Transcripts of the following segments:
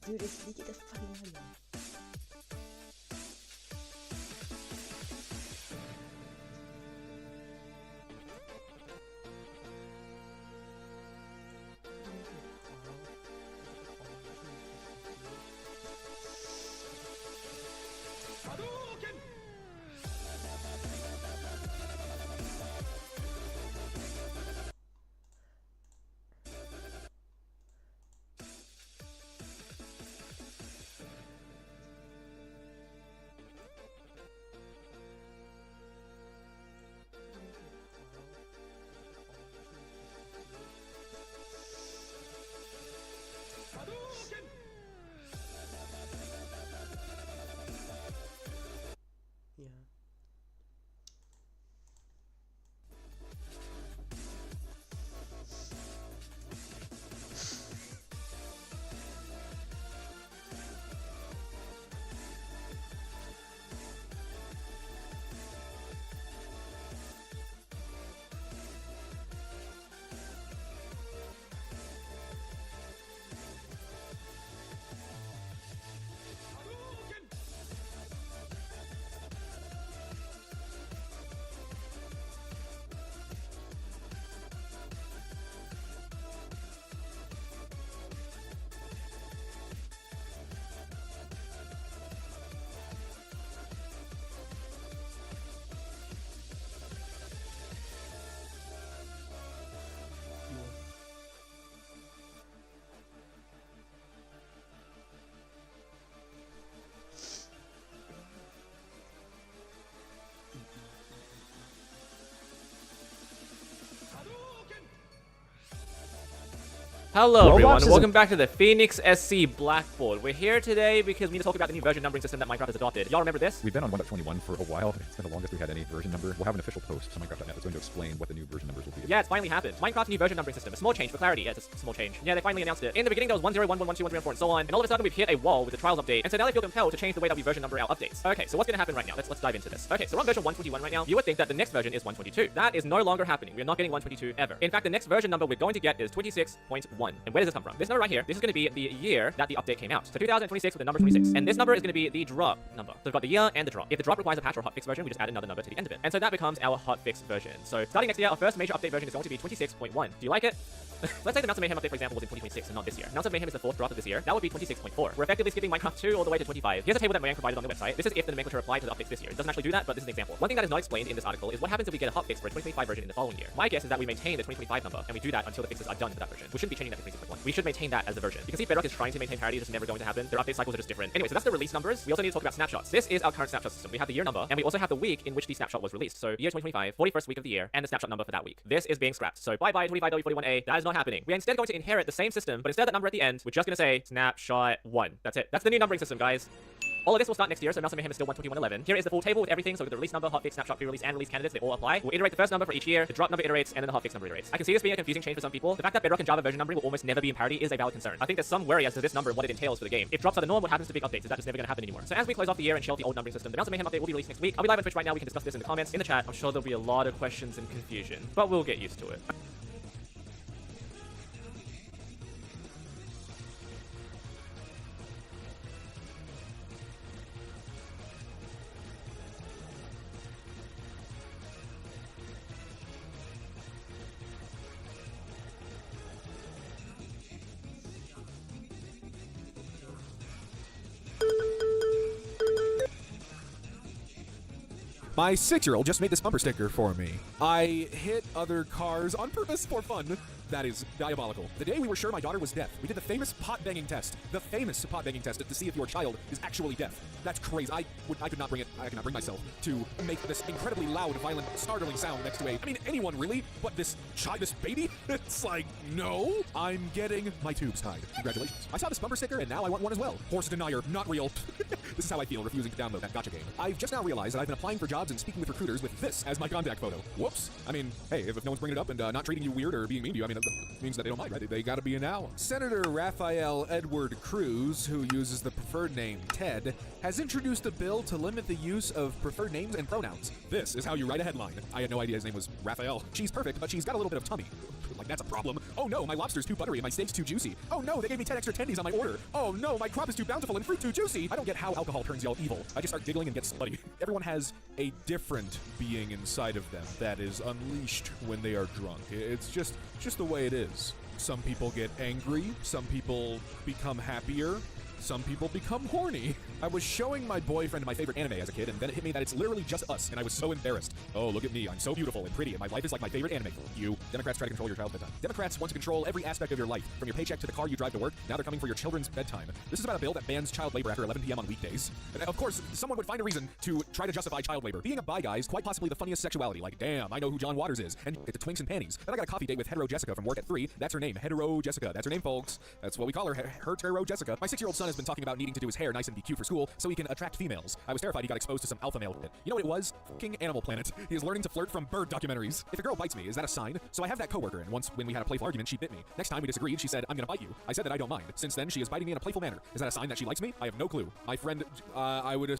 Dude, it's sedikit dah fucking mahal. Yeah. Hello everyone, Roblox is welcome back to the Phoenix SC Blackboard. We're here today because we need to talk about the new version numbering system that Minecraft has adopted. Y'all remember this? We've been on 1.21 for a while. It's been the longest we had any version number. We'll have an official post on Minecraft.net that's going to explain what the new version numbers will be. Yeah, it's finally happened. Minecraft's new version numbering system. A small change for clarity. Yeah, it's a small change. Yeah, they finally announced it. In the beginning, there was 1, 0, 1, 1, 1, 2, 1, 3, 1, 4, and so on. And all of a sudden, we've hit a wall with the trials update. And so now they feel compelled to change the way that we version number our updates. Okay, so what's going to happen right now? Let's dive into this. Okay, so we're on version 121 right now. You would think that the next version is 122. That is no longer happening. We're not getting 122 ever. In fact, the next version number we're going to get is 26.1. And where does this come from? This number right here, this is going to be the year that the update came out. So 2026 with the number 26. And this number is going to be the drop number. So we've got the year and the drop. If the drop requires a patch or hotfix version, we just add another number to the end of it. And so that becomes our hotfix version. So starting next year, our first major update version is going to be 26.1. Do you like it? Let's say the Mountain Mayhem update, for example, was in 2026 and not this year. Mountain Mayhem is the fourth drop of this year. That would be 26.4. We're effectively skipping Minecraft 2 all the way to 25. Here's a table that Mojang provided on their website. This is if the nomenclature applied to the updates this year. It doesn't actually do that, but this is an example. One thing that is not explained in this article is what happens if we get a hotfix for a 2025 version in the following year. My guess is that we maintain the 2025 number, and we do that until the fixes are done for that version. We shouldn't be changing that to 26.1. We should maintain that as the version. You can see Bedrock is trying to maintain parity, it's just never going to happen. Their update cycles are just different. Anyway, so that's the release numbers. We also need to talk about snapshots. This is our current snapshot system. We have the year number, and we also have the week in which the snapshot was released. So year 2025, 41st week of the year, and the snapshot number for that week. This is being scrapped. So bye-bye 25W41A. That is not happening. We're instead going to inherit the same system, but instead of that number at the end, we're just going to say snapshot 1. That's it. That's the new numbering system, guys. All of this will start next year, so Mountain Mayhem is still 121.11. Here is the full table with everything, so with the release number, hotfix, snapshot, pre-release, and release candidates, they all apply. We'll iterate the first number for each year, the drop number iterates, and then the hotfix number iterates. I can see this being a confusing change for some people. The fact that Bedrock and Java version numbering will almost never be in parity is a valid concern. I think there's some worry as to this number and what it entails for the game. If drops are the norm, what happens to big updates? Is that just never going to happen anymore? So as we close off the year and shelve the old numbering system, the Mountain Mayhem update will be released next week. I'll be live on Twitch right now, we can discuss this in the comments, in the chat. I'm sure there'll be a lot of questions and confusion, but we'll get used to it. My 6-year-old just made this bumper sticker for me. I hit other cars on purpose for fun. That is diabolical. The day we were sure my daughter was deaf, we did the famous pot-banging test. The famous pot-banging test to see if your child is actually deaf. That's crazy. I could not bring myself to make this incredibly loud, violent, startling sound next to anyone really, but this baby? It's like, no. I'm getting my tubes tied. Congratulations. I saw this bumper sticker and now I want one as well. Horse denier, not real. This is how I feel refusing to download that gacha game. I've just now realized that I've been applying for jobs and speaking with recruiters with this as my contact photo. Whoops. I mean, hey, if no one's bringing it up and not treating you weird or being mean to you, I mean, that means that they don't mind, right? They gotta be an owl. Senator Rafael Edward Cruz, who uses the preferred name Ted, has introduced a bill to limit the use of preferred names and pronouns. This is how you write a headline. I had no idea his name was Raphael. She's perfect, but she's got a little bit of tummy. Like, that's a problem. Oh no, my lobster's too buttery and my steak's too juicy. Oh no, they gave me 10 extra tendies on my order. Oh no, my crop is too bountiful and fruit too juicy. I don't get how alcohol turns y'all evil. I just start giggling and get slutty. Everyone has a different being inside of them that is unleashed when they are drunk. It's just the way it is. Some people get angry, some people become happier, some people become horny. I was showing my boyfriend my favorite anime as a kid, and then it hit me that it's literally just us, and I was so embarrassed. Oh, look at me, I'm so beautiful and pretty, and my life is like my favorite anime. You. Democrats try to control your child's bedtime. Democrats want to control every aspect of your life, from your paycheck to the car you drive to work. Now they're coming for your children's bedtime. This is about a bill that bans child labor after 11 p.m. on weekdays. And of course, someone would find a reason to try to justify child labor. Being a bi guy is quite possibly the funniest sexuality. Like, damn, I know who John Waters is, and it's a Twinks and Panties. Then I got a coffee date with Hetero Jessica from work at 3. That's her name, Hetero Jessica. That's her name, folks. That's what we call her, Hetero Jessica. My 6-year-old son has been talking about needing to do his hair nice and be cute for school so he can attract females. I was terrified he got exposed to some alpha male shit. You know what it was? Fucking Animal Planet. He is learning to flirt from bird documentaries. If a girl bites me, is that a sign? So I have that coworker, and once when we had a playful argument, she bit me. Next time we disagreed, she said, I'm gonna bite you. I said that I don't mind. Since then, she is biting me in a playful manner. Is that a sign that she likes me? I have no clue. My friend, I would...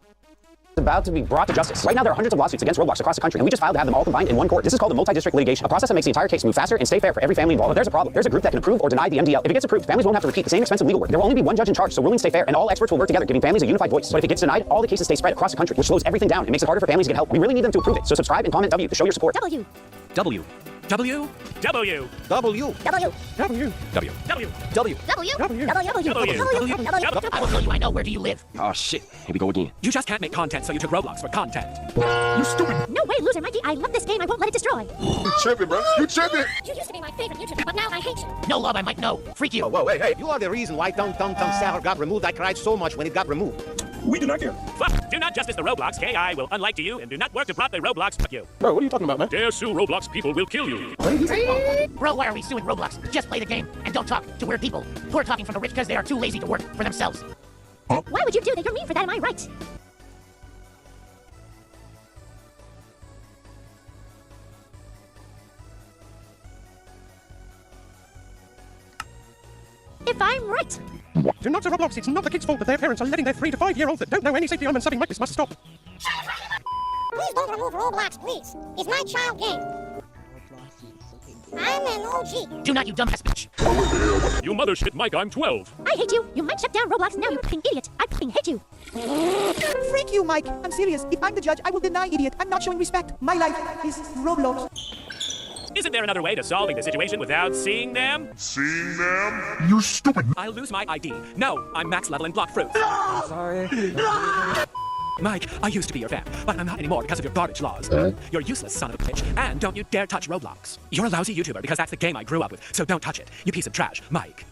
About to be brought to justice. Right now, there are hundreds of lawsuits against Roblox across the country, and we just filed to have them all combined in one court. This is called a multi-district litigation, a process that makes the entire case move faster and stay fair for every family involved. But there's a problem. There's a group that can approve or deny the MDL. If it gets approved, families won't have to repeat the same expensive legal work. There will only be one judge in charge, so rulings stay fair, and all experts will work together, giving families a unified voice. But if it gets denied, all the cases stay spread across the country, which slows everything down and makes it harder for families to get help. We really need them to approve it. So subscribe and comment W to show your support. W. W. W. W. W. W. W. W. W. W. I will tell you I know. Where do you live? Oh shit, here we go again. You just can't make content, so you took Roblox for content. You stupid. No way, loser, Mikey. I love this game. I won't let it destroy. You tripping, bro. You tripping. You used to be my favorite YouTuber, but now I hate you. No love, I might know. Freak you. Whoa, hey. You are the reason why Tum Tum Tum Sour got removed. I cried so much when it got removed. We do not care. Fuck. Do not justice the Roblox. KI will unlike to you and do not work to prop the Roblox. Fuck you. Bro, what are you talking about, man? Dare sue Roblox, people will kill you. Bro, why are we suing Roblox? Just play the game and don't talk to weird people who are talking from the rich because they are too lazy to work for themselves. Why would you do that? You're mean for that, am I right? If I'm right. Do not to Roblox. It's not the kids' fault that their parents are letting their 3 to 5-year-olds that don't know any safety elements something like this must stop. Please don't remove Roblox, please. It's my child game. I'm an OG. Do not, you dumbass bitch. You mother shit, Mike, I'm 12. I hate you. You might shut down Roblox now, you fucking idiot. I fucking hate you. Freak you, Mike. I'm serious. If I'm the judge, I will deny idiot. I'm not showing respect. My life is Roblox. Isn't there another way to solving the situation without seeing them? Seeing them? You stupid. I'll lose my ID. No, I'm max level and block fruit. Sorry. Mike, I used to be your fan, but I'm not anymore because of your garbage laws. You're useless, son of a bitch, and don't you dare touch Roblox. You're a lousy YouTuber because that's the game I grew up with, so don't touch it, you piece of trash, Mike.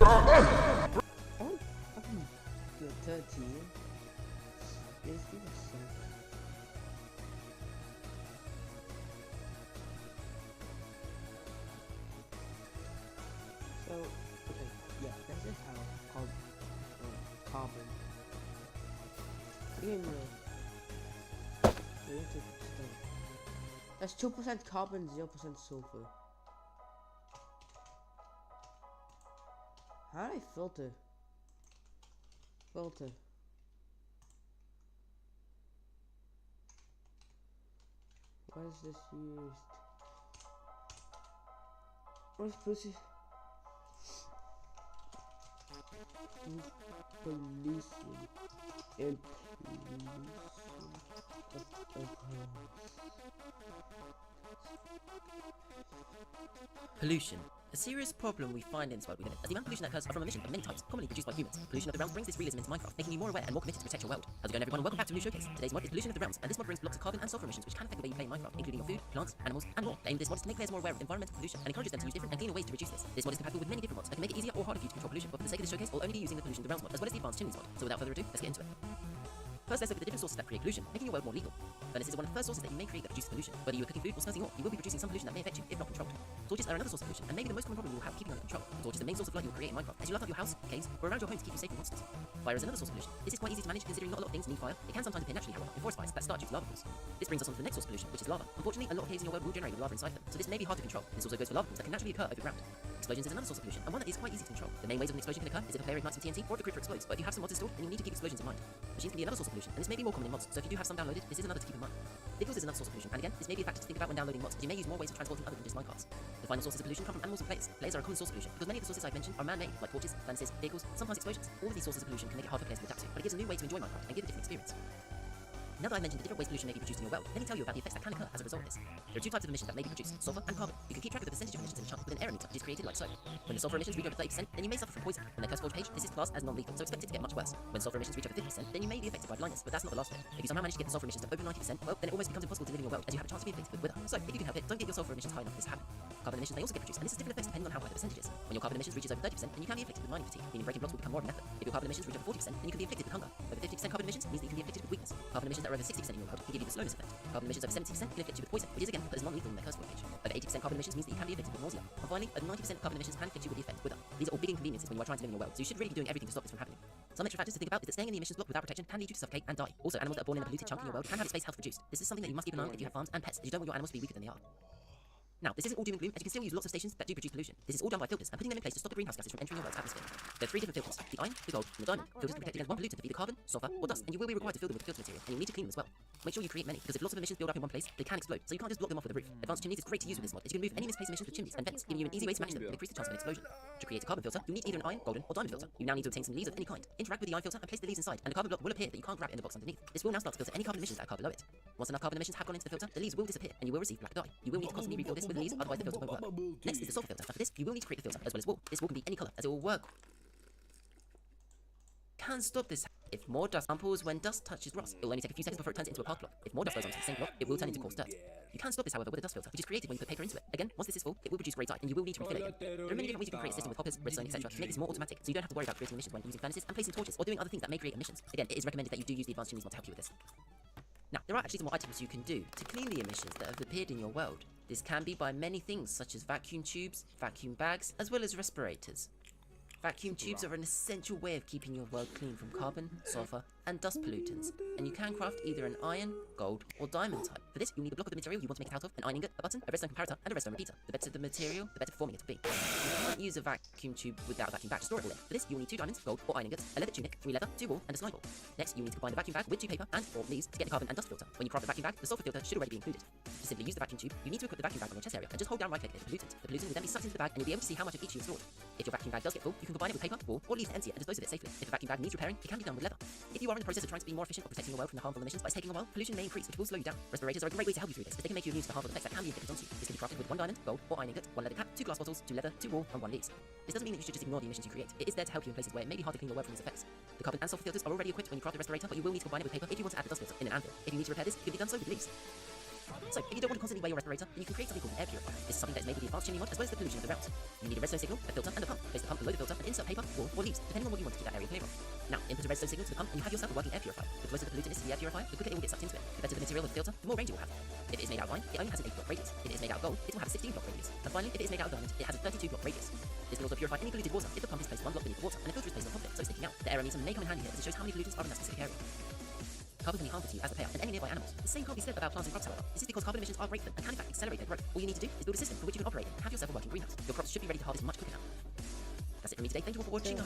That's 2% carbon, 0% sulfur. How do I filter? Filter. Why is this used? What is pussy? Pollution and Pollution. A serious problem we find in this world we live in, as the amount of pollution that occurs from emissions of many types, commonly produced by humans. Pollution of the Realms brings this realism into Minecraft, making you more aware and more committed to protect your world. How's it going, everyone? Welcome back to a new showcase. Today's mod is Pollution of the Realms, and this mod brings blocks of carbon and sulfur emissions which can affect the way you play in Minecraft, including your food, plants, animals, and more. The aim of this mod is to make players more aware of environmental pollution and encourages them to use different and cleaner ways to reduce this. This mod is compatible with many different mods that can make it easier or harder for you to control pollution, but for the sake of this showcase, we'll only be using the Pollution of the Realms mod, as well as the Advanced Chimneys mod. So without further ado, let's get into it. First, let's look at the different sources that create pollution, making your world more legal. Furnaces are one of the first sources that you may create that produces pollution. Whether you are cooking food or smelting ore, you will be producing some pollution that may affect you if not controlled. Torches are another source of pollution, and maybe the most common problem you will have keeping under control. A torch is the main source of light you will create in Minecraft, as you light up your house, caves, or around your home to keep you safe from monsters. Fire is another source of pollution. This is quite easy to manage considering not a lot of things need fire. It can sometimes appear naturally, however, in forest fires that start due to lava pools. This brings us on to the next source of pollution, which is lava. Unfortunately, a lot of caves in your world will generate with lava inside them, so this may be hard to control. This also goes for lava pools that can naturally occur overground. Explosions is another source of pollution, and one that is quite easy to control. The main ways of an explosion can occur is if a player ignites some TNT or if the creeper explodes, but if you have some mods installed, then you need to keep explosions in mind. Machines can be another source of pollution, and this may be more common in mods, so if you do have some downloaded, this is another to keep in mind. Vehicles is another source of pollution, and again, this may be a factor to think about when downloading mods, as you may use more ways of transporting other than just minecarts. The final sources of pollution come from animals and players. Players are a common source of pollution, because many of the sources I've mentioned are man-made, like torches, furnaces, vehicles, sometimes explosions. All of these sources of pollution can make it hard for players to adapt to, but it gives a new way to enjoy Minecraft and give a different experience. Now that I've mentioned the different ways pollution may be produced in your world, let me tell you about the effects that can occur as a result of this. There are two types of emissions that may be produced, sulfur and carbon. You can keep track of the percentage of emissions in a chunk with an error meter, which is created like so. When the sulfur emissions reach over 30%, then you may suffer from poison. On the CurseForge page, this is classed as non-lethal, so expect it to get much worse. When sulfur emissions reach over 50%, then you may be affected by blindness, but that's not the last bit. If you somehow manage to get the sulfur emissions to over 90%, well, then it almost becomes impossible to live in your world, as you have a chance to be affected with wither. So, if you can help it, don't get your sulfur emissions high enough for this to happen. Carbon emissions may also get produced, and this is different effects depending on how high the percentage is. When your carbon emissions reaches over 30%, then you can be affected with mining fatigue, meaning breaking blocks will become more of an effort. If your carbon emissions reach over 40%, then you can be afflicted with hunger. Over 50% carbon emissions means that you can be afflicted with weakness. Carbon emissions that are over 60% in your world can give you the slowness effect. Carbon emissions over 70% can afflict you with poison, which is again put as non-lethal in their CurseForge page. Over 80% carbon emissions means that you can be affected with nausea. And finally, over 90% carbon emissions can afflict you with the effect wither. These are all big inconveniences when you are trying to live in your world, so you should really be doing everything to stop this from happening. Some extra factors to think about is that staying in the emissions block without protection can lead you to suffocate and die. Also, animals that are born in a polluted chunk in your world can have its base health reduced. This is something that you must keep an eye on if you have farms and pets, as you don't want your animals to be weaker than they are. Now, this isn't all doom and gloom, as you can still use lots of stations that do produce pollution. This is all done by filters and putting them in place to stop the greenhouse gases from entering your world's atmosphere. There are three different filters: the iron, the gold, and the diamond. Filters can protect against one pollutant of either carbon, sulfur, or dust, and you will be required to fill them with filter material, and you'll need to clean them as well. Make sure you create many, because if lots of emissions build up in one place, they can explode, so you can't just block them off with a roof. Advanced chimneys is great to use with this mod, as you can move any misplaced emissions with chimneys and vents, giving you an easy way to match them and increase the chance of an explosion. To create a carbon filter, you'll need either an iron, golden, or diamond filter. You now need to obtain some leaves of any kind. Interact with the iron filter and place the leaves inside, and a carbon block will appear that you can't grab in the box underneath. This will now start to filter any carbon emissions that occur below it. Once enough carbon emissions have gone into the filter, the leaves will disappear, and you will receive black dye. You will need to constantly refill this with leaves, otherwise the filter won't work. Next is the sulfur filter. For this, you will need to create the filter as well as wool. This wool can be any color, as it will work. Can stop this. If more dust samples when dust touches grass, it will only take a few seconds before it turns it into a park block. If more dust goes onto the same block, it will turn into coarse dirt. You can stop this, however, with a dust filter, which is created when you put paper into it. Again, once this is full, it will produce grey dye, and you will need to refill it again. There are many different ways you can create a system with hoppers, redstone, etc. to make this more automatic, so you don't have to worry about creating emissions when using furnaces and placing torches or doing other things that may create emissions. Again, it is recommended that you do use the advanced chimneys mod to help you with this. Now, there are actually some more items you can do to clean the emissions that have appeared in your world. This can be by many things, such as vacuum tubes, vacuum bags, as well as respirators. Vacuum tubes are an essential way of keeping your world clean from carbon, sulfur, and dust pollutants, and you can craft either an iron, gold, or diamond type. For this, you'll need a block of the material you want to make it out of, an iron ingot, a button, a redstone comparator, and a redstone repeater. The better the material, the better performing it will be. You can't use a vacuum tube without a vacuum bag to store it all in. For this, you'll need 2 diamonds, gold, or iron ingots, a leather tunic, 3 leather, 2 wool, and a slime ball. Next, you'll need to combine the vacuum bag with 2 paper and 4 leaves to get the carbon and dust filter. When you craft the vacuum bag, the sulfur filter should already be included. To simply use the vacuum tube, you need to equip the vacuum bag on your chest area and just hold down right click near the pollutant. The pollutant will then be sucked into the bag, and you'll be able to see how much of each you've stored. If your vacuum bag does get full, you can combine it with paper, wool, or leaves to empty it and dispose of it safely. If a vacuum bag needs repairing, it can be done with leather. If you are in the process of trying to be more efficient or protecting your world from the harmful emissions, but it's taking a while, pollution may increase, which will slow you down. Respirators are a great way to help you through this, as they can make you immune to the harmful effects that can be inflicted onto you. This can be crafted with 1 diamond, gold, or iron ingot, 1 leather cap, 2 glass bottles, 2 leather, 2 wool, and 1 leaves. This doesn't mean that you should just ignore the emissions you create. It is there to help you in places where it may be hard to clean your world from these effects. The carbon and sulfur filters are already equipped when you craft the respirator, but you will need to combine it with paper if you want to add the dust filter in an anvil. If you need to repair this, it can be done so with leaves. So, if you don't want to constantly wear your respirator, then you can create something called an air purifier. This is something that is made with the advanced chimney mod, as well as the pollution of the realms. You need a redstone signal, a filter, and a pump. Place the pump below the filter and insert paper, wool, or leaves, depending on what you want to keep that area clear of. Now, input a redstone signal to the pump, and you have yourself a working air purifier. The closer the pollutant is to the air purifier, the quicker it will get sucked into it. The better the material of the filter, the more range it will have. If it is made out of iron, it only has an 8-block radius. If it is made out of gold, it will have a 16-block radius. And finally, if it is made out of diamond, it has a 32-block radius. This can also purify any polluted water if the pump is placed 1 block beneath the water and the filter is placed on top of it, so it's sticking out. The aerometer may come in handy here, as it shows how many pollutants are in that specific area. Carbon can be harmful to you as a payout and any nearby animals. The same can't be said about plants and crops, however. This is because carbon emissions are great for them and can in fact accelerate their growth. All you need to do is build a system for which you can operate and have yourself a working greenhouse. Your crops should be ready to harvest much quicker now. That's it from me today. Thank you all for watching. I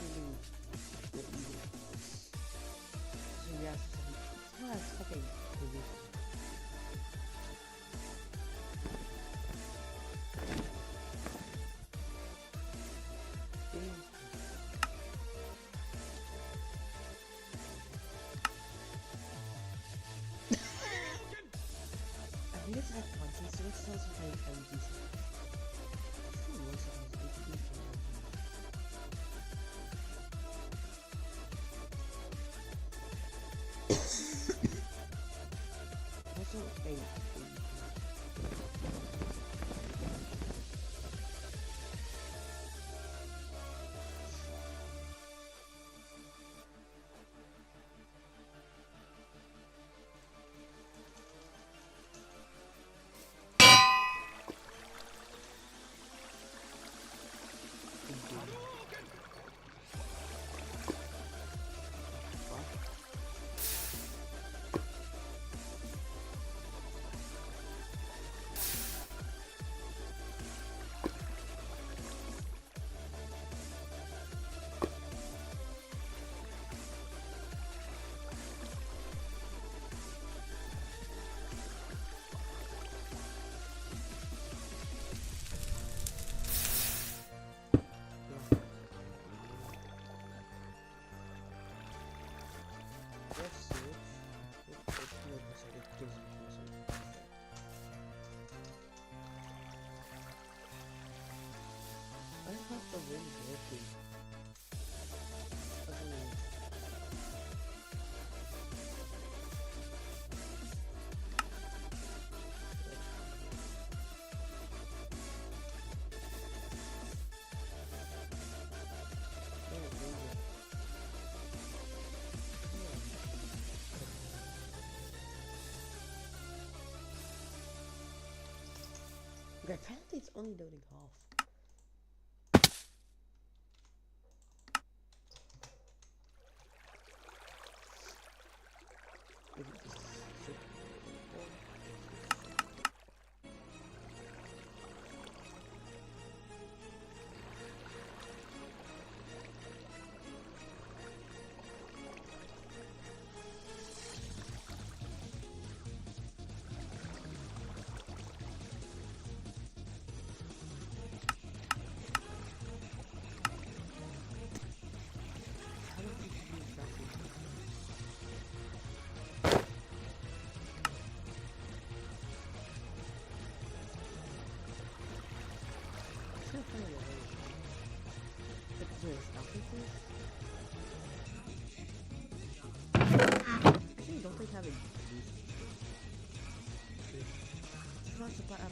think it's like once, so it's also very fun. so it gives you also. I have the wind working. Okay, apparently it's only loading half. Maybe this should be actually don't think having it's not supply up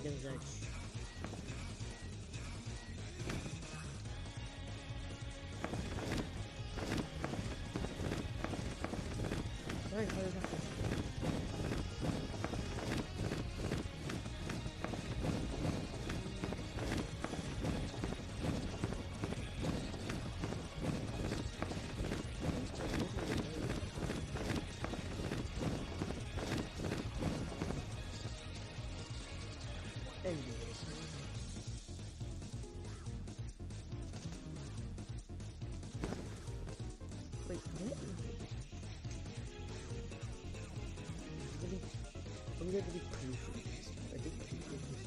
there's a sorry for the wait, what? I'm gonna be proof of this. I think proof of this.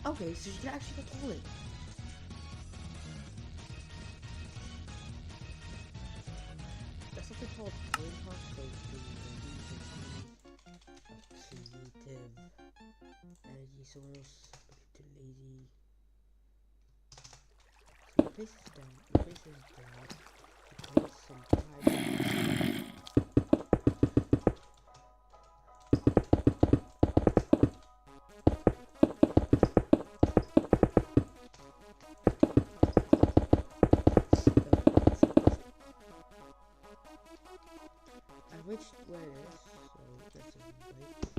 Okay, so you can actually control it. There's something called brain pump, so creative energy source, too lazy. So you place this down, you place this down, you place some time. Which where it is, so that's a wait.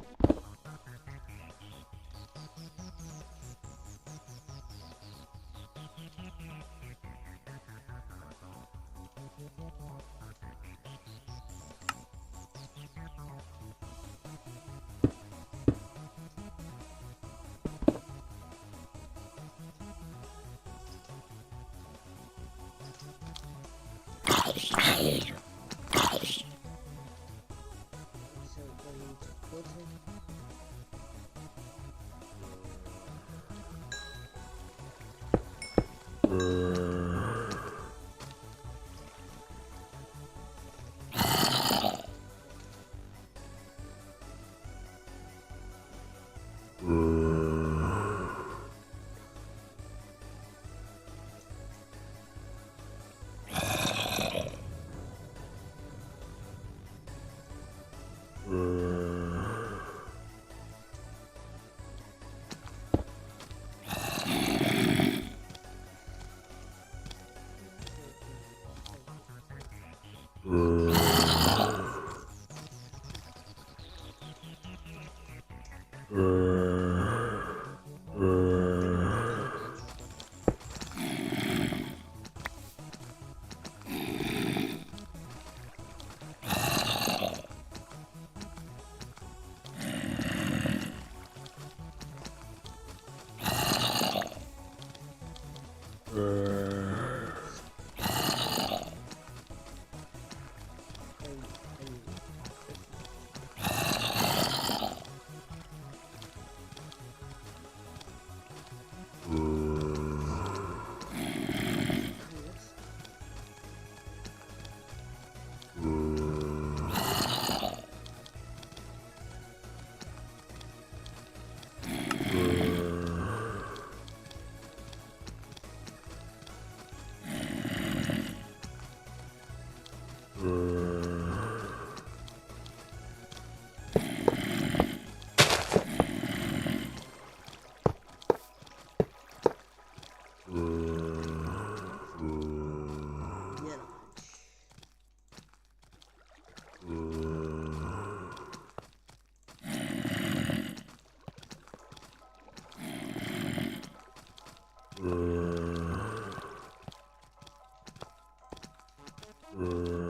Yeah.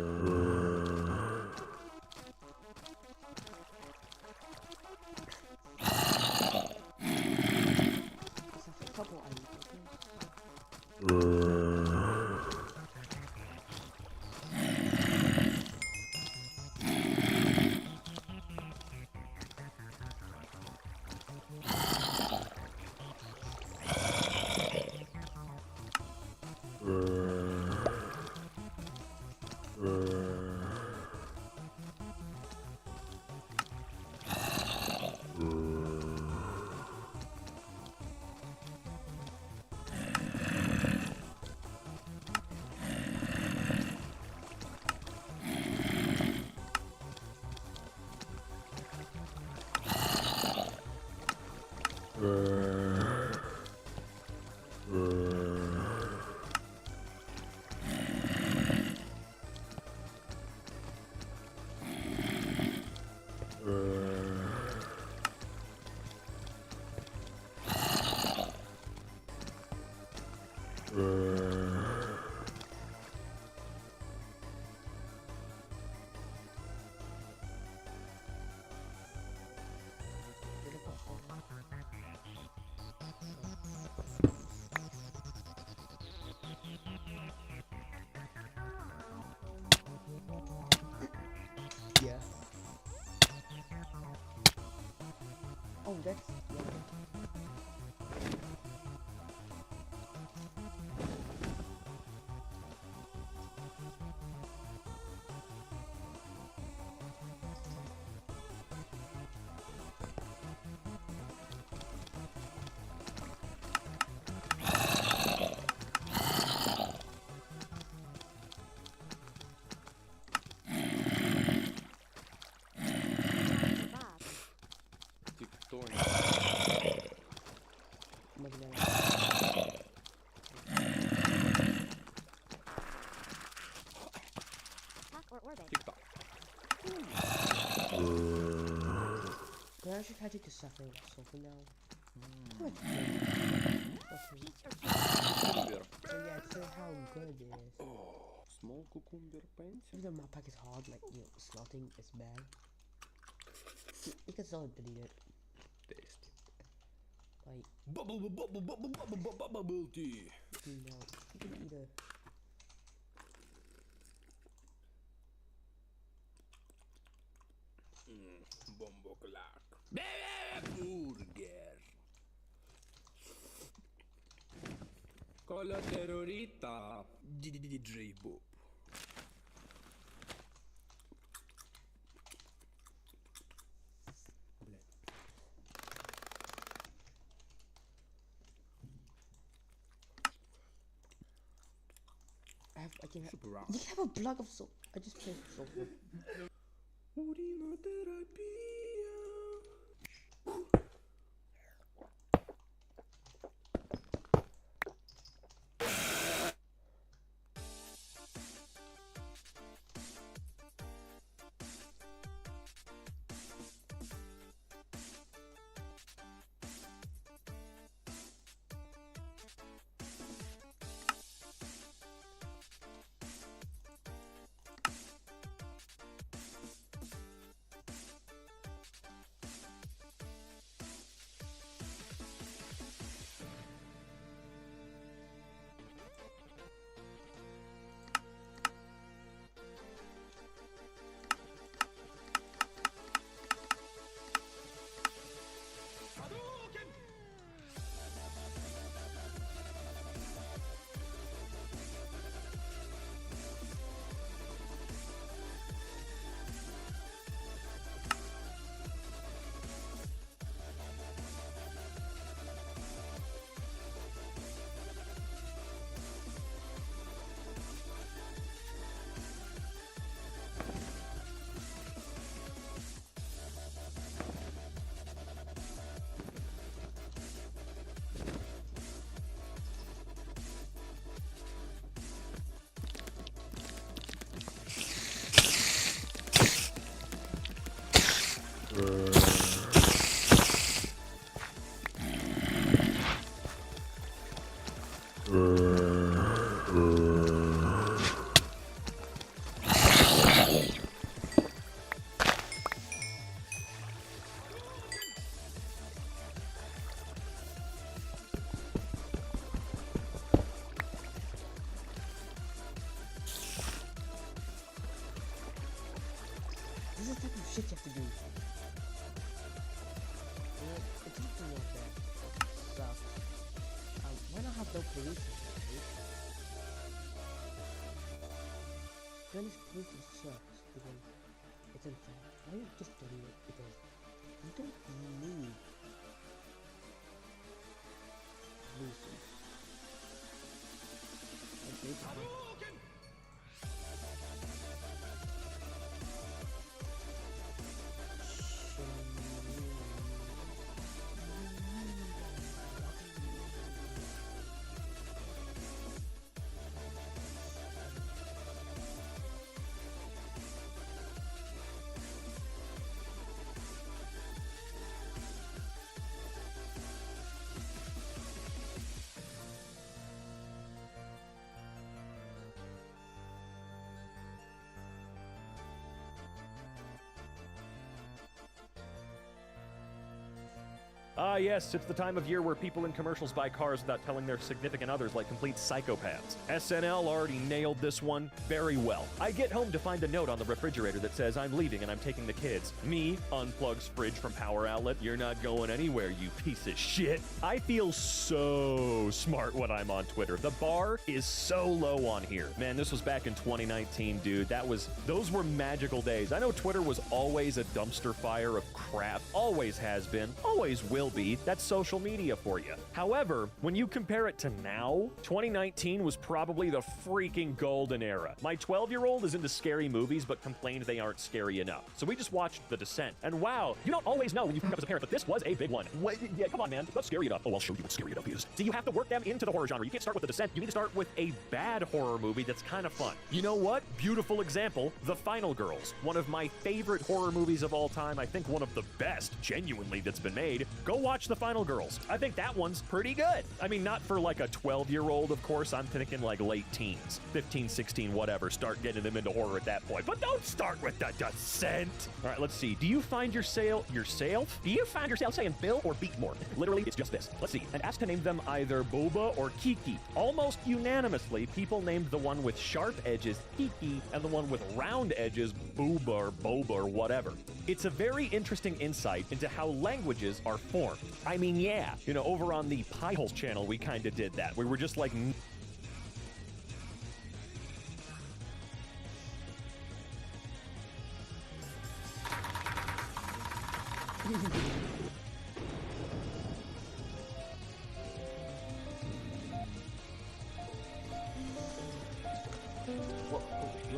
Oh, that's... Yeah. Did I actually catch it to suffer for now? What? So yeah, to say how good it is. Small cucumber paint. Even though my pack is hard, like, you know, slotting is bad. You can still delete it. Taste. Like... Bubble tea. No, you can either... Bombo Clark. Burger. Con la terrorita. DJ Bob. I can have... You can have a block of soap. I just placed soap. shit you have to do. It's something like that. So, why not have no police? Spanish police sucks because it's unfair. Why are you just doing it? Because you don't need losers. Like basically. Ah, yes, it's the time of year where people in commercials buy cars without telling their significant others like complete psychopaths. SNL already nailed this one very well. I get home to find a note on the refrigerator that says I'm leaving and I'm taking the kids. Me unplugs fridge from power outlet. You're not going anywhere, you piece of shit. I feel so smart when I'm on Twitter. The bar is so low on here. Man, this was back in 2019, dude. Those were magical days. I know Twitter was always a dumpster fire of crap. Always has been. Always will be. That's social media for you. However, when you compare it to now, 2019 was probably the freaking golden era. My 12-year-old is into scary movies but complained they aren't scary enough. So we just watched The Descent. And wow, you don't always know when you pick up as a parent, but this was a big one. Wait, yeah, come on, man. That's scary enough. Oh, I'll show you what scary enough is. So you have to work them into the horror genre. You can't start with The Descent. You need to start with a bad horror movie that's kind of fun. You know what? Beautiful example, The Final Girls. One of my favorite horror movies of all time. I think one of the best, genuinely, that's been made. Go watch The Final Girls. I think that one's pretty good. I mean, not for like a 12-year-old, of course. I'm thinking like late teens, 15, 16, whatever. Start getting them into horror at that point. But don't start with The Descent. All right, let's see. Do you find yourself? Do you find yourself saying Bill or Beatmore? Literally, it's just this. Let's see. And asked to name them either Boba or Kiki. Almost unanimously, people named the one with sharp edges Kiki and the one with round edges Booba or Boba or whatever. It's a very interesting insight into how languages are formed. I mean, yeah, you know, over on the Pieholes channel, we kind of did that. We were just like...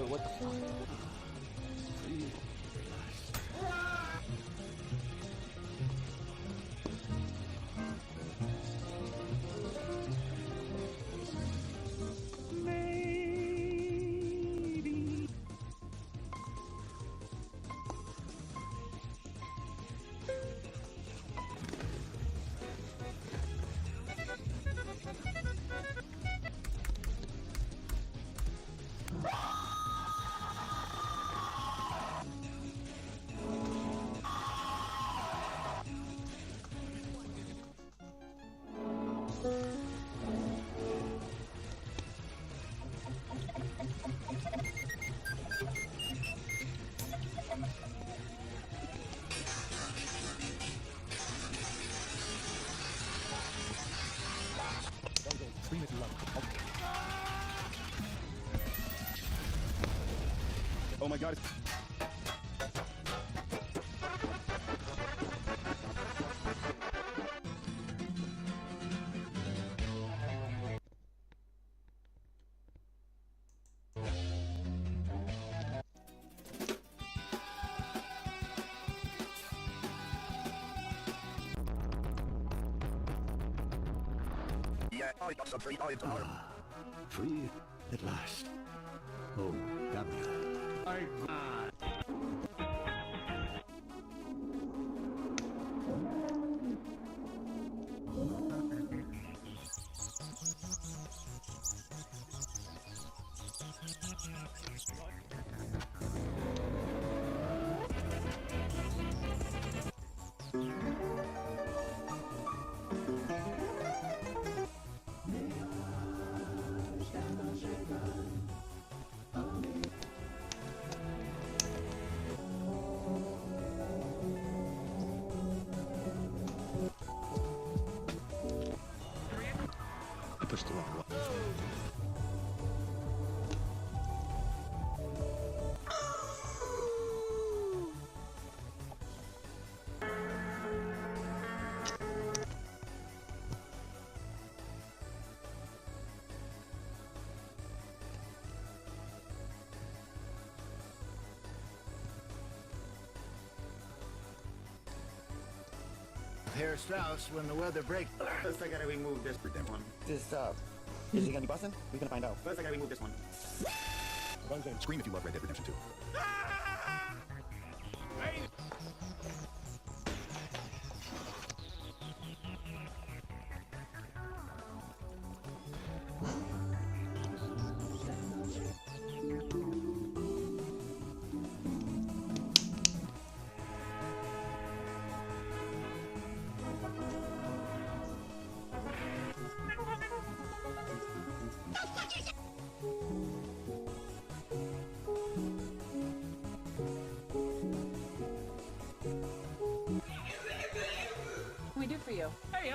What the fuck? Oh my god. Free at last. Oh, Gabriel. My God. crystal rock. Herr Strauss, when the weather breaks. First, I gotta remove this one. This, is he gonna be busting? We're gonna find out. First, I gotta remove this one. Scream if you love Red Dead Redemption 2. What can we do for you? Hey,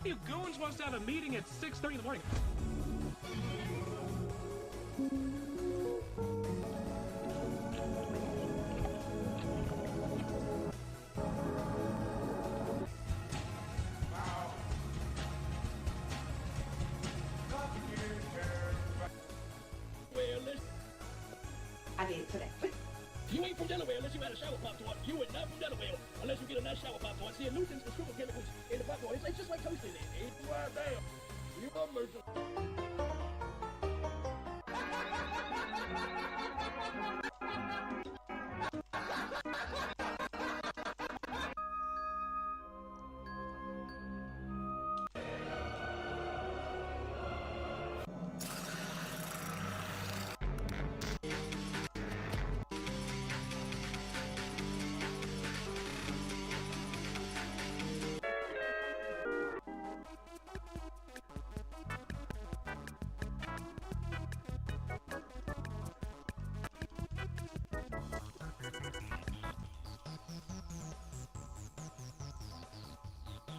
you goons wants to have a meeting at 6:30 in the morning. I did today. You ain't from Delaware unless you had a shower pop tart. You are not from Delaware unless you get a nice shower pop tart. See, a nuisance is super chemicals in the pop tart. It's just like toasting it. It's wild damn. You are mercy.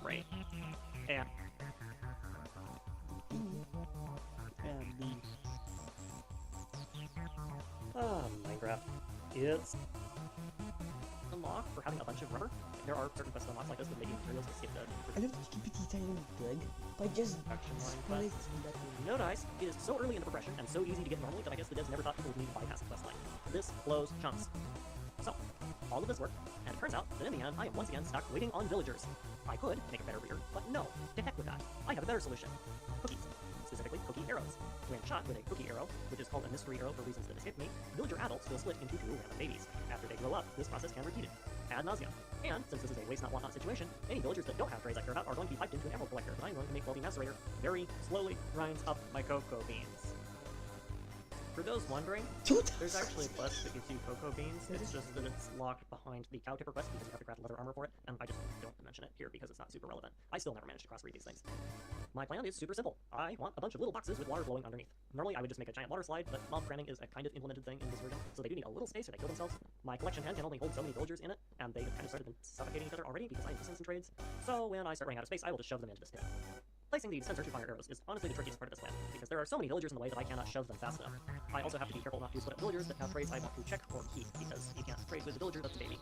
Right. Yeah. Minecraft. It's unlocked for having a bunch of rubber. There are certain quests unlocks like this with making materials to skip the I love to keep it tiny and big, but just split it. No dice. It is so early in the progression and so easy to get normally that I guess the devs never thought people would need to bypass the quest line. This blows chunks. So, all of this work, and it turns out that in the end, I am once again stuck waiting on villagers. I could make a better reader, but no, to heck with that. I have a better solution. Cookies. Specifically, cookie arrows. When shot with a cookie arrow, which is called a mystery arrow for reasons that escape me, villager adults will split into two random babies. After they grow up, this process can be repeated, ad nauseum. And, since this is a waste not want not situation, any villagers that don't have trays I care about are going to be piped into an emerald collector that I'm going to make while the macerator very slowly grinds up my cocoa beans. For those wondering, there's actually a quest that gives you cocoa beans. It's just that it's locked behind the cow tipper quest because you have to craft leather armor for it, and I just don't mention it here because it's not super relevant. I still never managed to cross-read these things. My plan is super simple. I want a bunch of little boxes with water flowing underneath. Normally I would just make a giant water slide, but mob cramming is a kind of implemented thing in this version, so they do need a little space or they kill themselves. My collection can only hold so many villagers in it, and they have kind of started suffocating each other already because I am distance in trades. So when I start running out of space, I will just shove them into this pit. Placing the sensor to fire arrows is honestly the trickiest part of this plan, because there are so many villagers in the way that I cannot shove them fast enough. I also have to be careful not to split up villagers that have traits I want to check or keep, because you can't trade with the villager that's a baby.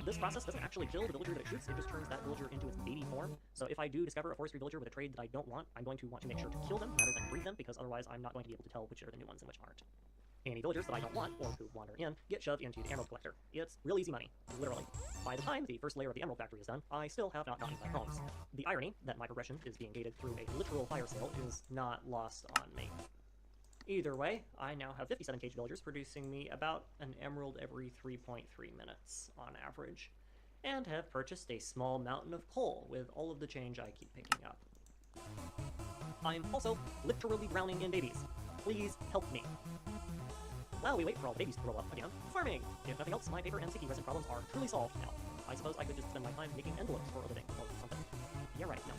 This process doesn't actually kill the villager that it shoots, it just turns that villager into its baby form. So if I do discover a forestry villager with a trade that I don't want, I'm going to want to make sure to kill them rather than breed them, because otherwise I'm not going to be able to tell which are the new ones and which aren't. Any villagers that I don't want, or who wander in, get shoved into the Emerald Collector. It's real easy money, literally. By the time the first layer of the Emerald Factory is done, I still have not gotten my homes. The irony that my progression is being gated through a literal fire sale is not lost on me. Either way, I now have 57 caged villagers producing me about an emerald every 3.3 minutes on average, and have purchased a small mountain of coal with all of the change I keep picking up. I'm also literally drowning in babies. Please help me. While we wait for all the babies to grow up again, farming! If nothing else, my paper and sticky resin problems are truly solved now. I suppose I could just spend my time making envelopes for a living, or something. Yeah, right, no.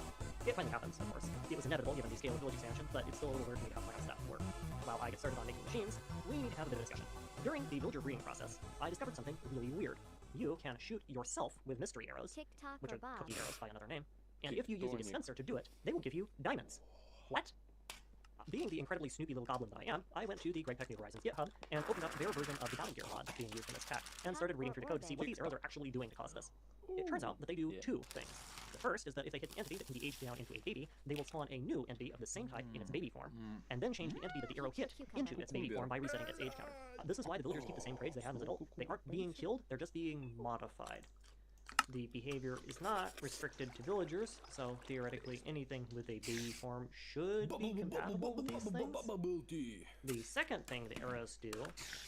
It finally happens, of course. It was inevitable given the scale of village expansion, but it's still a little weird for me to have my own stuff work. While I get started on making machines, we need to have a bit of discussion. During the villager breeding process, I discovered something really weird. You can shoot yourself with mystery arrows, which are cookie arrows by another name, and if you use a dispenser to do it, they will give you diamonds. What? Being the incredibly snoopy little goblin that I am, I went to the Greg Peck New Horizons GitHub and opened up their version of the Battle Gear mod being used in this pack, and started reading through the code to see what these arrows are actually doing to cause this. It turns out that they do two things. The first is that if they hit an entity that can be aged down into a baby, they will spawn a new entity of the same type in its baby form, and then change the entity that the arrow hit into its baby form by resetting its age counter. This is why the villagers keep the same trades they had as adults. They aren't being killed, they're just being modified. The behavior is not restricted to villagers, so theoretically anything with a baby form should be compatible with these things. The second thing the arrows do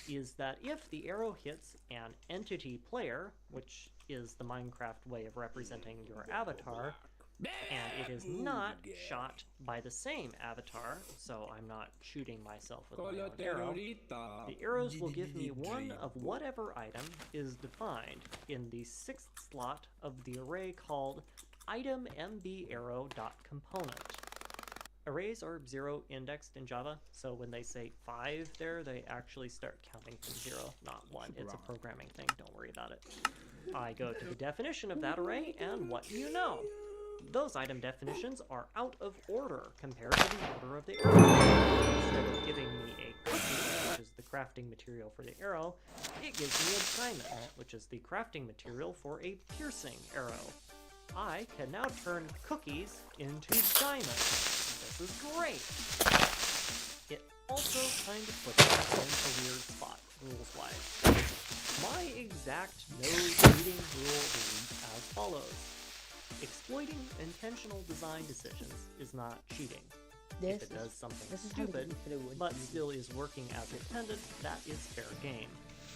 is that if the arrow hits an entity player, which is the Minecraft way of representing your avatar, and it is not shot by the same avatar, so I'm not shooting myself with my own arrow, the arrows will give me one of whatever item is defined in the 6th slot of the array called item mbarrow.component. Arrays are 0 indexed in Java, so when they say 5 there, they actually start counting from 0, not 1. It's a programming thing, don't worry about it. I go to the definition of that array, and what do you know? Those item definitions are out of order compared to the order of the arrow. Instead of giving me a cookie, which is the crafting material for the arrow, it gives me a diamond, which is the crafting material for a piercing arrow. I can now turn cookies into diamonds. This is great. It also kind of puts us in a weird spot, rules-wise. My exact no-cheating rule reads as follows. Exploiting intentional design decisions is not cheating. If it does something stupid, but still is working as intended, that is fair game.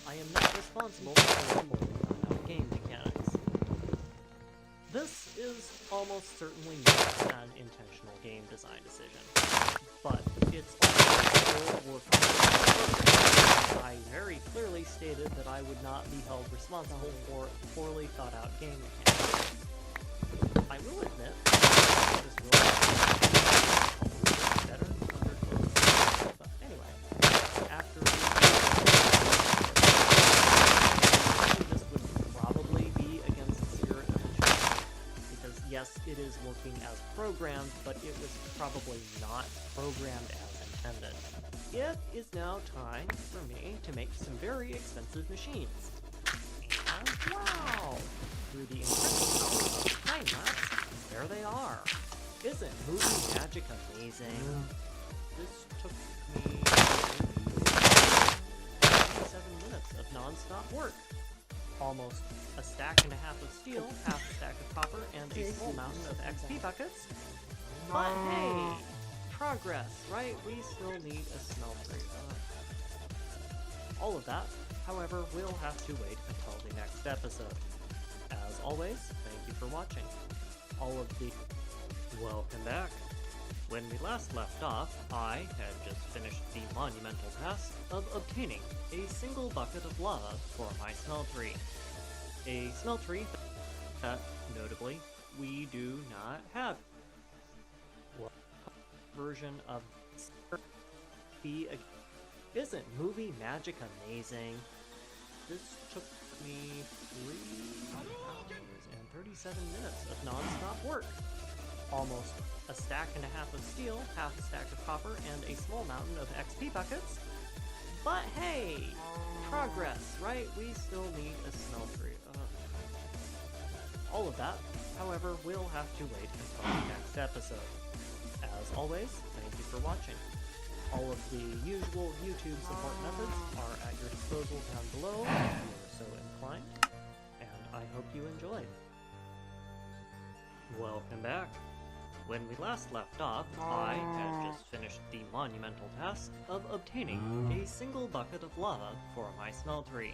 I am not responsible for the game mechanics. This is almost certainly not an intentional game design decision, but it's also still working. I very clearly stated that I would not be held responsible for poorly thought out game mechanics. I will admit, this will be better under close. But anyway, after this would probably be against the spirit of the show, because yes, it is working as programmed, but it was probably not programmed as intended. It is now time for me to make some very expensive machines. And wow! Through the incredible power of time-lapse, there they are. Isn't movie magic amazing? This took me 7 minutes of non-stop work. Almost a stack and a half of steel, half a stack of copper, and a small mountain of XP buckets. But hey, progress, right? We still need a smeltery. All of that, however, will have to wait until the next episode. As always, thank you for watching. All of the... Welcome back. When we last left off, I had just finished the monumental task of obtaining a single bucket of lava for my smeltery. A smeltery that, notably, we do not have. Version of... Isn't movie magic amazing? This took me 3 hours and 37 minutes of non-stop work. Almost a stack and a half of steel, half a stack of copper, and a small mountain of XP buckets. But hey, progress, right? We still need a smeltery. All of that, however, will have to wait until the next episode. As always, thank you for watching. All of the usual YouTube support methods are at your disposal down below if you are so inclined, and I hope you enjoyed. Welcome back. When we last left off, I had just finished the monumental task of obtaining a single bucket of lava for my smeltery.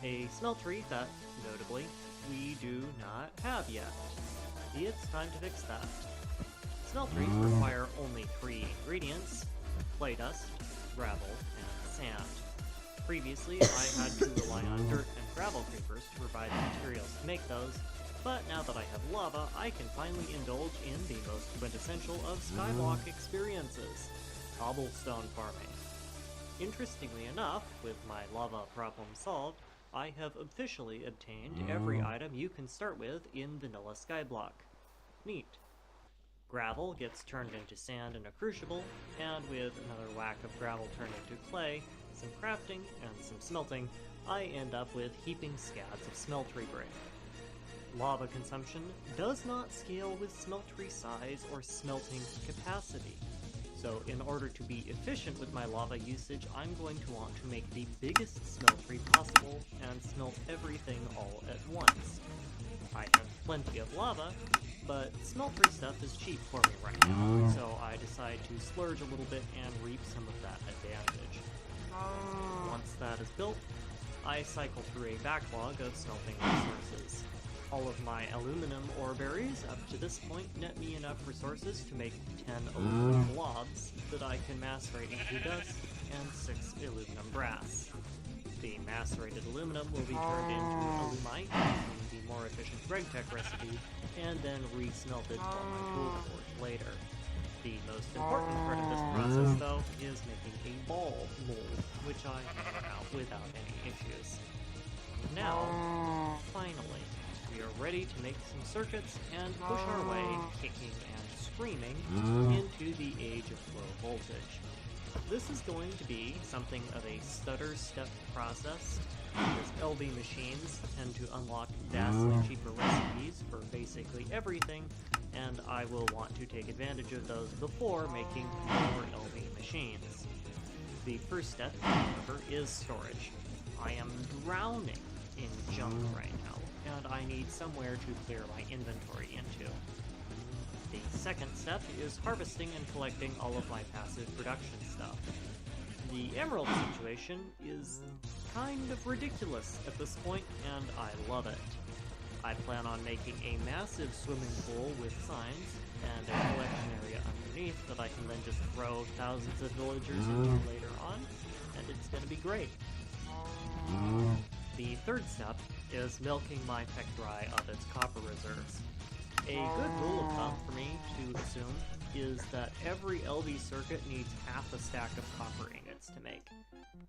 A smeltery that, notably, we do not have yet. It's time to fix that. Smelteries require only 3 ingredients: clay dust, gravel, and sand. Previously, I had to rely on dirt and gravel creepers to provide the materials to make those, but now that I have lava, I can finally indulge in the most quintessential of Skywalk experiences: cobblestone farming. Interestingly enough, with my lava problem solved, I have officially obtained every item you can start with in vanilla Skyblock. Neat. Gravel gets turned into sand in a crucible, and with another whack of gravel turned into clay, some crafting, and some smelting, I end up with heaping scads of smeltery brick. Lava consumption does not scale with smeltery size or smelting capacity. So in order to be efficient with my lava usage, I'm going to want to make the biggest smeltery possible and smelt everything all at once. I have plenty of lava, but smeltery stuff is cheap for me right now, so I decide to splurge a little bit and reap some of that advantage. Once that is built, I cycle through a backlog of smelting resources. All of my aluminum ore berries up to this point net me enough resources to make 10 aluminum blobs that I can macerate into dust and 6 aluminum brass. The macerated aluminum will be turned into alumite using the more efficient GregTech recipe and then re-smelted for my tool forge later. The most important part of this process, though, is making a ball mold, which I hammer out without any issues. Now, finally, we are ready to make some circuits and push our way, kicking and screaming, into the age of low voltage. This is going to be something of a stutter-step process, as LV machines tend to unlock vastly cheaper recipes for basically everything, and I will want to take advantage of those before making more LV machines. The first step, however, is storage. I am drowning in junk right now, and I need somewhere to clear my inventory into. The second step is harvesting and collecting all of my passive production stuff. The emerald situation is kind of ridiculous at this point, and I love it. I plan on making a massive swimming pool with signs and a collection area underneath that I can then just throw thousands of villagers into later on, and it's gonna be great. The third step is milking my peck dry of its copper reserves. A good rule of thumb for me to assume is that every LV circuit needs half a stack of copper ingots to make,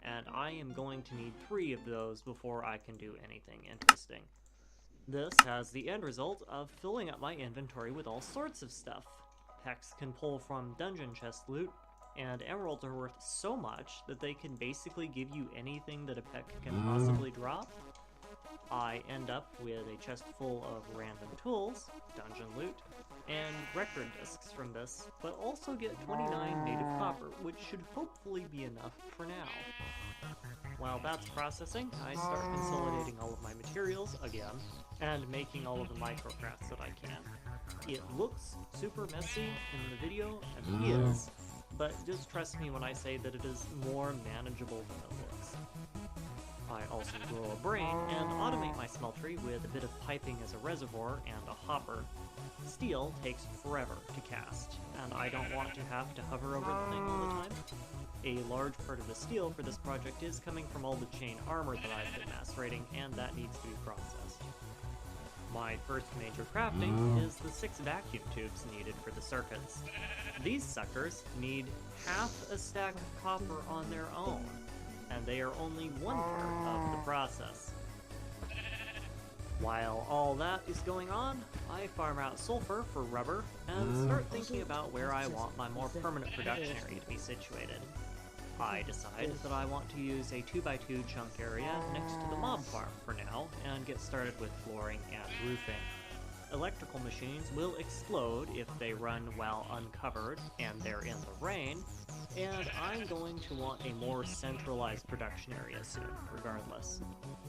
and I am going to need 3 of those before I can do anything interesting. This has the end result of filling up my inventory with all sorts of stuff. Pecks can pull from dungeon chest loot, and emeralds are worth so much that they can basically give you anything that a peck can possibly drop. I end up with a chest full of random tools, dungeon loot, and record discs from this, but also get 29 native copper, which should hopefully be enough for now. While that's processing, I start consolidating all of my materials again, and making all of the microcrafts that I can. It looks super messy in the video, and it is, but just trust me when I say that it is more manageable than it looks. I also grow a brain and automate my smeltery with a bit of piping as a reservoir and a hopper. Steel takes forever to cast, and I don't want to have to hover over the thing all the time. A large part of the steel for this project is coming from all the chain armor that I've been macerating, and that needs to be processed. My first major crafting is the 6 vacuum tubes needed for the circuits. These suckers need half a stack of copper on their own, and they are only one part of the process. While all that is going on, I farm out sulfur for rubber and start thinking about where I want my more permanent production area to be situated. I decide that I want to use a 2x2 chunk area next to the mob farm for now and get started with flooring and roofing. Electrical machines will explode if they run while uncovered and they're in the rain, and I'm going to want a more centralized production area soon, regardless.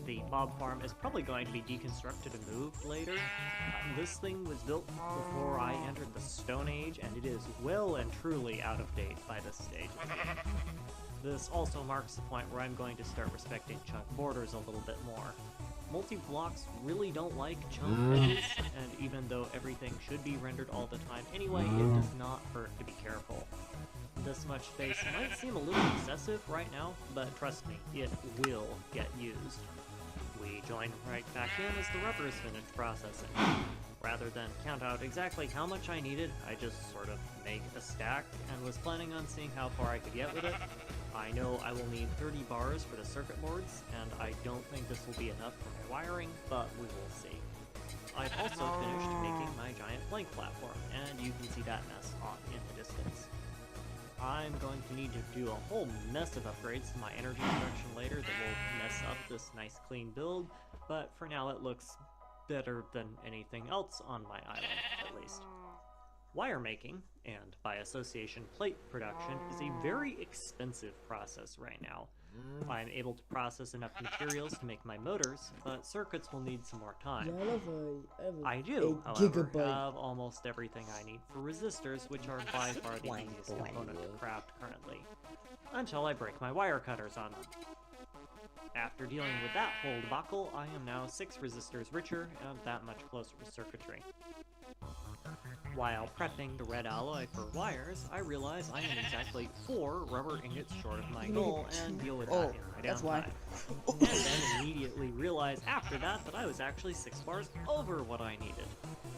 The mob farm is probably going to be deconstructed and moved later. This thing was built before I entered the Stone Age, and it is well and truly out of date by this stage of the game. This also marks the point where I'm going to start respecting chunk borders a little bit more. Multi-blocks really don't like chunk edges, and even though everything should be rendered all the time anyway, it does not hurt to be careful. This much space might seem a little excessive right now, but trust me, it will get used. We join right back in as the rubber is finished processing. Rather than count out exactly how much I needed, I just sort of make a stack and was planning on seeing how far I could get with it. I know I will need 30 bars for the circuit boards, and I don't think this will be enough for my wiring, but we will see. I've also finished making my giant plank platform, and you can see that mess off in the distance. I'm going to need to do a whole mess of upgrades to my energy production later that will mess up this nice clean build, but for now it looks better than anything else on my island, at least. Wire making, and by association plate production, is a very expensive process right now. I'm able to process enough materials to make my motors, but circuits will need some more time. I do, however, have almost everything I need for resistors, which are by far the easiest component to craft currently, until I break my wire cutters on them. After dealing with that whole debacle, I am now 6 resistors richer and that much closer to circuitry. While prepping the red alloy for wires, I realize I am exactly 4 rubber ingots short of my goal and deal with that in my downtime. And then immediately realize after that I was actually 6 bars over what I needed.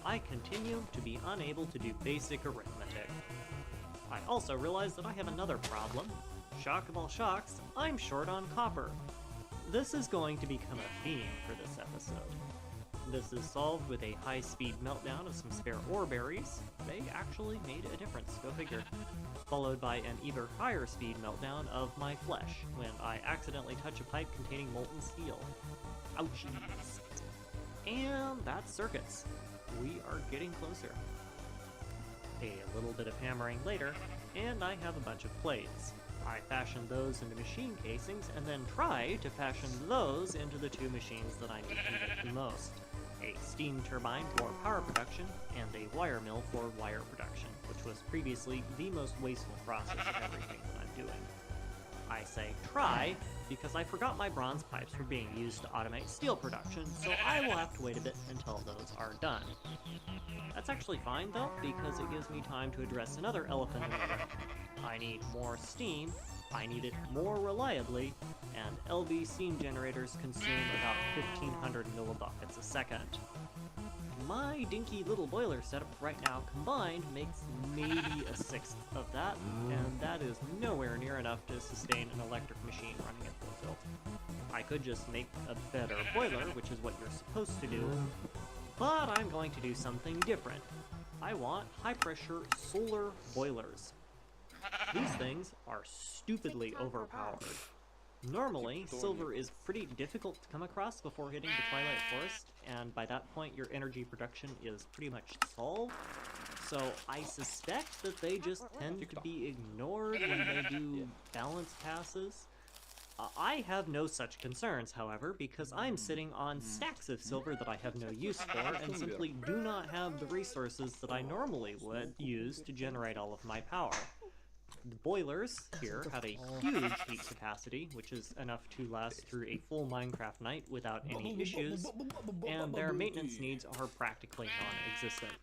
I continue to be unable to do basic arithmetic. I also realize that I have another problem. Shock of all shocks, I'm short on copper. This is going to become a theme for this episode. This is solved with a high-speed meltdown of some spare ore berries. They actually made a difference, go figure. Followed by an even higher speed meltdown of my flesh, when I accidentally touch a pipe containing molten steel. Ouchies. And that's circuits. We are getting closer. A little bit of hammering later, and I have a bunch of plates. I fashion those into machine casings, and then try to fashion those into the 2 machines that I need to make the most. A steam turbine for power production, and a wire mill for wire production, which was previously the most wasteful process of everything that I'm doing. I say try, because I forgot my bronze pipes were being used to automate steel production, so I will have to wait a bit until those are done. That's actually fine though, because it gives me time to address another elephant in the room. I need more steam, I need it more reliably, and LV steam generators consume about 1500 millibuckets a second. My dinky little boiler setup right now combined makes maybe a 1/6 of that, and that is nowhere near enough to sustain an electric machine running at full tilt. I could just make a better boiler, which is what you're supposed to do, but I'm going to do something different. I want high-pressure solar boilers. These things are stupidly overpowered. Normally, silver is pretty difficult to come across before hitting the Twilight Forest, and by that point your energy production is pretty much solved. So I suspect that they just tend to be ignored when they do balance passes. I have no such concerns, however, because I'm sitting on stacks of silver that I have no use for, and simply do not have the resources that I normally would use to generate all of my power. The boilers here have a huge heat capacity, which is enough to last through a full Minecraft night without any issues, and their maintenance needs are practically non-existent.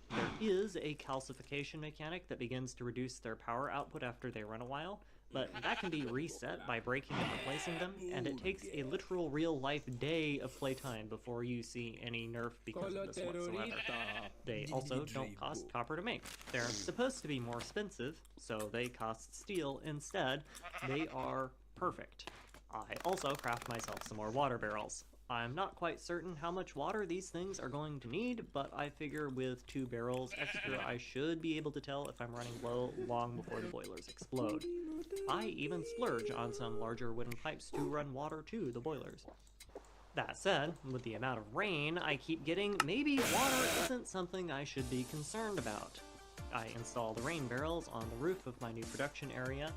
There is a calcification mechanic that begins to reduce their power output after they run a while, but that can be reset by breaking and replacing them, and it takes a literal real-life day of playtime before you see any nerf because of this whatsoever. They also don't cost copper to make. They're supposed to be more expensive, so they cost steel instead. They are perfect. I also craft myself some more water barrels. I'm not quite certain how much water these things are going to need, but I figure with 2 barrels extra I should be able to tell if I'm running low long before the boilers explode. I even splurge on some larger wooden pipes to run water to the boilers. That said, with the amount of rain I keep getting, maybe water isn't something I should be concerned about. I install the rain barrels on the roof of my new production area.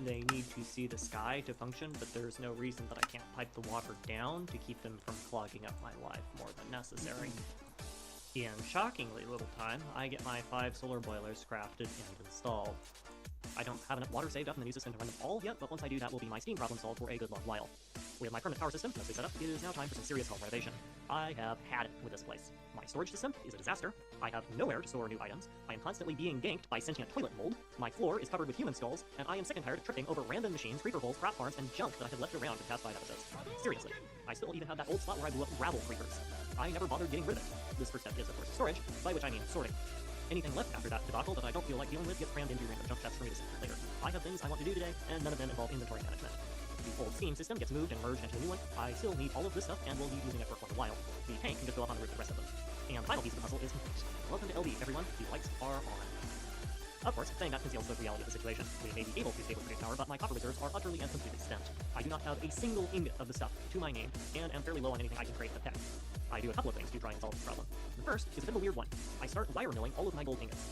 They need to see the sky to function, but there's no reason that I can't pipe the water down to keep them from clogging up my life more than necessary. In shockingly little time, I get my 5 solar boilers crafted and installed. I don't have enough water saved up in the new system to run them all yet, but once I do, that will be my steam problem solved for a good long while. With my permanent power system mostly set up, it is now time for some serious home renovation. I have had it with this place. My storage system is a disaster. I have nowhere to store new items. I am constantly being ganked by sentient toilet mold. My floor is covered with human skulls, and I am sick and tired of tripping over random machines, creeper holes, crop farms, and junk that I have left around in past 5 episodes. Seriously, I still even have that old slot where I blew up rabble creepers. I never bothered getting rid of it. This first step is, of course, storage, by which I mean sorting. Anything left after that debacle that I don't feel like dealing with gets crammed into random junk that's for me to see later. I have things I want to do today, and none of them involve inventory management. the old Steam system gets moved and merged into a new one, I still need all of this stuff and will be using it for quite a while. The tank can just go up on the roof the rest of them. And the final piece of the puzzle is complete. Welcome to LB, everyone. The lights are on. Of course, saying that conceals the reality of the situation. We may be able to stable produce power, but my copper reserves are utterly and completely spent. I do not have a single ingot of the stuff to my name, and am fairly low on anything I can create with tech. I do a couple of things to try and solve this problem. The first is a bit of a weird one. I start wire milling all of my gold ingots.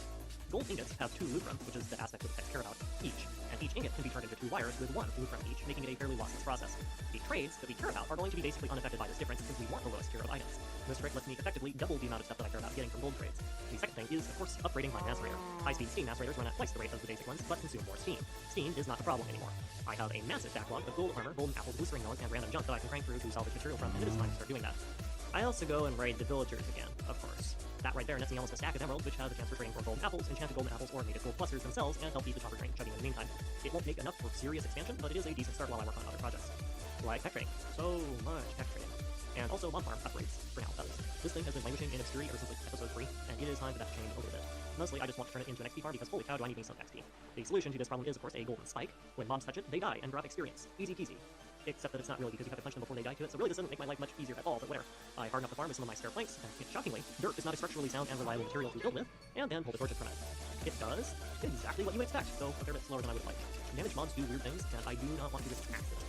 Gold ingots have 2 lucrum, which is the aspect of the text care about, each, and each ingot can be turned into 2 wires with 1 lucrum each, making it a fairly lossless process. The trades that we care about are going to be basically unaffected by this difference since we want the lowest tier of items. This trick lets me effectively double the amount of stuff that I care about getting from gold trades. The second thing is, of course, upgrading my macerator. High-speed steam macerators run at twice the rate of the basic ones, but consume more steam. Steam is not the problem anymore. I have a massive backlog of gold armor, golden apples, blistering melons, and random junk that I can crank through to salvage material from, and it is time to start doing that. I also go and raid the villagers again, of course. That right there nets me almost a stack of emeralds, which have the chance for trading for golden apples, enchanted golden apples, or native gold clusters themselves, and help beat the chopper train chugging in the meantime. It won't make enough for serious expansion, but it is a decent start while I work on other projects. Like tech trading. So much tech trading. And also mob farm upgrades, for now, that is. This thing has been languishing in obscurity ever since like episode 3, and it is time for that to change a little bit. Mostly, I just want to turn it into an XP farm because holy cow, do I need me some XP. The solution to this problem is, of course, a golden spike. When mobs touch it, they die and drop experience. Easy peasy. Except that it's not really because you have to punch them before they die to it, so really this doesn't make my life much easier at all, but whatever. I harden up the farm with some of my spare planks, and shockingly, dirt is not a structurally sound and reliable material to build with, and then pull the torches from it. It does exactly what you would expect, though a fair bit slower than I would like. Managed mobs do weird things, and I do not want to risk accidents.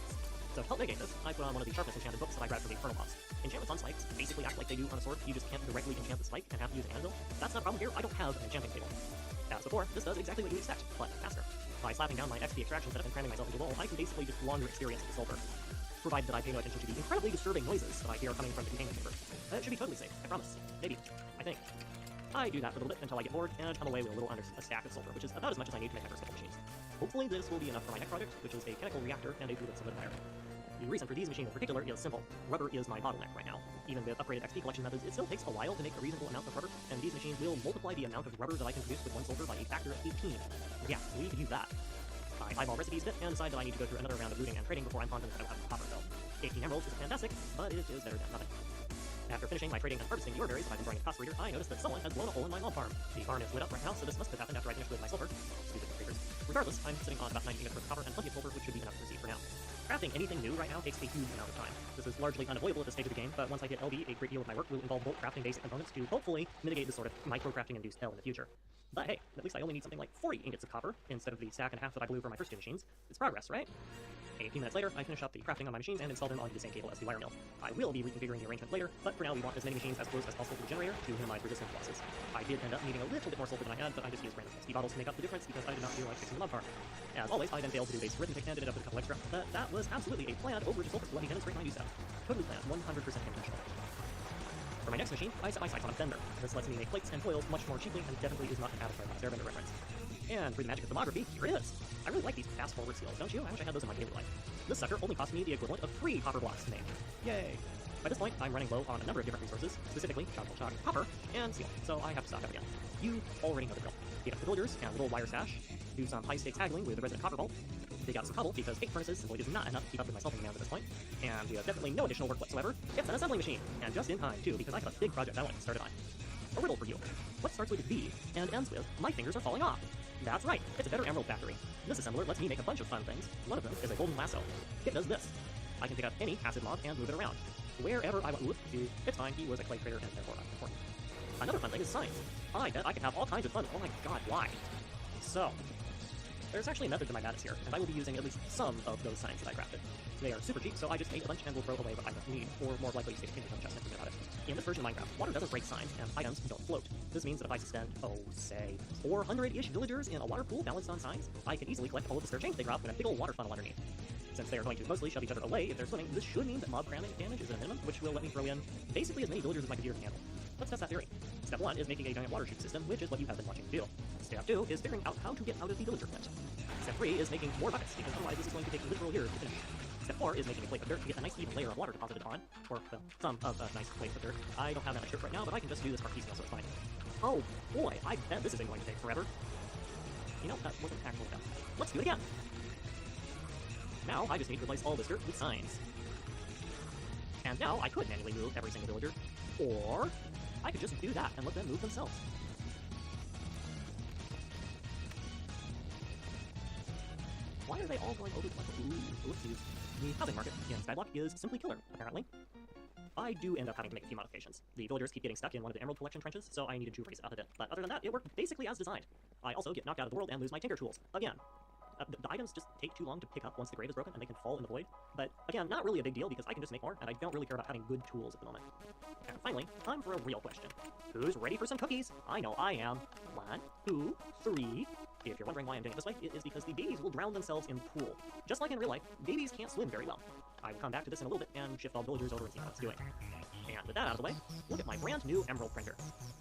So to help mitigate this, I put on one of the sharpness enchanted books that I grabbed from the Infernal mobs. Enchantments on spikes basically act like they do on a sword, you just can't directly enchant the spike and have to use an anvil. That's not a problem here, I don't have an enchanting table. As before, this does exactly what you expect, but faster. By slapping down my XP extraction setup and cramming myself into a roll, I can basically just launder experience into sulfur. Provided that I pay no attention to the incredibly disturbing noises that I hear coming from the containment chamber. That should be totally safe, I promise. Maybe. I think. I do that for a little bit until I get bored, and come away with a little under a stack of sulfur, which is about as much as I need to make my first couple machines. Hopefully this will be enough for my next project, which is a chemical reactor and a fluid solidifier. The reason for these machines in particular is simple. Rubber is my bottleneck right now. Even with upgraded XP collection methods, it still takes a while to make a reasonable amount of rubber, and these machines will multiply the amount of rubber that I can produce with 1 sulfur by a factor of 18. Yeah, we could use that. I eyeball recipes a bit and decide that I need to go through another round of looting and trading before I'm confident that I don't have copper, though. 18 emeralds isn't fantastic, but it is better than nothing. After finishing my trading and harvesting the ore berries that I've been throwing in Cost Reader, I noticed that someone has blown a hole in my mob farm. The barn is lit up right now, so this must have happened after I finished with my sulfur. Stupid creepers. Regardless, I'm sitting on about 9 ingots worth of copper and plenty of sulfur, which should be enough to proceed for now. Crafting anything new right now takes a huge amount of time. This is largely unavoidable at this stage of the game, but once I hit LB, a great deal of my work will involve bulk crafting basic components to hopefully mitigate this sort of micro-crafting-induced hell in the future. But hey, at least I only need something like 40 ingots of copper instead of the stack and a half that I blew for my first 2 machines. It's progress, right? A few minutes later, I finish up the crafting on my machines and install them onto the same cable as the wire mill. I will be reconfiguring the arrangement later, but for now we want as many machines as close as possible to the generator to minimize resistance losses. I did end up needing a little bit more sulfur than I had, but I just used random XP bottles to make up the difference because I did not feel like fixing the mob farm. As always, I then failed to do basic arithmetic and ended up with a couple extra, but that was absolutely a planned overage of sulfur to let me demonstrate my new stuff. Totally planned, 100% intentional. For my next machine, I set my sights on a bender. This lets me make plates and foils much more cheaply and definitely is not an Avatar Airbender reference. And for the magic of thermography, here it is! I really like these fast-forward seals, don't you? I wish I had those in my daily life. This sucker only cost me the equivalent of 3 copper blocks to make. Yay! By this point, I'm running low on a number of different resources, specifically chalk, copper, and steel, so I have to stock up again. You already know the drill. Get up the villagers and little wire stash, do some high-stakes haggling with the resident copper vault, dig out some cobble because 8 furnaces simply is not enough to keep up with my smelting demands at this point, and we have definitely no additional work whatsoever. It's an assembly machine, and just in time, too, because I have a big project I want to get started on. A riddle for you. What starts with V and ends with, my fingers are falling off? That's right, it's a better emerald factory. This assembler lets me make a bunch of fun things. One of them is a golden lasso. It does this. I can pick up any acid mob and move it around. Wherever I want. Oops, it's fine, he was a clay trader and therefore unimportant. Another fun thing is signs. I bet I can have all kinds of fun. Oh my god, why? So, there's actually a method to my madness here, and I will be using at least some of those signs that I crafted. They are super cheap, so I just made a bunch and will throw away what I don't need, or more likely stay in the chest and forget about it. In this version of Minecraft, water doesn't break signs, and items don't float. This means that if I suspend, say, 400-ish villagers in a water pool balanced on signs, I can easily collect all of the spare change they drop with a big old water funnel underneath. Since they are going to mostly shove each other away if they're swimming, this should mean that mob cramming damage is at a minimum, which will let me throw in basically as many villagers as my computer can handle. Let's test that theory. Step 1 is making a giant water chute system, which is what you have been watching me do. Step 2 is figuring out how to get out of the villager pit. Step 3 is making more buckets, because otherwise this is going to take literal years to finish. Step 4 is making a plate of dirt to get a nice even layer of water deposited on, or, well, some of a nice plate of dirt. I don't have that much dirt right now, but I can just do this part piecemeal, so it's fine. Oh boy, I bet this isn't going to take forever. You know, that wasn't actually done. Let's do it again! Now I just need to replace all this dirt with signs. And now I could manually move every single villager, or I could just do that and let them move themselves. Why are they all going over the whoopsies. The housing market in Skyblock is simply killer, apparently. I do end up having to make a few modifications. The villagers keep getting stuck in one of the emerald collection trenches, so I needed to raise it up a bit. But other than that, it worked basically as designed. I also get knocked out of the world and lose my tinker tools, again. The items just take too long to pick up once the grave is broken, and they can fall in the void. But again, not really a big deal because I can just make more, and I don't really care about having good tools at the moment. And finally, time for a real question. Who's ready for some cookies? I know I am. 1, 2, 3. If you're wondering why I'm doing it this way, it is because the babies will drown themselves in the pool. Just like in real life, babies can't swim very well. I will come back to this in a little bit and shift all the villagers over and see how it's doing. And with that out of the way, look at my brand new emerald printer.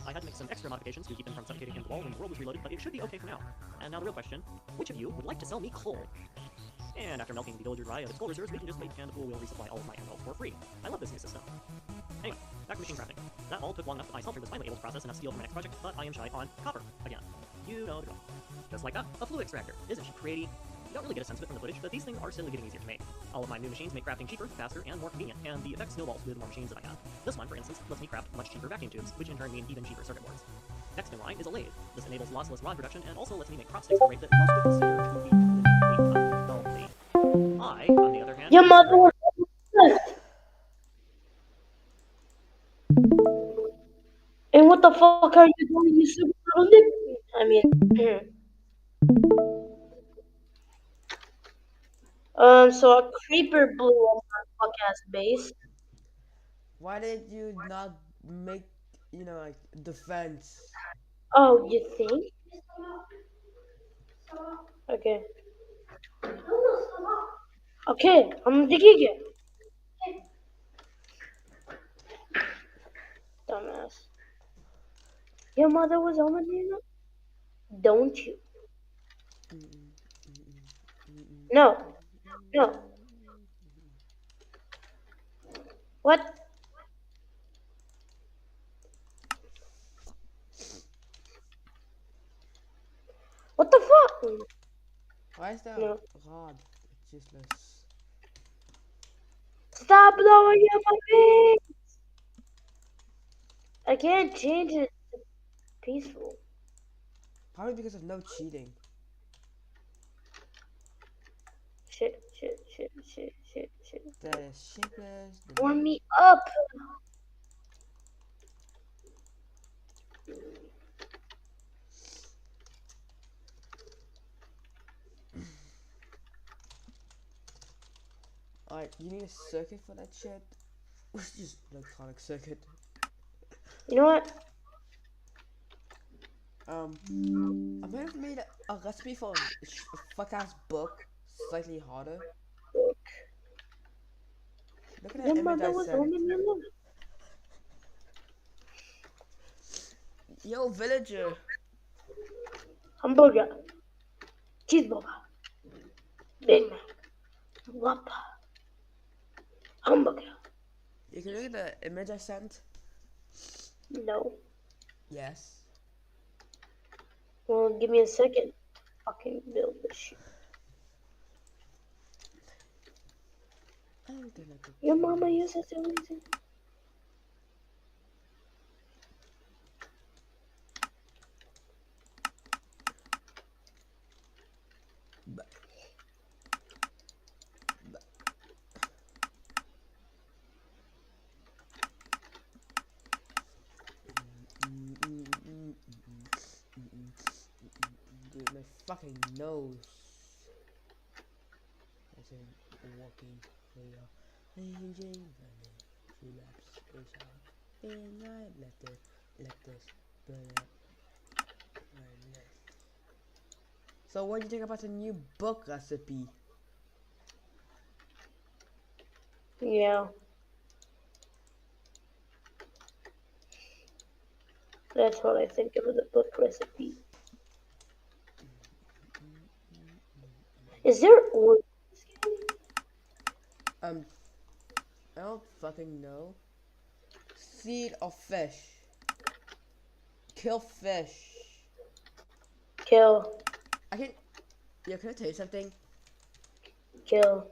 I had to make some extra modifications to keep them from suffocating into the wall when the world was reloaded, but it should be okay for now. And now the real question, which of you would like to sell me coal? And after milking the villager dry of its coal reserves, we can just wait and the pool will resupply all of my emeralds for free. I love this new system. Anyway, back to machine crafting. That all took long enough that my smelter was finally able to process enough steel for my next project, but I am shy on copper again. You know the drill. Just like that, a flue extractor. Isn't she pretty? You don't really get a sense of it from the footage, but these things are steadily getting easier to make. All of my new machines make crafting cheaper, faster, and more convenient, and the effect snowballs with more machines that I have. This one, for instance, lets me craft much cheaper vacuum tubes, which in turn mean even cheaper circuit boards. Next in line is a lathe. This enables lossless rod production and also lets me make crop sticks at a rate that most would consider to be unhealthy. I, on the other hand... Your mother was... And what the fuck are you doing, you super little dick? I mean... So a creeper blew up my fuck-ass base. Why did you not make, like, defense? Oh, you think? Okay. Okay, I'm digging it. Dumbass. Your mother was on the Don't you? No. No. What? What the fuck? Why is that No. rod? It's useless. Stop blowing up my face! I can't change it to peaceful. Probably because of no cheating. Shit. That is shitless. Warm me up! Alright, you need a circuit for that shit? Just electronic circuit. You know what? I might have made a recipe for a fuck-ass book, slightly harder. Look at that image I sent. Yo, villager. Hamburger. Cheeseburger. Big Mac. Whopper. Hamburger. You can look at the image I sent? No. Yes. Well, give me a second. Fucking build this shit. Your mama uses everything. Dude, my fucking nose. As in walking clear. Changing relapse is out. And I let this burn up my neck. So what do you think about the new book recipe? Yeah. That's what I think of the book recipe. Is there oil? I don't fucking know. Seed or fish? Kill fish. Kill. Can I tell you something? Kill.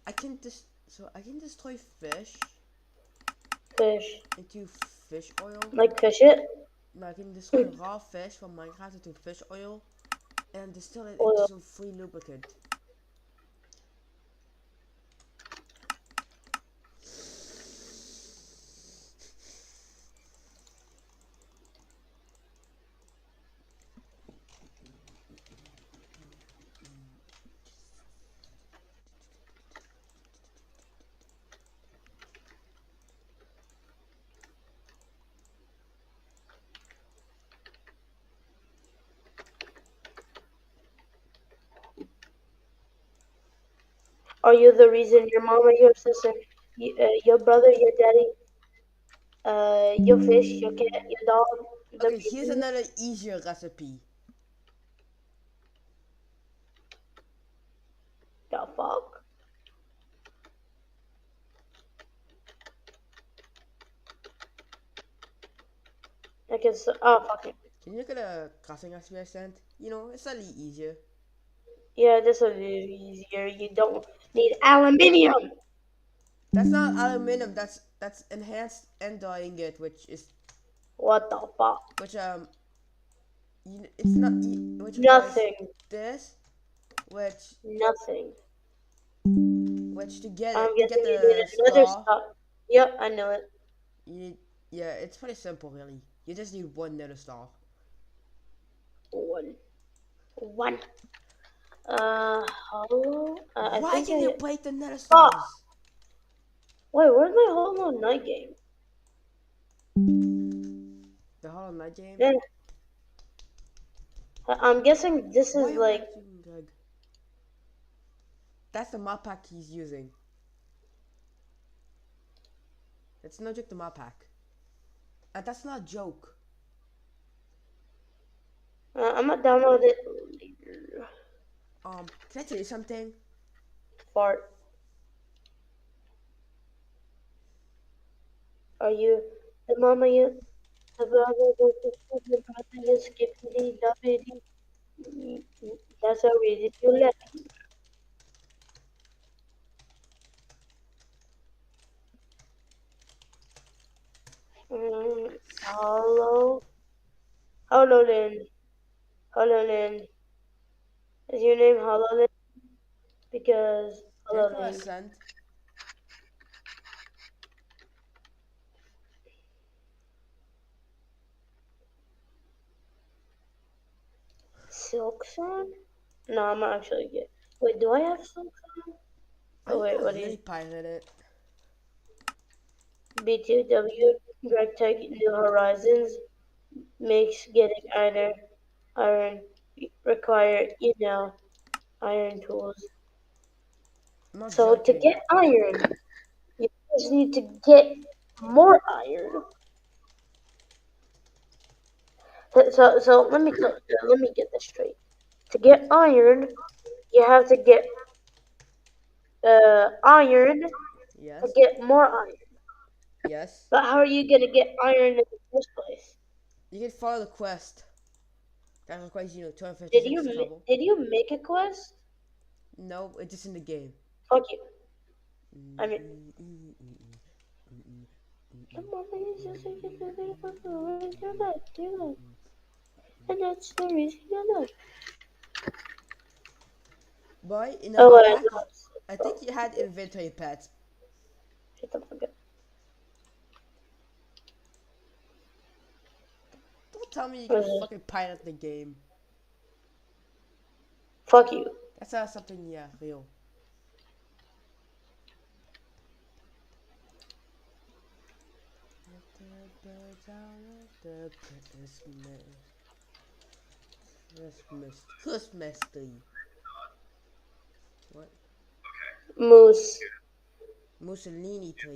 I can destroy fish. Fish. Into fish oil. Like fish it? No, I can destroy raw fish from Minecraft into fish oil. And distill it Oil. into some free lubricant. Are you the reason your mama, your sister, your brother, your daddy, your fish, your cat, your dog, the Okay, here's another easier recipe. The fuck? I guess. Oh, fuck it. Can you look at the crafting recipe I sent? You know, it's slightly easier. Yeah, this will be easier. You don't need aluminium. That's not aluminum. That's enhanced ender ingot, which is What the fuck? which it's not which Nothing. this, which Nothing. to get I'm it, to guessing get you need the another star. star. Yep, I know it. You need, yeah, it's pretty simple really. You just need one nether star. One. Hollow. I Why think can I... you break the nether stars? Wait, where's my Hollow Knight game? The Hollow Knight game? Yeah. I'm guessing this is Why like. Greg? That's the mod pack he's using. It's no joke, the mod pack. And that's not a joke. I'm gonna download it later. Can I tell you something? Fart. Are you the mama you? The brother, the sister, the brother, you skippity, dubbity. That's a reason you left. Hello? HoloLens. HoloLens. Is your name HoloLens? Because HoloLens. Silksong? No, I'm not actually good. Wait, do I have Silksong? Oh wait, what is pirate it? B2W Greg Tech New Horizons makes getting iron require, iron tools. So to get iron, you just need to get more iron. So let me get this straight. To get iron, you have to get iron to get more iron. Yes. But how are you gonna get iron in the first place? You can follow the quest. That requires 256 Did you make a quest? No, it's just in the game. Fuck you. I mean. And that's the reason you're not. Boy, in the I think you had inventory pets. Shut the fuck up. Don't tell me you can fucking pirate the game. Fuck you. That's something, yeah, real. Christmas tree. What? Moose. Mussolini tree.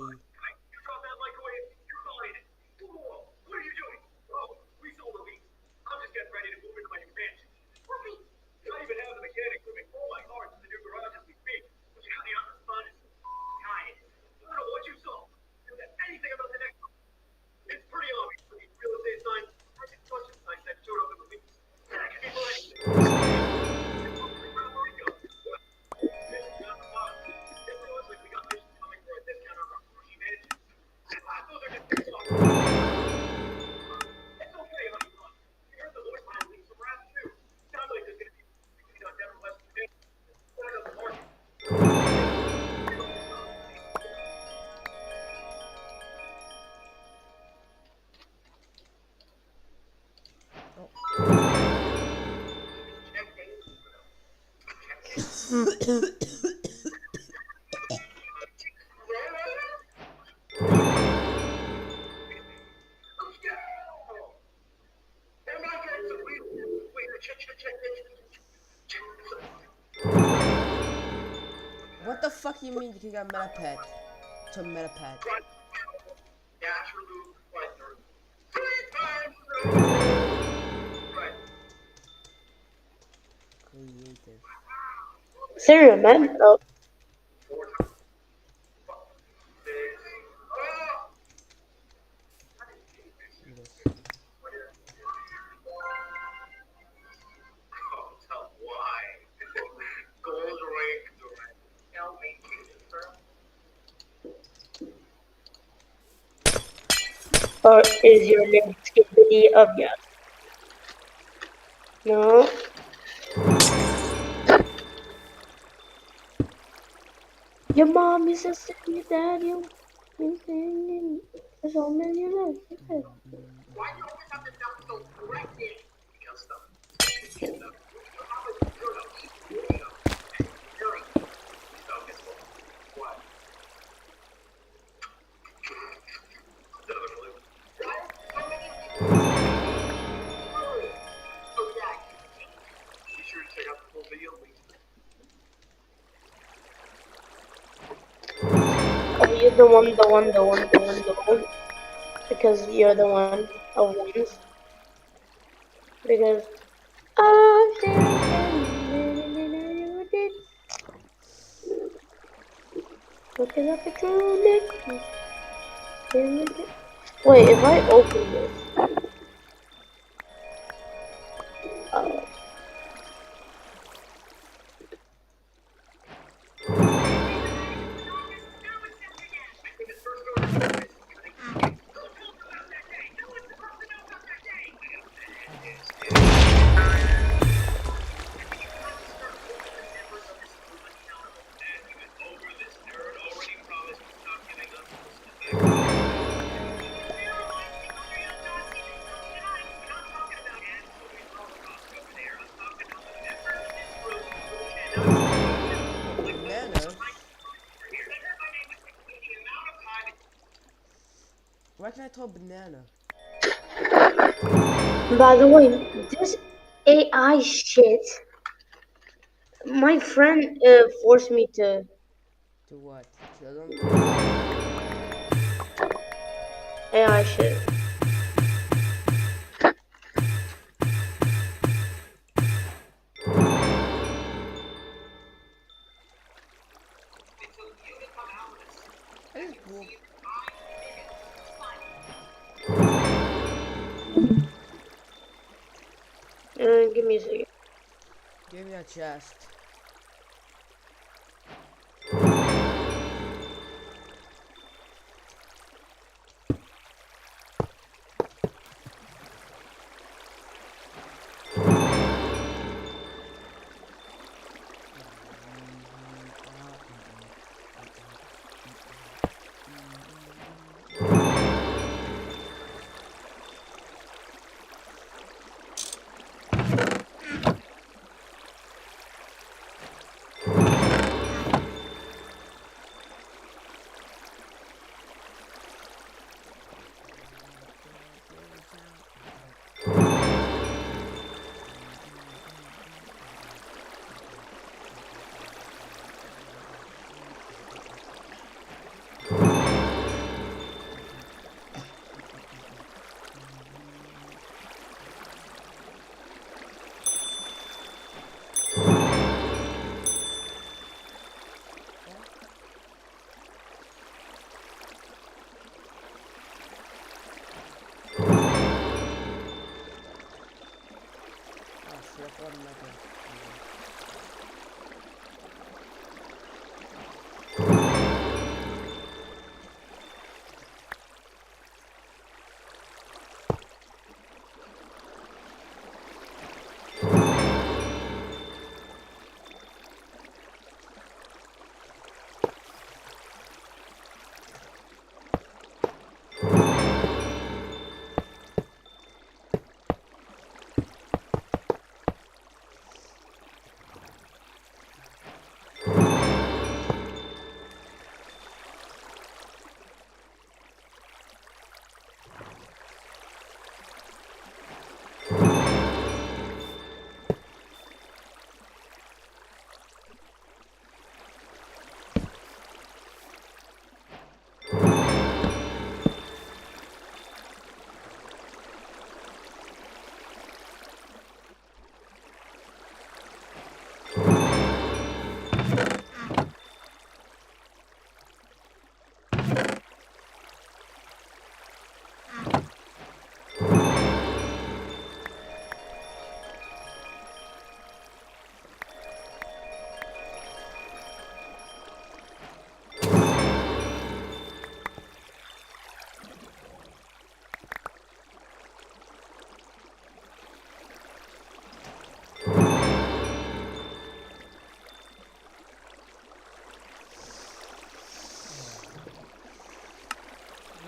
fuck you mean you can get Metapet to Metapet? Creative. Serial, man. Oh. Or is your name Skippity of yes? No. Your mom is a sick, your dad, you singing. There's so many of us. Why do you always have to sound so aggressive? Oh, you're the one. Because you're the one of ones. Because looking at the comic. Wait, if I open this. Why can I tell banana? By the way, this AI shit, my friend forced me to. To what? Kill them? AI shit. That is cool. Give me a second. Give me a chest.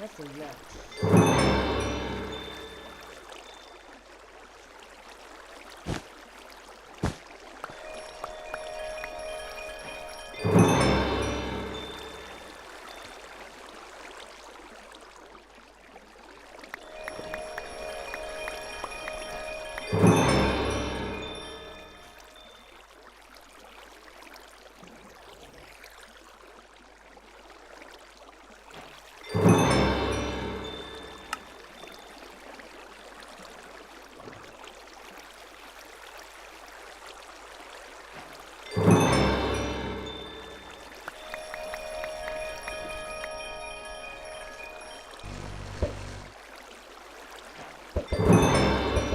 That's enough.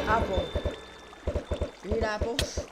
Apple. You need apples?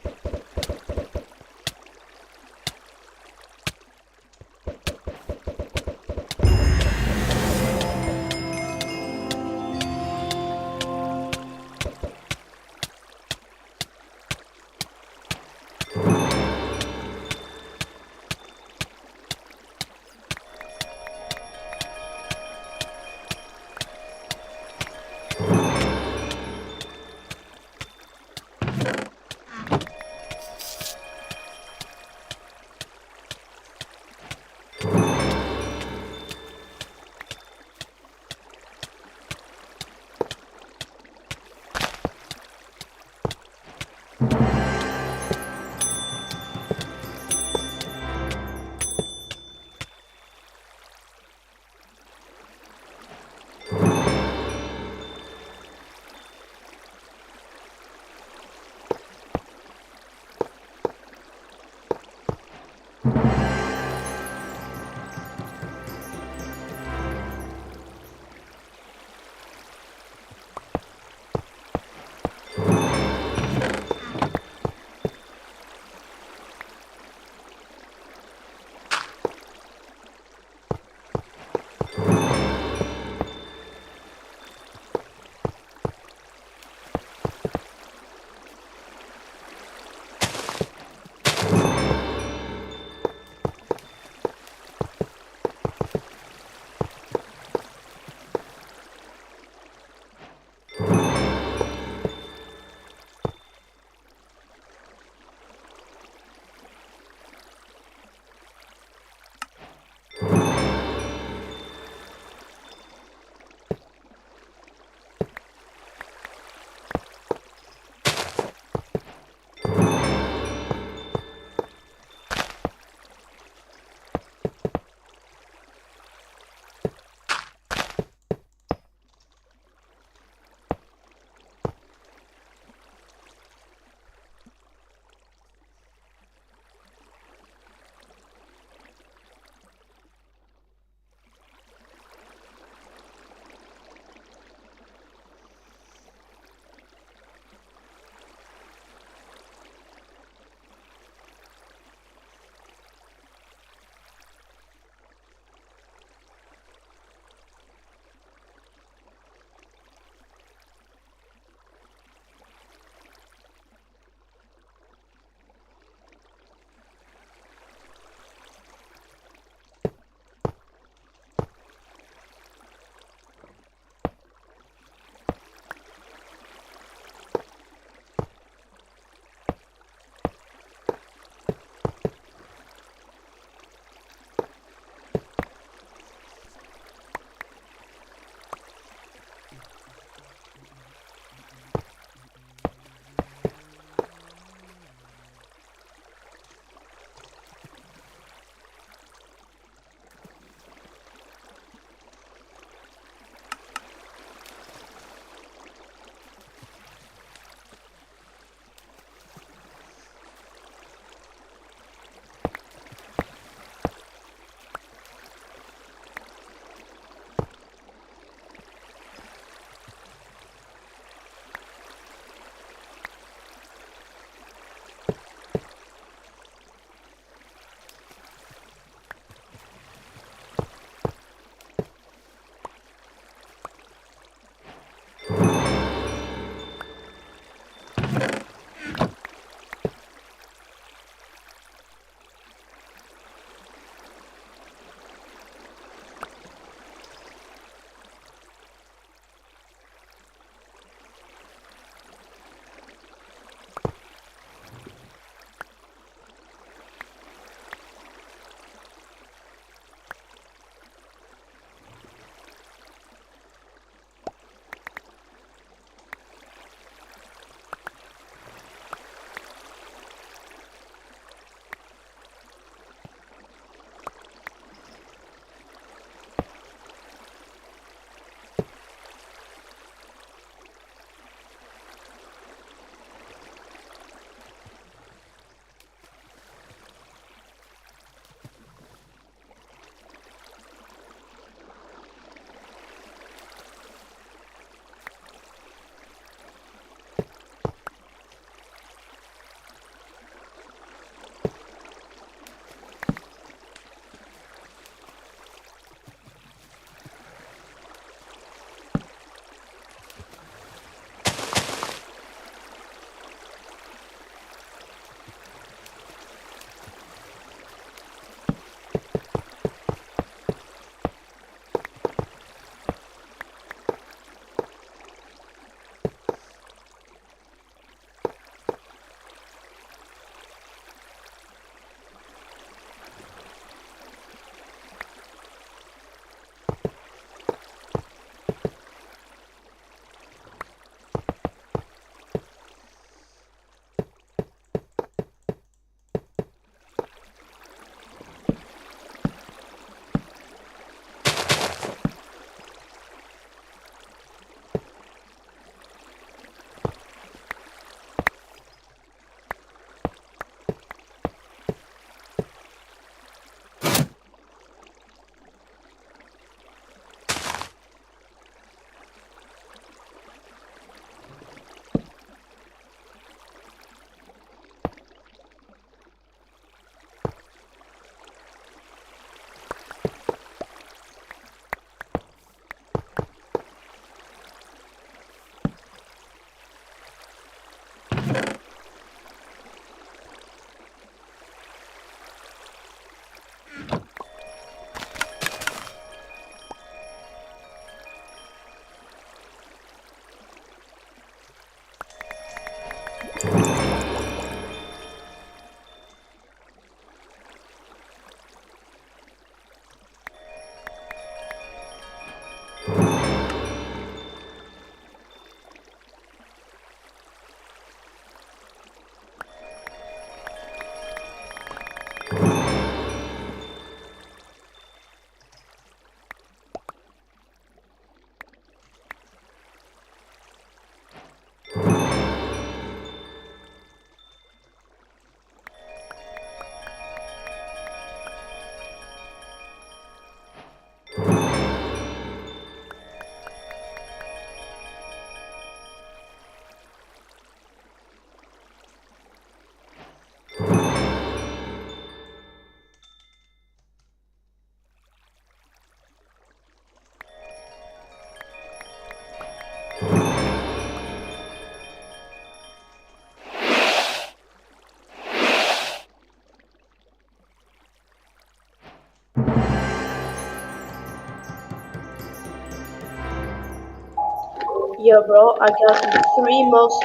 Yo, bro, I got the 3 most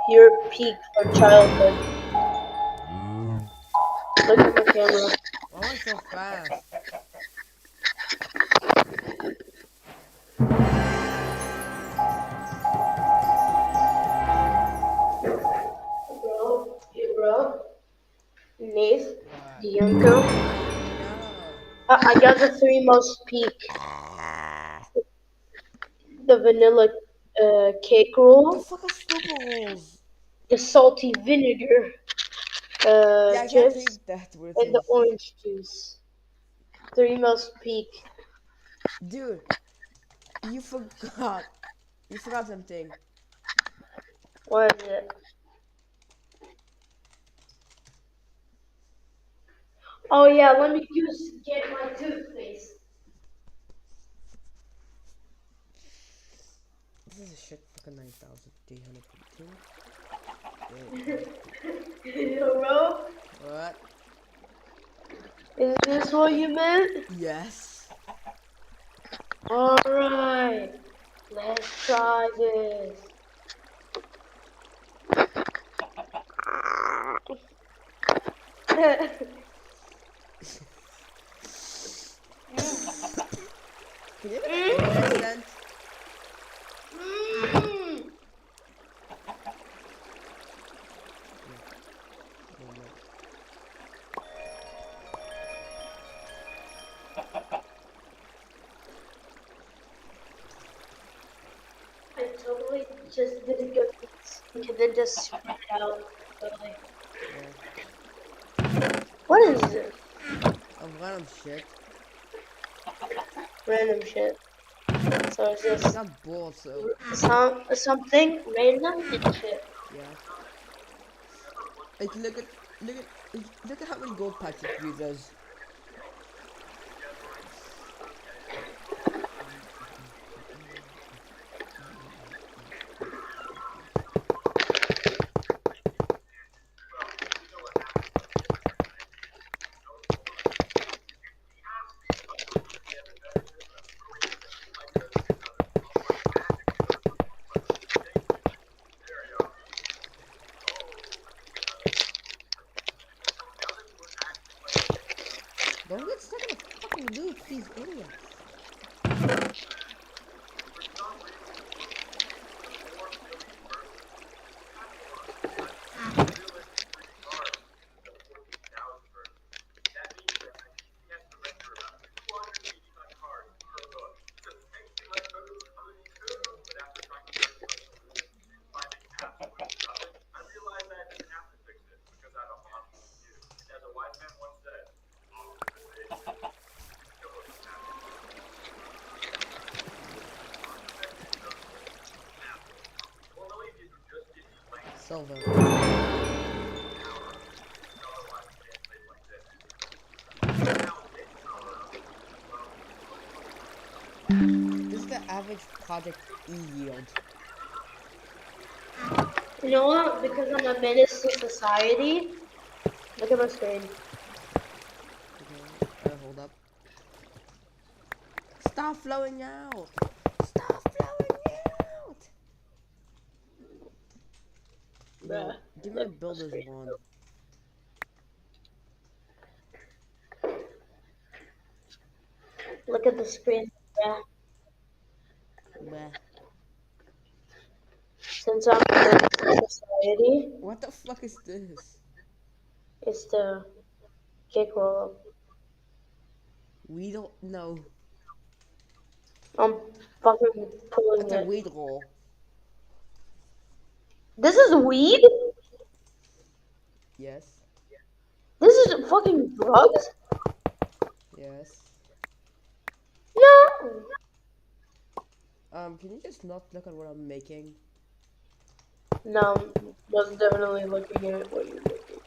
pure peak for childhood. Look at my camera. Why am I so fast? Bro, Nath, the uncle. I got the 3 most peak. The vanilla cake roll. The fuck are stupid rolls? The salty vinegar Yeah, I can't chips. take that with And the orange juice. 3 most peak. Dude, you forgot. You forgot something. What is it? Oh yeah, let me just get my toothpaste. This is a shit fucking 9,352. Yo, bro. What? Is this what you meant? Yes. Alright. Let's try this. Can you make an accent? I totally just did a good and then just spread it out. Totally. What is this? A random shit. Random shit. So it's just I'm bored, so. Something random and shit. Yeah. Like look at how many gold patches he does. Don't get stuck in a fucking loop, these idiots. Silver. This is the average project yield. You know what? Because I'm a menace to society. Look at my screen. Okay, hold up. Stop flowing out! Stop flowing out! Bruh. Give me a builder's one. Look at the screen. Yeah. Bleh. Since I'm a menace to society, What the fuck is this? it's the cake roll up. We don't know. I'm fucking pulling That's a it. weed roll. This is weed? Yes. This is fucking drugs? Yes. No! Can you just not look at what I'm making? No, I'm most definitely looking at what you're making.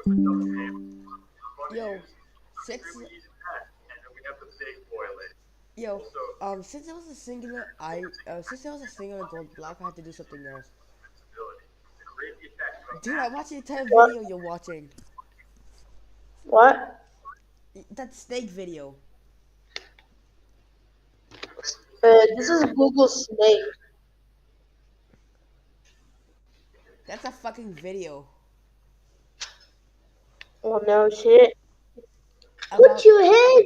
Yo, since since it was a singular gold block, I had to do something else. Dude, I'm watching the entire video you're watching. What? That snake video. This is Google Snake. That's a fucking video. Oh no shit. About... Put your head.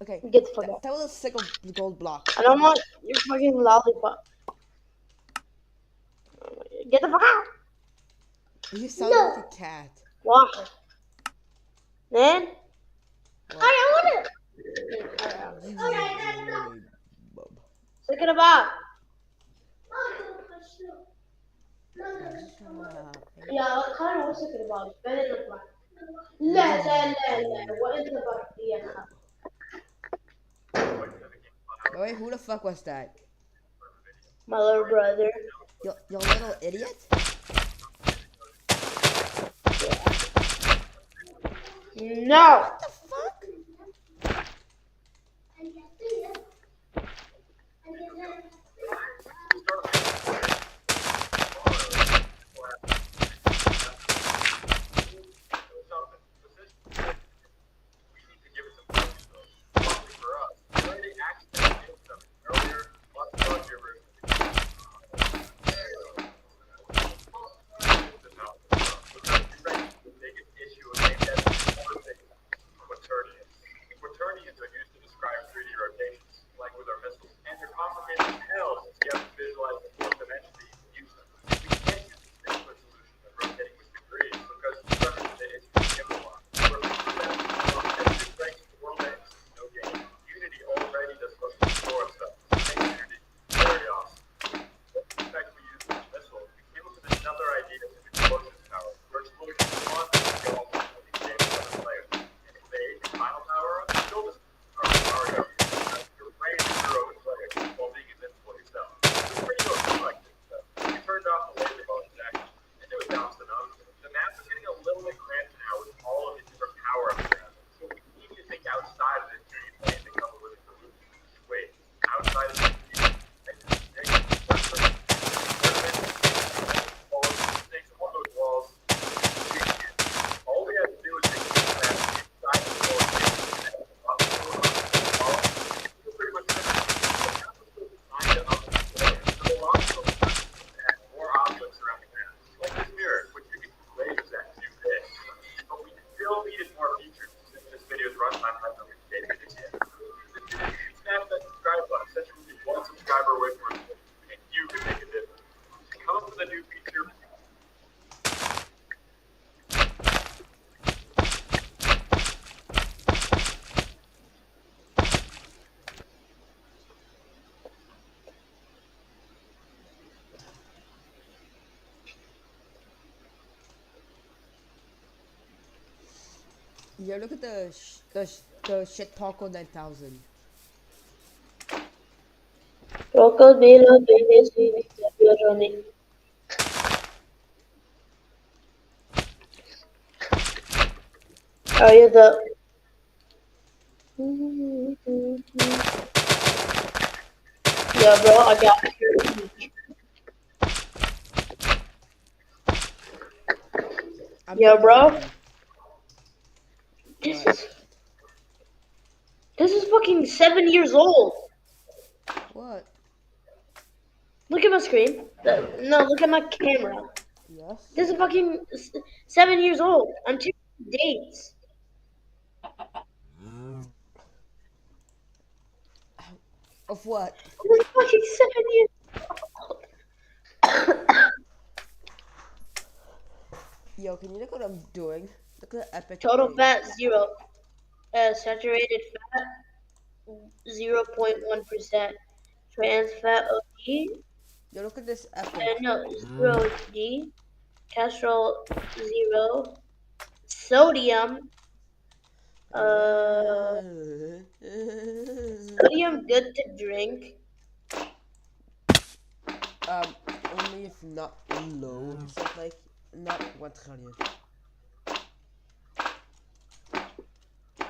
Okay. Get the fuck out. That was a sick gold block. I don't want your fucking lollipop. Get the fuck out. You sound like a cat. Why? Man? What? I want it. Look at the box. Yeah, what kind of what's it about? Better than black. What is it about? Yeah. Wait, who the fuck was that? My little brother. Your little idiot? No. What the fuck? Yeah, look at the shit taco 9000. Crocodile baby, pepperoni. Are you the? Yeah, bro, I got you. Yeah, bro. This is fucking 7 years old. What? Look at my screen. No, look at my camera. Yes. This is fucking 7 years old. I'm checking dates. Of what? This is fucking 7 years old. Yo, can you look what I'm doing? Look at the epic. Total fat 0. Saturated fat 0.1%. Trans fat OD. Yo, look at this epic. No, 0 D. Cholesterol 0. Sodium. Sodium good to drink. Only if not low. It's like not 1 trillion.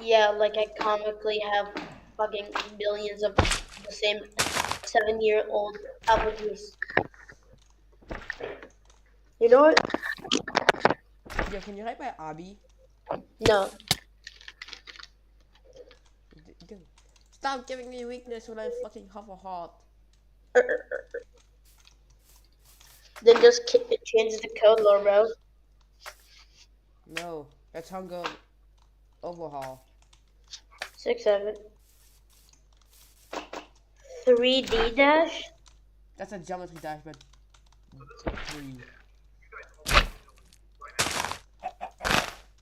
Yeah, like I comically have fucking millions of the same 7-year-old applicants. You know what? Yo, can you write my Abby? No. Dude, stop giving me weakness when I fucking have a heart. Then just change the code, Lord bro. No, that's hunger overhaul. 6-7. 3D dash? That's a geometry dash, but 3.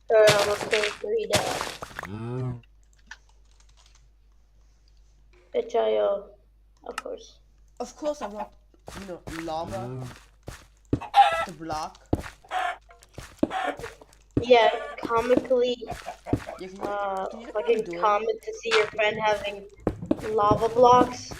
Sorry, I'm not saying 3 dash. HIO, of course. Of course I'm not, you know, lava. The block. Yeah, comically, Can you fucking comment to see your friend having lava blocks.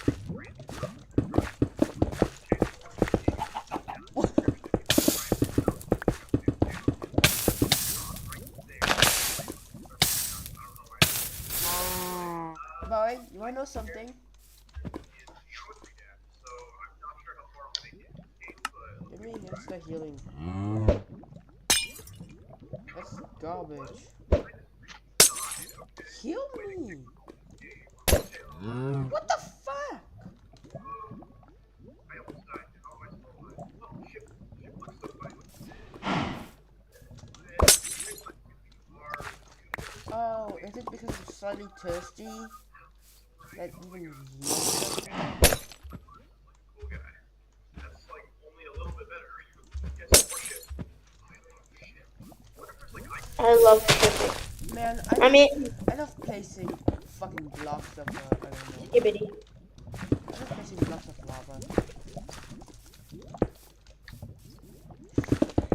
Boy, you wanna know something? Give me insta healing. That's garbage. Heal me! What the fuck? Oh, is it because I'm slightly thirsty? That even heals? I love shipping. Man, I love placing fucking blocks of, I don't know. Skibbity. I love placing blocks of lava.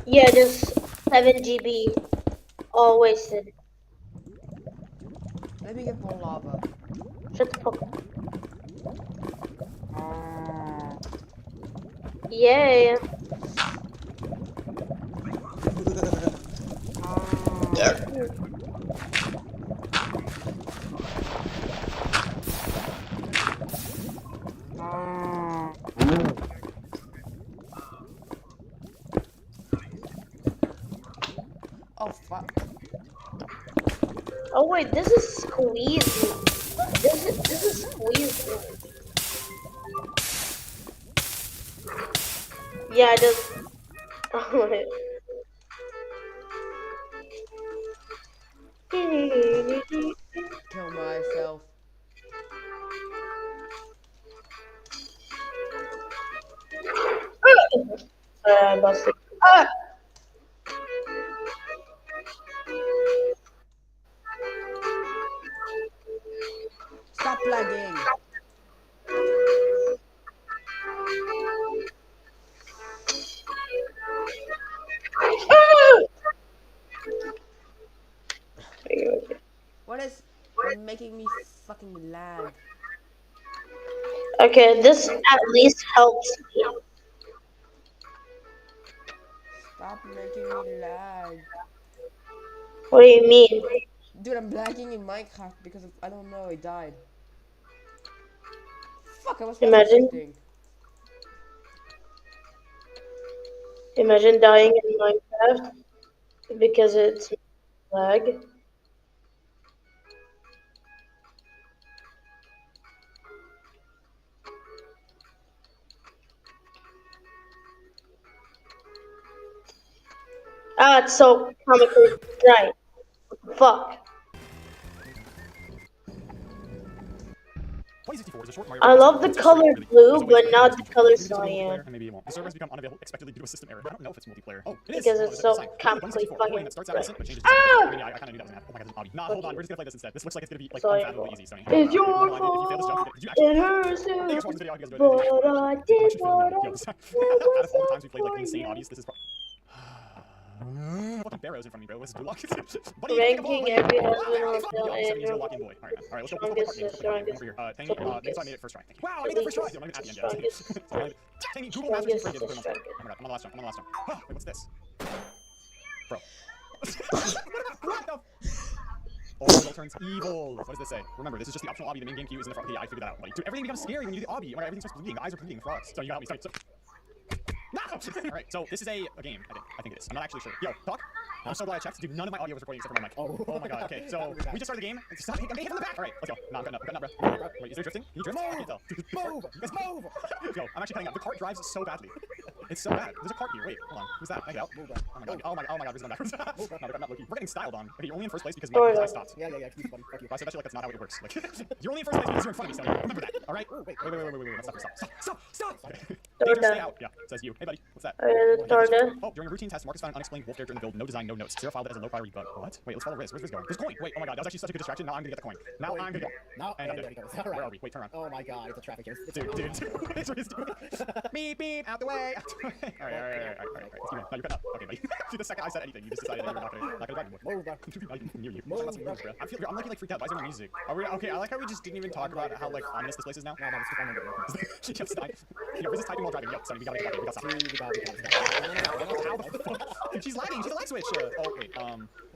Yeah, just 7 GB all wasted. Let me get more lava. Shut the fuck up. Yay. Oh fuck. Oh wait, this is squeeze. This is squeeze. Yeah, I just. Oh wait. Kill myself. I busted. Ah! Stop lagging. What is making me fucking lag? Okay, this at least helps me. Stop making me lag. What do you mean? Dude, I'm lagging in Minecraft because of, I don't know, I died. Fuck, I was Imagine. shifting. Imagine dying in Minecraft because it's lag. Ah, it's so comically right. Fuck. 2064 is a short Mario I love the color blue, but not the color cyan. Maybe it won't. The server has become unavailable expectedly due to a system error. I don't know if it's multiplayer. Oh, it is. Because it's so comically fucking. That starts out innocent, but changes to Ah! I mean, yeah, I kind of knew that was gonna happen. Oh my god, it's Obby. Nah, hold on. We're just gonna play this instead. This looks like it's gonna be like Sorry. unfathomably easy, Sony. It's your If you fail this jump, fault. did you actually? It hurts I think you. it's this video. I hope you guys enjoyed it. But I did what I Out of all the times we played like insane obbies, this is fucking barrows in front of me, bro. What's the lock? Ranking every husband will tell Andrew. Andrew. Lock in boy. Alright, let's go. Thank you. Thanks, I made it first try. Thank you. Wow, I made it first try. I'm not even at the end yet. Thank you. Google Maps is free. I'm on the last one. I'm on the last one. Wait, what's this? Bro. What the? Oh, it all turns evil. What does this say? Remember, this is just the optional obby. The main game queue is in the front. Okay, I figured that out, buddy. Dude, everything becomes scary when you do the obby. Oh my god, everything starts bleeding. The eyes are bleeding. The frogs. So you got me. Sorry. No! Alright, so this is a game, I think it is. I'm not actually sure. Yo, talk? I'm so glad I checked. Dude, none of my audio was recording except for my mic. Oh my god, okay. So, we just started the game. Stop, I'm getting hit from the back! Alright, let's go. No, I'm cutting up, bro. Wait, is there drifting? Can you drift? I can't tell. Move! Let's move! Yo, I'm actually cutting up. The cart drives so badly. It's so bad. There's a cart here. Wait, hold on. Who's that? I get out. Oh my god, oh my god, we're going backwards. No, we're not looking. We're getting styled on. Okay, you're only in first place because I stopped. Yeah, excuse me, buddy. I said that shit like that's not how it works. Like, you're only in first place because you're in front of me, so remember that, alright? Wait. Stop. Okay. Stay out. Yeah, says you. Hey, buddy, what's that? Oh, during a routine test, Marcus found an unexplained wolf character in the build. No design, no notes. Zero file that has a low priority bug. What? Wait, let's follow Riz. Where's Riz going? There's coin. Wait, oh my god, that was actually such a good distraction. Now I'm gonna get the coin. Now I'm gonna go. Now, and there he goes. All right. Where are we? Wait, turn around. Oh my god, it's a traffic jam. Dude. It's Riz doing it. Beep, out the way. Alright. Let's keep on. No, you're cutting up. Okay, buddy. See, the second I said anything, you just decided that you're not gonna drive anymore. Move, bro. Not even near you. I'm like freaked out. Why is there no music? Are we okay? I like how we just didn't even talk about how like ominous this place is now. No, it's just I'm gonna go. Riz is typing while driving. Yep, Sonny, we gotta get back. We gotta stop. How the fuck? Dude, she's lagging. She's a lag switch. Oh wait.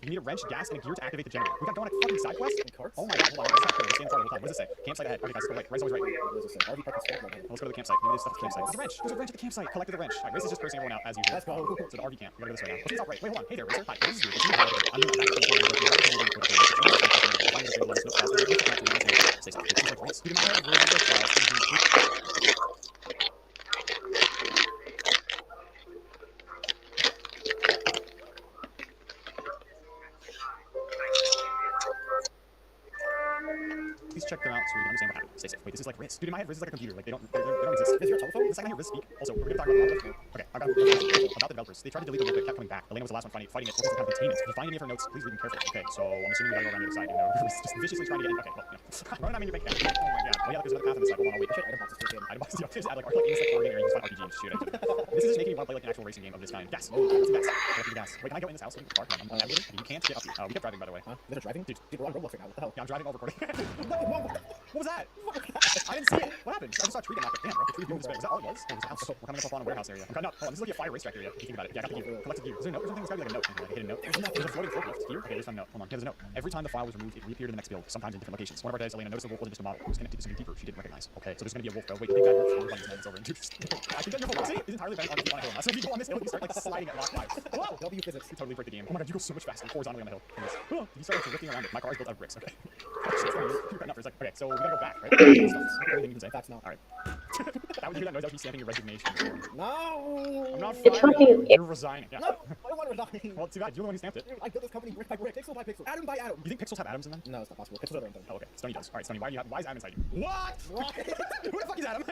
You need a wrench, gas, and a gear to activate the generator. We got going on a fucking side quest. Oh my god. Hold on. That's not clear. Stay in front of the time. What does it say? Campsite ahead. Okay, guys, let's go right. Red's always right. Let's go to the campsite. Maybe there's stuff at the campsite. There's a wrench. There's a wrench at the campsite. Collected the wrench. Alright, Riz is just cursing everyone out as usual. Let's go. So the RV camp. We gotta go this way now. What's this top right? Wait, hold on. Hey there, Racer. Hi. This is you. I'm Stay safe. Dude, in my head, please check them out so we can understand what happened. Stay safe. Wait, this is like Riz. Dude, in my head, Riz is like a computer. Like, they don't exist. Is your telephone? The second I hear Riz speak. Also, we're gonna talk about the developers. They tried to delete the world, but kept coming back. Elena was the last one fighting it. What was the kind of containment? If you find any of her notes, please read them carefully. Okay, so I'm assuming we gotta go around the other side. You know, Riz just viciously trying to get in. Okay, well, you know. Run, I mean, you're making it. Oh my god. Oh yeah, there's another path on the side. Hold on, wait. Item boxes. Item boxes. Yeah, just add like insect organ area. You just find RPG and shoot it. This is just making me want to play like an actual racing game of this kind. Gas. Oh, gas. Wait, can I go in this house? I'm navigating. You can't get up here. We kept driving, by the way. Huh? Is it driving? Dude, we're on Roblox right now. What the hell? Yeah, I'm driving while recording. What was that? I didn't see it. What happened? I just saw a tree get knocked. Damn, bro. The tree moved this big. Was that all it was? It was a house. We're coming up on a warehouse area. I'm cutting up. Hold on, this is like a fire racetrack area. If you think about it. Yeah, I got the gear. Collected gear. Is there a note or something? There's gotta be like a note. Like a hidden note. There's a floating forklift here. Okay, there's a note. Hold on. Yeah, there's a note. Every time the file was removed, it reappeared in the next build, sometimes in different locations. One of our days, Elena noticed a wolf wasn't just a model. It was connected to something deeper she didn't recognize. Okay, so there's gonna be a wolf, bro. Wait, you think that wolf? Oh, bunny's name is over. Dude, I think that your whole see is entirely based on if you want to go on. So if you go on this hill, you start like sliding at Mach 5. Whoa! W physics. You totally break the game. Oh my god, you go so much faster horizontally on the hill. You start drifting around it. My car is built out of bricks. Okay. You're cutting up for a second. Okay, so we gotta go back, right? Everything you can say. Facts now. Alright. That would you hear that noise? That would be stamping your resignation. No! I'm not firing. You're resigning. Yeah. No, I don't want to resign. Well, too bad. You're the one who stamped it. I built this company brick by brick, pixel by pixel, atom by atom. You think pixels have atoms in them? No, it's not possible. Pixels are random. Oh, okay. Stony does. Alright, Stony, why is Adam inside you? What? Who the fuck is Adam?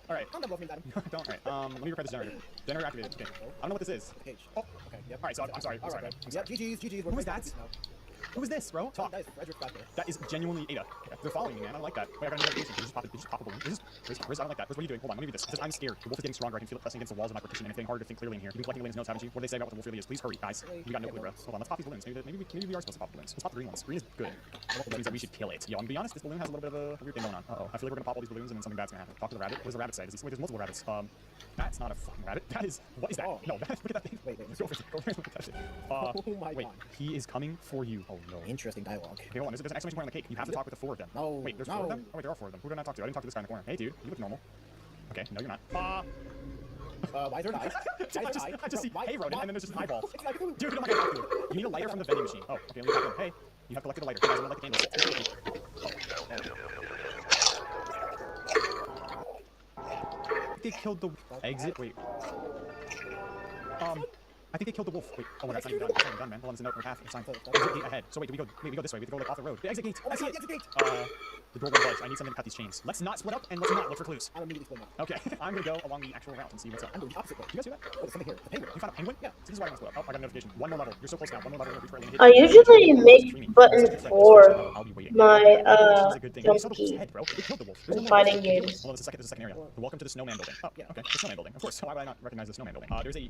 Alright. I'm not bluffing Adam. Don't. Alright. Let me repair this generator. Generator activated. Okay. I don't know what this is. Cage. Oh, okay. Yep. Alright, so I'm sorry. I'm sorry. Yep. GG's. Who is that? Who is this, bro? Talk. That is genuinely Ada. They're following me, man. I don't like that. Wait, I got a notification. They just pop a balloon. Riz, I don't like that. Riz, what are you doing? Hold on, let me read this. It says, I'm scared. The wolf is getting stronger. I can feel it pressing against the walls of my partition, and it's getting harder to think clearly in here. You've been collecting Elena's notes, haven't you? What do they say about what the wolf really is? Please hurry, guys. We got no clue, bro. Hold on, let's pop these balloons. Maybe we are supposed to pop balloons. Let's pop the green ones. Green is good. That means that we should kill it. Yo, I'm gonna be honest, this balloon has a little bit of a weird thing going on. Uh-oh. I feel like we're gonna pop all these balloons and then something bad's gonna happen. Talk to the rabbit. What does the rabbit say? Wait, there's multiple rabbits. That's not a fucking rabbit. That is, what is that? Oh. No, look at that thing. Wait, go for it. Look at that shit. Oh my god. He is coming for you. Oh no. Interesting dialogue. Okay, hold on. There's an exclamation point on the cake. You have to talk with the 4 of them. No. Wait, there's 4 of them? Oh wait, there are 4 of them. Who did I talk to? I didn't talk to this guy in the corner. Hey dude, you look normal. Okay, no you're not. Why is there an eye? I just see, hey Ronan, and then there's just an eyeball. Dude, I'm not gonna talk to you. You need a lighter from the vending machine. Oh, okay, let me talk to him. Hey, you have collected a lighter. You guys want to light the candles? They killed the exit. Wait. I think they killed the wolf. Wait, oh my god, it's not even done. It's not even done, man. Hold on, there's a note. We're half. It's time. Exit gate ahead. So wait, we go this way. We have to go like off the road. The exit gate. I see it. The exit gate. The door won't budge. I need something to cut these chains. Let's not split up and let's not look for clues. I'm immediately splitting up. Okay, I'm gonna go along the actual route and see what's up. I'm doing the opposite way. Do you guys see that? Oh, there's something here. The penguin. You found a penguin? Yeah. So this is why I want to split up. Oh, I got a notification. One more level. You're so close now. One more level. I usually make buttons for my jump key in fighting games. Hold on, there's a second area. Welcome to the snowman building. Oh, yeah, okay. The snowman building. Of course. Why would I not recognize the snowman building? There's a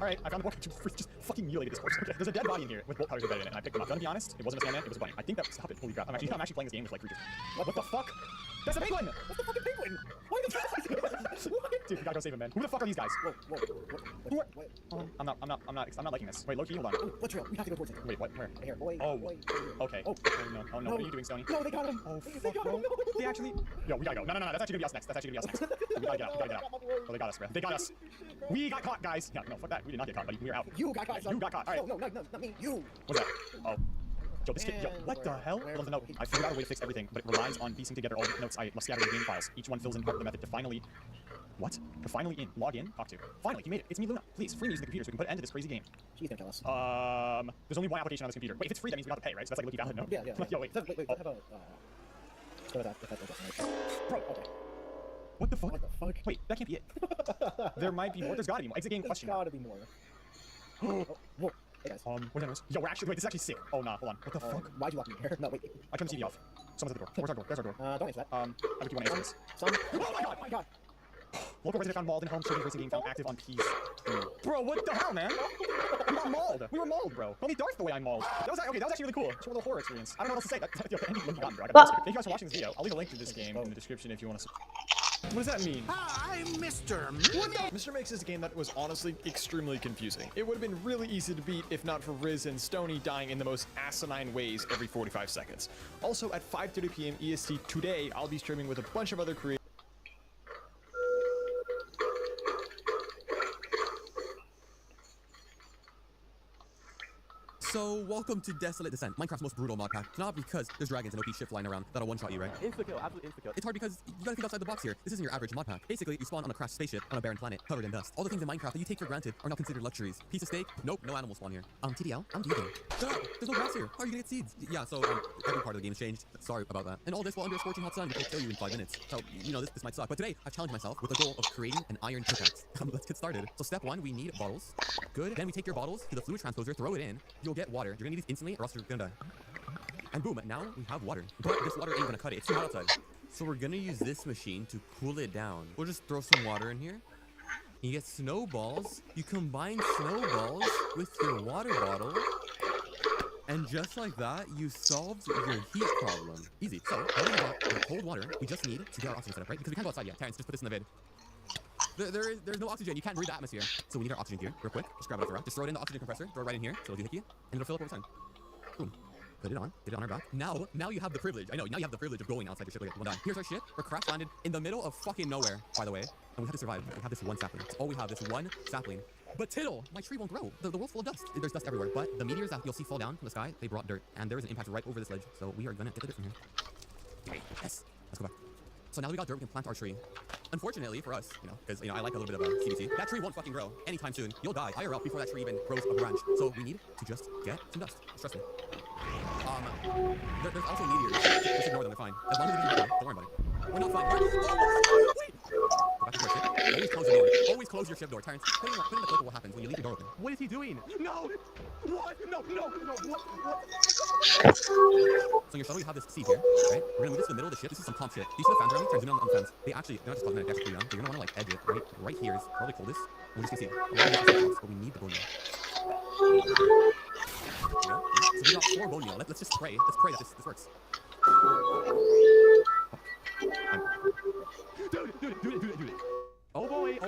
alright, I found the one who just fucking mutilated this corpse. Okay, there's a dead body in here with bolt powders embedded in it, and I picked them up. Gonna be honest, it wasn't a snowman, it was a bunny. I think that. Stop it. Holy crap. I'm actually playing this game with like creatures. What the fuck? That's a penguin! What's the fucking penguin? What? Dude, we gotta go save him, man. Who the fuck are these guys? Whoa. I'm I'm not liking this. Wait, Loki, hold on. What's real? We have to go towards it. Wait, what? Where? Right here, boy. Oh, boy. okay. Oh no. Oh no. What are you doing, Stony? No, they got him. Oh They fuck, got bro. him. They actually. Yo, we gotta go. No. That's actually gonna be us next. We gotta get out. Oh, they got us, bro. They got us. We got caught, guys. Yeah, no, fuck that. We did not get caught, buddy. We are out. You got caught, son. You got caught. All right. No, not me. You. What's that? Oh. Yo, this kid, yo, what the hell? Where- Hold on, no, I figured out a way to fix everything, but it relies on piecing together all the notes I scattered in game files. Each one fills in part of the method to finally... What? To finally log in? Talk to. Finally, he made it. It's me, Luna. Please, free me using the computer so we can put an end to this crazy game. She's gonna tell us. There's only one application on this computer. Wait, if it's free, that means we have to pay, right? So that's like Loki valid, no? Yeah. Yo, wait. Wait, Oh. how about, let's go with that, if that's right. Bro, Okay. what the fuck? What the fuck? Wait, that can't be it. There might be more. There's gotta be more. Exit game question. There's gotta be more. Oh, whoa. Hey guys. Where's anyways? Yo, we're actually, wait, this is actually sick. Oh, nah, hold on. What the fuck? Why'd you lock me here? No, wait. I turned the TV off. Someone's at the door. Where's our door? There's our door. Don't answer that. I think you want to answer this. Oh my god. Local resident found mauled in home shooting racing game found active on P's. Bro, what the hell, man? We got mauled. We were mauled, bro. Call me Darth the way I mauled. That was actually really cool. It's a little horror experience. I don't know what else to say. Yo, Loki got me, bro. Thank you guys for watching this video. I'll leave a link to this game in the description if you want to. What does that mean? Hi, Mr. Mr. Makes is a game that was honestly extremely confusing. It would have been really easy to beat if not for Riz and Stony dying in the most asinine ways every 45 seconds. Also, at 5:30 p.m. EST today, I'll be streaming with a bunch of other creators. So, welcome to Desolate Descent, Minecraft's most brutal mod pack. Not because there's dragons and OP shit flying around that'll one-shot you, right? Insta-kill, absolute insta-kill. It's hard because you gotta think outside the box here. This isn't your average mod pack. Basically, you spawn on a crashed spaceship on a barren planet covered in dust. All the things in Minecraft that you take for granted are now considered luxuries. Piece of steak? Nope, no animals spawn here. TDL, I'm vegan. Shut up! There's no grass here. How are you gonna get seeds? Yeah, so, every part of the game has changed. Sorry about that. And all this while under a scorching hot sun, which will kill you in 5 minutes. So, you know, this might suck. But today, I've challenged myself with the goal of creating an iron pickaxe. Let's get started. So, step 1, we need bottles. Good. Then we take your bottles to the fluid transposer, throw it in. You'll get water. You're gonna need these instantly, or else you're gonna die. And boom, now we have water. But this water ain't gonna cut it. It's too hot outside. So we're gonna use this machine to cool it down. We'll just throw some water in here. You get snowballs. You combine snowballs with your water bottle. And just like that, you solved your heat problem. Easy. So, now we got the cold water. We just need to get our oxygen set up, right? Because we can't go outside yet. Terrence, just put this in the vid. There's no oxygen. You can't breathe the atmosphere. So we need our oxygen gear, real quick. Just grab it off the rack. Just throw it in the oxygen compressor. Throw it right in here. So it'll do hickey. And it'll fill up over time. Boom. Put it on. Get it on our back. Now you have the privilege. I know. Now you have the privilege of going outside your ship. Like, we'll die. Here's our ship. We're crash landed in the middle of fucking nowhere, by the way. And we have to survive. We have this one sapling. That's all we have. This one sapling. But Tittle, my tree won't grow. The world's full of dust. There's dust everywhere. But the meteors that you'll see fall down from the sky, they brought dirt. And there is an impact right over this ledge. So we are gonna get the dirt from here. Yes. Let's go back. So now that we got dirt, we can plant our tree. Unfortunately for us, because I like a little bit of a CBC, that tree won't fucking grow anytime soon. You'll die IRL before that tree even grows a branch. So we need to just get some dust. Trust me. There's also meteors. Just ignore them, they're fine. As long as we don't worry about it. We're not fine. Oh, wait! Go back to your ship. Always close your door. Always close your ship door. Terrence, put in the clip of what happens when you leave your door open. What is he doing? No! What? No, what? So in your shuttle, you have this seat here, right? We're gonna move this to the middle of the ship. This is some comp shit. Do you see the fans around me? Terrence, zoom in on the fans. They're not just cosmetic, they actually cool down. So you're gonna wanna edge it right here is probably coldest. We're just gonna see. But we need the bone meal. So we got 4 bone meal. Let's just pray. Let's pray that this works. Do it. Oh boy.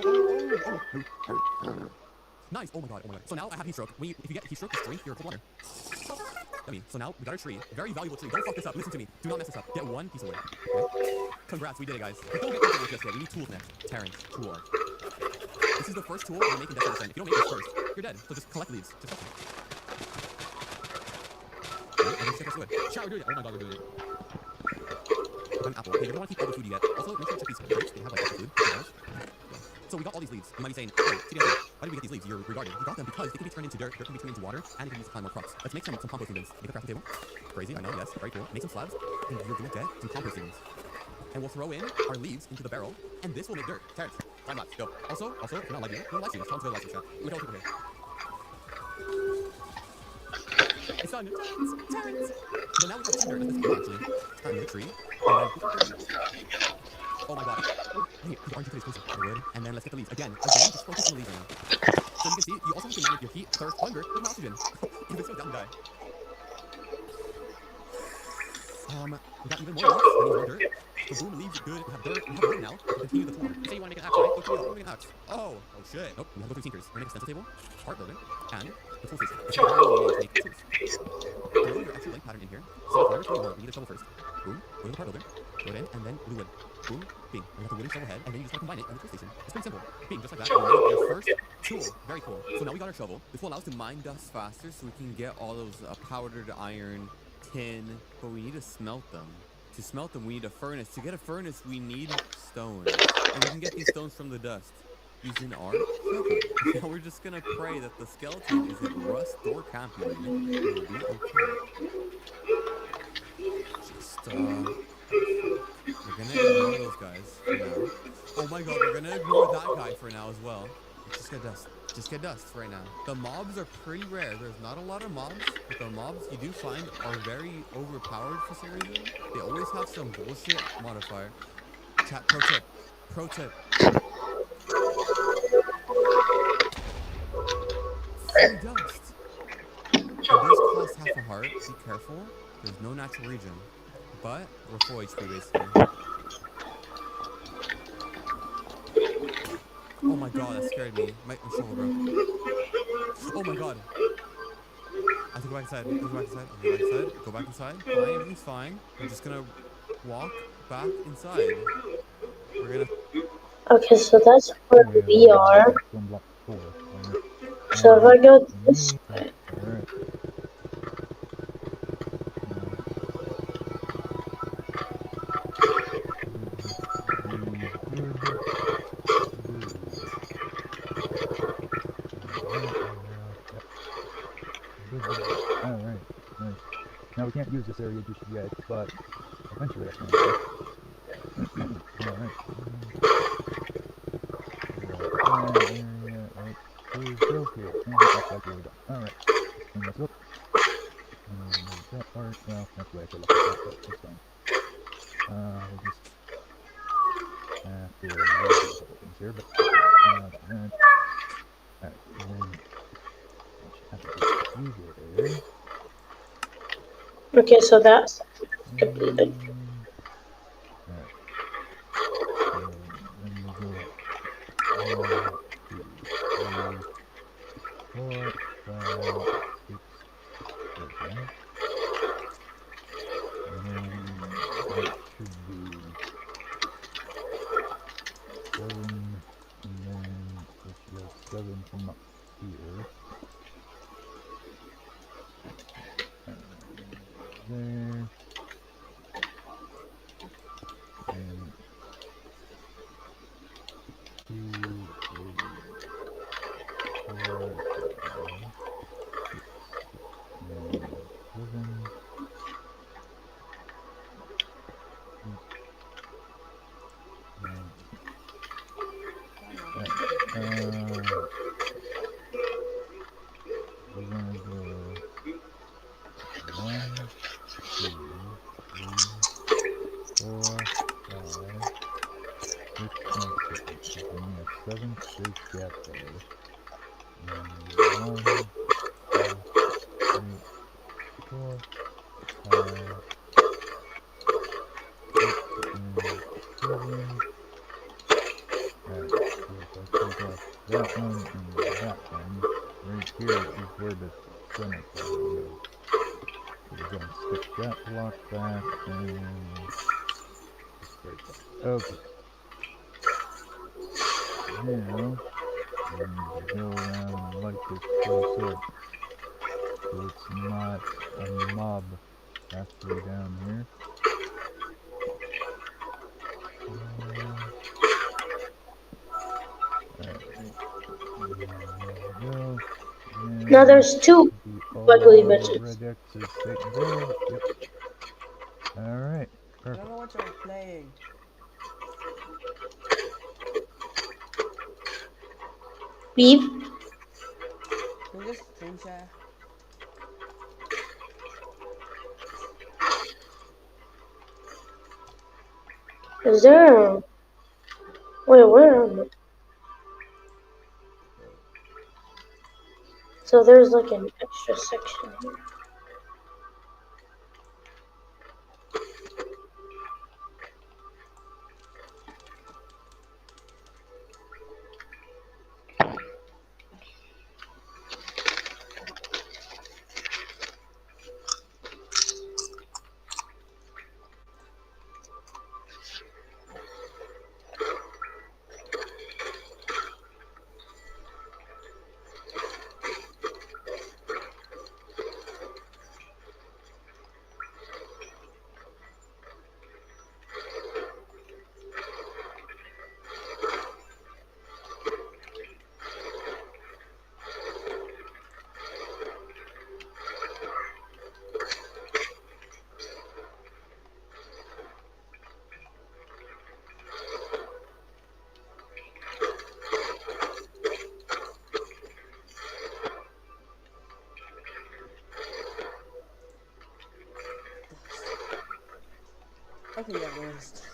Nice. Oh my god. So now I have heat stroke. If you get heat stroke, just drink your cold water. So now we got our tree. Very valuable tree. Don't fuck this up. Listen to me. Do not mess this up. Get one piece of wood. Okay? Congrats, we did it, guys. But don't get comfortable with this yet. We need tools next. Terrence, tool. This is the first tool we're making Desolate Descent. If you don't make this first, you're dead. So just collect leaves. Just check this wood. Shout, we're doing it. Oh my god, we're doing it. An apple. Okay, you're gonna want to keep all the food you get. Also, make sure to check these crates. They have like extra food. So we got all these leaves. You might be saying, hey, TDL, why did we get these leaves? You're regarded. We got them because they can be turned into dirt can be turned into water, and they can be used to plant more crops. Let's make some composting bins. Make a crafting table. Crazy, I know, yes, very cool. Make some slabs, and you're gonna get some composting bins. And we'll throw in our leaves into the barrel, and this will make dirt. Terrence, time lapse, go. Also, if you're not liking it, go live stream. Tell them to go live stream chat. Look at all the people here. It's done. Terrence. So now we have some dirt. Let's go actually. Start in the tree. Oh my god. Dang it, the orange is closer. The wood. And then let's get the leaves. Again, just focus on the leaves right now. So you can see, you also need to manage your heat, thirst, hunger, with oxygen. If it's so down, die. We got even more leaves. I need more dirt. So boom leaves good, we have dirt, we have wood now, to continue the tour. Say you want to make an axe, right? Okay, we'll make an axe. Oh shit. Nope, we have to go through Tinkers. We're gonna make a stencil table, part building, and the tool station. This is how we make tools. Throw your actual length pattern in here. So wherever you want, we need a shovel first. Boom, go to the part builder, go in, and then blue wood. Boom, bing. And you have the wooden shovel head, and then you just want to combine it in the tool station. It's pretty simple. Bing, just like that. You made your first tool. Very cool. So now we got our shovel. This will allow us to mine dust faster, so we can get all those powdered iron, tin, but we need to smelt them. To smelt them, we need a furnace. To get a furnace, we need stone. And we can get these stones from the dust using our shovel. Now we're just gonna pray that the skeleton isn't rust or camping. It'll be okay. Just, we're gonna ignore those guys for now. Oh my god, we're gonna ignore that guy for now as well. Let's just get dust. Just get dust right now. The mobs are pretty rare. There's not a lot of mobs, but the mobs you do find are very overpowered for some reason. They always have some bullshit modifier. Chat, pro tip. Pro tip. Free dust. These cost half a heart. Be careful. There's no natural regen. But we're full HP basically. Oh my god, that scared me. My shoulder broke. Oh my god. I have to go back inside. Go back inside. Fine, everything's fine. I'm just gonna walk back inside. We're gonna... Okay, so that's where we are. So if I go this way. Alright, nice. Now we can't use this area just yet, but eventually that's going to work. Alright. Alright. Clean this up. And that part, well, that's the way I feel like it's fine. We'll just have to do a couple things here, but alright, and then have to do there. Okay, so that's completed. From up here. There. And 2, 3, 4, 7 space gap there. And 1, 2, 3, 4, 5, 6, and 7. Alright, so if I take off that one and that one, right here is where the center goes. So we're going to stick that block back and okay. Now, I'm going to go around and light this place up so it's not a mob halfway down here. Now there's 2 ugly bitches. Red X is taken care of. Yep. Alright, I perfect. don't know what you're playing. Beep. Can you just screen share? Is there a... Wait, where am I? So there's like an extra section here. Okay, yeah, honest.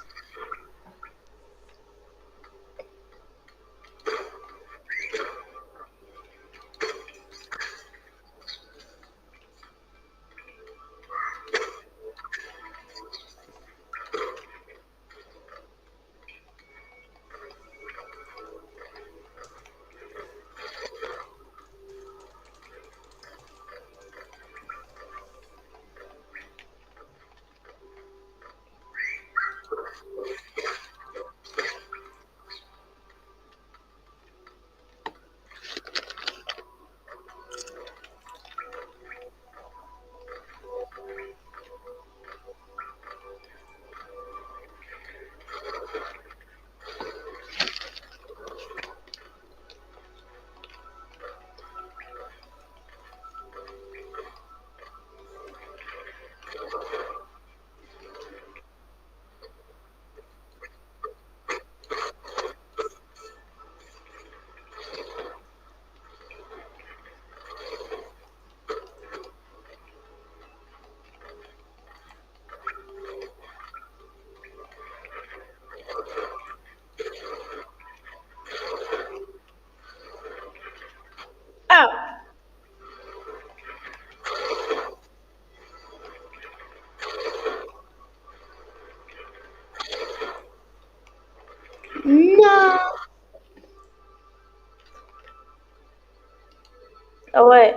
Oh. No. Oh wait.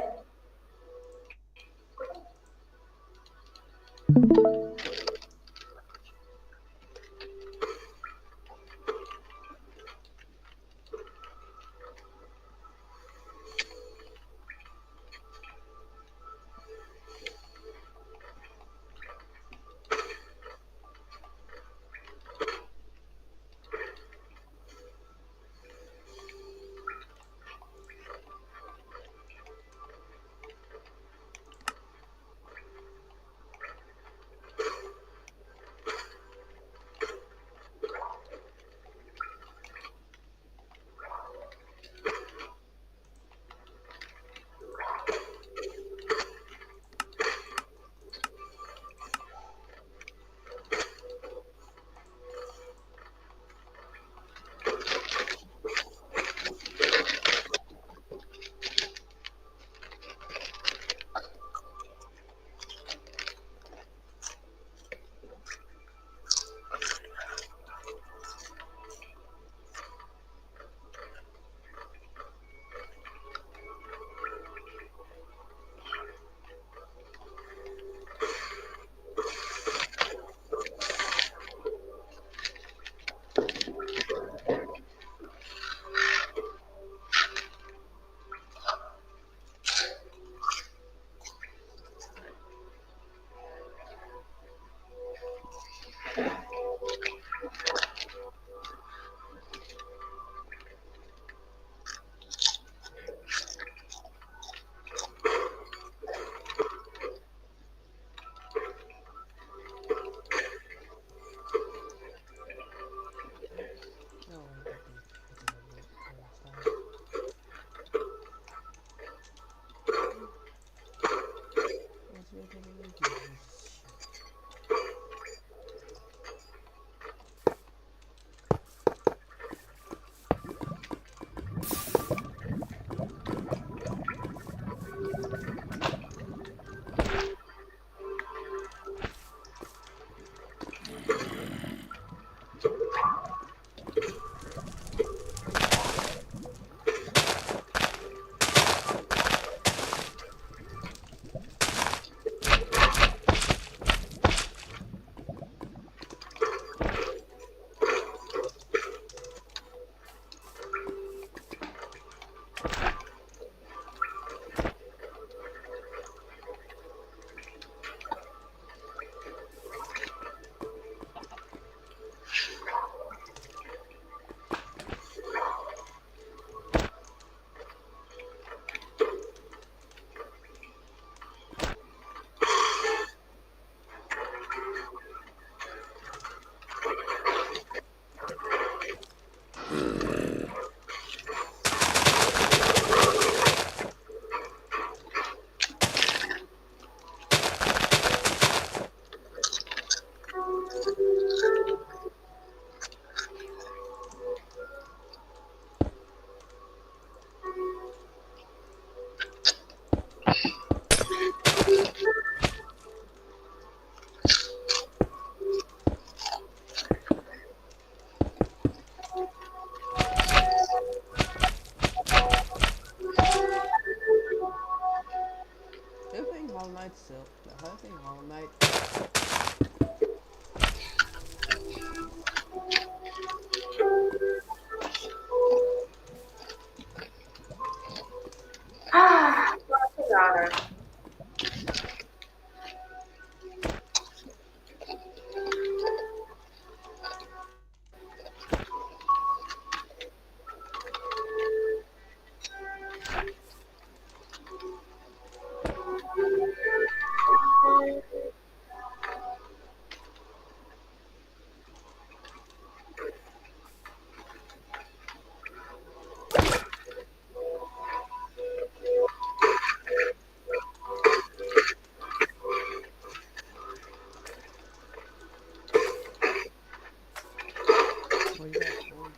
Mate Silk, the hosting Hollow Mate. Ah, fucking honor. What is that for?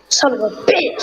Son of a bitch!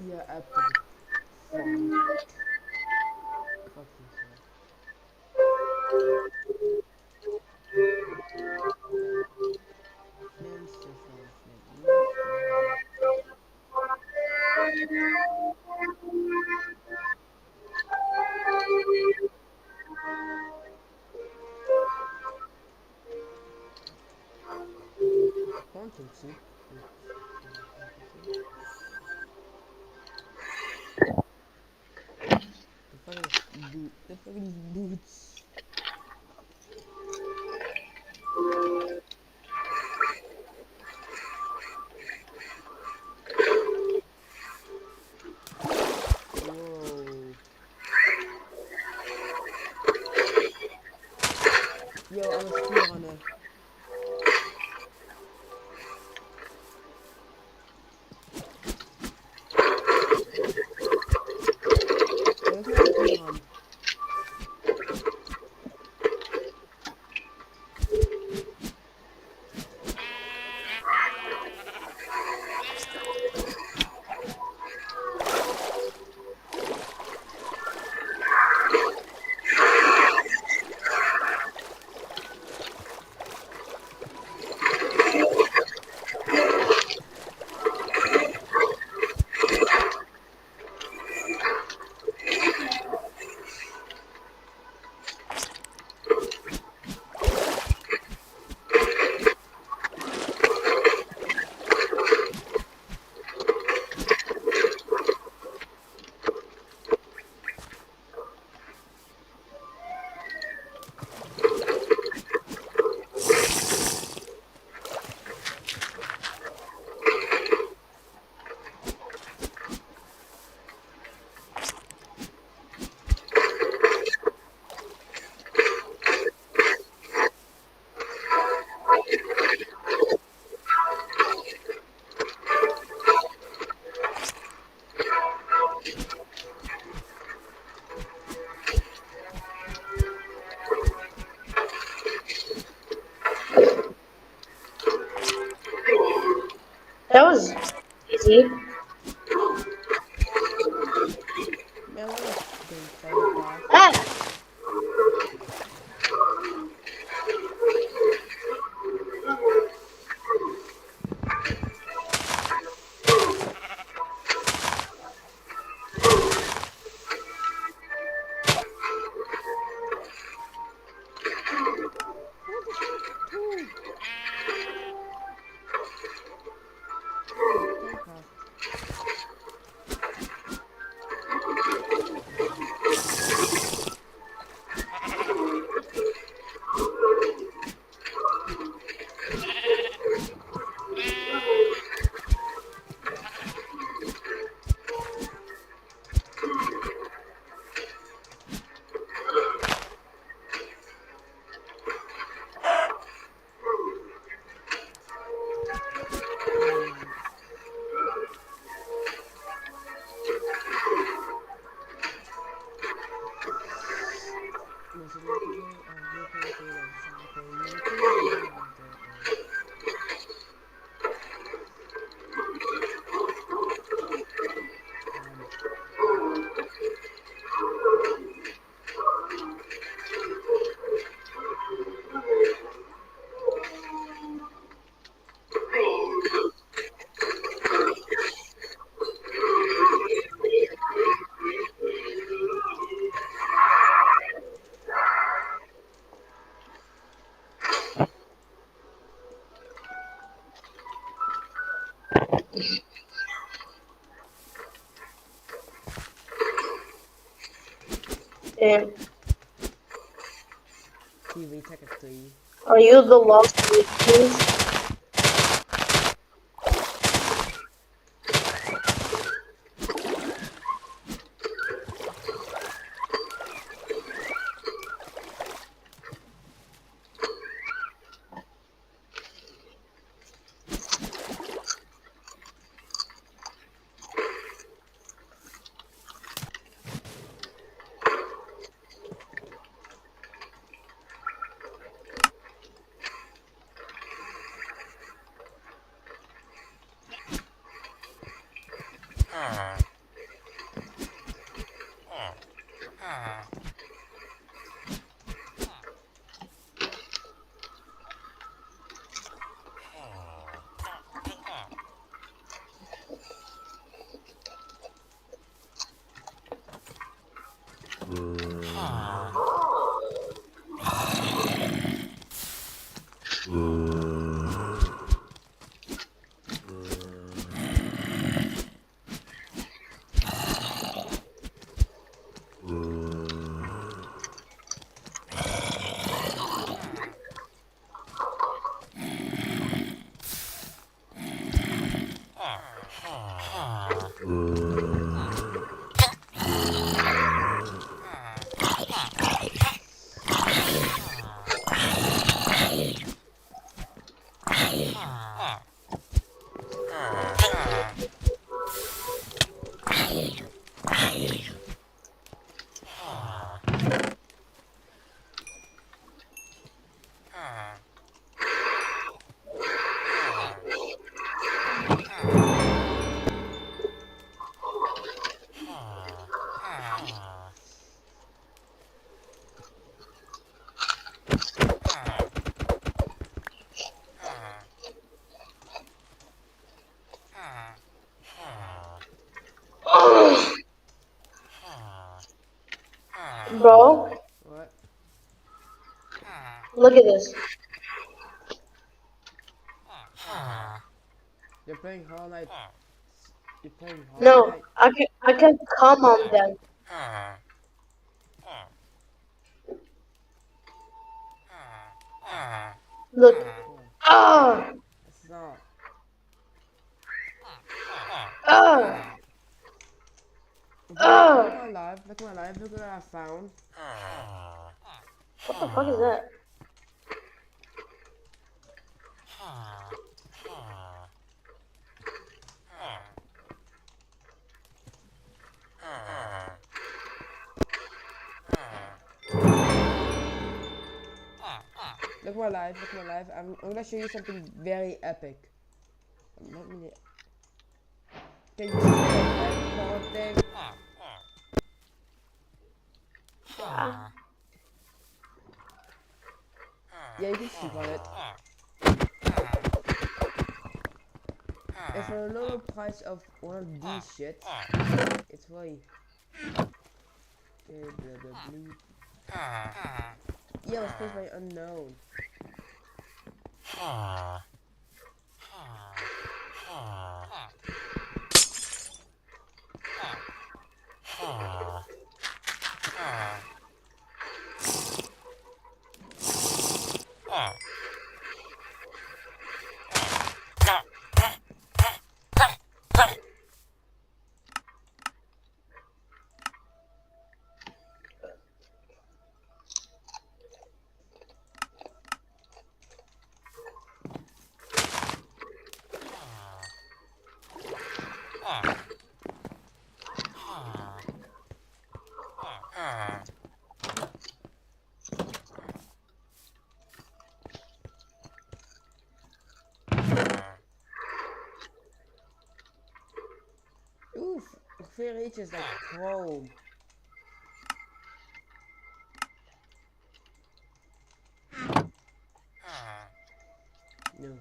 Yeah, absolutely. Fucking Content, see? The fucking boots. Whoa. Yo, alles klar, Anne. That was easy. Man, what is being so fast? Ah! Damn. TV, take a 3. Are you the lost witness? Bro, What? look at this. You're playing Hollow Knight. You're playing Hollow No, Knight. I can come on them. Look. Ah! It's not. Ah! Look Ah! at my life. Look at my life. Look what I found. What the fuck is that? Look at my life. Look at my life. I'm gonna show you something very epic. Let me. Can you see that thing? Yeah, you can sleep on it. And for a lower price of one of these shit, it's really. Yeah, it was placed by unknown. Oof, Fear H is like chrome. No.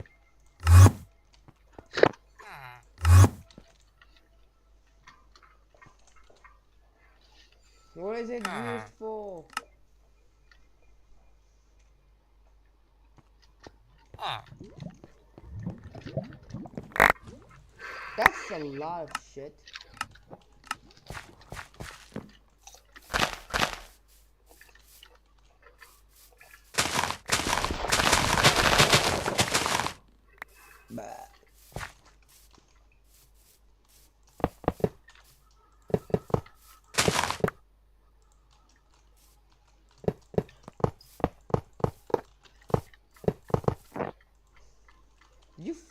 What is it used for? That's a lot of shit.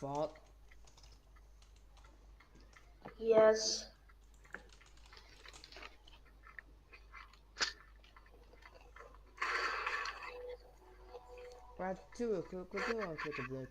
fault. Yes. Right to it. Click a blick.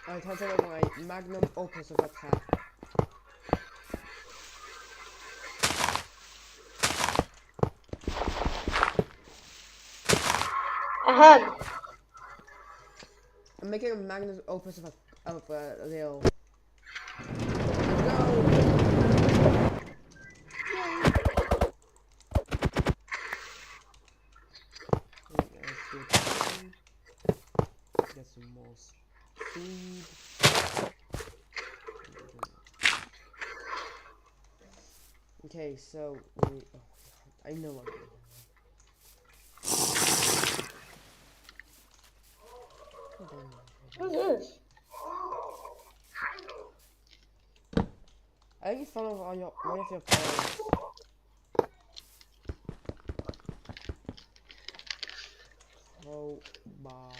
Alright, time to look my magnum opus of attack. Ahead. I'm making a magnum opus of a Lil. Get some more speed. Okay, so wait. Oh, I know what I'm doing. Who's this? I think it's fun of one of your parents. Oh, Bob.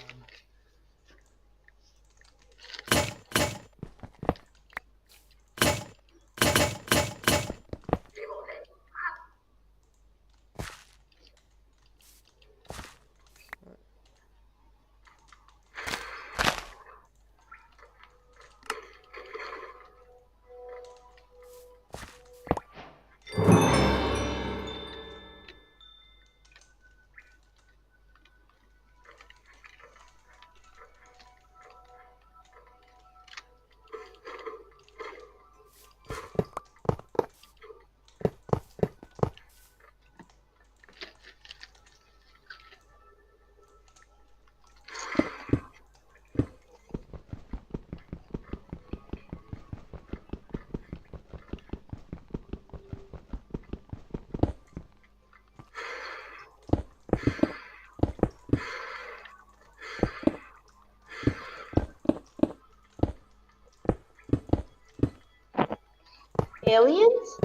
Aliens?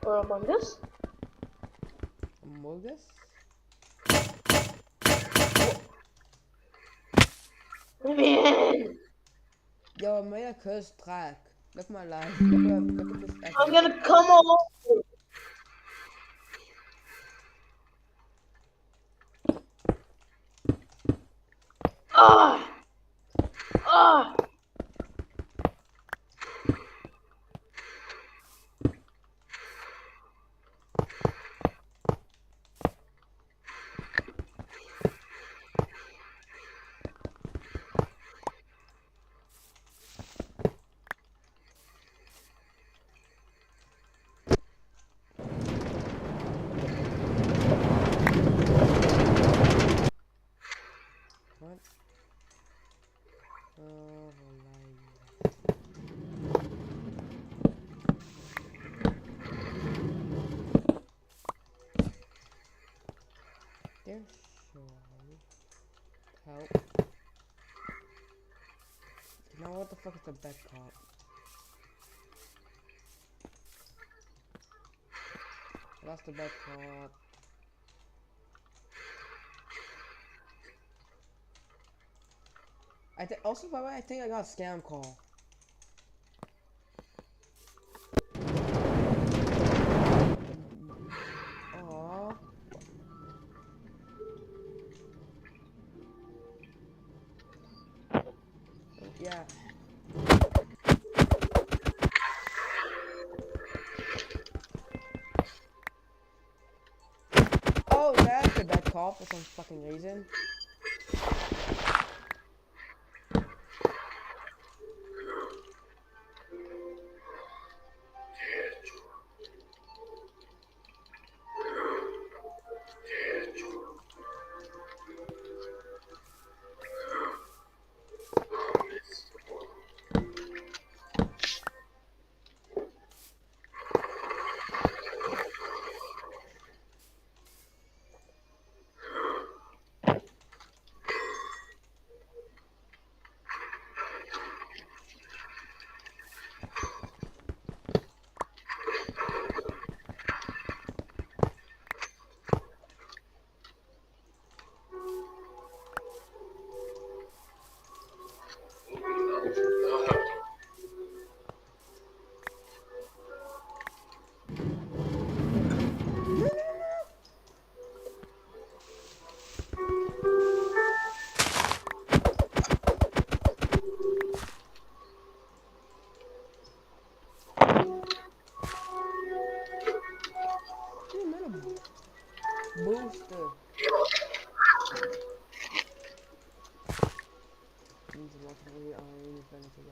Or Among Us? Among Us? Man! Yo, I made a cursed track. Look at my life. Look at this epic. I'm gonna come all over. Ah! Ah! What? There's surely help. Now what the fuck is the bed cop? That's the bed cop. Also, by the way, I think I got a scam call. Yeah. Oh, that's a bad call for some fucking reason. Booster. Means a lot of really iron benefits.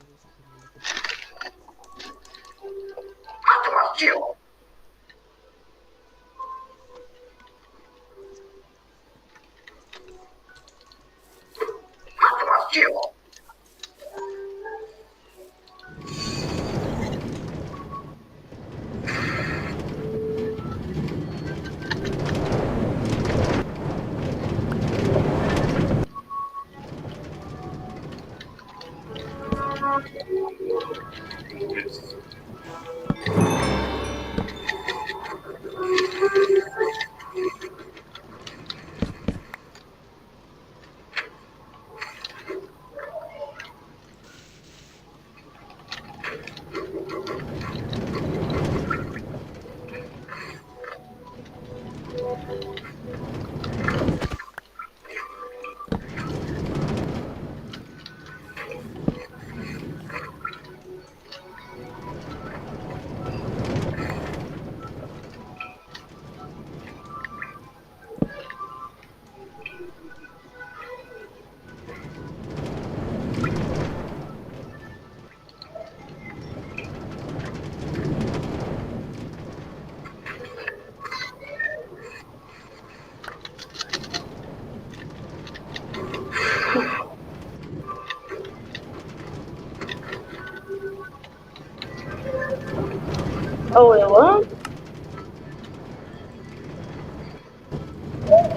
Oh, wait, what?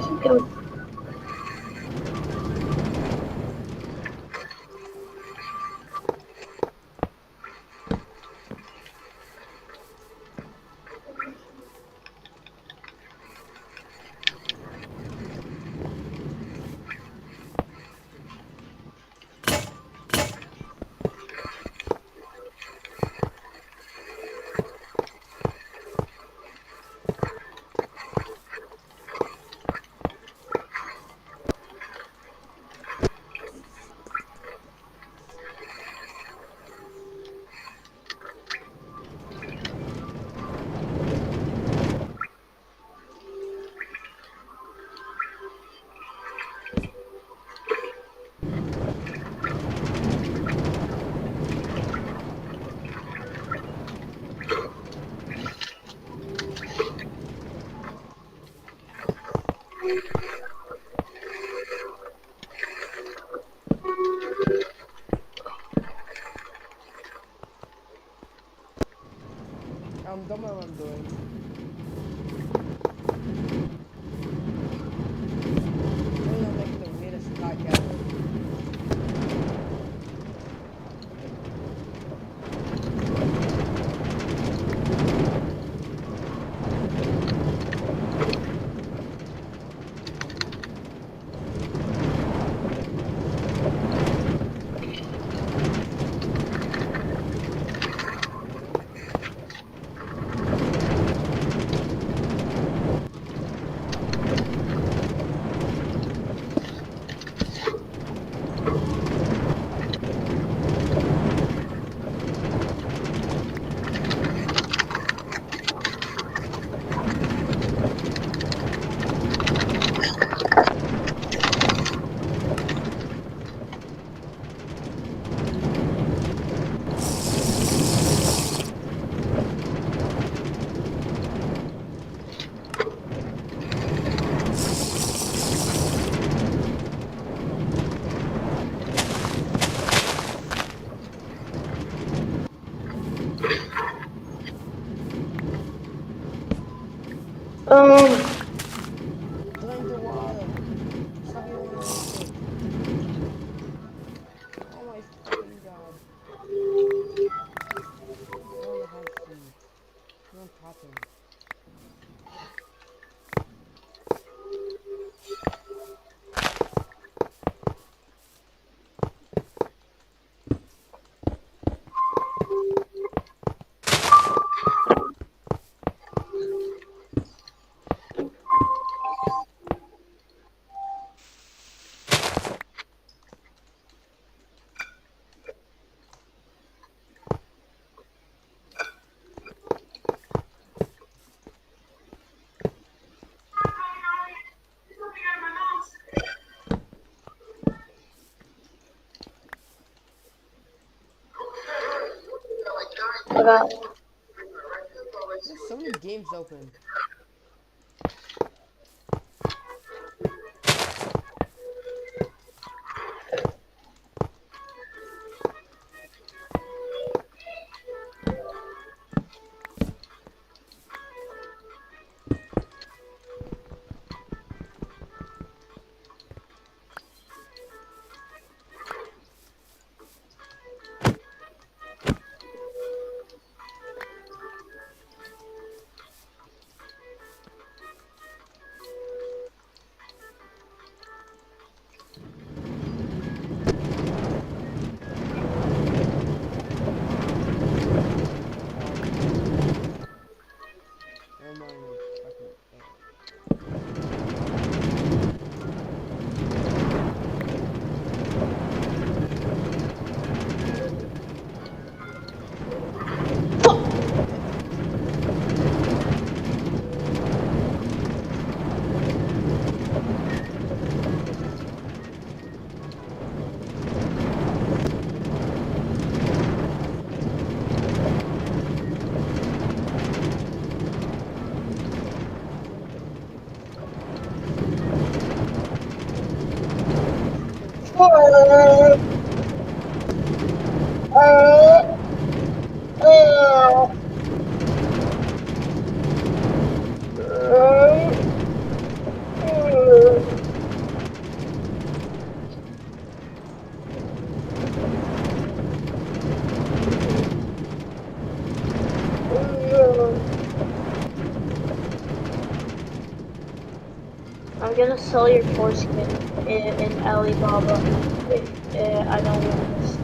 She goes. got. There's so many games open. I'm gonna sell your foreskin in Alibaba if I don't win this.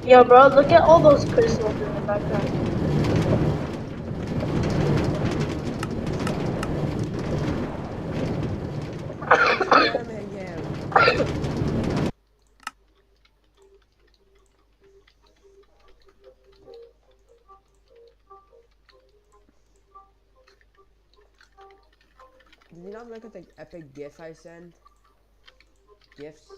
Yo, bro, look at all those crystals in the background. Did you not look at the epic GIF I sent? GIFs?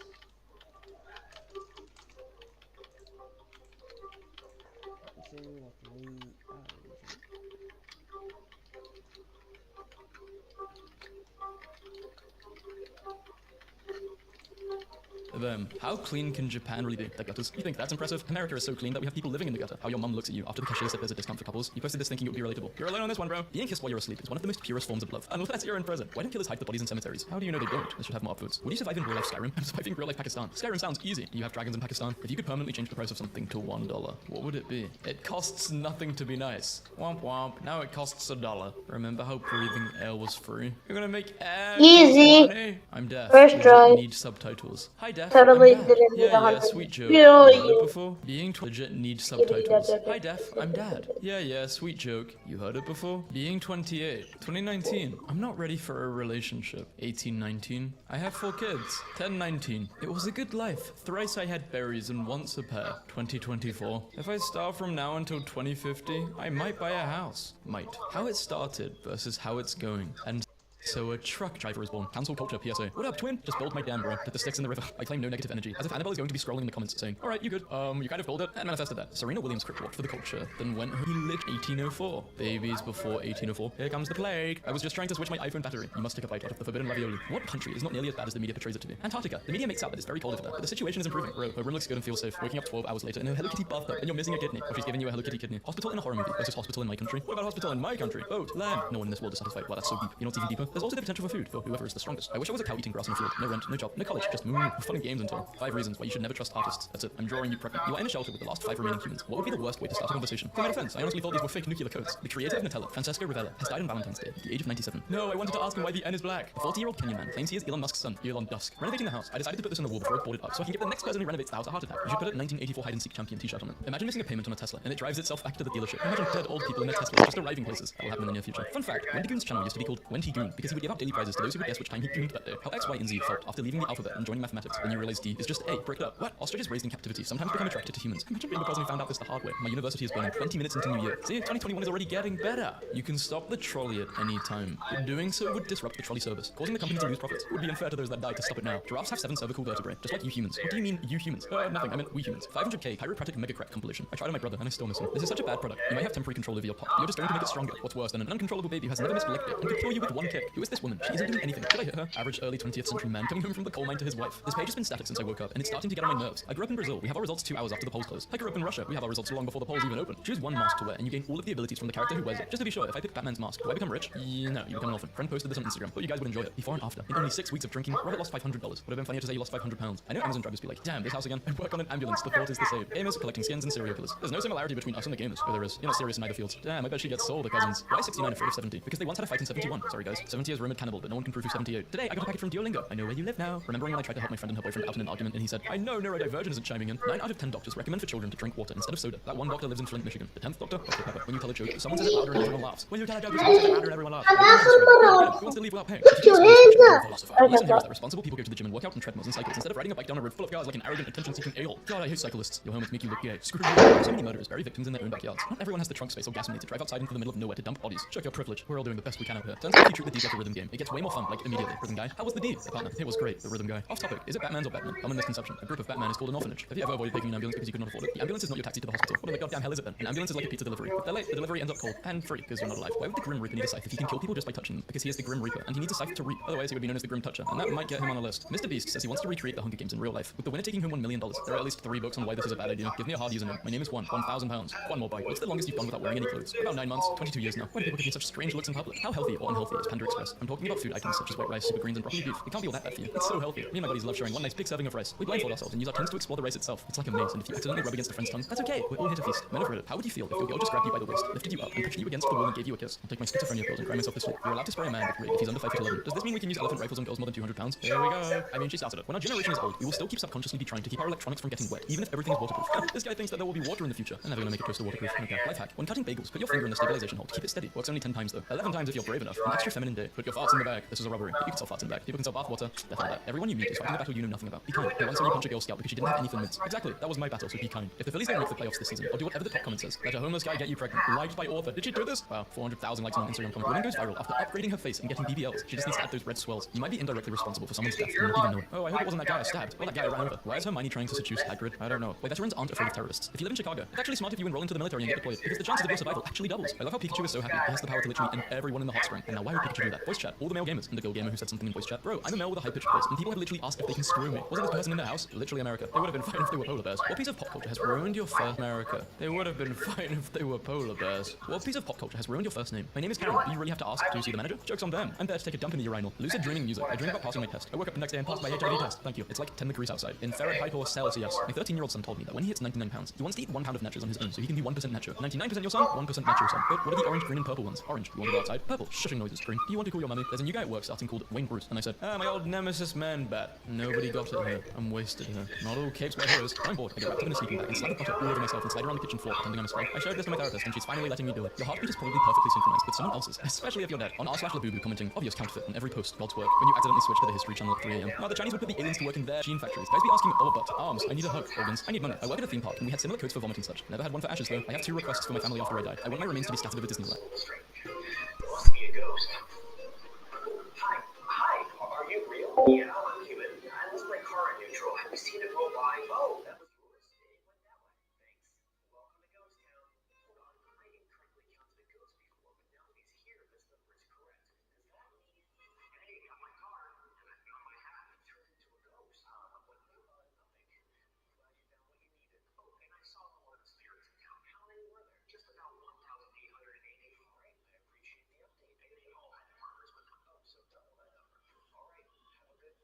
How clean can Japan really be? The gutters. You think that's impressive? America is so clean that we have people living in the gutter. How your mum looks at you after the cachet said there's a discount for couples. You posted this thinking it would be relatable. You're alone on this one, bro. Being kissed while you're asleep is one of the most purest forms of love. Unless you're in prison. Why don't killers hide the bodies in cemeteries? How do you know they don't? They should have more upvotes. Would you survive in real life Skyrim? I'm surviving real life Pakistan. Skyrim sounds easy. You have dragons in Pakistan. If you could permanently change the price of something to $1, what would it be? It costs nothing to be nice. Womp womp. Now it costs $1. Remember how breathing air was free? You're gonna make air easy. money. I'm deaf. First try. Need subtitles. Hi deaf. Totally I'm deaf. didn't need Yeah, 100. sweet joke. Yeah, You heard yeah. it before? Being legit need subtitles. Hi deaf. I'm dad. Yeah, sweet joke. You heard it before? Being 28. 2019. I'm not ready for a relationship. 18-19. I have 4 kids. 10-19. It was a good life. Thrice I had berries and once a pear. 2024. If I starve from now until 2050, I might buy a house. Might. How it started versus how it's going. And So a truck driver is born. Cancel culture, PSA. What up, twin? Just build my dam, bro. Put the sticks in the river. I claim no negative energy. As if Annabelle is going to be scrolling in the comments saying, alright, you good. You kind of called it and manifested that. Serena Williams crypt walked for the culture, then went he lived 1804. Babies before 1804. Here comes the plague. I was just trying to switch my iPhone battery. You must take a bite out of the forbidden ravioli. What country is not nearly as bad as the media portrays it to be? Antarctica. The media makes out that it's very cold over there, but the situation is improving. Bro, her room looks good and feels safe. Waking up 12 hours later in a Hello Kitty bathtub and you're missing a kidney. Or she's giving you a Hello Kitty kidney. Hospital in a horror movie versus hospital in my country. What about hospital in my country? Boat, land. No one in this world is satisfied. Wow, that's so deep. You know what's even deeper? There's also the potential for food for whoever is the strongest. I wish I was a cow eating grass in a field. No rent, no job, no college, just fun and games until. 5 reasons why you should never trust artists. That's it. I'm drawing you pregnant. You are in a shelter with the last 5 remaining humans. What would be the worst way to start a conversation? For my defense, I honestly thought these were fake nuclear codes. The creator of Nutella, Francesco Ravella, has died on Valentine's Day at the age of 97. No, I wanted to ask him why the N is black. The 40-year-old Kenyan man claims he is Elon Musk's son, Elon Musk. Renovating the house, I decided to put this on the wall before it boarded up, so I can give the next person who renovates the house a heart attack. You should put a 1984 hide-and-seek champion t-shirt on it. Imagine missing a payment on a Tesla, and it drives itself back to the dealership. Imagine dead old people in their Tesla just arriving places. That will happen in the near future. Fun fact, Wendy Goon's channel used to be called Wendy Goon because he would give out daily prizes to those who would guess which time he gooned that day. How X, Y, and Z felt after leaving the alphabet and joining mathematics when you realize D is just A, bricked up. What? Ostriches raised in captivity sometimes become attracted to humans. Imagine being the person who found out this the hard way. My university is burning 20 minutes into New Year. See, 2021 is already getting better. You can stop the trolley at any time. But doing so would disrupt the trolley service, causing the company to lose profits. It would be unfair to those that died to stop it now. Giraffes have 7 cervical vertebrae, just like you humans. What do you mean, you humans? Nothing. I meant we humans. 500k chiropractic mega crack compilation. I tried on my brother and I still miss him. This is such a bad product. You might have temporary control over your pop. You're just going to make it stronger. What's worse than an uncontrollable baby who has never missed a leg bit and could kill you with one kick? Who is this woman? She isn't doing anything. Should I hit her? Average early 20th century man coming home from the coal mine to his wife. This page has been static since I woke up and it's starting to get on my nerves. I grew up in Brazil. We have our results 2 hours after the polls close. I grew up in Russia. We have our results long before the polls even open. Choose one mask to wear and you gain all of the abilities from the character who wears it. Just to be sure, if I pick Batman's mask, do I become rich? Yeah, no, you become an orphan. Friend posted this on Instagram. Thought you guys would enjoy it. Before and after. In only 6 weeks of drinking, Robert lost $500. Would have been funnier to say he lost 500 pounds. I know Amazon drivers be like, damn, this house again. I work on an ambulance. The thought is the same. Gamers collecting skins and serial killers. There's no similarity between us and the gamers. Oh, there is. You're not serious in either fields. Damn, I bet she gets sold, the cousins. Why is 69 afraid of 70? Because they once had a fight in 71. Sorry guys. 70 is rumored cannibal, but no one can prove who's 78. Today, I got a package from Duolingo. I know where you live now. Remembering when I tried to help my friend and her boyfriend out in an argument, and he said, I know neurodivergent isn't chiming in. 9 out of 10 doctors recommend for children to drink water instead of soda. That one doctor lives in Flint, Michigan. The 10th doctor, Dr. Pepper. When you tell a joke, someone says it louder and everyone laughs. When you tell a joke, someone says it louder and everyone laughs. Who wants to leave without paying? Put your hands up! Lesson here is that responsible people go to the gym and work out on treadmills and cycles instead of riding a bike down a road full of cars like an arrogant, attention-seeking a-hole. God, I hate cyclists. Your helmets make you look gay. Screw you. So many murderers bury victims in their own backyards. Not everyone has the trunk space or gas money to drive outside into the middle of nowhere to dump bodies. Check your privilege. We're all doing the best we can out here. Turns out if you treat the deed like a rhythm game, it gets way more fun, like immediately. Rhythm guy, how was the deed? The partner, it was great. The rhythm guy. Off topic, is it Batman's or Batman? Common misconception. A group of Batman is called an orphanage. Have you ever avoided taking an ambulance because you could not afford it? The ambulance is not your taxi to the hospital. What in the goddamn hell is it then? An ambulance is like a pizza delivery. If they're late, the delivery ends up cold and free because you're not alive. Why would the Grim Reaper need a scythe if he can kill people just by touching them? Because he is the Grim Reaper and he needs a scythe to reap. Otherwise, he would be known as the Grim Toucher, and that might get him on a list. Mr. Beast says he wants to recreate the Hunger Games in real life, with the winner taking home $1 million. There are at least 3 books on why this is a bad idea. Give me a hard username. My name is 1,000 pounds. One more bite. What's the longest you've gone without wearing any clothes? About 9 months. 22 years now. Why do people give me such strange looks in public? How healthy or unhealthy is Panda Express? I'm talking about food items such as white rice, super greens, and broccoli beef. It can't be all that bad for you. It's so healthy. Me and my buddies love sharing one nice big serving of rice. We blindfold ourselves and use our tongues to explore the rice itself. It's like a maze, and if you accidentally rub against a friend's tongue, that's okay. We're all here to feast. Men of Reddit, how would you feel if your girl just grabbed you by the waist, lifted you up, and pushed you against the wall and gave you a kiss? I'll take my schizophrenia pills and cry myself to sleep. You're allowed to spray a man with rape if he's under 5'11". Does this mean we can use elephant rifles on girls more than 200 pounds? Here we go. I mean, she started it. When our generation is old, we will still keep subconsciously be trying to keep our electronics from getting wet, even if everything's waterproof. This guy thinks that there will be water in the future. I'm never gonna make a toaster waterproof. Okay. Life hack. When cutting bagels, put your finger in the stabilization hold. Keep it steady. Works only 10 times though. 11 times if you're brave enough. An extra feminine day. Put your farts in the bag. This is a robbery. But you can sell farts in the bag. People can sell bath water. Definitely that. Everyone you meet is fighting a battle you know nothing about. Be kind. But once you punch a Girl Scout because she didn't have any Thin Mints. Exactly. That was my battle, so be kind. If the Phillies don't make the playoffs this season, I'll do whatever the top comment says. Let a homeless guy get you pregnant. Liked by author. Did she do this? Wow. 400,000 likes on an Instagram comment. Woman goes viral after upgrading her face and getting BBLs. She just needs to add those red swells. You might be indirectly responsible for someone's death and not even know it. Oh, I hope it wasn't that guy I stabbed. Or that guy I ran over. Why is Hermione trying to seduce Hagrid? I don't know. Why veterans aren't afraid of terrorists. If you live in Chicago, it's actually smart if you enroll into the military and get deployed, because the chances of your survival actually doubles. I love how Pikachu is so happy. He has the power to literally end everyone in the hot spring. And now why would Pikachu do that? Voice chat. All the male gamers and the girl gamer who said something in voice chat. Bro, I'm a male with a high-pitched voice, and people have literally asked if they can screw me. Wasn't this person in their house? Literally America. They would have been fine if they were polar bears. What piece of pop culture has ruined your first America? They would have been fine if they were polar bears. What piece of pop culture has ruined your first name? My name is Karen. Do you really have to ask? Do you see the manager? Joke's on them. I'm there to take a dump in the urinal. Lucid dreaming music. I dream about passing my test. I woke up the next day and passed my HIV test. Thank you. It's like 10 degrees outside. In Fahrenheit or Celsius. My 13-year-old son told me that when he hits 99 pounds, he wants to eat 1 pound of nachos on his own, so he can be 1% nacho. 99% your son, 1% nacho son. But what are the orange, green, and purple ones? Orange. You want to go outside? Purple. Shushing noises. Green. Do you want to call your mummy? There's a new guy at work starting called Wayne Bruce, and I said, my old nemesis man bat. Nobody got it here. I'm wasted here. Not all capes wear heroes. I'm bored. I get wrapped up in a sleeping bag and slide the butter all over myself and slide around the kitchen floor pretending I'm asleep. I showed this to my therapist, and she's finally letting me do it. Your heartbeat is probably perfectly synchronized with someone else's, especially if you're dead. On r/labubu commenting obvious counterfeit on every post God's work when you accidentally switch to the History Channel at 3 a.m. Now the Chinese would put the aliens to work in their gene factories. Guys be asking, oh, but arms. I need a hug. Organs. I need money. I work at a theme park, and we had similar codes for vomiting such. Never had one for ashes though. I have 2 requests for my family after I die. I want my remains to be scattered over Disneyland. Yeah, I'm human. I lost my car in neutral. Have you seen it roll by? Oh, that was yours. It went that way. Thanks. Welcome to Ghost Town. Hold on, I incorrectly counted a ghost before, but now that he's here, this number is correct. Does that mean? Hey, got my car, and I found my hat and turned into a ghost. What nothing. Glad you found what you needed. Oh, and I saw one of the spirits in town. How many were there? Just about 1,880. All right, I appreciate the update. They all had markers with them. Oh, so double that number. All right, have a good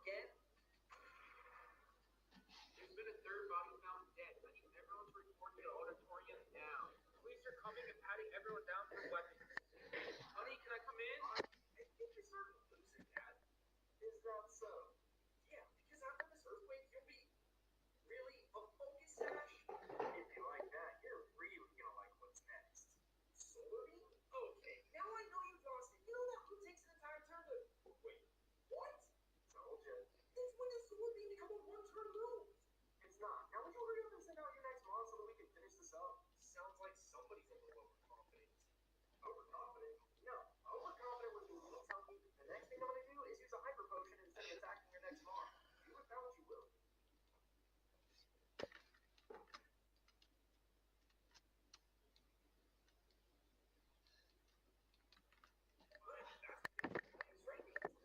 Again? There's been a third body found dead. I need everyone to report to the auditorium now. Police are coming and patting everyone down for weapons. Honey, can I come in? I think you're starting to lose it, Dad. Is that so? Yeah, because after this earthquake, you'll be really a focus sash. If you like that, you're really gonna like what's next. Solar beam? Okay, now I know you've lost it. You know that who takes an entire turn to... Wait, what? Told you. It's when the solar beam become a one-turn move. It's not. Now would you hurry up and send out your next mod so that we can finish this up? Sounds like somebody's a little overconfident. Overconfident? No. Overconfident would be me telling me the next thing I'm gonna do is use a hyper potion instead of attacking your next mod. Do with that what you will.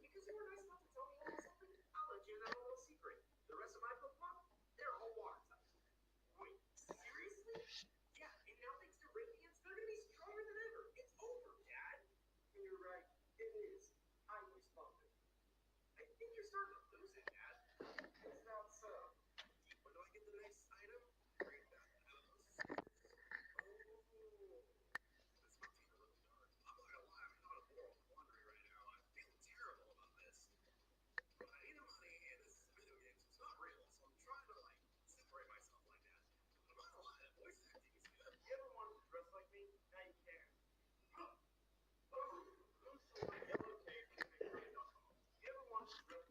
Because you were nice enough to tell me a little something, I'll let you in on a little secret. The rest of my Pokemon, they're all water types. Wait, seriously? Yeah, and now thanks to Radiance, they're gonna be stronger than ever. It's over, Dad. You're right, it is. I'm responsible. I think you're starting to lose it, Dad. It's not so. When do I get the next item? Great, that house. Oh. This might take a little dark. I'm not gonna lie, I'm not a moral quandary right now. I feel terrible about this. But I need the money, and this is video games. It's not real, so I'm trying to, like, separate myself like that. I'm not gonna lie, that voice acting is good. You ever wanted to dress like me? Now you can. Huh. Oh, blue sword, yellow tape, and Craig.com. You ever wanted to dress...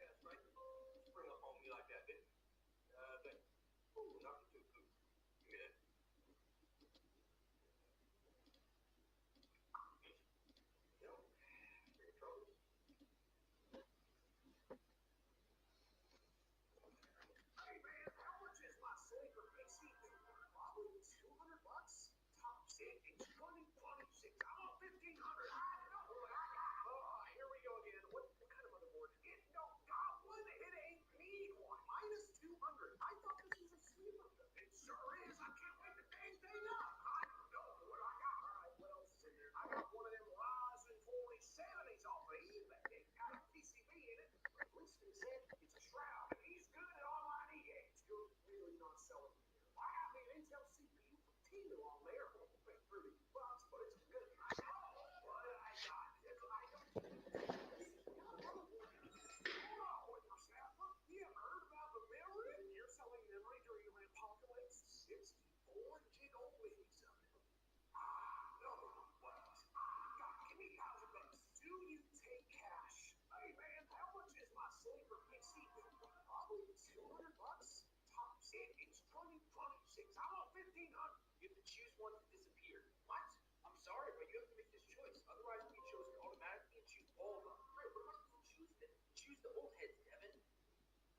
Yes, right? Spring up on me like that, didn't it? But, ooh, nothing too cool. Give me that. You know, for your troubles. Hey, man, how much is my Saker PC? Probably $200. Top set, it's 2026. I'm on 1500. I know what I got. Oh, here we go again. What kind of motherboard? It don't got one. It ain't need one. Minus 200. I thought this was a sleeper. It sure is. I can't wait to bang thing up. I know what I got. All right, what else is in there? I got one of them Ryzen 4070s off of eBay. It got a PCB in it. But Winston said it's a shroud, and he's good at online e-games. You're really not selling me here. I have an Intel CPU from Temu on there. Pay $30, but it's good. I know what I got. I don't. Oh, Snapper, you ever heard about the memory? You're selling memory during the apocalypse? 64 gig onlys of it. No, what? God, give me $1,000. Do you take cash? Hey, man, how much is my Saber PC? Probably $200. Top set, it's 2026. I'm on 1500. You have to choose one to disappear. What? I'm sorry, but you have to make this choice. Otherwise, we chose it automatically and choose all of them. Right, what am I supposed to choose then? Choose the old heads, Devin.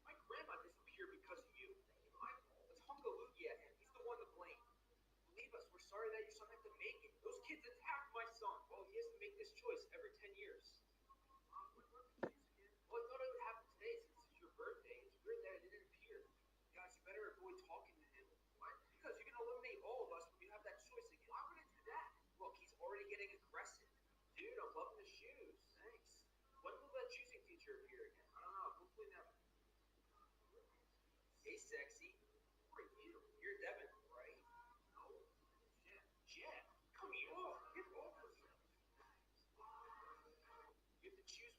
My grandma disappeared because of you. My fault. It's Hunko Lugia, and he's the one to blame. Believe us, we're sorry that your son had to make it. Those kids attacked my son. Well, he has to make this choice every 10 years. Well, I thought it would happen today since it's your birthday. It's weird that it didn't appear. Guys, you better avoid talking to him. Why? Because you can eliminate all of us when you have that choice again. Why would I do that? Look, he's already getting aggressive. Dude, I'm loving the shoes. Thanks. When will that choosing feature appear again? I don't know. Hopefully never. Hey, sexy. Who are you? You're Devin, right? No. Jeff. Jeff, come here. Oh, get over yourself. You have to choose.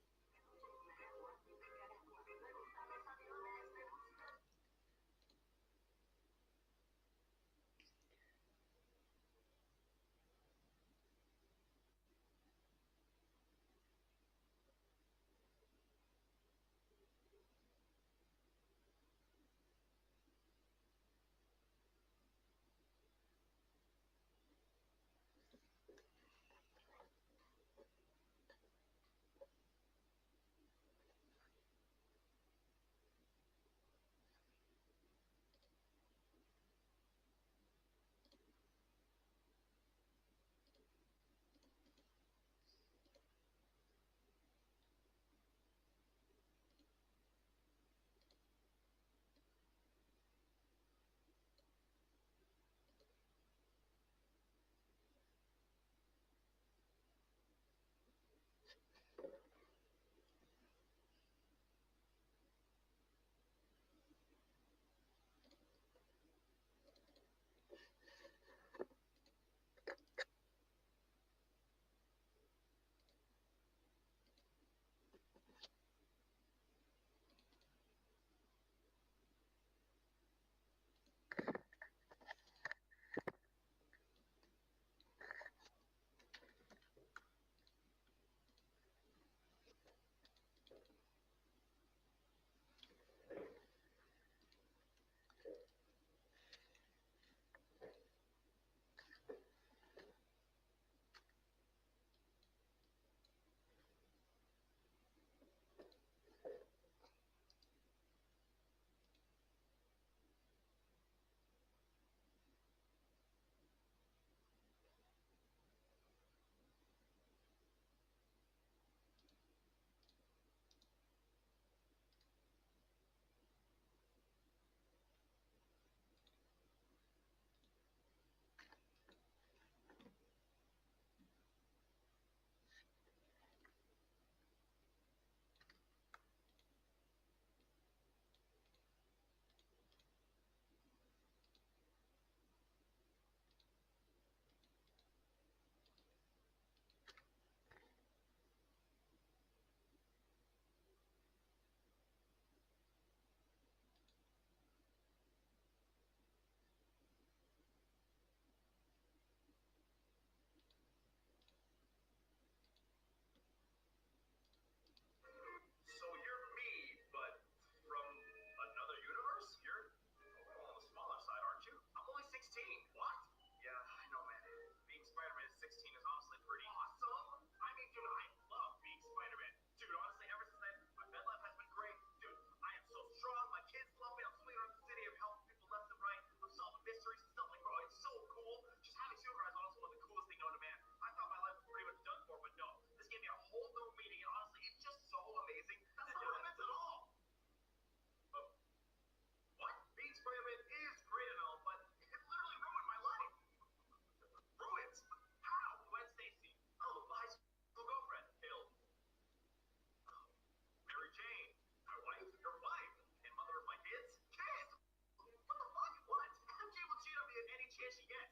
guess.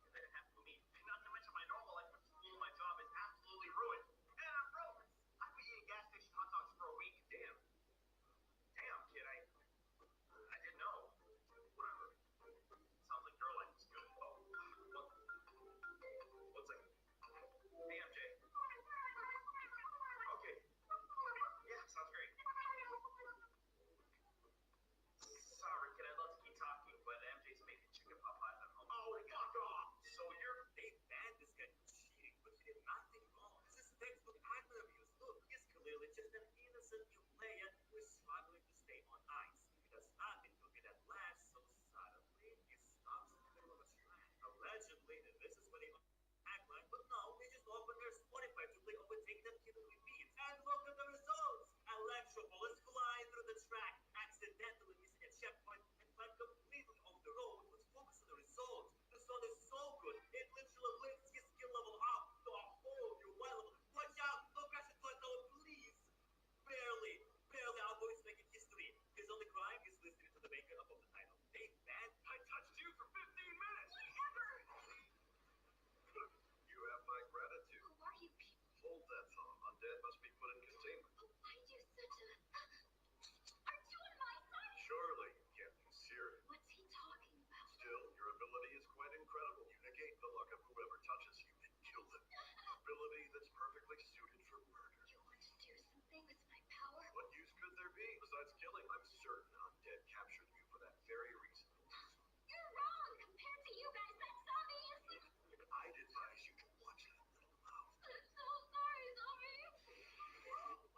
And then it happened to me. Not to mention my normal life with school, my job is absolutely ruined. And I'm broke. I've been eating gas station hot dogs for a week. Damn. Damn, kid, I didn't know. Whatever. Sounds like your life is good. Oh, one second. Hey, MJ. Okay. Yeah, sounds great. Sorry, kid, I'd love to keep talking, but MJ's making chicken pot pies at home. Oh, fuck off! So you're a bad this guy cheating, but you did nothing wrong. This is textbook active abuse. Look, he's clearly just an innocent new player who is struggling to stay on ice. He does not think he'll get at last, so suddenly he stops in the middle of a track. Allegedly, and this is what he act like, but no, they just opened their Spotify to play Overtake Them Kid with Beats. And look at the results! Electro bullets flying through the track, accidentally missing a checkpoint, and flying completely off the road. Let's focus on the results. The song is so good, it literally lifts his skill level up to a whole new level. Watch out! Don't crash into a tower, please! Barely, our boy is making history. His only crime is listening to the maker above the title. Hey, man, I touched you for 15 minutes! Whatever! You have my gratitude. Who are you people? Hold that thought. Undead must be put in containment. Why do such a... Aren't you on my side? Surely, Captain Siri. What's he talking about? Still, your ability is quite incredible. You negate the luck of whoever touches you and kill them. Ability that's perfectly suited for murder. You want to do something with my power? What use could there be besides killing? I'm certain Undead captured you for that very reason. You're wrong! Compared to you guys, that zombie is... I'd advise you to watch that little mouth. I'm so sorry, zombie!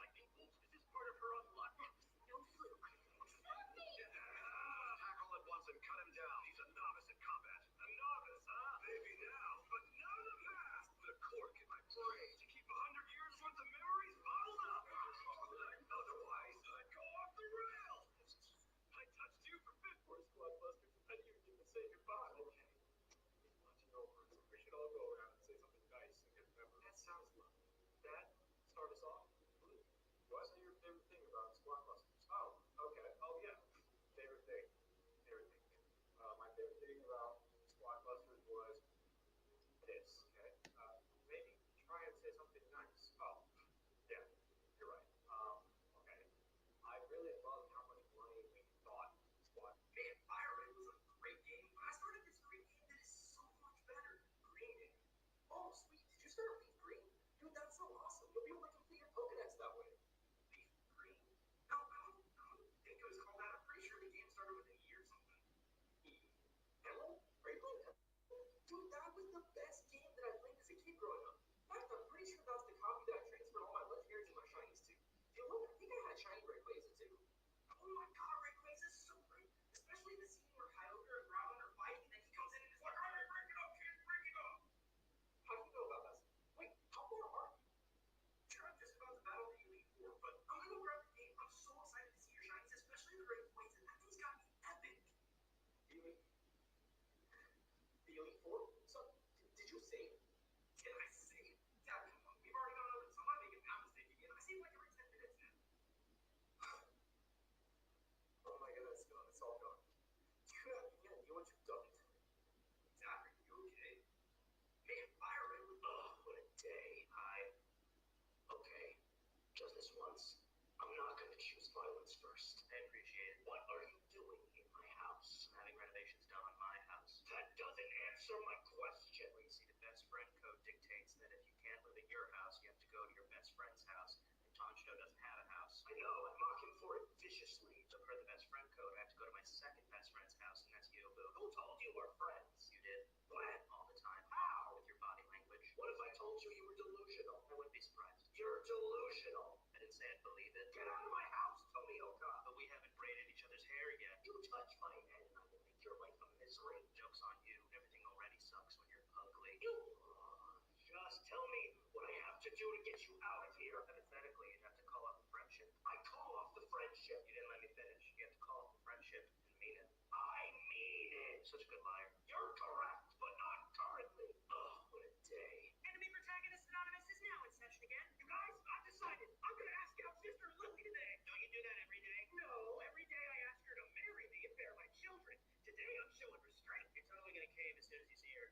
Lightning bolts, this is part of her unlock. That was no fluke. Zombie! Tackle at once and cut him down. He's a novice in combat. A novice, huh? Maybe now, but not in the past. The cork in my brain to keep 100 years worth of memories bottled up. Otherwise, I'd go off the rails. I touched you for 5th for Squad Busters. I didn't even get to say goodbye. Okay. Watching over, so we should all go around and say something nice and get remembered. That sounds lovely. Dad, start us off. What's your favorite thing about Squad Busters? Oh, okay. Oh, yeah. Favorite thing. My favorite thing about Squad Busters was this, okay? Maybe try and say something nice. Oh, yeah, you're right. Okay. I really loved how much money we thought Squad. Man, Fire Red was a great game. I started this great game that is so much better. Green game. Oh, sweet. Did you start Leaf Green? Dude, that's so awesome. You'll be able to complete your Pokedex that way. Leaf Green? No, I don't think it was called that. I'm pretty sure the game started with an E or something. Hello? Are you playing Hello? Dude, that was the best game that I played as a kid growing up. In fact, I'm pretty sure that's the copy that I transferred all my legendaries and my shinies to. You know, I think I had a shiny Rayquaza too. Oh my god, Rayquaza is so great. Especially the scene where Kyogre and Groudon are fighting and then he comes in and is like, alright, break it up, kid, break it up. How do you know about this? Wait, how far are you? Sure, I'm just about to battle the Elite Four, but I'm gonna go grab the game. I'm so excited to see your shinies, especially the Rayquaza. That thing's got me epic. The Elite Four? So, did you say? Did I say? Dad, come on. We've already gone over this. I'm not making that mistake again. I say it like every 10 minutes now. Oh my god, it's gone. It's all gone. Yeah, you know what you've done? Dad, are you okay? Man, Fire Red. Oh, what a day. Okay. Just this once. I'm not gonna choose violence first. I appreciate it. What are you doing in my house? I'm having renovations done on my house. That doesn't answer my question. Well, you see, the best friend code dictates that if you can't live at your house, you have to go to your best friend's house. And Toncho doesn't have a house. I know, I mock him for it viciously. So per the best friend code, I have to go to my second best friend's house, and that's you, Boo. Who told you we're friends? You did. When? All the time. How? With your body language. What if I told you you were delusional? I wouldn't be surprised. You're delusional. I didn't say I'd believe it. Get out of my house, Tomioka. But we haven't braided each other's hair yet. You touch my head and I will make your life a misery. Joke's on you. Everything already sucks when you're ugly. Just tell me what I have to do to get you out of here. Hypothetically, you'd have to call off the friendship. I call off the friendship. You didn't let me finish. You have to call off the friendship and mean it. I mean it. Such a good liar. You're correct, but not currently. Ugh, what a day. Enemy Protagonist Anonymous is now in session again. You guys, I've decided. I'm gonna ask out Sister Lily today. Don't you do that every day? No, every day I ask her to marry me and bear my children. Today I'm showing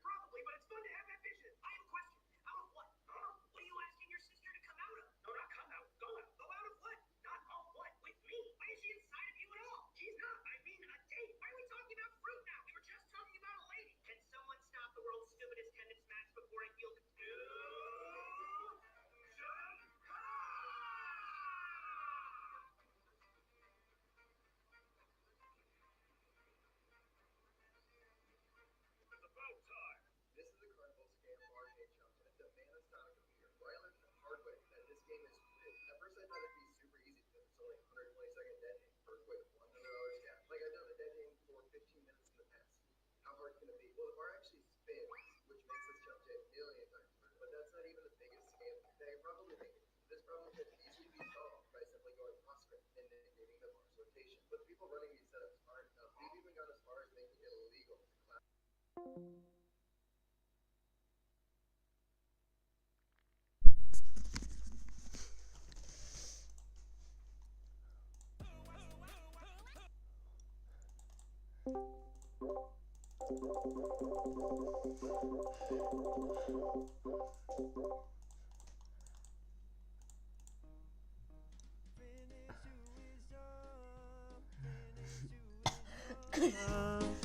probably, but it's fun to have that vision. I have a question. Out of what? Huh? What are you asking your sister to come out of? No, not come out. Go out. Go out of what? Not of what? With me. Why is she inside of you at all? She's not. I mean, a date. Why are we talking about fruit now? We were just talking about a lady. Can someone stop the world's stupidest tennis match before I feel It's about time. This is the Carnival Scam Bar Game Chump, and it's a Manasonic computer where I learned the hard way that this game is rigged. At first I thought it'd be super easy because it's only 120-second dead hang for a quick $100 stack. Like I've done a dead hang for 15 minutes in the past. How hard can it be? Well, the bar actually spins, which makes this jump jet a million times harder. But that's not even the biggest scam that you're probably thinking. This problem can easily be solved by simply going off script and negating the bar's rotation. But the people running these setups aren't dumb. They've even gone as far as making it illegal to clap.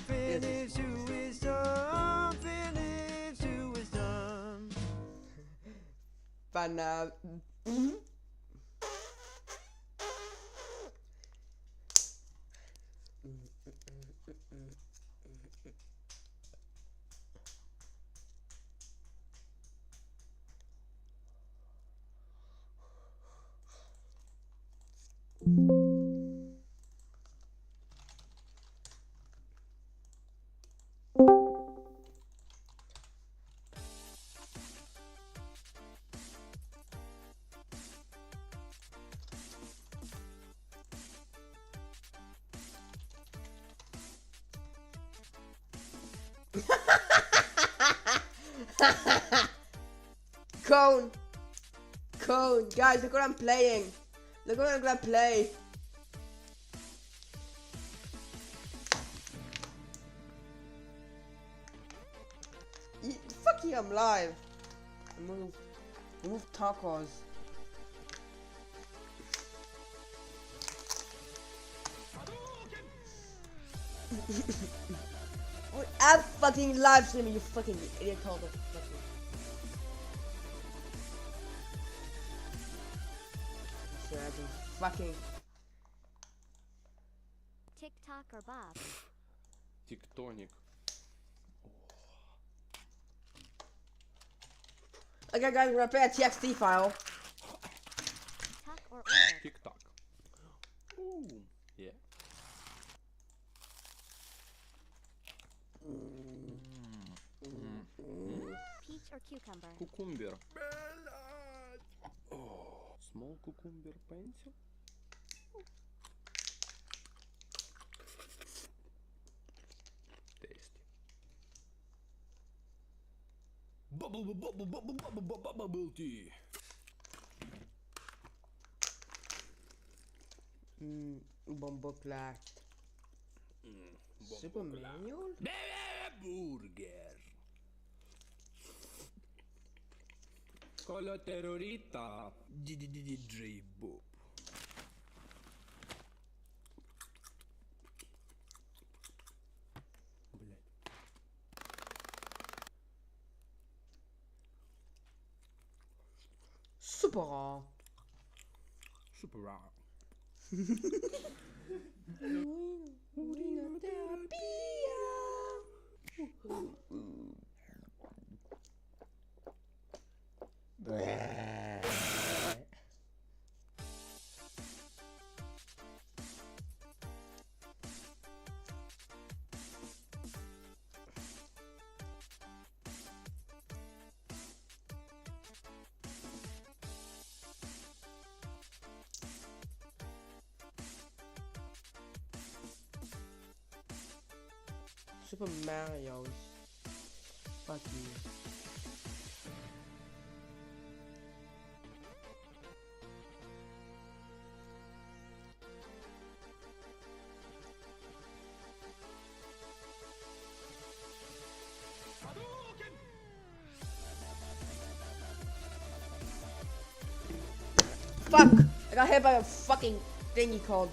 Finish you wisdom, finish you wisdom. Pana. Cone! Cone! Guys, look what I'm playing! Look what I'm gonna play! Fuck you, I'm live! Remove tacos. I'm fucking live streaming, you fucking idiot taco. Sure, I can fucking. TikTok or Bob? Тектоник. Okay, guys, we're gonna play a TXT file. Tuck or order? TikTok. Ooh, yeah. Peach or cucumber? Cucumber. Oh, small cucumber pencil. Tasty. Bubble tea. Bombo class. Super manual? Burger. Con la terrorita DJ Bob. Super rare. Super rare. Super Mario's. Fuck you. Fuck! I got hit by a fucking thingy called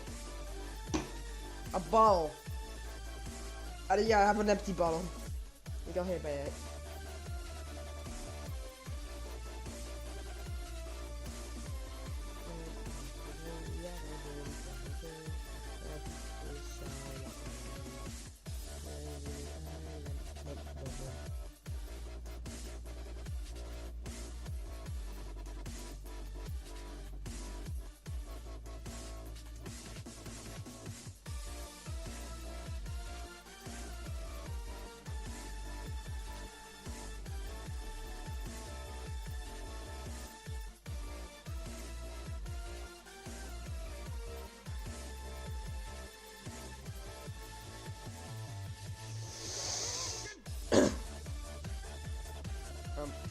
a bottle. Yeah, I have an empty bottle. I got hit by it.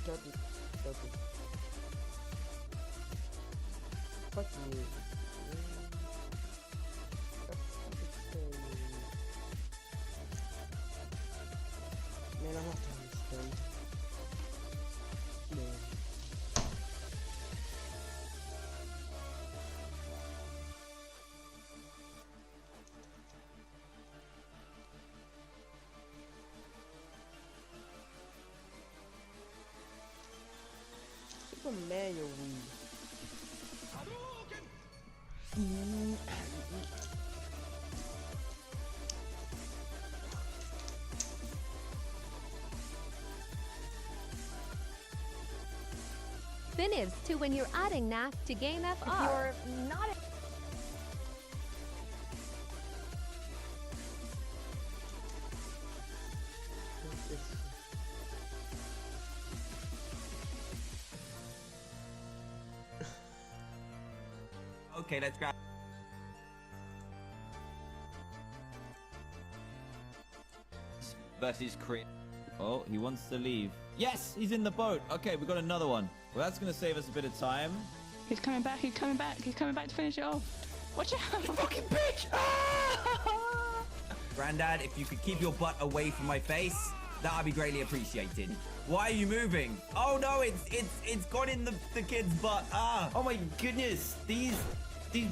Doggy. Fuck you. Man, I have to understand. Man. Super Mario Wii. Finiv to when you're adding NAF to Game FR. If you're not Okay, let's grab. Versus Crit. Oh, he wants to leave. Yes, he's in the boat. Okay, we got another one. Well, that's gonna save us a bit of time. He's coming back, he's coming back, he's coming back to finish it off. Watch out! Fucking bitch! Grandad, if you could keep your butt away from my face, that would be greatly appreciated. Why are you moving? Oh no, it's got in the kid's butt. Ah! Oh my goodness, these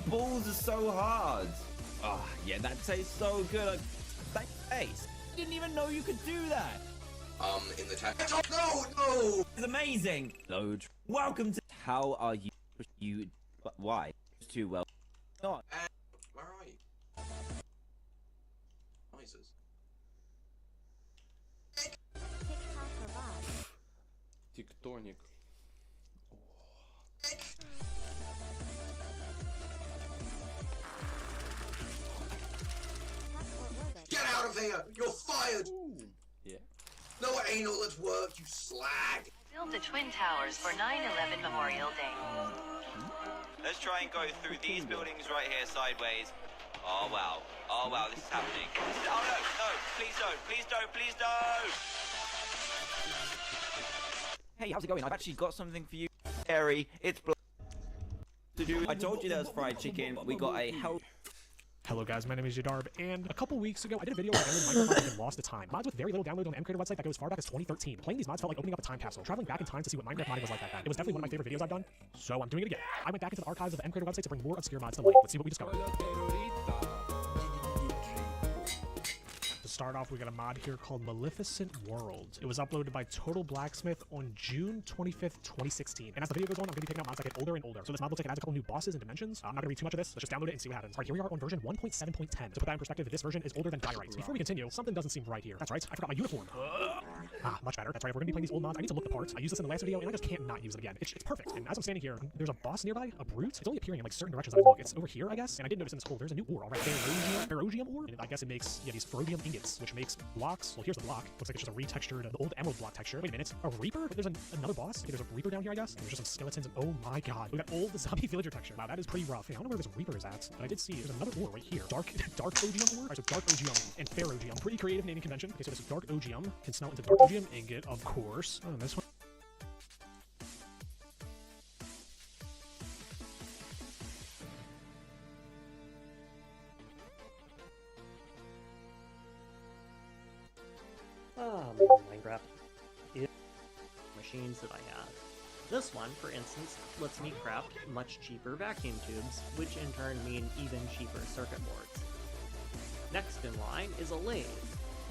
balls are so hard. Oh yeah, that tastes so good. That taste. I didn't even know you could do that. In the tech. No! It's amazing. Load. Welcome to. How are you? Why? It's too well. Not. Where are you? Noises. Тектоник. Get out of here! You're fired! Yeah. No, it ain't all that's work, you slag! Build the Twin Towers for 9/11 Memorial Day. Let's try and go through these buildings right here sideways. Oh wow. Oh wow, this is happening. Oh no, no, please don't, please don't, please don't! Hey, how's it going? I've actually got something for you. Harry, it's to do. I told you there was fried chicken. We got a health. Hello guys, my name is Jadarb, and a couple weeks ago I did a video where I downloaded Minecraft and lost the time. Mods with very little download on the mCreator website that goes as far back as 2013. Playing these mods felt like opening up a time capsule, traveling back in time to see what Minecraft modding was like back then. It was definitely one of my favorite videos I've done, so I'm doing it again. I went back into the archives of the mCreator website to bring more obscure mods to light. Let's see what we discovered. To start off, we got a mod here called Maleficent World. It was uploaded by Total Blacksmith on June 25th, 2016. And as the video goes on, I'm going to be taking out mods that get older and older. So this mod looks like it adds a couple new bosses and dimensions. I'm not going to read too much of this. Let's just download it and see what happens. All right, here we are on version 1.7.10. To put that in perspective, this version is older than Diorite. Before we continue, something doesn't seem right here. That's right, I forgot my uniform. Much better. That's right, if we're going to be playing these old mods, I need to look the part. I used this in the last video, and I just can't not use it again. It's perfect. And as I'm standing here, there's a boss nearby, a brute. It's only appearing in like certain directions I look. It's over here, I guess. And I did notice in this hole, there's a new ore, all right? Ferrogium ore? And I guess it makes, these ferrogium ingots, which makes blocks. Well, here's the block. Looks like it's just a retextured, the old emerald block texture. Wait a minute, a reaper? There's another boss? Okay, there's a reaper down here, I guess. And there's just some skeletons, and oh my god. We got old zombie villager texture. Wow, that is pretty rough. I don't know where this reaper is at, but I did see there's another ore right here. Dark ogium ore? Alright, so dark ogium and ferrogium. Pretty creative naming convention. Okay, so this dark ogium can smelt into dark ogium ingot, of course. Oh, this one. Minecraft is machines that I have. This one, for instance, lets me craft much cheaper vacuum tubes, which in turn mean even cheaper circuit boards. Next in line is a lathe.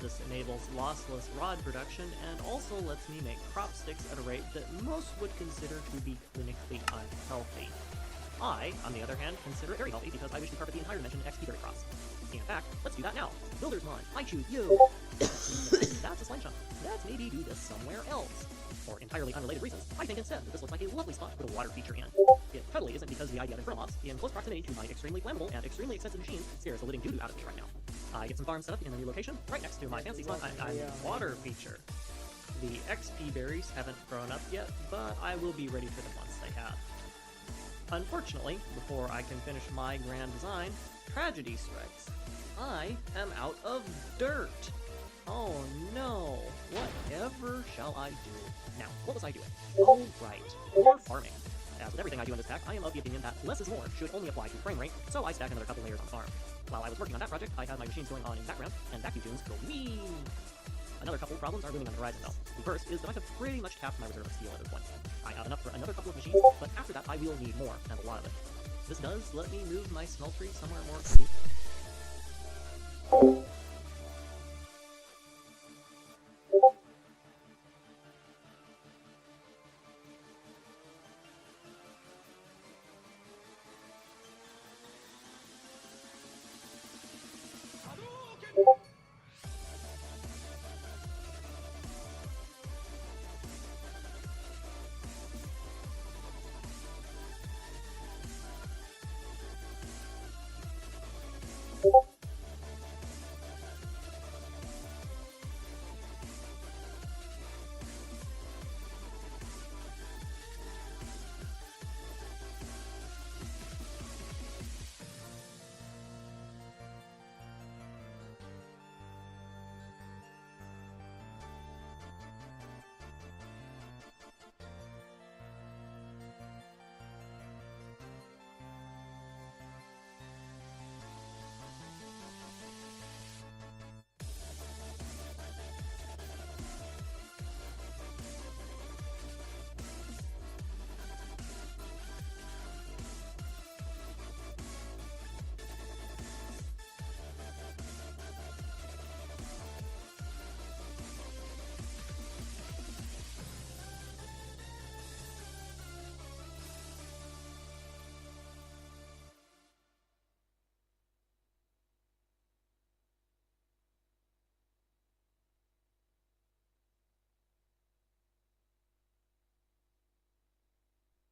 This enables lossless rod production and also lets me make crop sticks at a rate that most would consider to be clinically unhealthy. I, on the other hand, consider it very healthy because I wish to carpet the entire dimension XP berry cross. In fact, let's do that now. Builder's Mod, I choose you! That's a slime chunk. Let's maybe do this somewhere else. For entirely unrelated reasons, I think instead that this looks like a lovely spot to put a water feature in. It totally isn't because the idea of Infernal Ops, in close proximity to my extremely flammable and extremely expensive machines, scares the living doo-doo out of me right now. I get some farms set up in a new location, right next to my fancy slime water feature. The XP berries haven't grown up yet, but I will be ready for them once they have. Unfortunately, before I can finish my grand design, tragedy strikes. I am out of dirt. Oh no, whatever shall I do? Now, what was I doing? Oh right, more farming. As with everything I do in this pack, I am of the opinion that less is more should only apply to frame rate, so I stack another couple layers on the farm. While I was working on that project, I had my machines going on in the background, and vacuum tunes go wee. Another couple of problems are looming on the horizon though. The first is that I have pretty much tapped my reserve of steel at this point. I have enough for another couple of machines, but after that I will need more, and a lot of it. This does let me move my smeltery somewhere more convenient.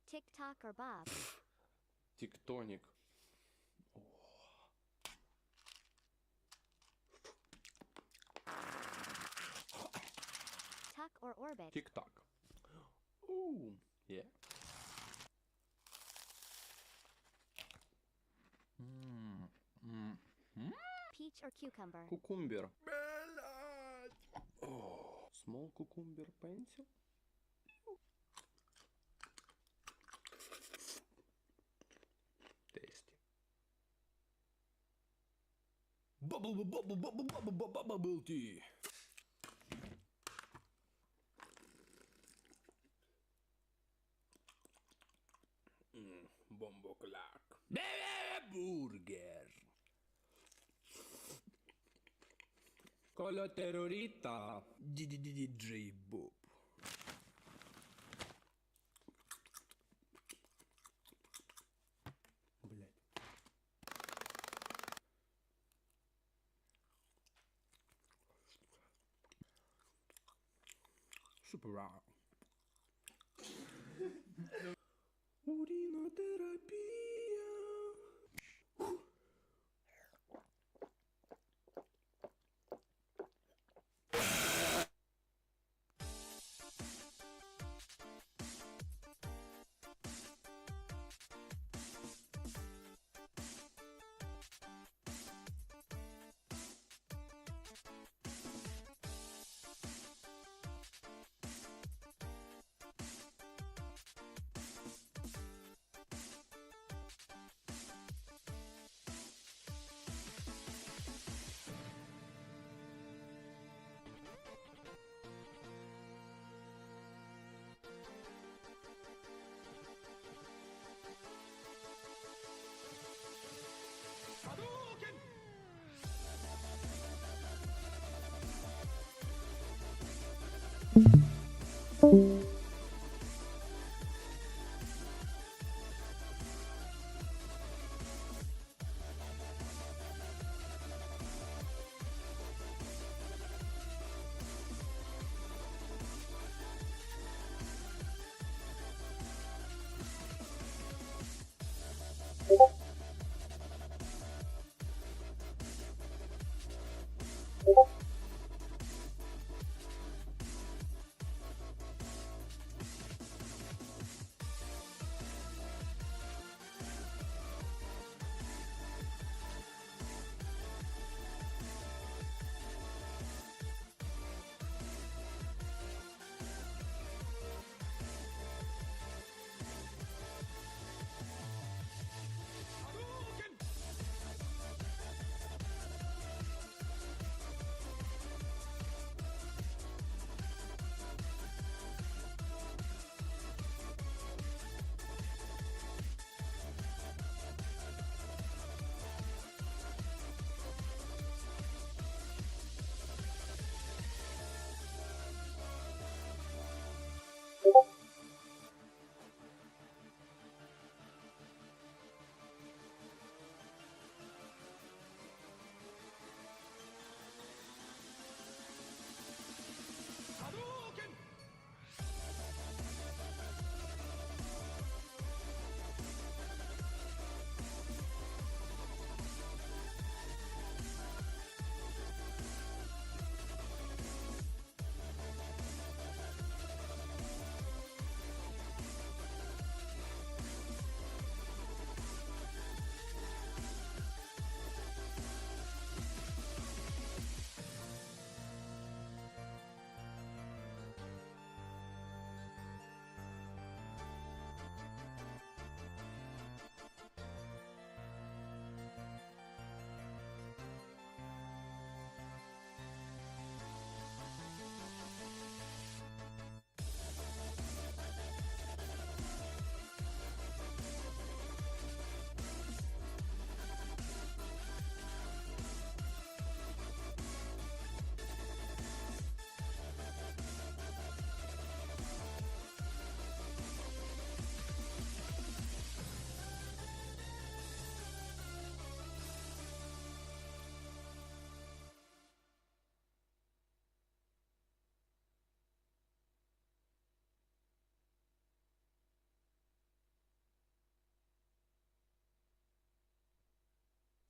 TikTok or Bob? Тектоник. Tuck or Orbit? Тик-так. Ooh, yeah. Peach or cucumber? Кукумбер. Small cucumber pencil. Tasty. Bubble tea. Bombo Clark. Burger. Con la terrorista. DJ Bob. Блять. Super raw. Urinoterapia.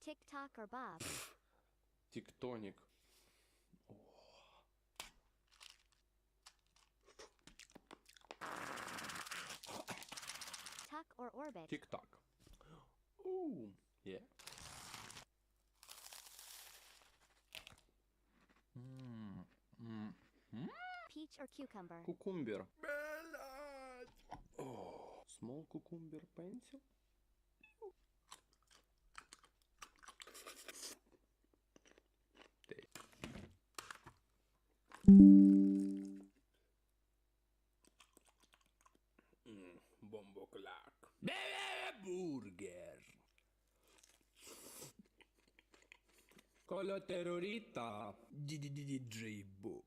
TikTok or Bob? Тектоник. Tuck or Orbit? Тик-так. Ooh, yeah. Peach or cucumber? Кукумбер. Oh, small cucumber pencil. Bomboklak. Burger. Кола террорита. DJ Bob.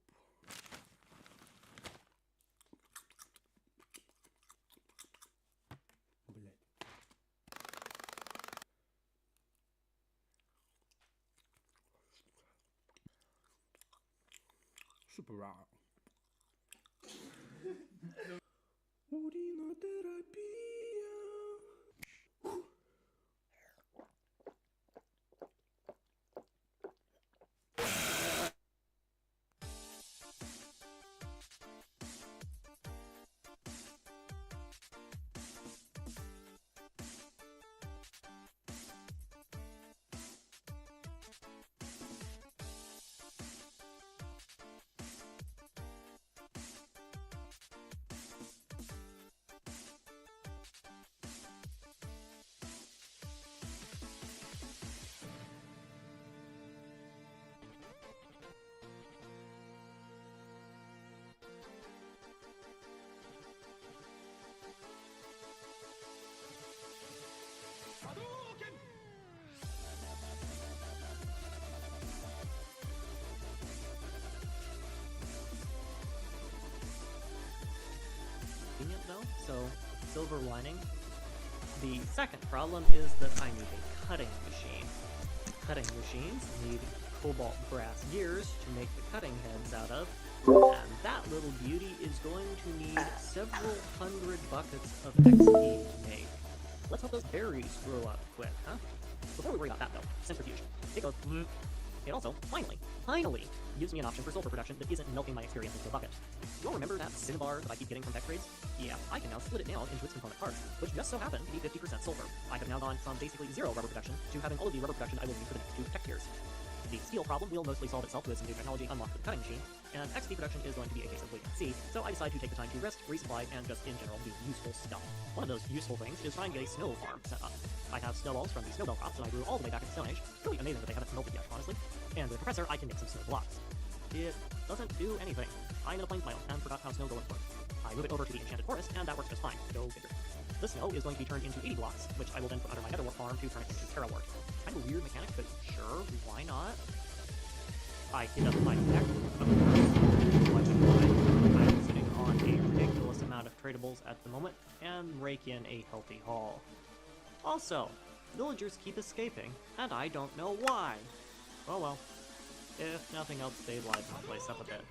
Блять. Super raw. Уринотерапия. so silver lining. The second problem is that I need a cutting machine. Cutting machines need cobalt brass gears to make the cutting heads out of, and that little beauty is going to need several hundred buckets of XP to make. Let's hope those berries grow up quick, huh? Before we worry about that though, centrifuge. It goes bleh. It also, finally, gives me an option for sulfur production that isn't milking my experience into a bucket. You all remember that cinnabar that I keep getting from tech trades? Yeah, I can now split it down into its component parts, which just so happen to be 50% sulfur. I have now gone from basically zero rubber production to having all of the rubber production I will need for the next 2 tech tiers. The steel problem will mostly solve itself with some new technology unlocked for the cutting machine, and XP production is going to be a case of wait and see, so I decide to take the time to rest, resupply, and just in general do useful stuff. One of those useful things is trying to get a snow farm set up. I have snowballs from the snowball crops that I grew all the way back in the Stone Age. Really amazing that they haven't melted yet, honestly. And with a compressor, I can make some snow blocks. It doesn't do anything. I'm in a plains biome and forgot how snow blowing works. I move it over to the Enchanted Forest, and that works just fine. Go figure. The snow is going to be turned into 80 blocks, which I will then put under my netherwart farm to turn it into terrawort. Kind of a weird mechanic, but sure, why not? I hit up my deck, of course, I'm sitting on a ridiculous amount of tradables at the moment, and rake in a healthy haul. Also, villagers keep escaping, and I don't know why. Oh well. If nothing else, stabilize my place up a bit.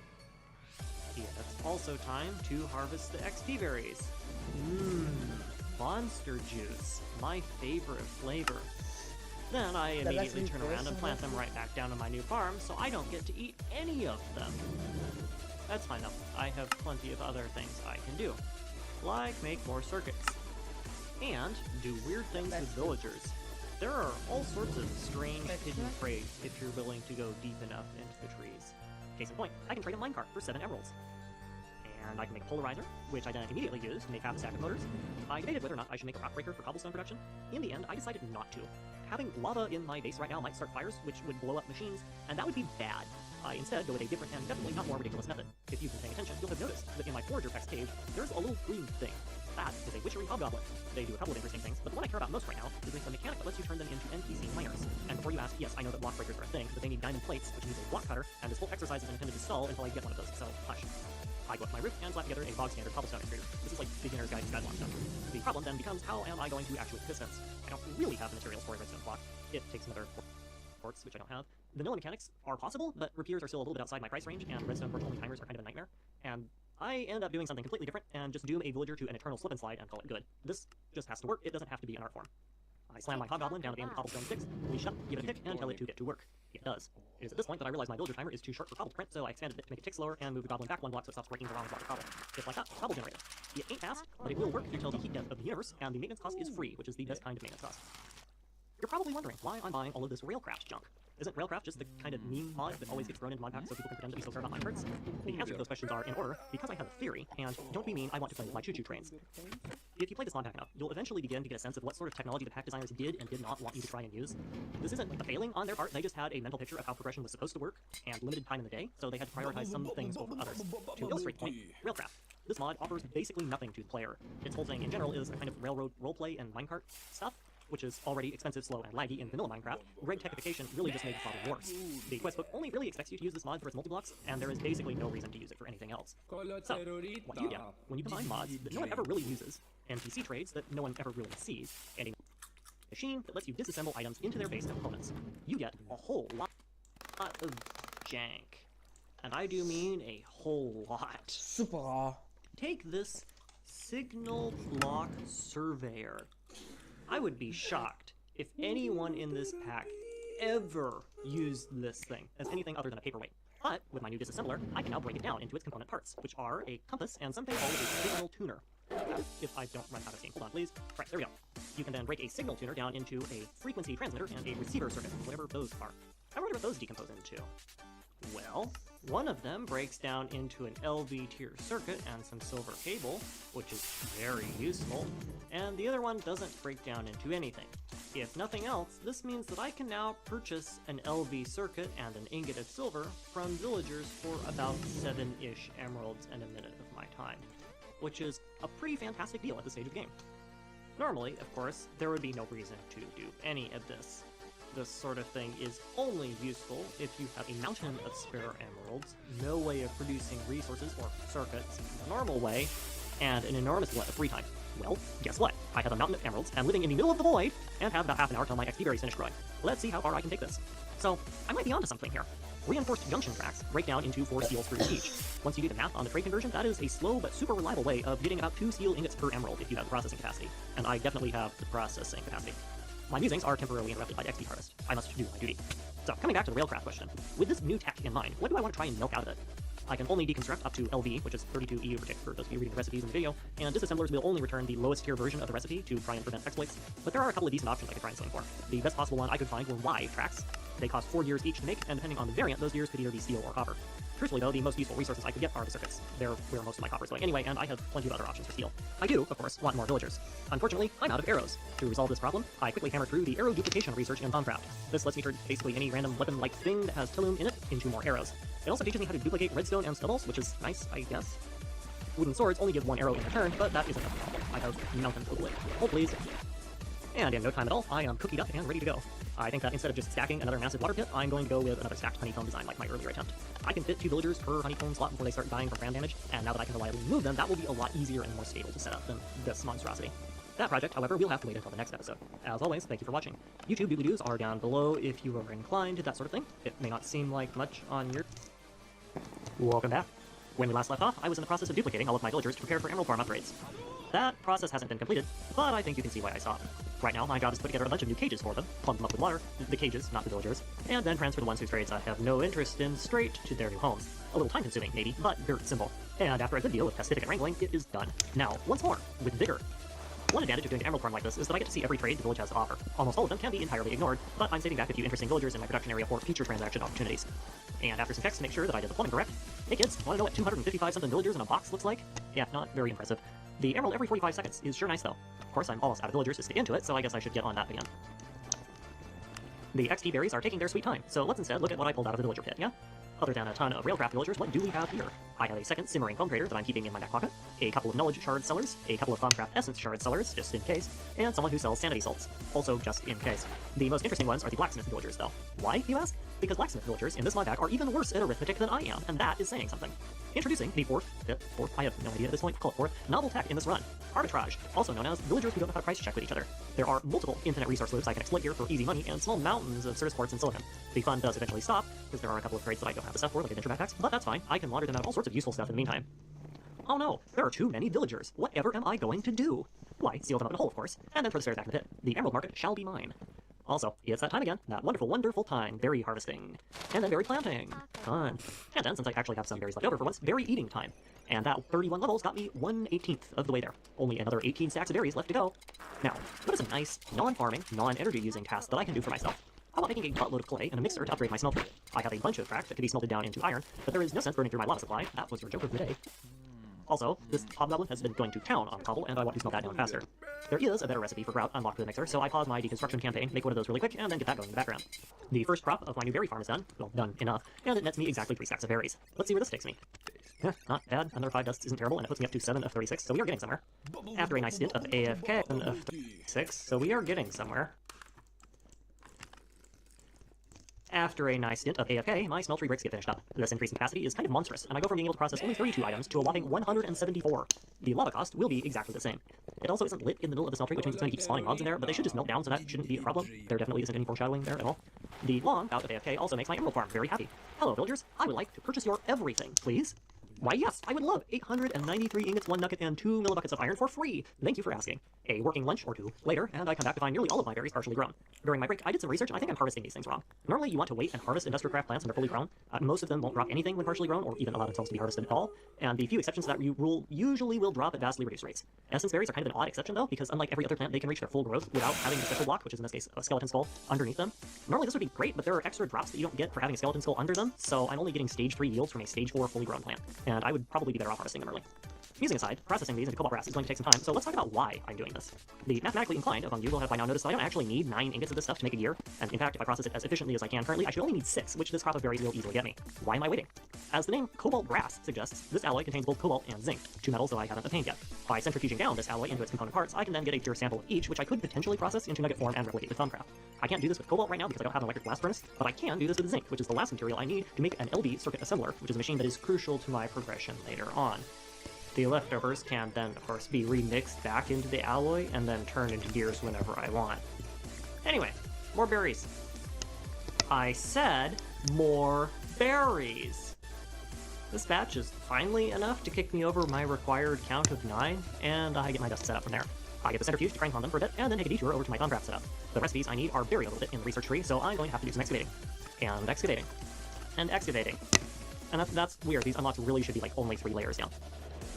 It's also time to harvest the XP berries. Monster juice, my favorite flavor. Then I immediately turn around and plant them right back down on my new farm, so I don't get to eat any of them. That's fine though, I have plenty of other things I can do, like make more circuits, and do weird things with villagers. There are all sorts of strange hidden trades if you're willing to go deep enough into the trees. Case in point, I can trade a minecart for 7 emeralds. And I can make a polarizer, which I then immediately use to make half a stack of motors. I debated whether or not I should make a rock breaker for cobblestone production. In the end, I decided not to. Having lava in my base right now might start fires, which would blow up machines, and that would be bad. I instead go with a different and definitely not more ridiculous method. If you've been paying attention, you'll have noticed that in my forager text cage, there's a little green thing. That is a witchery hobgoblin. They do a couple of interesting things, but the one I care about most right now is the mechanic that lets you turn them into NPC miners. And before you ask, yes, I know that block breakers are a thing, but they need diamond plates, which needs a block cutter, and this whole exercise is intended to stall until I get one of those, so hush. I go up to my roof and slap together a bog standard cobblestone extruder. This is like beginner's guide to skyblock stuff. The problem then becomes, how am I going to actuate pistons? I don't really have the materials for a redstone block. It takes another quartz, which I don't have. Vanilla mechanics are possible, but repeaters are still a little bit outside my price range, and redstone quartz only timers are kind of a nightmare. And I end up doing something completely different and just doom a villager to an eternal slip and slide and call it good. This just has to work, it doesn't have to be an art form. I slam my hobgoblin down at the end of the cobblestone sticks, leash up, give it a tick, and tell it to get to work. It does. It is at this point that I realize my villager timer is too short for cobble print, so I expanded it to make it tick slower and move the goblin back 1 block so it stops breaking the wrong block of cobble. Just like that, cobble generator. It ain't fast, but it will work until the heat death of the universe, and the maintenance cost is free, which is the best kind of maintenance cost. You're probably wondering why I'm buying all of this Railcraft junk. Isn't Railcraft just the kind of meme mod that always gets thrown into mod packs so people can pretend that we still care about minecarts? The answer to those questions are in order, because I have a theory, and don't be mean, I want to play with my choo-choo trains. If you play this mod pack enough, you'll eventually begin to get a sense of what sort of technology the pack designers did and did not want you to try and use. This isn't like a failing on their part, they just had a mental picture of how progression was supposed to work, and limited time in the day, so they had to prioritize some things over others. To illustrate the point, Railcraft. This mod offers basically nothing to the player. Its whole thing in general is a kind of railroad roleplay and minecart stuff, which is already expensive, slow, and laggy in vanilla Minecraft. Greg Techification really just made the problem worse. The questbook only really expects you to use this mod for its multi-blocks, and there is basically no reason to use it for anything else. So, what do you get when you combine mods that no one ever really uses, NPC trades that no one ever really sees, and a machine that lets you disassemble items into their base components? You get a whole lot of jank. And I do mean a whole lot. Super. Take this Signal Block Surveyor. I would be shocked if anyone in this pack ever used this thing as anything other than a paperweight. But with my new disassembler, I can now break it down into its component parts, which are a compass and something called a signal tuner. If I don't run out of steam. Hold on, please. Right, there we go. You can then break a signal tuner down into a frequency transmitter and a receiver circuit, whatever those are. I wonder what those decompose into. Well, one of them breaks down into an LV tier circuit and some silver cable, which is very useful, and the other one doesn't break down into anything. If nothing else, this means that I can now purchase an LV circuit and an ingot of silver from villagers for about 7-ish emeralds and a minute of my time, which is a pretty fantastic deal at this stage of the game. Normally, of course, there would be no reason to do any of this. This sort of thing is only useful if you have a mountain of spare emeralds, no way of producing resources or circuits in the normal way, and an enormous glut of free time. Well, guess what? I have a mountain of emeralds, am living in the middle of the void, and have about half an hour till my XP berries finish growing. Let's see how far I can take this. So, I might be onto something here. Reinforced junction tracks break down into 4 steel screws each. Once you do the math on the trade conversion, that is a slow but super reliable way of getting about 2 steel ingots per emerald if you have the processing capacity. And I definitely have the processing capacity. My musings are temporarily interrupted by XP harvest. I must do my duty. So, coming back to the railcraft question. With this new tech in mind, what do I want to try and milk out of it? I can only deconstruct up to LV, which is 32 EU for those of you reading the recipes in the video, and disassemblers will only return the lowest tier version of the recipe to try and prevent exploits. But there are a couple of decent options I could try and swing for. The best possible one I could find were Y tracks. They cost 4 gears each to make, and depending on the variant, those gears could either be steel or copper. Truthfully though, the most useful resources I could get are the circuits. They're where most of my copper is going anyway, and I have plenty of other options for steel. I do, of course, want more villagers. Unfortunately, I'm out of arrows. To resolve this problem, I quickly hammered through the arrow duplication research in Thaumcraft. This lets me turn basically any random weapon-like thing that has Tillum in it into more arrows. It also teaches me how to duplicate redstone and stubbles, which is nice, I guess. Wooden swords only give 1 arrow in return, but that isn't a problem. I have mountains of wood. Hold please. And in no time at all, I am cookied up and ready to go. I think that instead of just stacking another massive water pit, I'm going to go with another stacked honeycomb design like my earlier attempt. I can fit 2 villagers per honeycomb slot before they start dying from ram damage, and now that I can reliably move them, that will be a lot easier and more stable to set up than this monstrosity. That project, however, we'll have to wait until the next episode. As always, thank you for watching. YouTube doobly-doos are down below if you are inclined to that sort of thing. It may not seem like much on your... Welcome back. When we last left off, I was in the process of duplicating all of my villagers to prepare for Emerald Farm upgrades. That process hasn't been completed, but I think you can see why I stopped. Right now, my job is to put together a bunch of new cages for them, plumb them up with water, the cages, not the villagers, and then transfer the ones whose trades I have no interest in straight to their new homes. A little time-consuming, maybe, but very simple. And after a good deal of pacific wrangling, it is done. Now, once more, with vigor. One advantage of doing an Emerald Farm like this is that I get to see every trade the village has to offer. Almost all of them can be entirely ignored, but I'm saving back a few interesting villagers in my production area for future transaction opportunities. And after some checks to make sure that I did the plumbing correct, hey kids, wanna know what 255-something villagers in a box looks like? Yeah, not very impressive. The emerald every 45 seconds is sure nice though. Of course, I'm almost out of villagers to stick into it, so I guess I should get on that again. The XP berries are taking their sweet time, so let's instead look at what I pulled out of the villager pit, yeah? Other than a ton of railcraft villagers, what do we have here? I have a second simmering foam trader that I'm keeping in my back pocket, a couple of knowledge shard sellers, a couple of Thaumcraft essence shard sellers, just in case, and someone who sells sanity salts, also just in case. The most interesting ones are the blacksmith villagers though. Why, you ask? Because blacksmith villagers in this mod pack are even worse at arithmetic than I am, and that is saying something. Introducing the fourth, I have no idea at this point, call it fourth, novel tech in this run. Arbitrage, also known as villagers who don't know how to price check with each other. There are multiple infinite resource loops I can exploit here for easy money and small mountains of service quartz and silicon. The fun does eventually stop, because there are a couple of trades that I don't have the stuff for, like adventure backpacks, but that's fine, I can launder them out all sorts of useful stuff in the meantime. Oh no, there are too many villagers. Whatever am I going to do? Why, seal them up in a hole, of course, and then throw the stairs back in the pit. The emerald market shall be mine. Also, it's that time again, that wonderful, wonderful time, berry harvesting. And then berry planting. Fun. And then, since I actually have some berries left over for once, berry eating time. And that 31 levels got me 1/18 of the way there. Only another 18 stacks of berries left to go. Now, what is a nice, non-farming, non-energy using task that I can do for myself? How about making a buttload of clay and a mixer to upgrade my smelter? I have a bunch of frack that can be smelted down into iron, but there is no sense burning through my lava supply. That was your joke of the day. Also, this hobgoblin has been going to town on cobble, and I want to smelt that down faster. There is a better recipe for grout unlocked with the mixer, so I pause my deconstruction campaign, make one of those really quick, and then get that going in the background. The first crop of my new berry farm is done, well, done enough, and it nets me exactly 3 stacks of berries. Let's see where this takes me. Not bad, another 5 dusts isn't terrible, and it puts me up to 7 of 36, so we are getting somewhere. After a nice stint of AFK, 7 of 36, so we are getting somewhere. After a nice stint of AFK, my smeltery bricks get finished up. This increase in capacity is kind of monstrous, and I go from being able to process only 32 items to a whopping 174. The lava cost will be exactly the same. It also isn't lit in the middle of the smeltery, which means it's going to keep spawning logs in there, but they should just melt down, so that shouldn't be a problem. There definitely isn't any foreshadowing there at all. The long bout of AFK also makes my emerald farm very happy. Hello, villagers. I would like to purchase your everything, please. Why, yes, I would love 893 ingots, 1 nugget, and 2 millibuckets of iron for free. Thank you for asking. A working lunch or two later, and I come back to find nearly all of my berries partially grown. During my break, I did some research, and I think I'm harvesting these things wrong. Normally, you want to wait and harvest industrial craft plants when they're fully grown. Most of them won't drop anything when partially grown, or even allow themselves to be harvested at all. And the few exceptions to that rule usually will drop at vastly reduced rates. Essence berries are kind of an odd exception, though, because unlike every other plant, they can reach their full growth without having a special block, which is in this case a skeleton skull, underneath them. Normally, this would be great, but there are extra drops that you don't get for having a skeleton skull under them, so I'm only getting stage 3 yields from a stage 4 fully grown plant. And I would probably be better off harvesting them early. Musing aside, processing these into cobalt brass is going to take some time, so let's talk about why I'm doing this. The mathematically inclined among you will have by now noticed that I don't actually need 9 ingots of this stuff to make a gear, and in fact, if I process it as efficiently as I can currently, I should only need 6, which this crop of berries will easily get me. Why am I waiting? As the name cobalt brass suggests, this alloy contains both cobalt and zinc, 2 metals that I haven't obtained yet. By centrifuging down this alloy into its component parts, I can then get a pure sample of each, which I could potentially process into nugget form and replicate with Thaumcraft. I can't do this with cobalt right now because I don't have an electric blast furnace, but I can do this with zinc, which is the last material I need to make an LB circuit assembler, which is a machine that is crucial to my progression later on. The leftovers can then, of course, be remixed back into the alloy and then turned into gears whenever I want. Anyway, more berries. I said more berries. This batch is finally enough to kick me over my required count of 9, and I get my dust set up from there. I get the centrifuge to crank on them for a bit, and then take a detour over to my Thumbcraft setup. The recipes I need are buried a little bit in the research tree, so I'm going to have to do some excavating. And excavating. And excavating. And that's weird, these unlocks really should be like only 3 layers down.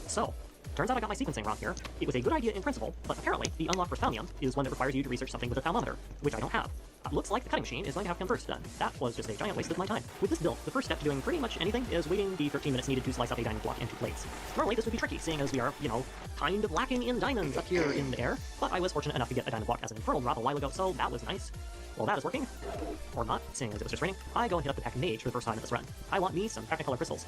So, turns out I got my sequencing wrong here. It was a good idea in principle, but apparently the unlock for Thalmium is one that requires you to research something with a thermometer, which I don't have. Looks like the cutting machine is going to have to come first done. That was just a giant waste of my time. With this build, the first step to doing pretty much anything is waiting the 13 minutes needed to slice up a diamond block into plates. Normally this would be tricky, seeing as we are, you know, kind of lacking in diamonds up here in the air, but I was fortunate enough to get a diamond block as an infernal drop a while ago, so that was nice. Well, that is working. Or not, seeing as it was just raining. I go and hit up the Pack Mage for the first time in this run. I want me some Technicolor crystals.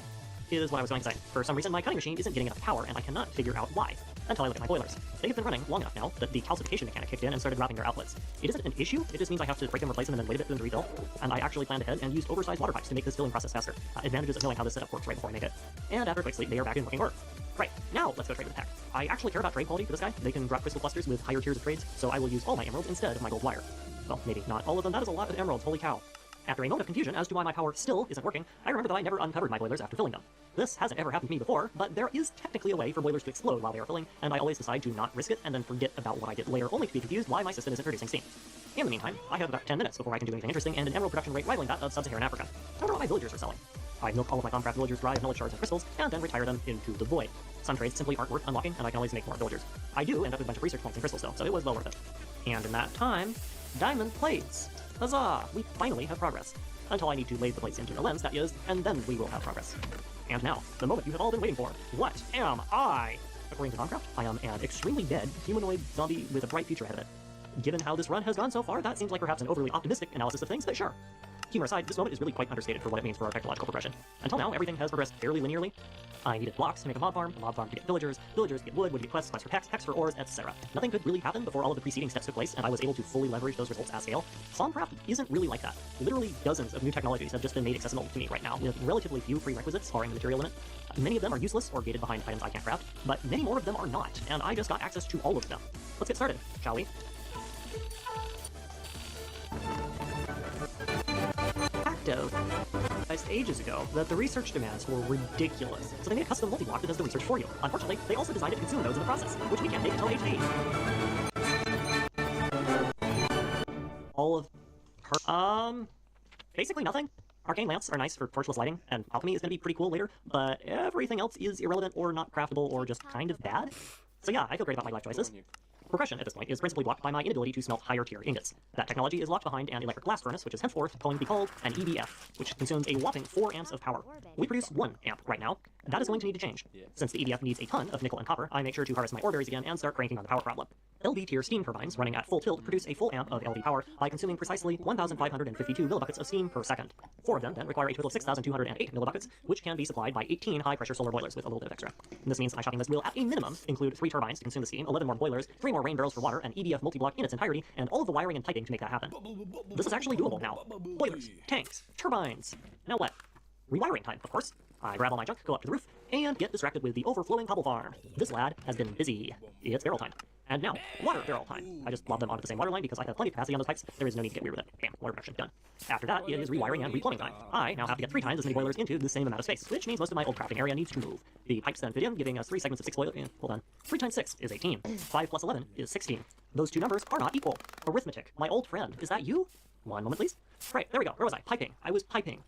Is what I was going to say. For some reason, my cutting machine isn't getting enough power, and I cannot figure out why. Until I look at my boilers. They have been running long enough now that the calcification mechanic kicked in and started wrapping their outlets. It isn't an issue, it just means I have to break them, replace them, and then wait a bit for them to refill. And I actually planned ahead and used oversized water pipes to make this filling process faster. Advantages of knowing how this setup works right before I make it. And after a quick sleep, they are back in working order. Right, now let's go trade with the pack. I actually care about trade quality for this guy. They can drop crystal clusters with higher tiers of trades, so I will use all my emeralds instead of my gold wire. Well, maybe not all of them, that is a lot of emeralds, holy cow. After a moment of confusion as to why my power still isn't working, I remember that I never uncovered my boilers after filling them. This hasn't ever happened to me before, but there is technically a way for boilers to explode while they are filling, and I always decide to not risk it and then forget about what I did later, only to be confused why my system isn't producing steam. In the meantime, I have about 10 minutes before I can do anything interesting and an emerald production rate rivaling that of sub-Saharan Africa. I wonder what my villagers are selling. I milk all of my Thumbcraft villagers dry of knowledge shards and crystals, and then retire them into the void. Some trades simply aren't worth unlocking, and I can always make more villagers. I do end up with a bunch of research points and crystals though, so it was well worth it. And in that time, diamond plates. Huzzah! We finally have progress. Until I need to lathe the plates into the lens, that is, and then we will have progress. And now, the moment you have all been waiting for. What am I? According to Thumbcraft, I am an extremely dead humanoid zombie with a bright future ahead of it. Given how this run has gone so far, that seems like perhaps an overly optimistic analysis of things, but sure. Humor aside, this moment is really quite understated for what it means for our technological progression. Until now, everything has progressed fairly linearly. I needed blocks to make a mob farm to get villagers to get wood to get quests, quests for packs, packs for ores, etc. Nothing could really happen before all of the preceding steps took place, and I was able to fully leverage those results at scale. Thaumcraft isn't really like that. Literally dozens of new technologies have just been made accessible to me right now, with relatively few prerequisites barring the material limit. Many of them are useless or gated behind items I can't craft, but many more of them are not, and I just got access to all of them. Let's get started, shall we? Realized ages ago that the research demands were ridiculous, so they made a custom multi-block that does the research for you. Unfortunately, they also designed it to consume nodes in the process, which we can't make until HD. All of her, basically nothing. Arcane lamps are nice for torchless lighting, and alchemy is going to be pretty cool later, but everything else is irrelevant or not craftable or just kind of bad. So yeah, I feel great about my life choices. Progression at this point is principally blocked by my inability to smelt higher tier ingots. That technology is locked behind an electric blast furnace, which is henceforth going to be called an EBF, which consumes a whopping 4 amps of power. We produce 1 amp right now. That is going to need to change. Since the EBF needs a ton of nickel and copper, I make sure to harvest my ore berries again and start cranking on the power problem. LV tier steam turbines running at full tilt produce a full amp of LV power by consuming precisely 1,552 millibuckets of steam per second. 4 of them then require a total of 6,208 millibuckets, which can be supplied by 18 high-pressure solar boilers with a little bit of extra. This means my shopping list will, at a minimum, include 3 turbines to consume the steam, 11 more boilers, 3 more rain barrels for water, an EBF multi-block in its entirety, and all of the wiring and piping to make that happen. This is actually doable now. Boilers, tanks, turbines. Now what? Rewiring time, of course. I grab all my junk, go up to the roof, and get distracted with the overflowing cobble farm. This lad has been busy. It's barrel time. And now, water barrel time. I just lob them onto the same water line because I have plenty of capacity on those pipes. There is no need to get weird with it. Bam, water production done. After that, it is rewiring and replumbing time. I now have to get 3 times as many boilers into the same amount of space, which means most of my old crafting area needs to move. The pipes then fit in, giving us 3 segments of 6 boilers. Hold on. 3 times 6 is 18. 5 plus 11 is 16. Those 2 numbers are not equal. Arithmetic. My old friend. Is that you? One moment, please. Right, there we go. Where was I? Piping. I was piping.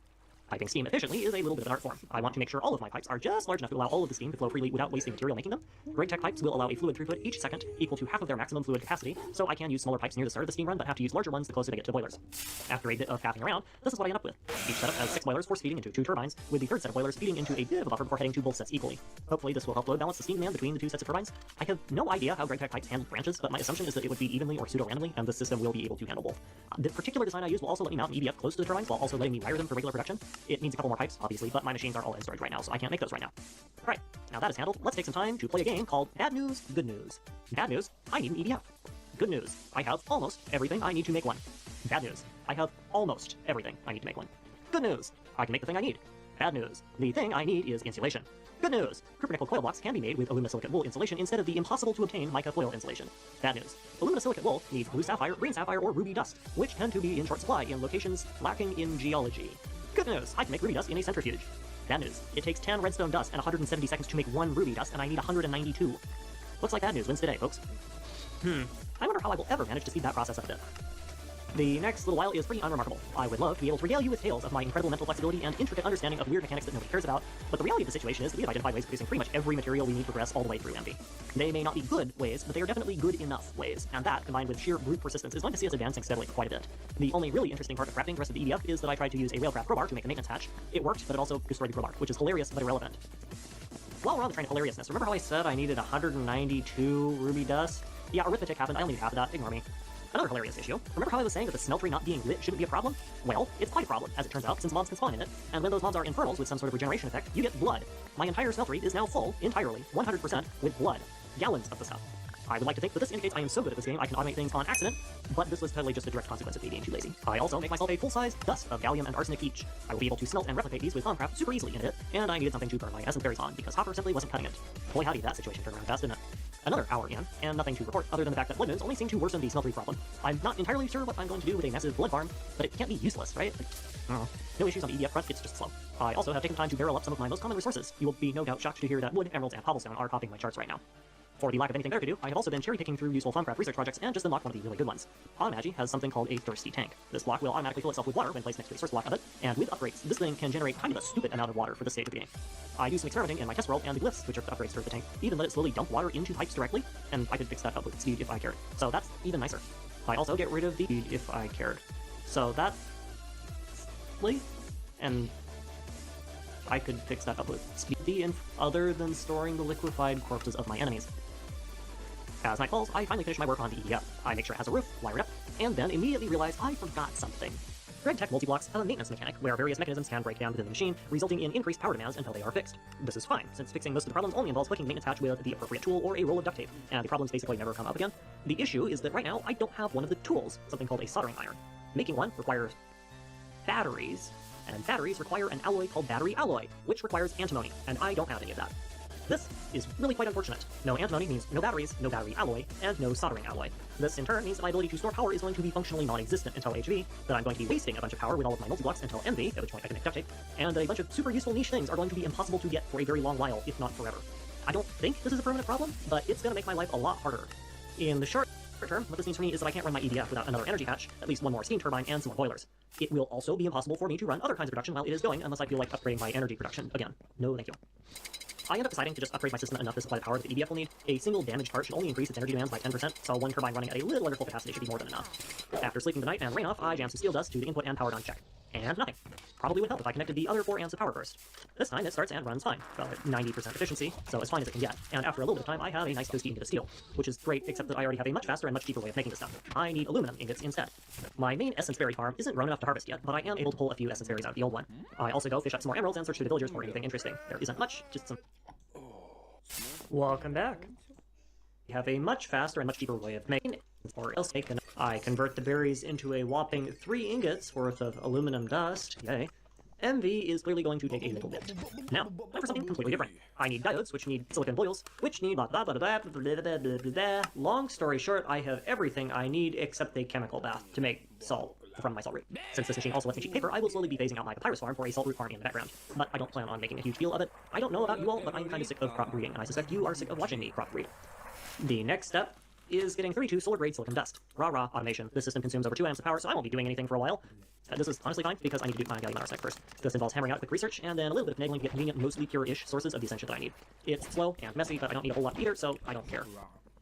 Piping steam efficiently is a little bit of an art form. I want to make sure all of my pipes are just large enough to allow all of the steam to flow freely without wasting material making them. Great Tech pipes will allow a fluid throughput each second equal to half of their maximum fluid capacity, so I can use smaller pipes near the start of the steam run but have to use larger ones the closer they get to boilers. After a bit of faffing around, this is what I end up with. Each setup has 6 boilers force feeding into 2 turbines, with the third set of boilers feeding into a bit of a buffer before heading to both sets equally. Hopefully this will help load balance the steam demand between the 2 sets of turbines. I have no idea how Great Tech pipes handle branches, but my assumption is that it would feed evenly or pseudo-randomly, and the system will be able to handle both. The particular design I use will also let me mount an EBF close to the turbines while also letting me wire them for regular production. It needs a couple more pipes, obviously, but my machines are all in storage right now, so I can't make those right now. Right, now that is handled, let's take some time to play a game called Bad News, Good News. Bad news, I need an EDF. Good news, I have almost everything I need to make one. Bad news, I have almost everything I need to make one. Good news, I can make the thing I need. Bad news, the thing I need is insulation. Good news! Cupronickel coil blocks can be made with aluminosilicate wool insulation instead of the impossible-to-obtain mica foil insulation. Bad news. Aluminosilicate wool needs blue sapphire, green sapphire, or ruby dust, which tend to be in short supply in locations lacking in geology. Good news! I can make ruby dust in a centrifuge. Bad news. It takes 10 redstone dust and 170 seconds to make 1 ruby dust, and I need 192. Looks like bad news wins today, folks. I wonder how I will ever manage to speed that process up a bit. The next little while is pretty unremarkable. I would love to be able to regale you with tales of my incredible mental flexibility and intricate understanding of weird mechanics that nobody cares about, but the reality of the situation is that we have identified ways of producing pretty much every material we need to progress all the way through MV. They may not be good ways, but they are definitely good enough ways, and that, combined with sheer brute persistence, is going to see us advancing steadily quite a bit. The only really interesting part of crafting the rest of the EDF is that I tried to use a railcraft crowbar to make a maintenance hatch. It worked, but it also destroyed the crowbar, which is hilarious but irrelevant. While we're on the train of hilariousness, remember how I said I needed 192 ruby dust? Yeah, arithmetic happened, I only need half of that, ignore me. Another hilarious issue. Remember how I was saying that the smeltery not being lit shouldn't be a problem? Well, it's quite a problem, as it turns out, since mobs can spawn in it, and when those mobs are infernals with some sort of regeneration effect, you get blood. My entire smeltery is now full, entirely, 100%, with blood. Gallons of the stuff. I would like to think that this indicates I am so good at this game I can automate things on accident, but this was totally just a direct consequence of me being too lazy. I also make myself a full-size dust of gallium and arsenic each. I will be able to smelt and replicate these with Thaumcraft super easily in it, and I needed something to burn my essence berries on, because Hopper simply wasn't cutting it. Boy howdy, that situation turned around fast, didn't it? Another hour in, and nothing to report other than the fact that blood moons only seem to worsen the smeltery problem. I'm not entirely sure what I'm going to do with a massive blood farm, but it can't be useless, right? No issues on the EDF front, it's just slow. I also have taken time to barrel up some of my most common resources. You will be no doubt shocked to hear that wood, emeralds, and cobblestone are topping my charts right now. For the lack of anything better to do, I have also been cherry-picking through useful Thaumcraft research projects and just unlocked one of the really good ones. Automagy has something called a thirsty tank. This block will automatically fill itself with water when placed next to a source block of it, and with upgrades, this thing can generate kind of a stupid amount of water for this stage of the game. I do some experimenting in my test world, and the glyphs, which are the upgrades for the tank, even let it slowly dump water into pipes directly, and I could fix that up with speed if I cared. So that's even nicer. I also get rid of the speed if I cared. So that's... and I could fix that up with speed other than storing the liquefied corpses of my enemies. As night falls, I finally finish my work on the EDF. I make sure it has a roof, wire it up, and then immediately realize I forgot something. GregTech multi-blocks have a maintenance mechanic where various mechanisms can break down within the machine, resulting in increased power demands until they are fixed. This is fine, since fixing most of the problems only involves clicking the maintenance hatch with the appropriate tool or a roll of duct tape, and the problems basically never come up again. The issue is that right now, I don't have one of the tools, something called a soldering iron. Making one requires batteries, and batteries require an alloy called battery alloy, which requires antimony, and I don't have any of that. This is really quite unfortunate. No antimony means no batteries, no battery alloy, and no soldering alloy. This in turn means that my ability to store power is going to be functionally non-existent until HV, that I'm going to be wasting a bunch of power with all of my multi-blocks until MV, at which point I can make duct tape, and a bunch of super useful niche things are going to be impossible to get for a very long while, if not forever. I don't think this is a permanent problem, but it's going to make my life a lot harder. In the short term, what this means for me is that I can't run my EDF without another energy patch, at least one more steam turbine, and some more boilers. It will also be impossible for me to run other kinds of production while it is going, unless I feel like upgrading my energy production again. No, thank you. I end up deciding to just upgrade my system enough to supply the power that the EDF will need. A single damaged part should only increase its energy demands by 10%, so one turbine running at a little under full capacity should be more than enough. After sleeping the night and rain off, I jammed some steel dust to the input and powered on check. And nothing. Probably would help if I connected the other 4 amps of power first. This time it starts and runs fine. Well, at 90% efficiency, so as fine as it can get. And after a little bit of time, I have a nice toasty ingot of steel, which is great, except that I already have a much faster and much cheaper way of making this stuff. I need aluminum ingots instead. My main essence berry farm isn't grown enough to harvest yet, but I am able to pull a few essence berries out of the old one. I also go fish up some more emeralds and search through the villagers for anything interesting. There isn't much, just some... Welcome back. We have a much faster and much cheaper way of making it, or else I convert the berries into a whopping 3 ingots worth of aluminum dust. Yay. MV is clearly going to take a little bit. Now, time for something completely different. I need diodes, which need silicon boils, which need blah blah blah blah blah blah blah blah blah blah. Long story short, I have everything I need except a chemical bath to make salt from my salt root. Since this machine also lets me cheat paper, I will slowly be phasing out my papyrus farm for a salt root farm in the background. But I don't plan on making a huge deal of it. I don't know about you all, but I'm kind of sick of crop breeding, and I suspect you are sick of watching me crop breed. The next step is getting 32 solar grade silicon dust. Rah automation. This system consumes over 2 amps of power, so I won't be doing anything for a while. This is honestly fine, because I need to do my gallium arsenic first. This involves hammering out quick research, and then a little bit of finagling to get convenient, mostly pure-ish sources of the essential that I need. It's slow and messy, but I don't need a whole lot either, so I don't care.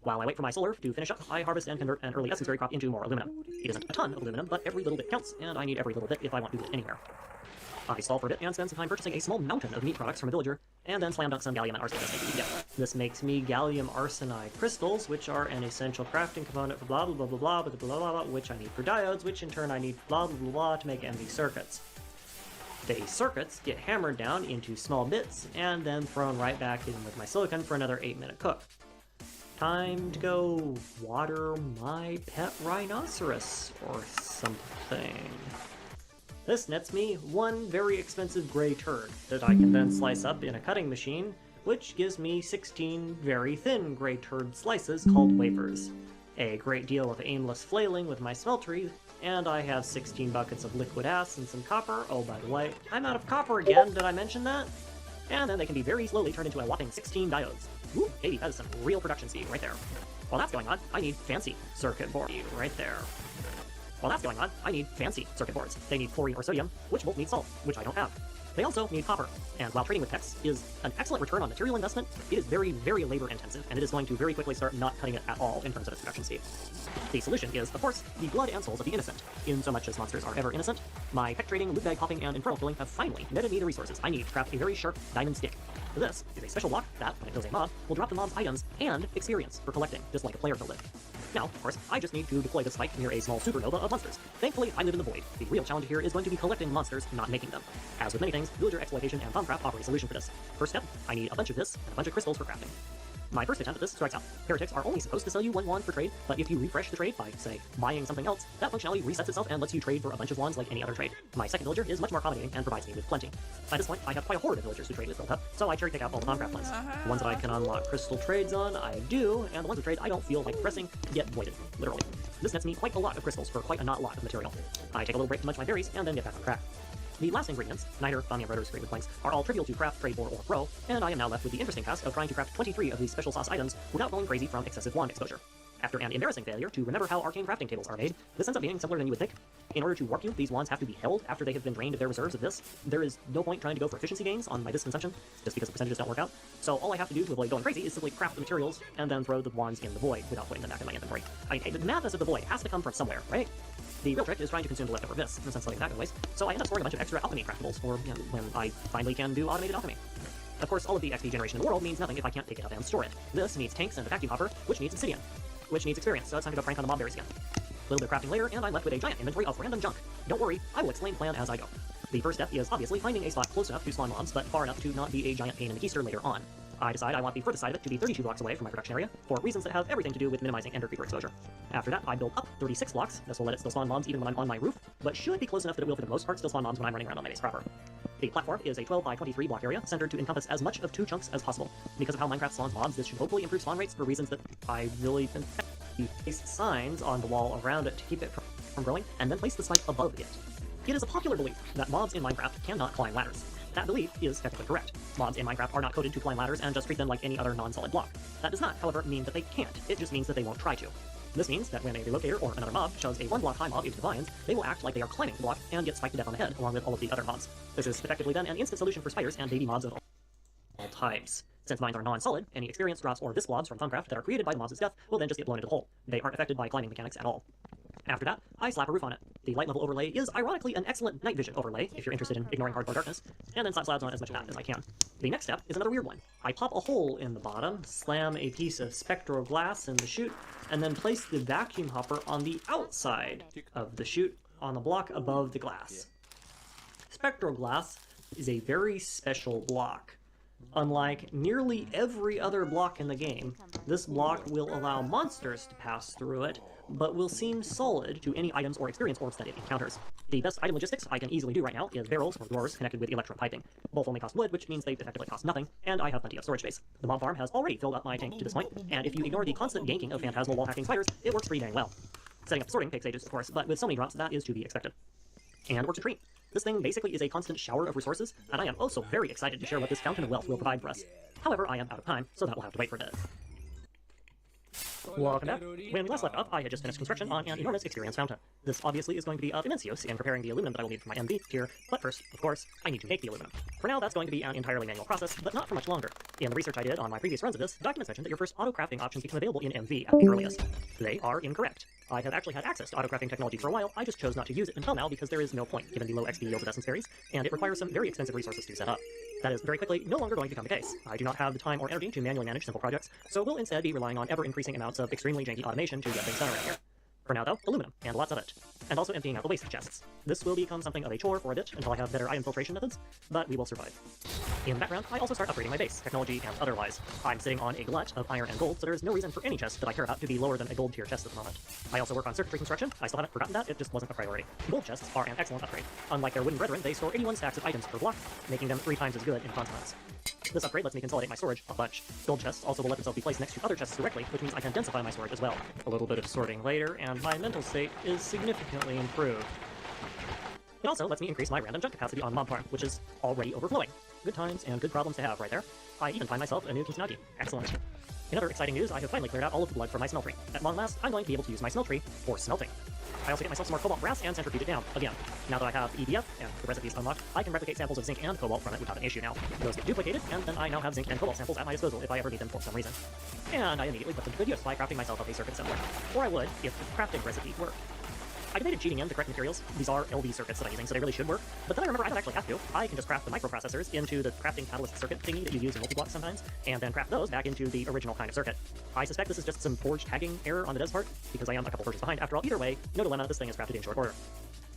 While I wait for my solar to finish up, I harvest and convert an early essence berry crop into more aluminum. It isn't a ton of aluminum, but every little bit counts, and I need every little bit if I want to get anywhere. I stall for a bit and spend some time purchasing a small mountain of meat products from a villager, and then slam dunk some gallium and arsenite. This makes me gallium arsenide crystals, which are an essential crafting component for blah blah blah blah blah blah blah blah, which I need for diodes, which in turn I need blah blah blah blah to make MV circuits. The circuits get hammered down into small bits, and then thrown right back in with my silicon for another 8-minute cook. Time to go water my pet rhinoceros, or something. This nets me one very expensive gray turd that I can then slice up in a cutting machine which gives me 16 very thin gray turd slices called wafers, a great deal of aimless flailing with my smeltery, and I have 16 buckets of liquid ass and some copper. Oh, by the way, I'm out of copper again, did I mention that? And then they can be very slowly turned into a whopping 16 diodes. Ooh, baby, that is some real production speed right there. While that's going on, I need fancy circuit board right there. While that's going on, I need fancy circuit boards. They need chlorine or sodium, which both need salt, which I don't have. They also need copper, and while trading with techs is an excellent return on material investment, it is very, very labor intensive, and it is going to very quickly start not cutting it at all in terms of its production speed. The solution is, of course, the blood and souls of the innocent. In so much as monsters are ever innocent, my tech trading, loot bag popping, and infernal killing have finally netted me the resources I need to craft a very sharp diamond stick. This is a special block that, when it kills a mob, will drop the mob's items and experience for collecting, just like a player killed it. Now, of course, I just need to deploy this spike near a small supernova of monsters. Thankfully, I live in the void. The real challenge here is going to be collecting monsters, not making them. As with many things, villager exploitation and Thaumcraft offer a solution for this. First step, I need a bunch of this and a bunch of crystals for crafting. My first attempt at this strikes out. Heretics are only supposed to sell you one wand for trade, but if you refresh the trade by, say, buying something else, that functionality resets itself and lets you trade for a bunch of wands like any other trade. My second villager is much more accommodating and provides me with plenty. By this point, I have quite a horde of villagers who trade with built up, so I cherry pick out all the Thaumcraft ones. The ones that I can unlock crystal trades on, I do, and the ones with trades I don't feel like pressing get voided, literally. This nets me quite a lot of crystals for quite a not lot of material. I take a little break to munch my berries, and then get back on track. The last ingredients, Niter, Thaumium Rotors, Great with Planks, are all trivial to craft, trade for, or grow, and I am now left with the interesting task of trying to craft 23 of these special sauce items without going crazy from excessive wand exposure. After an embarrassing failure to remember how arcane crafting tables are made, this ends up being simpler than you would think. In order to warp you, these wands have to be held after they have been drained of their reserves of this. There is no point trying to go for efficiency gains on my disc consumption, just because the percentages don't work out. So all I have to do to avoid going crazy is simply craft the materials and then throw the wands in the void without putting them back in my inventory. I mean, hey, the madness of the void has to come from somewhere, right? The real trick is trying to consume the leftover vis, and since back in ways, so I end up storing a bunch of extra alchemy craftables for when I finally can do automated alchemy. Of course, all of the XP generation in the world means nothing if I can't pick it up and store it. This needs tanks and a vacuum hopper, which needs obsidian, which needs experience, so it's time to go crank on the mob berries again. A little bit of crafting later, and I'm left with a giant inventory of random junk. Don't worry, I will explain the plan as I go. The first step is obviously finding a spot close enough to spawn mobs, but far enough to not be a giant pain in the keister later on. I decide I want the furthest side of it to be 32 blocks away from my production area, for reasons that have everything to do with minimizing ender creeper exposure. After that, I build up 36 blocks. This will let it still spawn mobs even when I'm on my roof, but should be close enough that it will for the most part still spawn mobs when I'm running around on my base proper. The platform is a 12 by 23 block area, centered to encompass as much of 2 chunks as possible. Because of how Minecraft spawns mobs, this should hopefully improve spawn rates for reasons that I really think. Place signs on the wall around it to keep it from growing, and then place the spike above it. It is a popular belief that mobs in Minecraft cannot climb ladders. That belief is technically correct. Mobs in Minecraft are not coded to climb ladders and just treat them like any other non-solid block. That does not, however, mean that they can't. It just means that they won't try to. This means that when a relocator or another mob shoves a 1-block high mob into the vines, they will act like they are climbing the block and get spiked to death on the head, along with all of the other mobs. This is effectively then an instant solution for spiders and baby mobs of all types. Since vines are non-solid, any experience drops or vis blobs from Thaumcraft that are created by the mobs' death will then just get blown into the hole. They aren't affected by climbing mechanics at all. After that, I slap a roof on it. The light level overlay is ironically an excellent night vision overlay, if you're interested in ignoring hardcore darkness, and then slap slabs on as much of that as I can. The next step is another weird one. I pop a hole in the bottom, slam a piece of spectral glass in the chute, and then place the vacuum hopper on the outside of the chute on the block above the glass. Spectral glass is a very special block. Unlike nearly every other block in the game, this block will allow monsters to pass through it, but will seem solid to any items or experience orbs that it encounters. The best item logistics I can easily do right now is barrels or drawers connected with electro piping. Both only cost wood, which means they effectively cost nothing, and I have plenty of storage space. The mob farm has already filled up my tank to this point, and if you ignore the constant yanking of phantasmal wall-hacking spiders, it works pretty dang well. Setting up sorting takes ages, of course, but with so many drops, that is to be expected. And works a treat. This thing basically is a constant shower of resources, and I am also very excited to share what this fountain of wealth will provide for us. However, I am out of time, so that will have to wait for a bit. Welcome back. When we last left off, I had just finished construction on an enormous experience fountain. This obviously is going to be of immense use in preparing the aluminum that I will need for my MV tier, but first, of course, I need to make the aluminum. For now, that's going to be an entirely manual process, but not for much longer. In the research I did on my previous runs of this, documents mentioned that your first auto-crafting options become available in MV at the earliest. They are incorrect. I have actually had access to auto-crafting technology for a while, I just chose not to use it until now because there is no point given the low XP yields of essence berries, and it requires some very expensive resources to set up. That is very quickly no longer going to become the case. I do not have the time or energy to manually manage simple projects, so will instead be relying on ever-increasing amounts of extremely janky automation to get things done around here. For now though, aluminum, and lots of it. and also emptying out the waste chests. This will become something of a chore for a bit until I have better item filtration methods, but we will survive. In the background, I also start upgrading my base, technology and otherwise. I'm sitting on a glut of iron and gold, so there is no reason for any chest that I care about to be lower than a gold tier chest at the moment. I also work on circuitry construction. I still haven't forgotten that, it just wasn't a priority. Gold chests are an excellent upgrade. Unlike their wooden brethren, they store 81 stacks of items per block, making them 3 times as good in consequence. This upgrade lets me consolidate my storage a bunch. Gold chests also will let themselves be placed next to other chests directly, which means I can densify my storage as well. A little bit of sorting later, and my mental state is significantly improved. It also lets me increase my random junk capacity on Mob Farm, which is already overflowing. Good times and good problems to have right there. I even find myself a new Kusanagi. Excellent. In other exciting news, I have finally cleared out all of the blood from my smeltery. At long last, I'm going to be able to use my smeltery for smelting. I also get myself some more cobalt brass and centrifuge it down, again. Now that I have EDF and the recipes unlocked, I can replicate samples of zinc and cobalt from it without an issue now. Those get duplicated, and then I now have zinc and cobalt samples at my disposal if I ever need them for some reason. And I immediately put them to good use by crafting myself up a circuit assembler. Or I would, if the crafting recipe worked. I debated cheating in the correct materials. These are LV circuits that I'm using, so they really should work. But then I remember I don't actually have to. I can just craft the microprocessors into the crafting catalyst circuit thingy that you use in multi-blocks sometimes, and then craft those back into the original kind of circuit. I suspect this is just some forged tagging error on the devs part, because I am a couple versions behind. After all, either way, no dilemma, this thing is crafted in short order.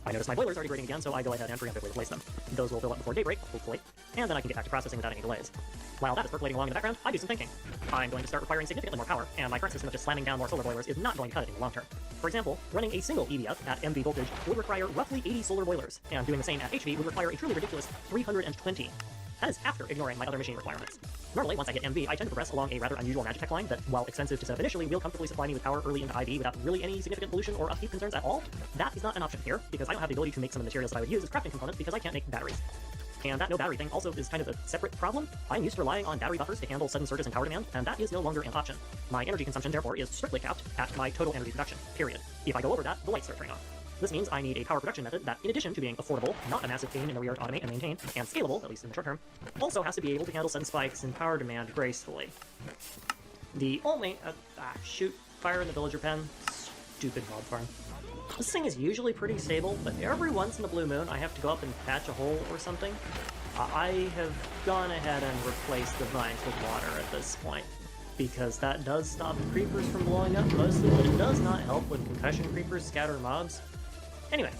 I notice my boilers are degrading again, so I go ahead and preemptively replace them. Those will fill up before daybreak, hopefully, and then I can get back to processing without any delays. While that is percolating along in the background, I do some thinking. I'm going to start requiring significantly more power, and my current system of just slamming down more solar boilers is not going to cut it in the long term. For example, running a single EDF at MV voltage would require roughly 80 solar boilers, and doing the same at HV would require a truly ridiculous 320. That is after ignoring my other machine requirements. Normally, once I hit MV, I tend to progress along a rather unusual Magitech line that, while expensive to set up initially, will comfortably supply me with power early into IV without really any significant pollution or upkeep concerns at all. That is not an option here, because I don't have the ability to make some of the materials that I would use as crafting components because I can't make batteries. And that no battery thing also is kind of a separate problem. I'm used to relying on battery buffers to handle sudden surges in power demand, and that is no longer an option. My energy consumption, therefore, is strictly capped at my total energy production, period. If I go over that, the lights start turning on. This means I need a power production method that, in addition to being affordable, not a massive pain in the rear to automate and maintain, and scalable, at least in the short term, also has to be able to handle sudden spikes in power demand gracefully. The only... shoot, fire in the villager pen. Stupid Mob Farm. This thing is usually pretty stable, but every once in a blue moon I have to go up and patch a hole or something. I have gone ahead and replaced the vines with water at this point, because that does stop the creepers from blowing up mostly, but it does not help when concussion creepers scatter mobs. Anyway,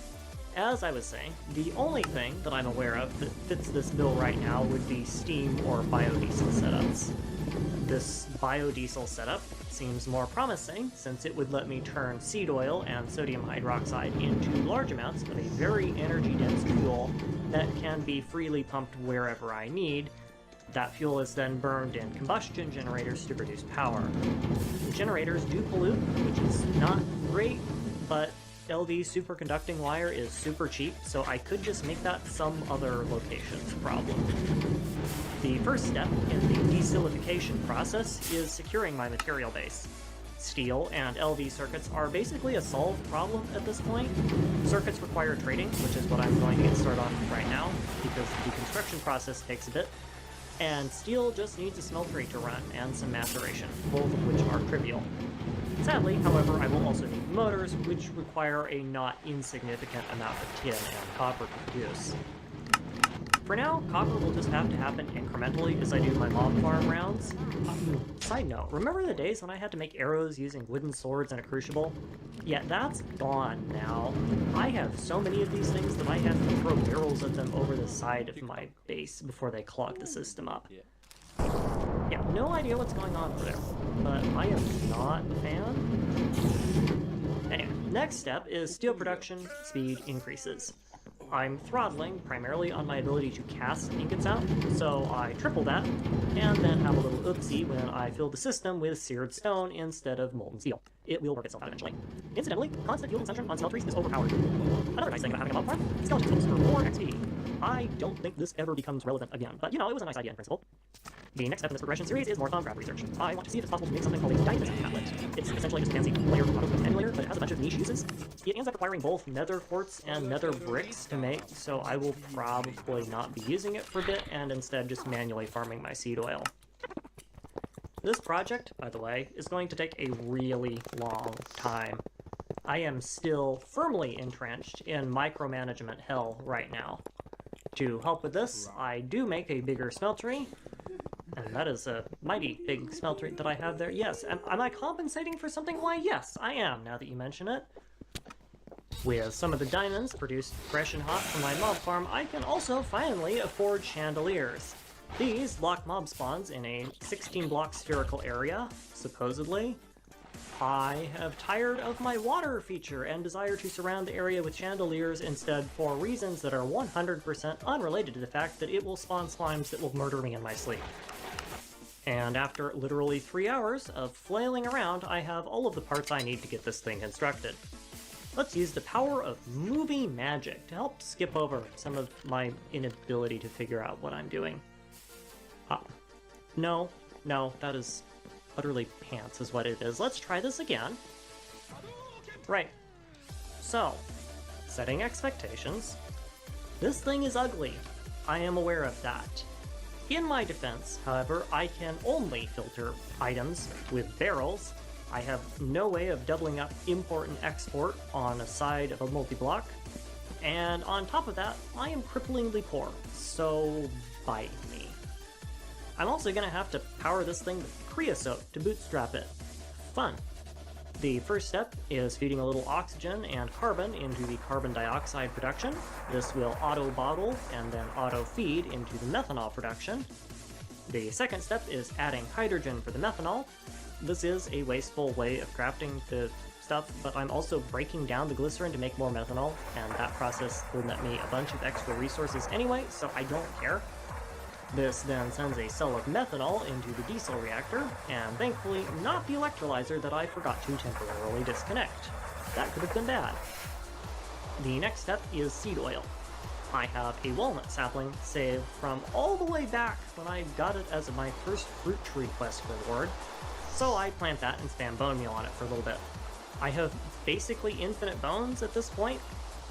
as I was saying, the only thing that I'm aware of that fits this bill right now would be steam or biodiesel setups. This biodiesel setup seems more promising since it would let me turn seed oil and sodium hydroxide into large amounts of a very energy-dense fuel that can be freely pumped wherever I need. That fuel is then burned in combustion generators to produce power. The generators do pollute, which is not great, but LV superconducting wire is super cheap, so I could just make that some other location's problem. The first step in the desilification process is securing my material base. Steel and LV circuits are basically a solved problem at this point. Circuits require trading, which is what I'm going to get started on right now, because the construction process takes a bit. And steel just needs a smeltery to run, and some maceration, both of which are trivial. Sadly, however, I will also need motors, which require a not insignificant amount of tin and copper to produce. For now, copper will just have to happen incrementally as I do my mob farm rounds. Side note, remember the days when I had to make arrows using wooden swords and a crucible? Yeah, that's gone now. I have so many of these things that I have to throw barrels of them over the side of my base before they clog the system up. Yeah, no idea what's going on over there, but I am not a fan. Anyway, next step is steel production speed increases. I'm throttling primarily on my ability to cast ingots out, so I triple that, and then have a little oopsie when I fill the system with seared stone instead of molten steel. It will work itself out eventually. Incidentally, constant fuel consumption on smelteries is overpowered. Another nice thing about having a mob farm, skeleton tools for 4 XP. I don't think this ever becomes relevant again, but you know, it was a nice idea in principle. The next step in this progression series is more Thaumcraft research. I want to see if it's possible to make something called a dynamism tablet. It's essentially just a fancy layered autoclave emulator, but it has a bunch of niche uses. It ends up requiring both nether quartz and nether bricks to make, so I will probably not be using it for a bit, and instead just manually farming my seed oil. This project, by the way, is going to take a really long time. I am still firmly entrenched in micromanagement hell right now. To help with this, I do make a bigger smeltery, and that is a mighty big smeltery that I have there. Yes, am I compensating for something? Why, yes, I am, now that you mention it. With some of the diamonds produced fresh and hot from my mob farm, I can also finally afford chandeliers. These block mob spawns in a 16-block spherical area, supposedly. I have tired of my water feature and desire to surround the area with chandeliers instead for reasons that are 100% unrelated to the fact that it will spawn slimes that will murder me in my sleep. And after literally 3 hours of flailing around, I have all of the parts I need to get this thing constructed. Let's use the power of movie magic to help skip over some of my inability to figure out what I'm doing. No, that is utterly pants is what it is. Let's try this again. Right. So, setting expectations. This thing is ugly. I am aware of that. In my defense, however, I can only filter items with barrels. I have no way of doubling up import and export on a side of a multi-block. And on top of that, I am cripplingly poor, so bite me. I'm also going to have to power this thing with creosote to bootstrap it. Fun. The first step is feeding a little oxygen and carbon into the carbon dioxide production. This will auto-bottle and then auto-feed into the methanol production. The second step is adding hydrogen for the methanol. This is a wasteful way of crafting the stuff, but I'm also breaking down the glycerin to make more methanol, and that process will net me a bunch of extra resources anyway, so I don't care. This then sends a cell of methanol into the diesel reactor, and thankfully not the electrolyzer that I forgot to temporarily disconnect. That could have been bad. The next step is seed oil. I have a walnut sapling saved from all the way back when I got it as my first fruit tree quest reward, so I plant that and spam bone meal on it for a little bit. I have basically infinite bones at this point,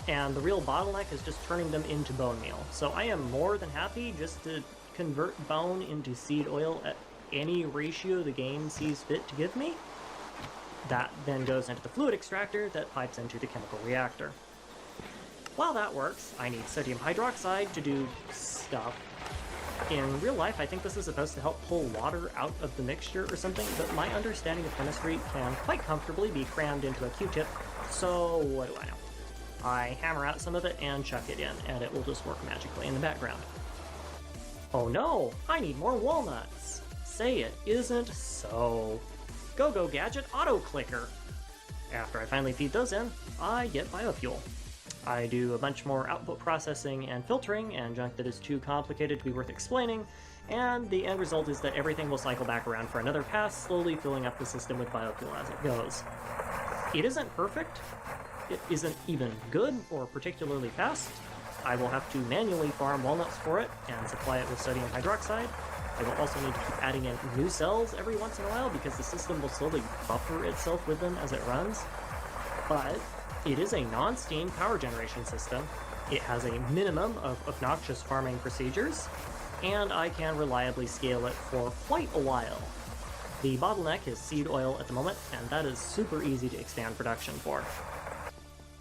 and the real bottleneck is just turning them into bone meal, so I am more than happy just to convert bone into seed oil at any ratio the game sees fit to give me. That then goes into the fluid extractor that pipes into the chemical reactor. While that works, I need sodium hydroxide to do stuff. In real life, I think this is supposed to help pull water out of the mixture or something, but my understanding of chemistry can quite comfortably be crammed into a Q-tip, so what do I know? I hammer out some of it and chuck it in, and it will just work magically in the background. Oh no, I need more walnuts. Say it isn't so. Go Gadget Auto Clicker. After I finally feed those in, I get biofuel. I do a bunch more output processing and filtering and junk that is too complicated to be worth explaining, and the end result is that everything will cycle back around for another pass, slowly filling up the system with biofuel as it goes. It isn't perfect. It isn't even good or particularly fast. I will have to manually farm walnuts for it and supply it with sodium hydroxide. I will also need to keep adding in new cells every once in a while because the system will slowly buffer itself with them as it runs. But it is a non-steam power generation system. It has a minimum of obnoxious farming procedures, and I can reliably scale it for quite a while. The bottleneck is seed oil at the moment, and that is super easy to expand production for.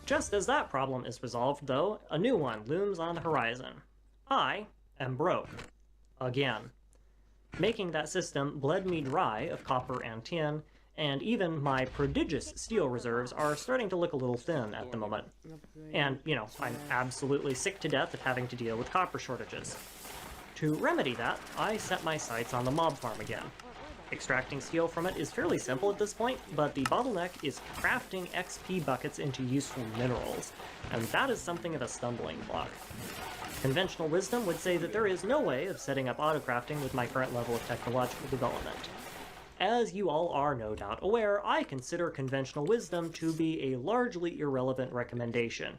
Just as that problem is resolved, though, a new one looms on the horizon. I am broke. Again. Making that system bled me dry of copper and tin, and even my prodigious steel reserves are starting to look a little thin at the moment. And, you know, I'm absolutely sick to death of having to deal with copper shortages. To remedy that, I set my sights on the mob farm again. Extracting steel from it is fairly simple at this point, but the bottleneck is crafting XP buckets into useful minerals, and that is something of a stumbling block. Conventional wisdom would say that there is no way of setting up auto-crafting with my current level of technological development. As you all are no doubt aware, I consider conventional wisdom to be a largely irrelevant recommendation.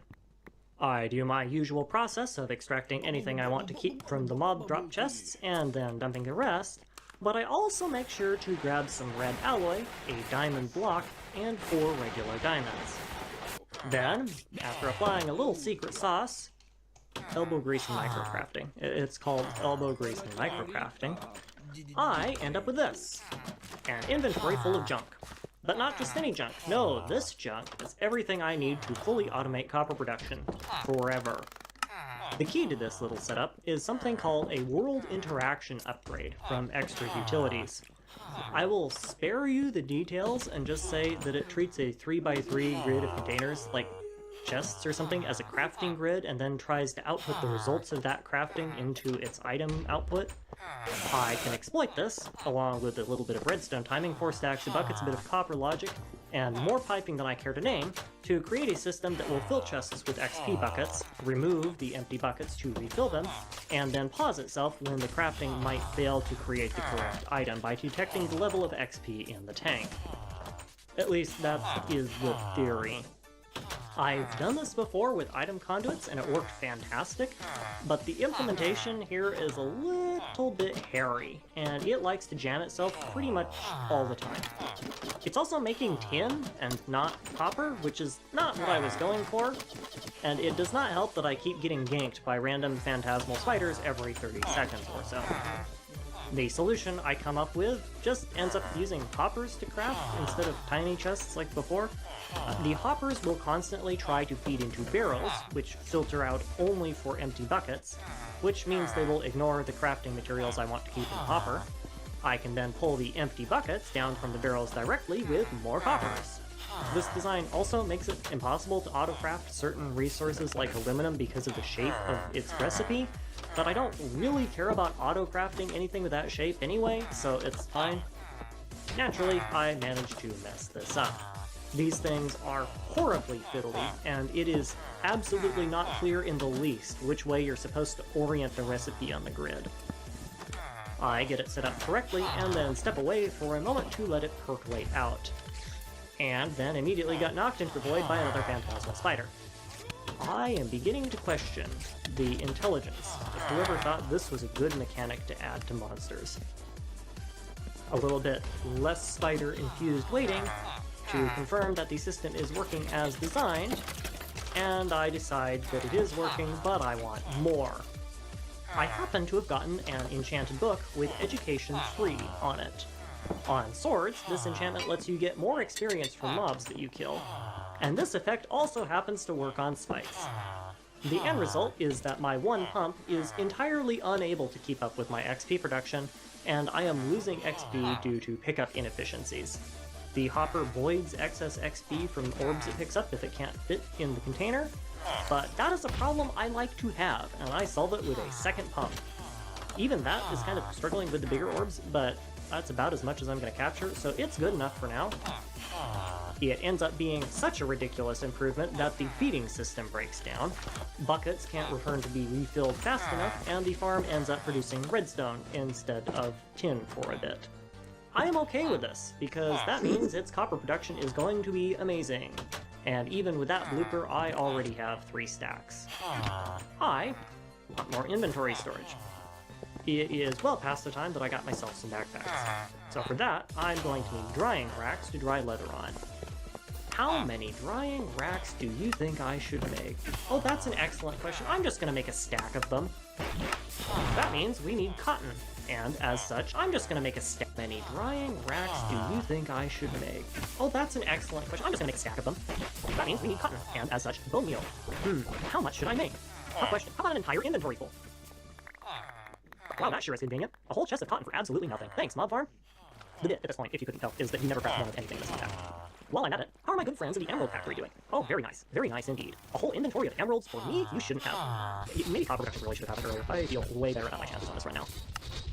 I do my usual process of extracting anything I want to keep from the mob drop chests and then dumping the rest, but I also make sure to grab some red alloy, a diamond block, and 4 regular diamonds. Then, after applying a little secret sauce, elbow grease and microcrafting. It's called elbow grease and microcrafting. I end up with this. An inventory full of junk. But not just any junk. No, this junk is everything I need to fully automate copper production. Forever. The key to this little setup is something called a World Interaction Upgrade from Extra Utilities. I will spare you the details and just say that it treats a 3x3 grid of containers like chests or something as a crafting grid and then tries to output the results of that crafting into its item output, I can exploit this, along with a little bit of redstone timing, 4 stacks of buckets, a bit of copper logic, and more piping than I care to name, to create a system that will fill chests with XP buckets, remove the empty buckets to refill them, and then pause itself when the crafting might fail to create the correct item by detecting the level of XP in the tank. At least that is the theory. I've done this before with item conduits and it worked fantastic, but the implementation here is a little bit hairy, and it likes to jam itself pretty much all the time. It's also making tin and not copper, which is not what I was going for, and it does not help that I keep getting ganked by random phantasmal spiders every 30 seconds or so. The solution I come up with just ends up using hoppers to craft instead of tiny chests like before. The hoppers will constantly try to feed into barrels, which filter out only for empty buckets, which means they will ignore the crafting materials I want to keep in the hopper. I can then pull the empty buckets down from the barrels directly with more hoppers. This design also makes it impossible to auto-craft certain resources like aluminum because of the shape of its recipe, but I don't really care about auto-crafting anything with that shape anyway, so it's fine. Naturally, I managed to mess this up. These things are horribly fiddly, and it is absolutely not clear in the least which way you're supposed to orient the recipe on the grid. I get it set up correctly, and then step away for a moment to let it percolate out. And then immediately got knocked into the void by another phantasmal spider. I am beginning to question the intelligence of whoever thought this was a good mechanic to add to monsters. A little bit less spider-infused waiting to confirm that the system is working as designed, and I decide that it is working, but I want more. I happen to have gotten an enchanted book with Education 3 on it. On swords, this enchantment lets you get more experience from mobs that you kill, and this effect also happens to work on spikes. The end result is that my one pump is entirely unable to keep up with my XP production, and I am losing XP due to pickup inefficiencies. The hopper voids excess XP from orbs it picks up if it can't fit in the container, but that is a problem I like to have, and I solve it with a second pump. Even that is kind of struggling with the bigger orbs, but that's about as much as I'm going to capture, so it's good enough for now. It ends up being such a ridiculous improvement that the feeding system breaks down, buckets can't return to be refilled fast enough, and the farm ends up producing redstone instead of tin for a bit. I am okay with this, because that means its copper production is going to be amazing. And even with that blooper, I already have 3 stacks. I want more inventory storage. It is well past the time that I got myself some backpacks. So for that, I'm going to need drying racks to dry leather on. How many drying racks do you think I should make? Oh, that's an excellent question. I'm just going to make a stack of them. That means we need cotton. And as such, I'm just going to make a stack. How many drying racks do you think I should make? Oh, that's an excellent question. I'm just going to make a stack of them. That means we need cotton. And as such, bone meal. How much should I make? Tough question. How about an entire inventory full? Wow, that sure is convenient. A whole chest of cotton for absolutely nothing. Thanks, Mob Farm. The bit, at this point, if you couldn't tell, is that you never craft one of anything in this pack. While I'm at it, how are my good friends in the Emerald Factory doing? Oh, very nice indeed. A whole inventory of emeralds for me? You shouldn't have. Maybe copper production really should have happened earlier. I feel way better about my chances on this right now.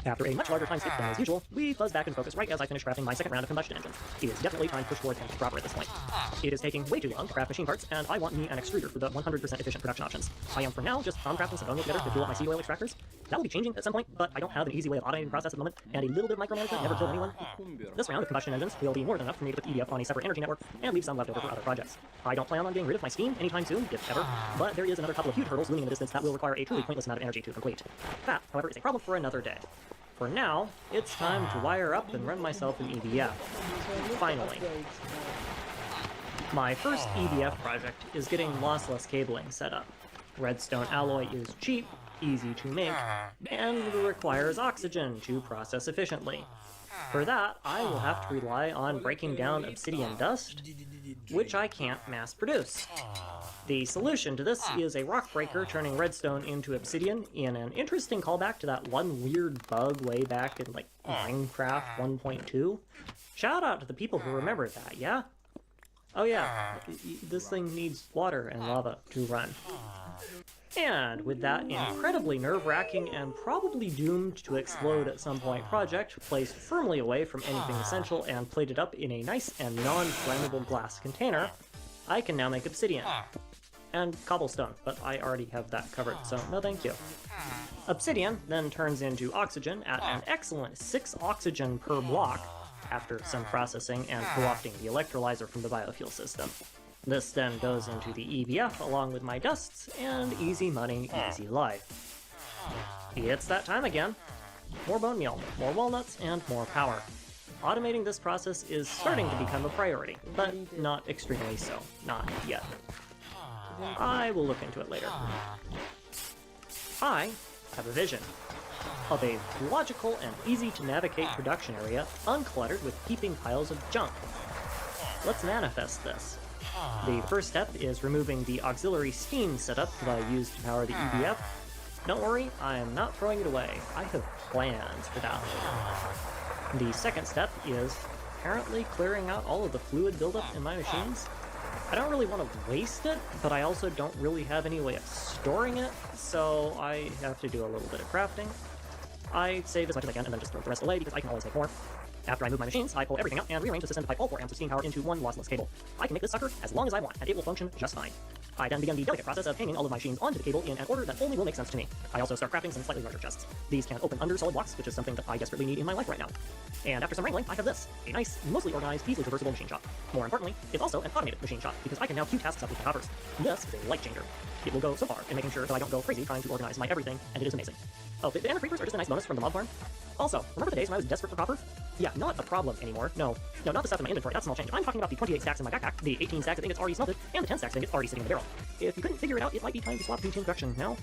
After a much larger time skip than as usual, we buzz back and focus right as I finish crafting my second round of combustion engines. It is definitely time to push towards empty proper at this point. It is taking way too long to craft machine parts, and I want me an extruder for the 100% efficient production options. I am for now just crafting some bone meal together to fuel up my seed oil extractors. That will be changing at some point, but I don't have an easy way of automating the process at the moment, and a little bit of micromanagement never killed anyone. This round of combustion engines will be more than enough for me to put EDF on a separate energy network and leave some left over for other projects. I don't plan on getting rid of my steam anytime soon, if ever, but there is another couple of huge hurdles looming in the distance that will require a truly pointless amount of energy to complete. That, however, is a problem for another day. For now, it's time to wire up and run myself an EDF. Finally. My first EDF project is getting lossless cabling set up. Redstone alloy is cheap, easy to make, and requires oxygen to process efficiently. For that, I will have to rely on breaking down obsidian dust, which I can't mass produce. The solution to this is a rock breaker turning redstone into obsidian in an interesting callback to that one weird bug way back in like Minecraft 1.2. Shout out to the people who remember that, yeah? Oh yeah, this thing needs water and lava to run. And with that incredibly nerve-wracking and probably doomed to explode at some point project placed firmly away from anything essential and plated up in a nice and non-flammable glass container, I can now make obsidian. And cobblestone, but I already have that covered, so no thank you. Obsidian then turns into oxygen at an excellent 6 oxygen per block after some processing and co-opting the electrolyzer from the biofuel system. This then goes into the EBF along with my dusts, and easy money, easy life. It's that time again. More bone meal, more walnuts, and more power. Automating this process is starting to become a priority, but not extremely so. Not yet. I will look into it later. I have a vision of a logical and easy to navigate production area uncluttered with heaping piles of junk. Let's manifest this. The first step is removing the auxiliary steam setup that I used to power the EBF. Don't worry, I am not throwing it away. I have plans for that. The second step is apparently clearing out all of the fluid buildup in my machines. I don't really want to waste it, but I also don't really have any way of storing it, so I have to do a little bit of crafting. I save as much as I can and then just throw the rest away because I can always make more. After I move my machines, I pull everything out and rearrange the system to pipe all 4 amps of steam power into one lossless cable. I can make this sucker as long as I want, and it will function just fine. I then begin the delicate process of hanging all of my machines onto the cable in an order that only will make sense to me. I also start crafting some slightly larger chests. These can open under solid blocks, which is something that I desperately need in my life right now. And after some wrangling, I have this, a nice, mostly organized, easily traversable machine shop. More importantly, it's also an automated machine shop, because I can now queue tasks up with my hoppers. This is a life changer. It will go so far in making sure that I don't go crazy trying to organize my everything, and it is amazing. Oh, the ender creepers are just a nice bonus from the mob farm. Also, remember the days when I was desperate for copper? Yeah, not a problem anymore. No, not the stuff in my inventory, that's a small change. I'm talking about the 28 stacks in my backpack, the 18 stacks of ingots already smelted, and the 10 stacks of ingots already sitting in the barrel. If you couldn't figure it out, it might be time to swap to tin production now.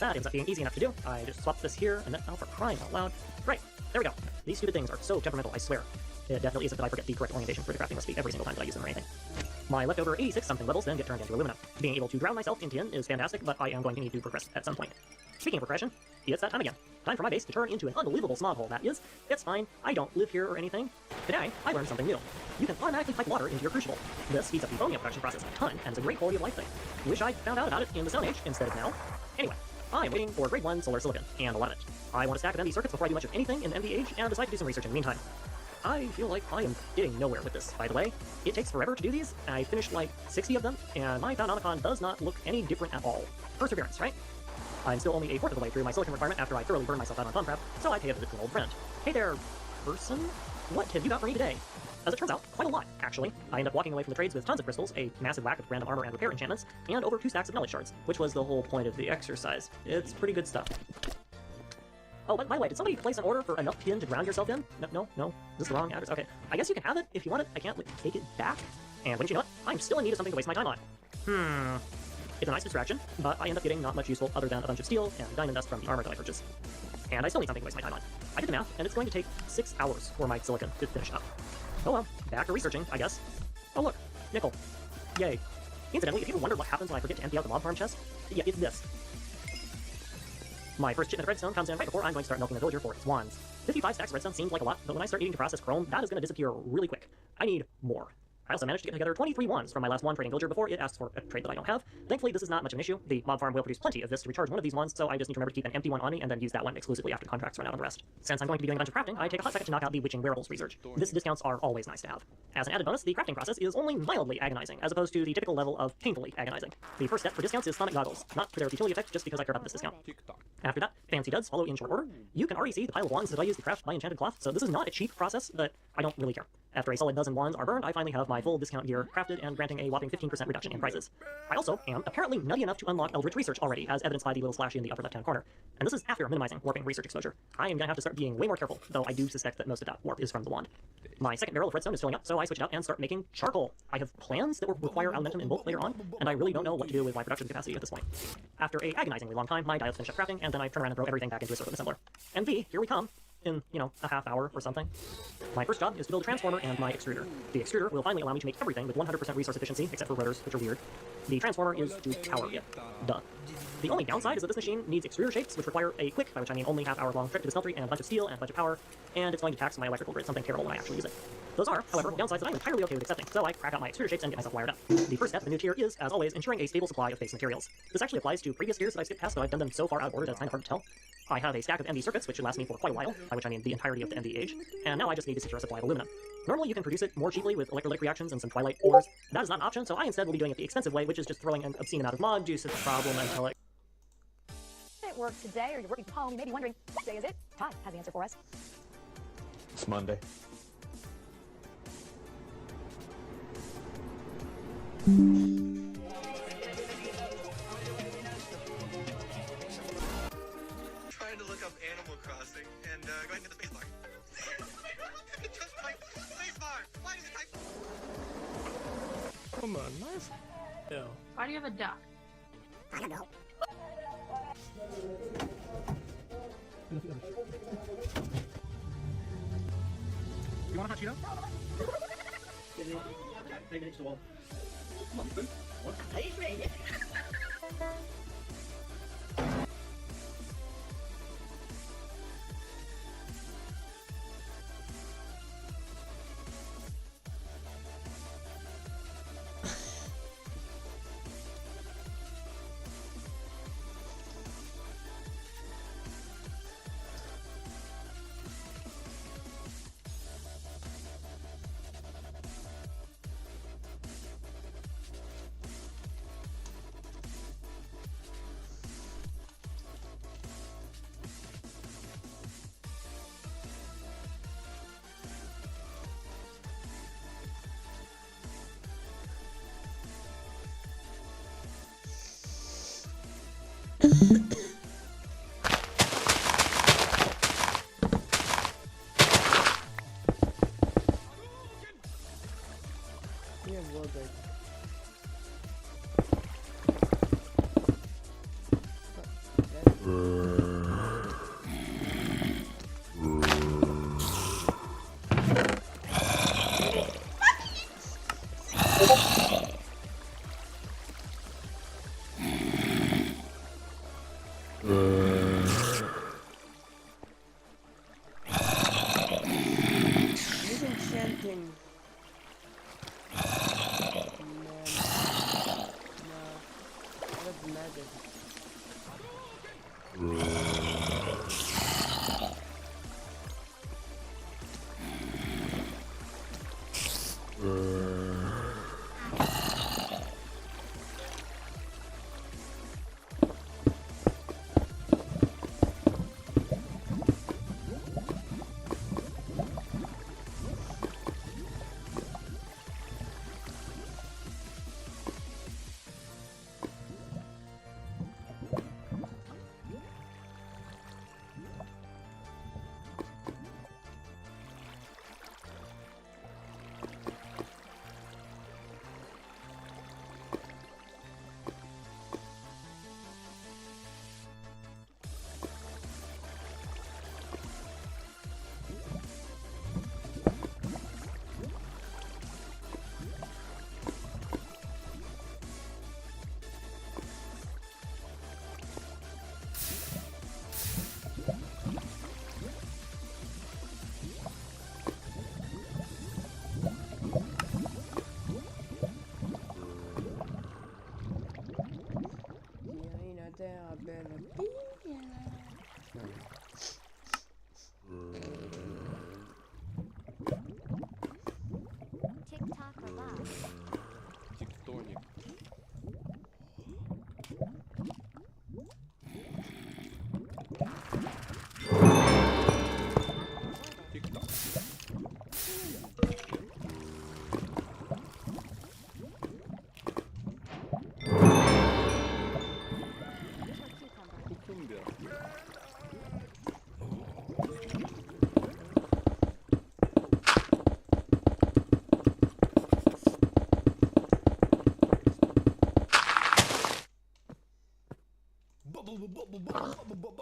That ends up being easy enough to do. I just swap this here, and then, oh, for crying out loud. Right, there we go. These stupid things are so temperamental, I swear. It definitely isn't that I forget the correct orientation for the crafting recipe every single time that I use them or anything. My leftover 86-something levels then get turned into aluminum. Being able to drown myself in tin is fantastic, but I am going to need to progress at some point. Speaking of progression, it's that time again. Time for my base to turn into an unbelievable smog hole, that is. It's fine, I don't live here or anything. Today, I learned something new. You can automatically pipe water into your crucible. This speeds up the ammonia production process a ton, and is a great quality of life thing. Wish I'd found out about it in the Stone Age instead of now. Anyway, I am waiting for grade 1 solar silicon, and a lot of it. I want a stack of MV circuits before I do much of anything in the MV age, and decide to do some research in the meantime. I feel like I am getting nowhere with this, by the way. It takes forever to do these. I finished like 60 of them, and my Foundomicon does not look any different at all. Perseverance, right? I'm still only a fourth of the way through my silicon requirement after I thoroughly burned myself out on Thaumcraft, so I pay a visit to an old friend. Hey there, person? What have you got for me today? As it turns out, quite a lot, actually. I end up walking away from the trades with tons of crystals, a massive whack of random armor and repair enchantments, and over 2 stacks of knowledge shards, which was the whole point of the exercise. It's pretty good stuff. Oh, by the way, did somebody place an order for enough pin to ground yourself in? No, is this the wrong address? Okay, I guess you can have it if you want it. I can't take it back. And wouldn't you know it, I'm still in need of something to waste my time on. It's a nice distraction, but I end up getting not much useful other than a bunch of steel and diamond dust from the armor that I purchased. And I still need something to waste my time on. I did the math, and it's going to take 6 hours for my silicon to finish up. Oh well, back to researching, I guess. Oh look, nickel. Yay. Incidentally, if you ever wondered what happens when I forget to empty out the mob farm chest, yeah, it's this. My first shipment of redstone comes in right before I'm going to start milking the villager for its wands. 55 stacks of redstone seems like a lot, but when I start needing to process chrome, that is going to disappear really quick. I need more. I also managed to get together 23 wands from my last wand trading villager before it asks for a trade that I don't have. Thankfully, this is not much of an issue. The mob farm will produce plenty of this to recharge one of these wands, so I just need to remember to keep an empty one on me and then use that one exclusively after contracts run out on the rest. Since I'm going to be doing a bunch of crafting, I take a hot second to knock out the witching wearables research. This discounts are always nice to have. As an added bonus, the crafting process is only mildly agonizing, as opposed to the typical level of painfully agonizing. The first step for discounts is sonic goggles, not for their utility effect, just because I care about this discount. After that, fancy duds follow in short order. You can already see the pile of wands that I use to craft my enchanted cloth, so this is not a cheap process, but I don't really care. After a solid dozen wands are burned, I finally have my full discount gear crafted and granting a whopping 15% reduction in prices. I also am apparently nutty enough to unlock Eldritch Research already, as evidenced by the little slash in the upper left-hand corner. And this is after minimizing warping research exposure. I am going to have to start being way more careful, though I do suspect that most of that warp is from the wand. My second barrel of redstone is filling up, so I switch it out and start making charcoal. I have plans that will require aluminum in bulk later on, and I really don't know what to do with my production capacity at this point. After a agonizingly long time, my diodes finish up crafting, and then I turn around and throw everything back into a circuit assembler. MV, here we come. in, you know, a half hour or something. My first job is to build a transformer and my extruder. The extruder will finally allow me to make everything with 100% resource efficiency, except for rotors, which are weird. The transformer is to power it. Duh. The only downside is that this machine needs extruder shapes, which require a quick, by which I mean only half-hour-long trip to the smeltery and a bunch of steel and a bunch of power, and it's going to tax my electrical grid, something terrible when I actually use it. Those are, however, downsides that I'm entirely okay with accepting, so I crack out my extruder shapes and get myself wired up. The first step of the new tier is, as always, ensuring a stable supply of base materials. This actually applies to previous tiers that I've skipped past, though I've done them so far out of order that it's kind of hard to tell. I have a stack of ND circuits, which should last me for quite a while, by which I mean the entirety of the ND age, and now I just need to secure a supply of aluminum. Normally you can produce it more cheaply with electrolytic reactions and some twilight ores. That is not an option, so I instead will be doing it the expensive way, which is just throwing an obscene amount of mod juice at the problem until it... At work today, or you're working from home, you may be wondering, what day is it? Todd has the answer for us. It's Monday. Trying to look up Animal Crossing and going to the space bar. Just like space bar. Why is it type? Come on, nice. Yeah. Why do you have a duck? I don't know. You want a hot Cheeto? Maybe next to the wall. Come on, food. What? Hey, baby. Yeah, well done. He's enchanting. TikTok or Bob? Тектоник. Тик-так. Кукумбер.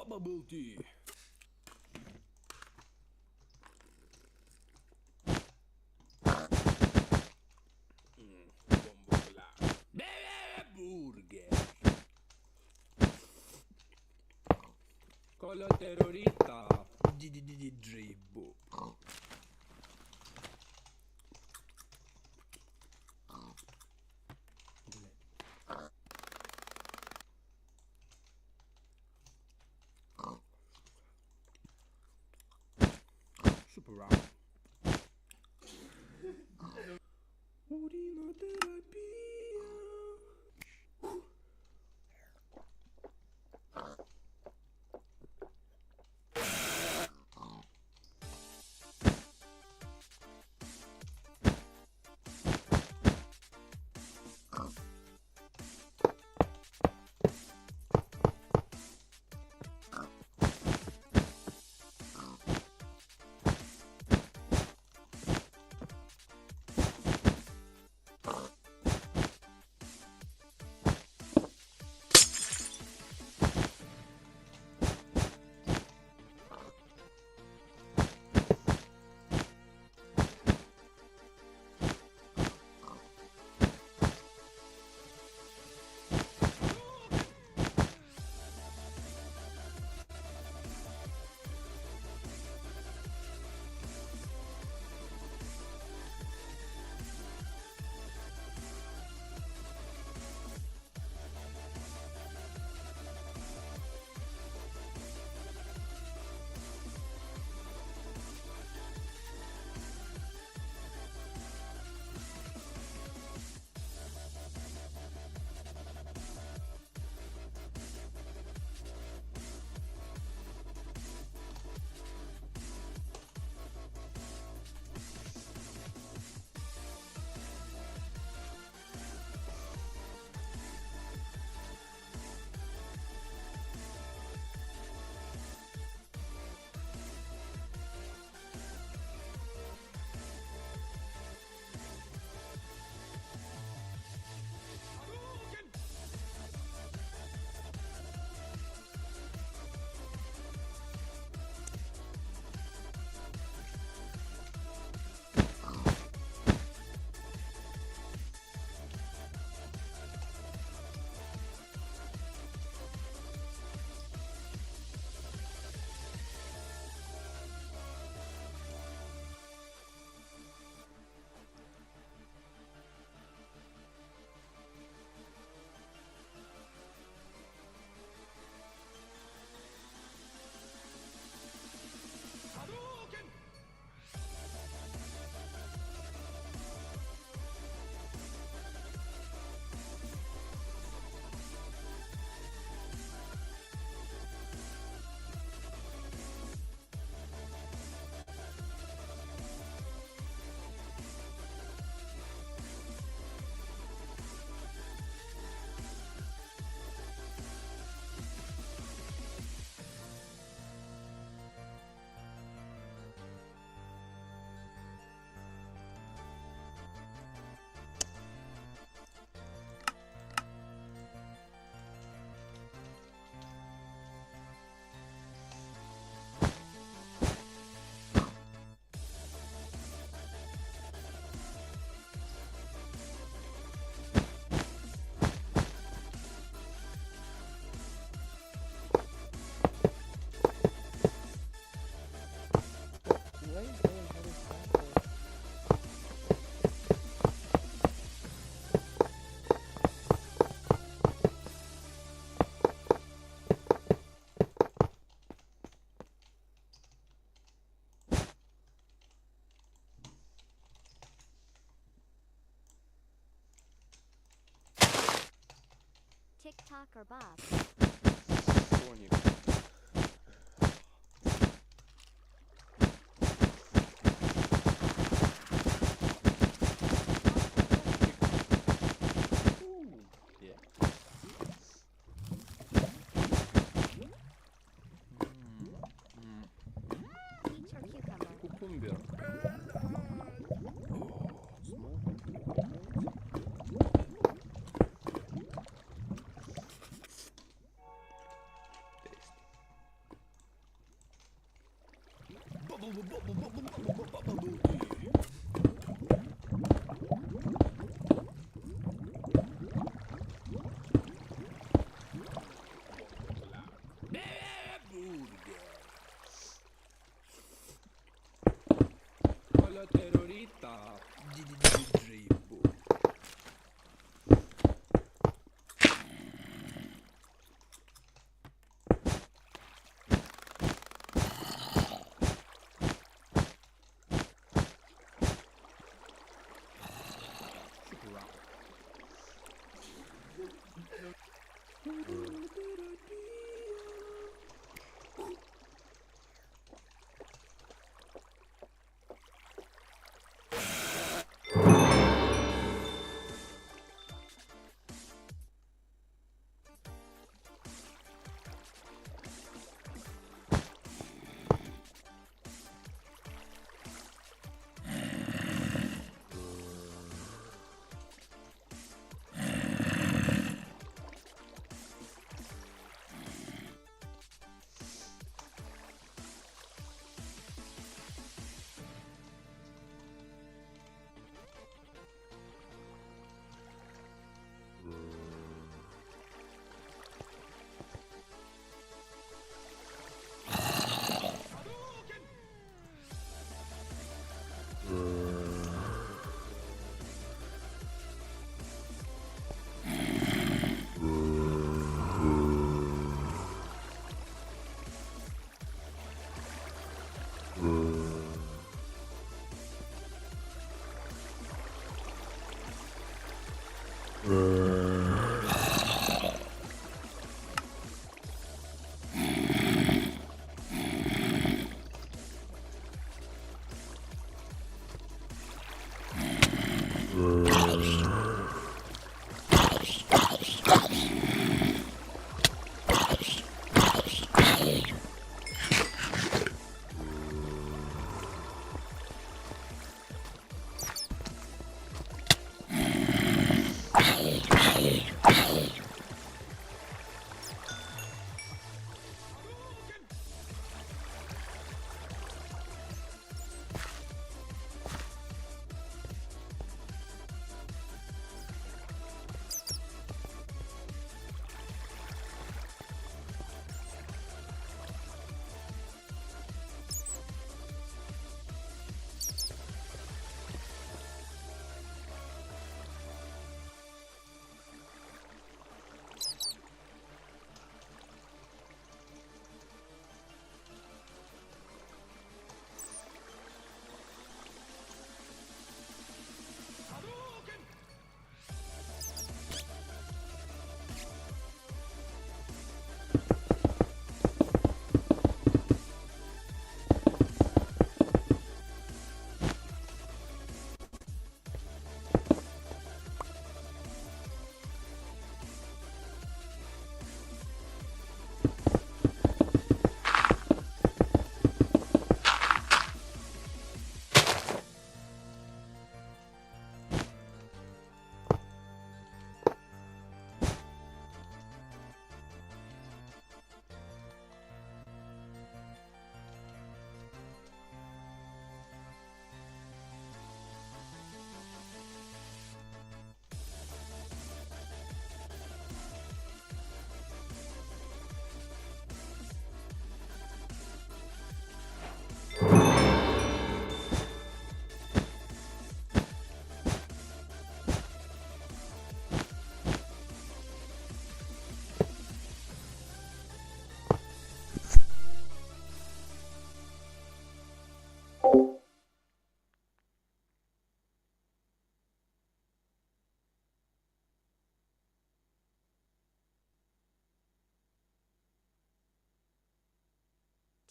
Bubble tea. con la terrorista. DJ Boop. Super round. Urinoterapia. TikTok or Bob. Peach or cucumber? Cucumber.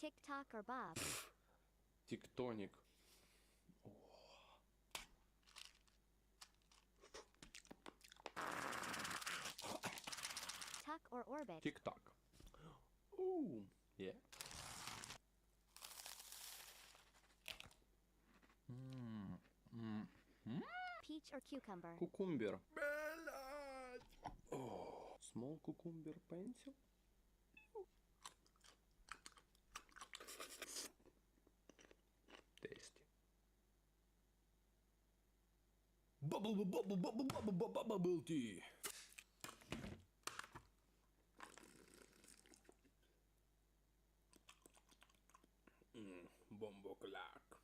TikTok or Bob? Тектоник. Tuck or Orbit? Тик-так. Ooh, yeah. Peach or cucumber? Кукумбер. Oh, small cucumber pencil. Tasty. Bubble tea. Bombo clack.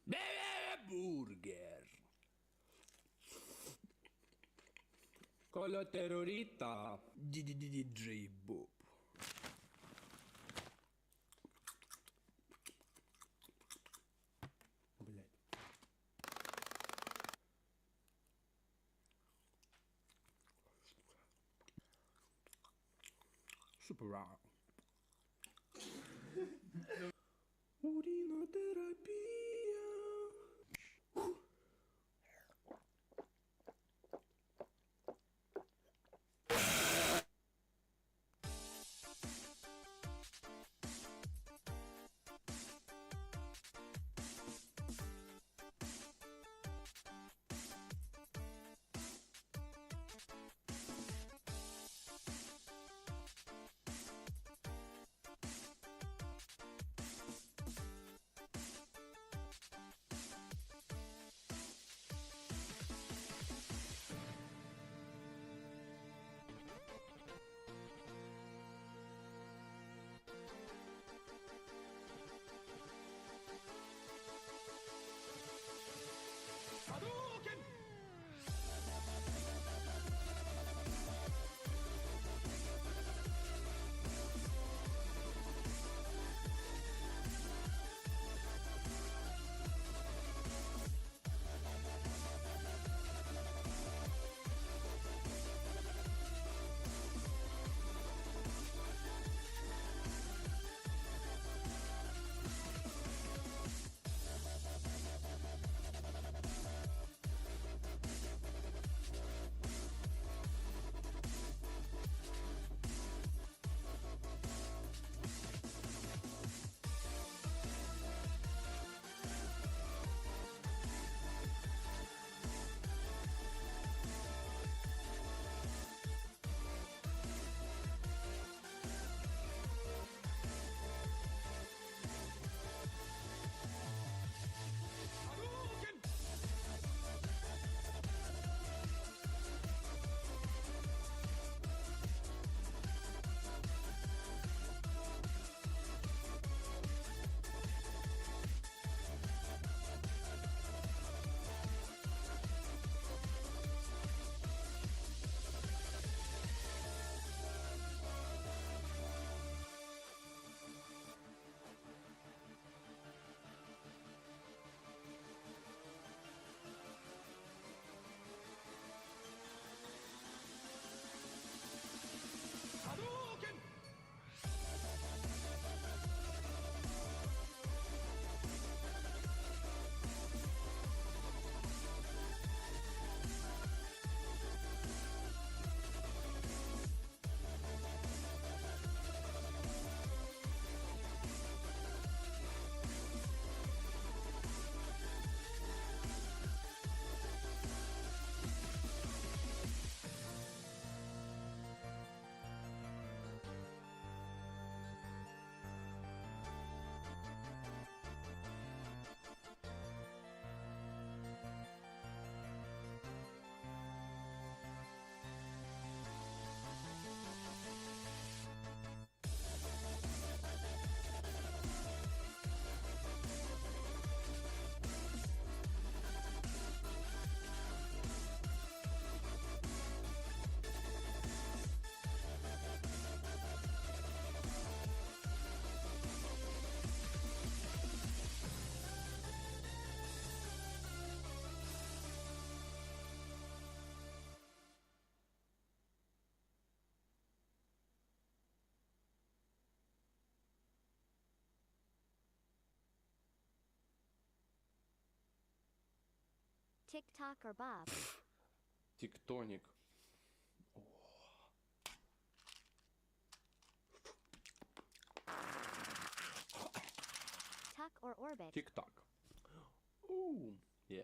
Burger. Con la terrorita. DJ Bob. Блять. Суперау. Уринотерапия. TikTok or Bob? Тектоник. Tuck or Orbit? Тик-так. Ooh, yeah.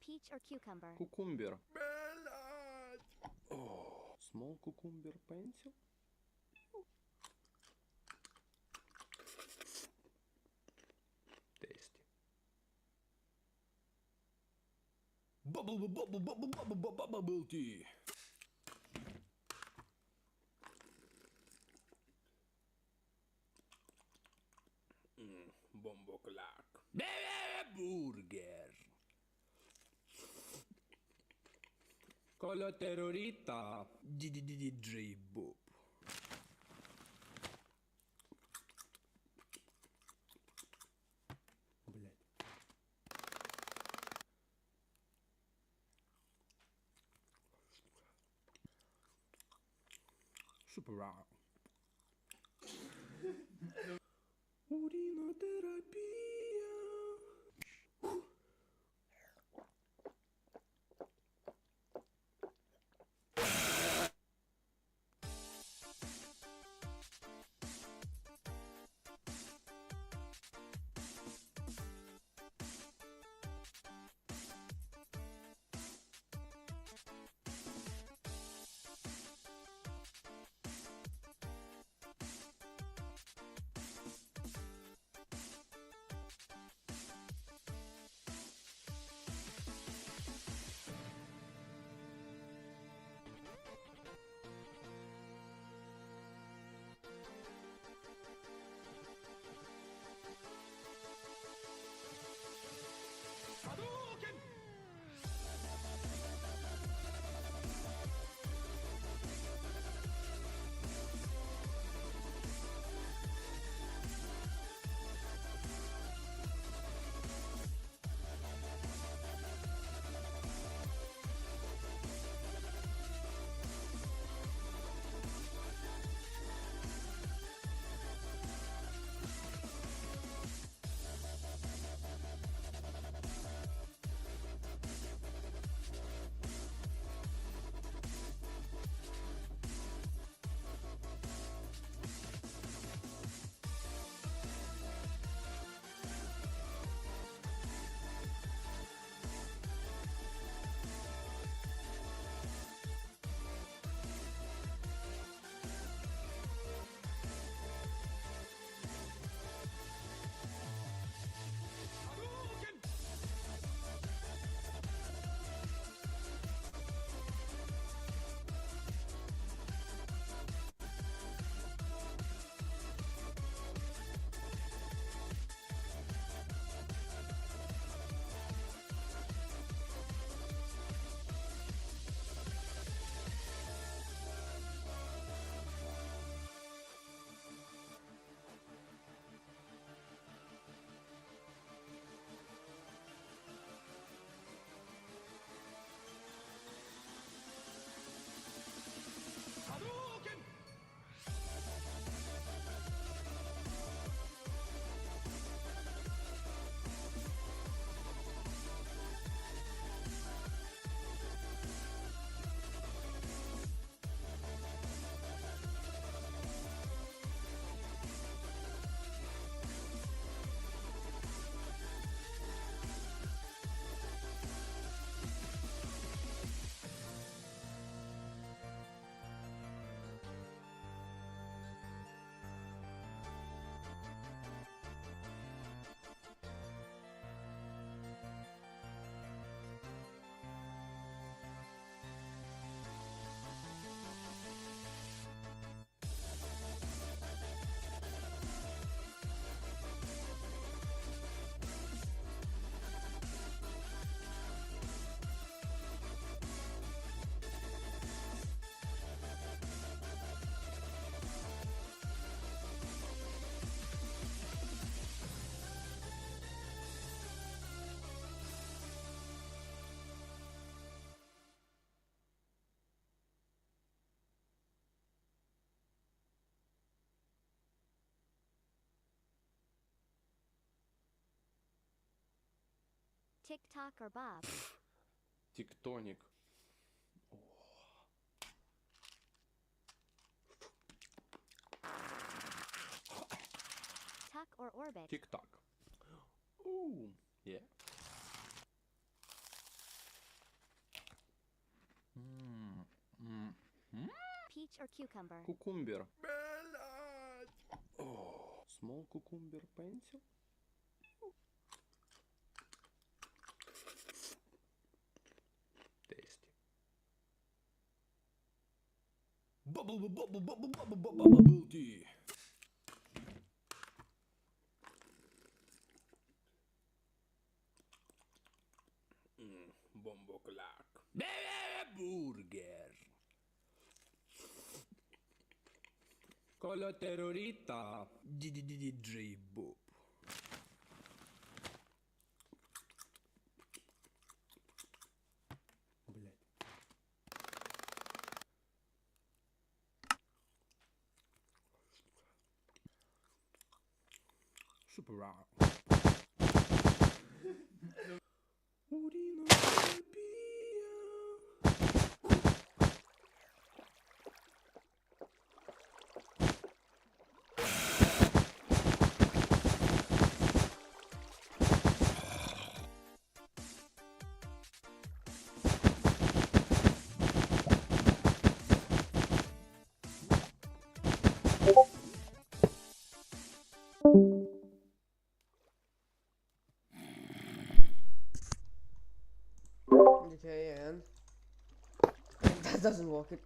Peach or cucumber? Кукумбер. Oh, small cucumber pencil. Tasty. Bubble tea. Bomboklak. Burger. Con la terrorita DJ Bob. Блять. Super raw. Уринотерапия. TikTok or Bob? Тектоник. Tuck or Orbit? Тик-так. Ooh, yeah. Peach or cucumber? Кукумбер. Oh, small cucumber pencil. Tasty. Bubble tea. Bombo clack. Burger. Con la terrorita. DJ Bob. Super round. Okay, and that doesn't work. It.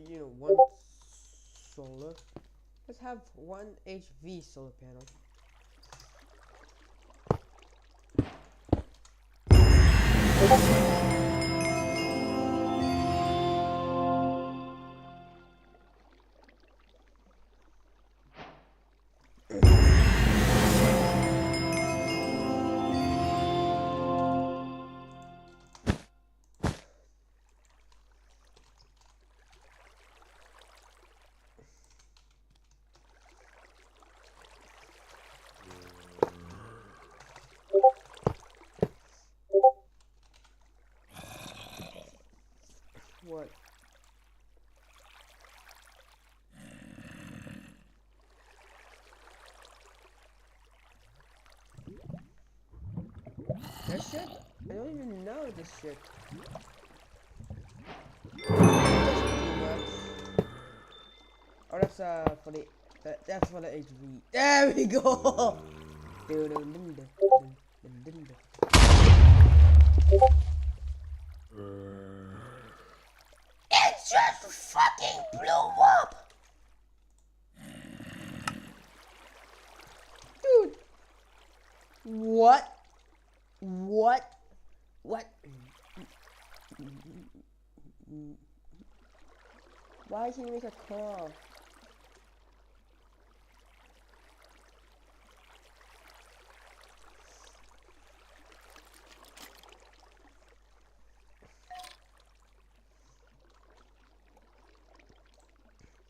You know, one solar. Let's have one HV solar panel. What? This shit? I don't even know this shit. Oh, that's for the that's for the HV. There we go. It just fucking blew up! Dude! What? What? What? Why is he make a call?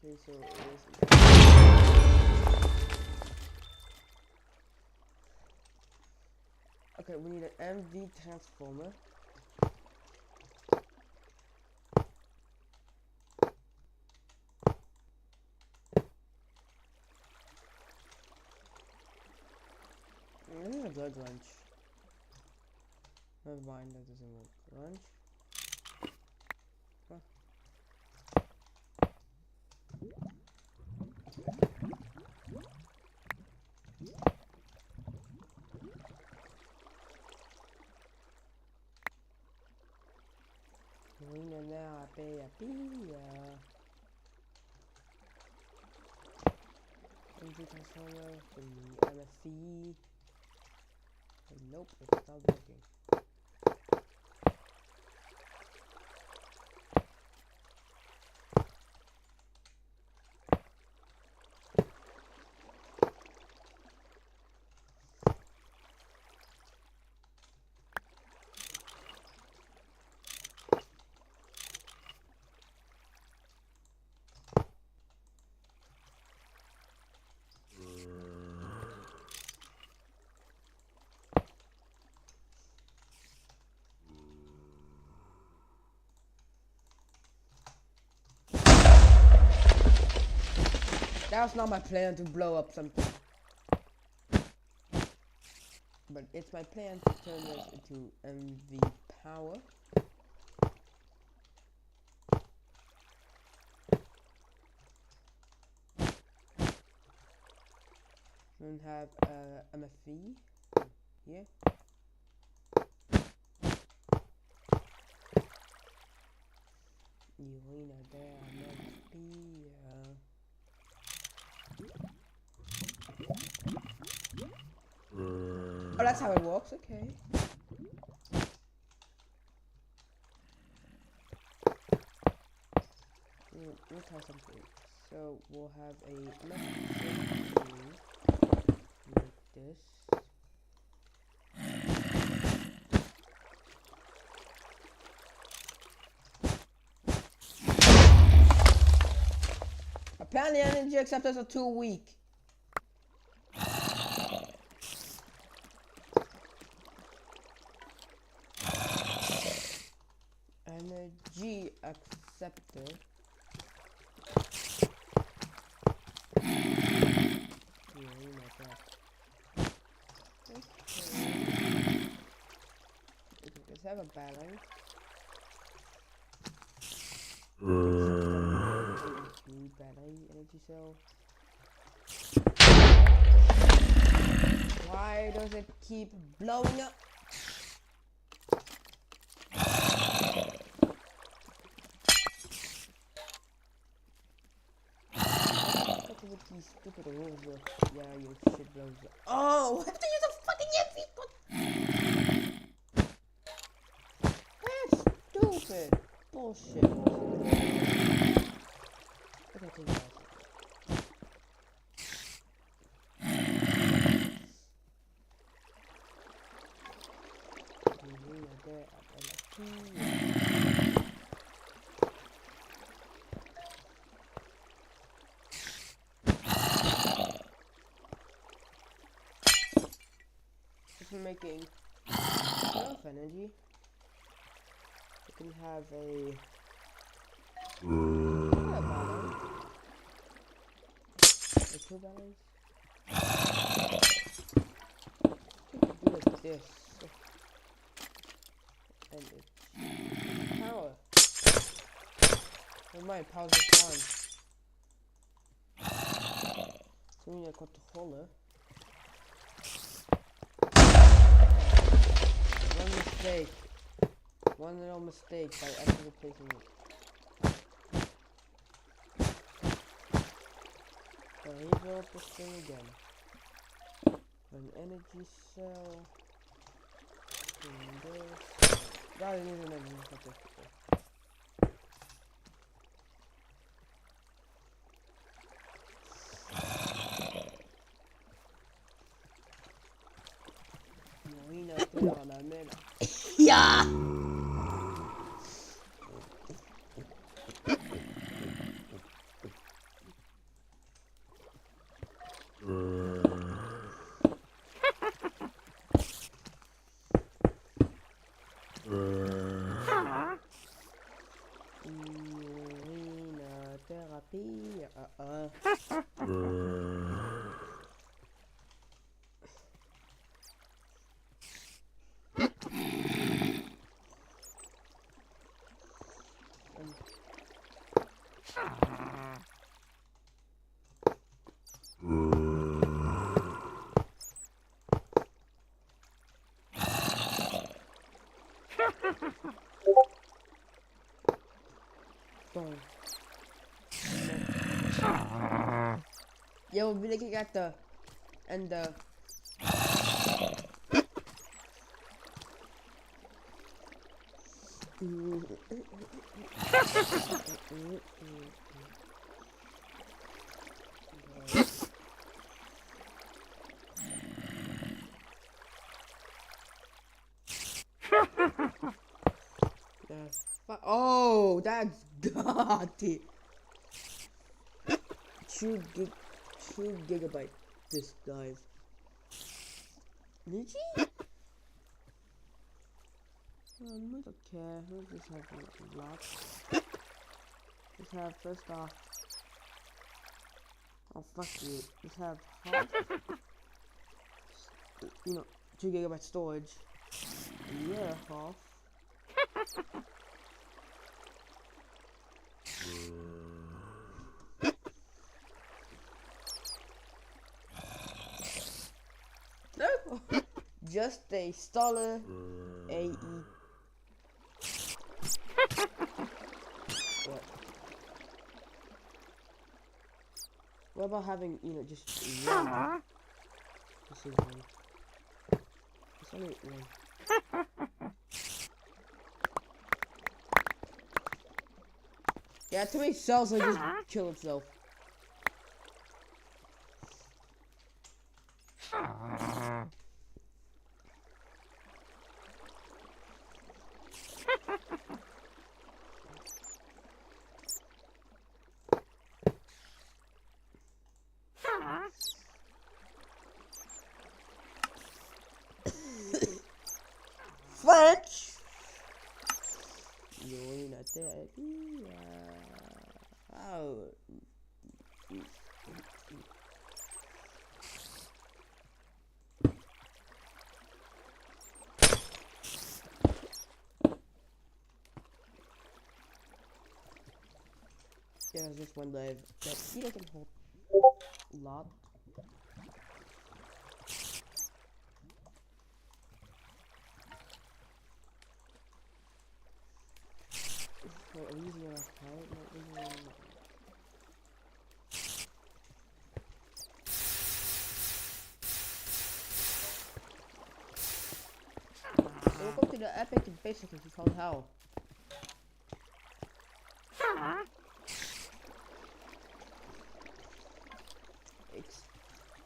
Okay, so okay, we need an MV transformer. I need a blood lunch. Never mind, that doesn't work. Lunch. Huh. MV transformer, the LFE. Nope, it's not working. That was not my plan to blow up something. But it's my plan to turn this into MV power. And have MFV here. Urina there, MFV. Oh, that's how it works, okay. We'll try something. So we'll have a message like this. Apparently energy acceptors are too weak. Energy acceptor. Let's have a balance. Battery energy cell. Why does it keep blowing up? With these stupid rules, yeah, your shit blows up. Oh, I have to use a fucking EMP. That's stupid. Bullshit. Okay, take it out. Making enough energy. You can have a balance. Or 2 balance. You can do like this. And it's power. Never mind, power's just on. So we need a controller. One little mistake by actually placing it. So here's all this thing again. An energy cell. And this. God, it needs an energy cell. Yeah. Therapy. Yo, we'll be looking at the oh, that's got it. 2 gigabyte disk drive. Did you? I don't care. We'll just have a lot. Just have first off Oh fuck you. Just have half. You know, 2 GB storage. Yeah, half. No! Just a Staller AE. What? What about having, you know, just one? This is one. It's only one. Yeah, too many cells like just kill itself. French. You're not there. Oh. Yeah, there's just one live that he doesn't hold a lot. Wait, are we using our account? Not using welcome to the epic basic tutorial how.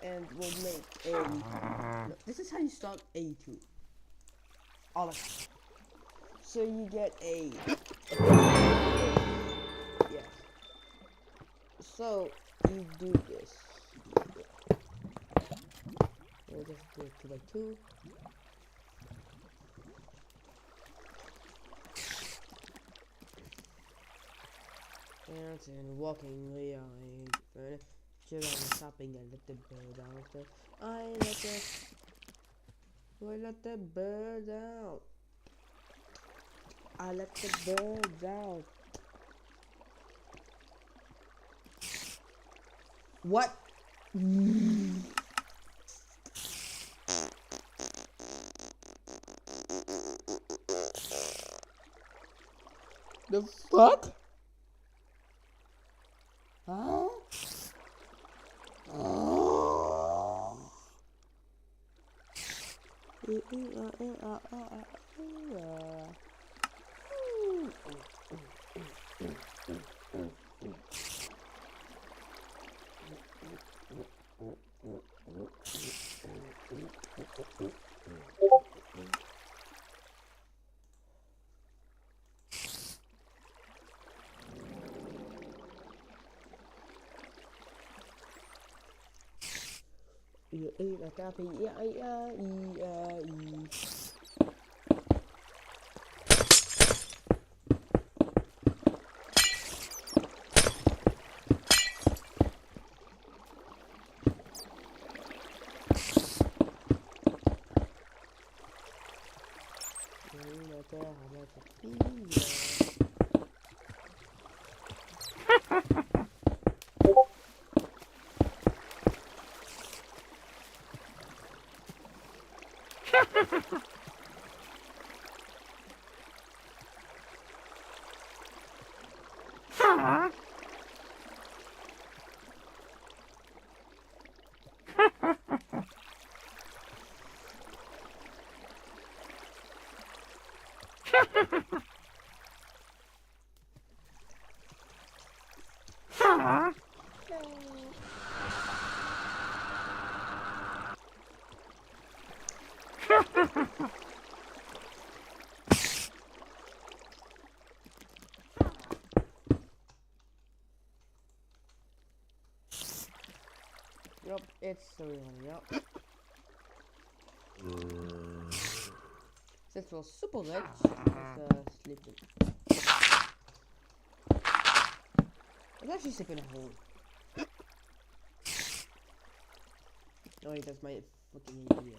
And we'll make a. No, this is how you start A2. Alright. So you get a. Yes. So you do this. We'll just do it 2 by 2. And walking behind furniture, shopping, I let the bird out. I let the bird out. I let the birds out. What? The fuck? Huh? Yup, it's the real one, yup. Since we're super rich, let's sleep in. Let's actually sleep in a hole. Oh wait, that's my fucking idea.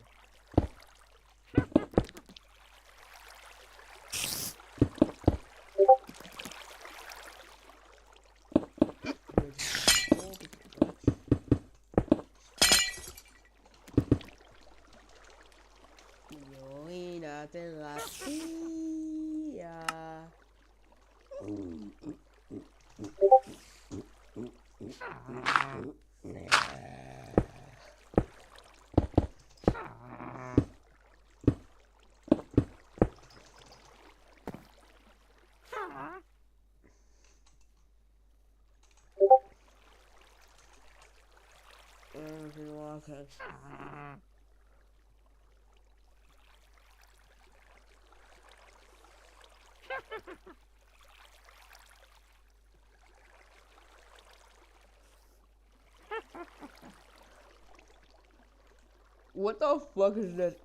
Yoina terapia. Okay. What the fuck is that?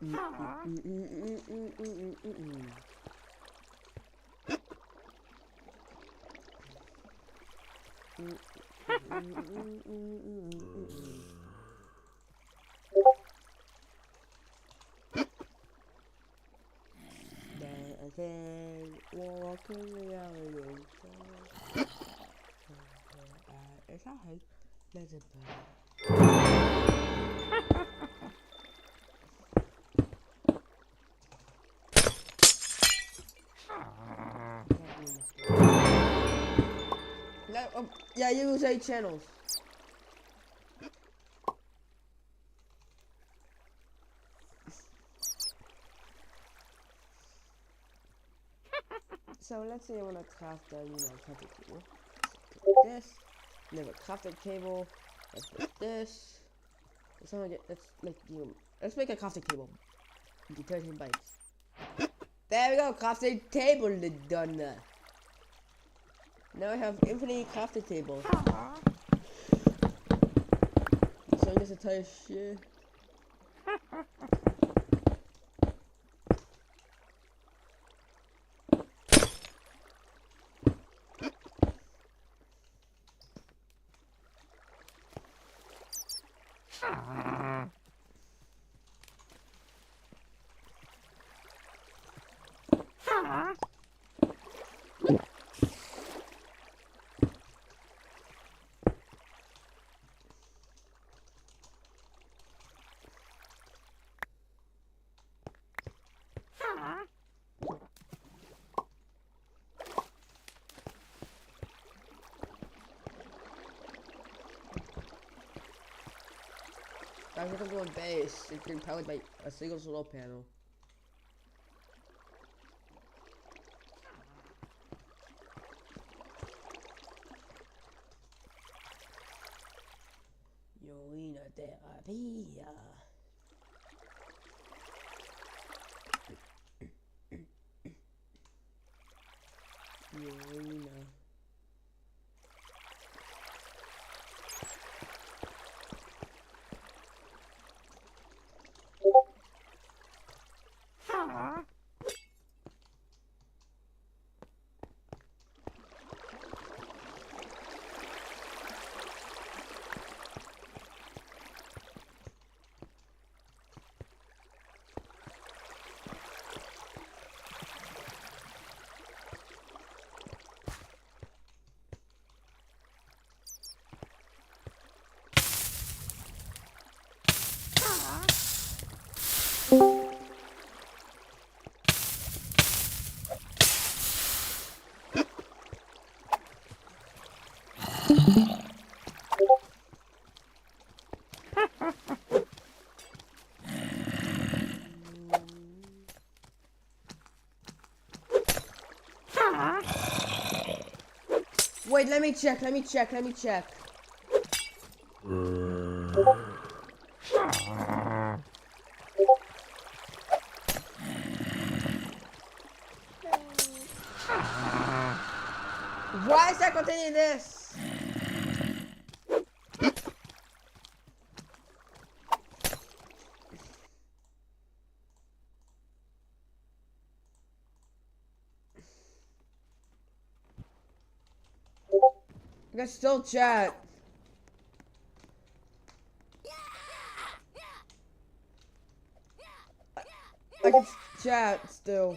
Okay, walking reality. It's alright. Let it go. Yeah, you use 8 channels. So let's say I want to craft a, crafting table. Like this. And then a crafting table. Let's make this. Let's make a crafting table. 13 bytes. There we go, crafting table done. Now I have infinite crafting tables. So this entire shit. I have to go on base. It's being powered by a single solar panel. Yoina terapia. Yoina. Wait, let me check. Why is that containing this? You guys still chat. I can chat still.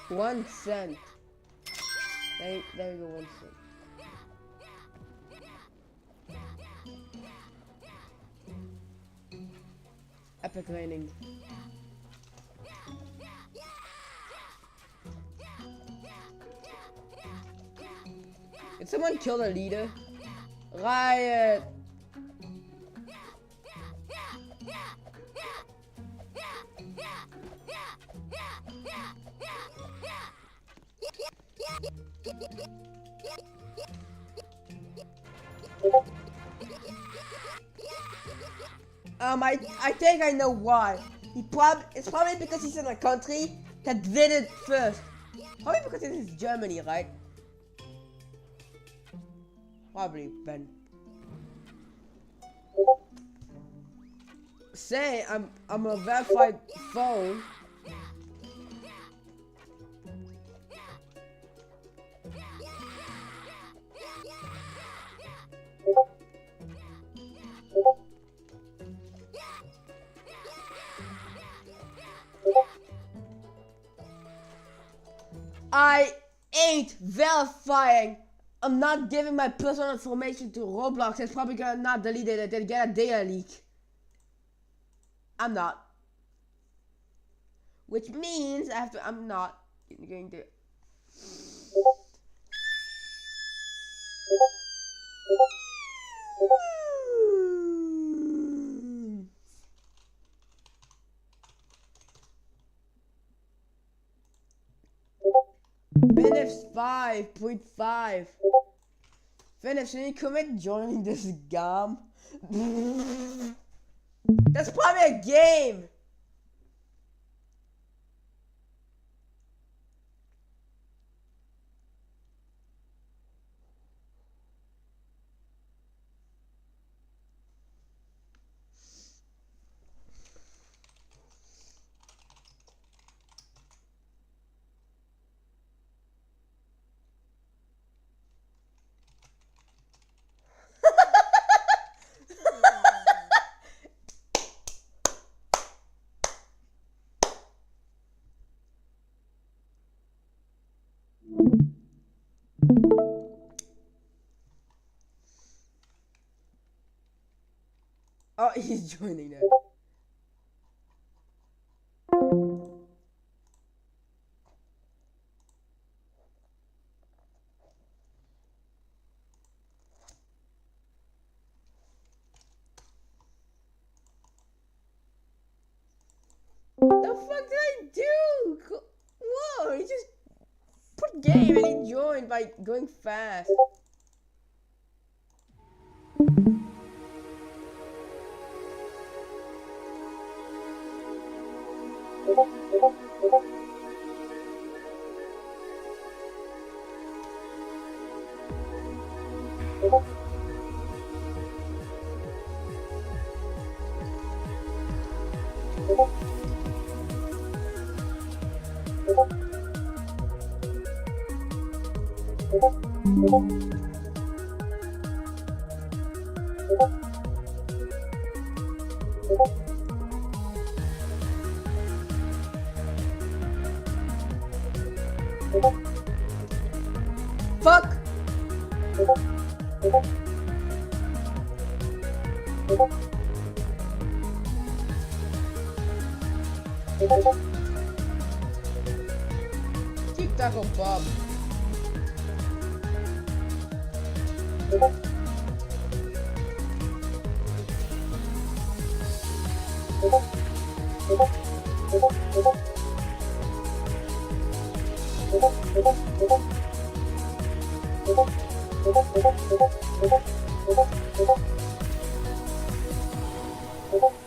$0.01. There you go, 1 cent. Epic landing. Did someone kill the leader? Riot! I think I know why. It's probably because he's in a country that did it first. Probably because it is Germany, right? Probably, Ben. Say I'm a verified phone. I ain't verifying. I'm not giving my personal information to Roblox. It's probably gonna not delete it and then get a data leak. I'm not. Which means I'm not going to. Finish 5.5. Finish, can you commit joining this game? That's probably a game. Oh, he's joining that. The fuck did I do? Whoa, he just put game and he joined by going fast. Fuck! Tic-tac on Bob.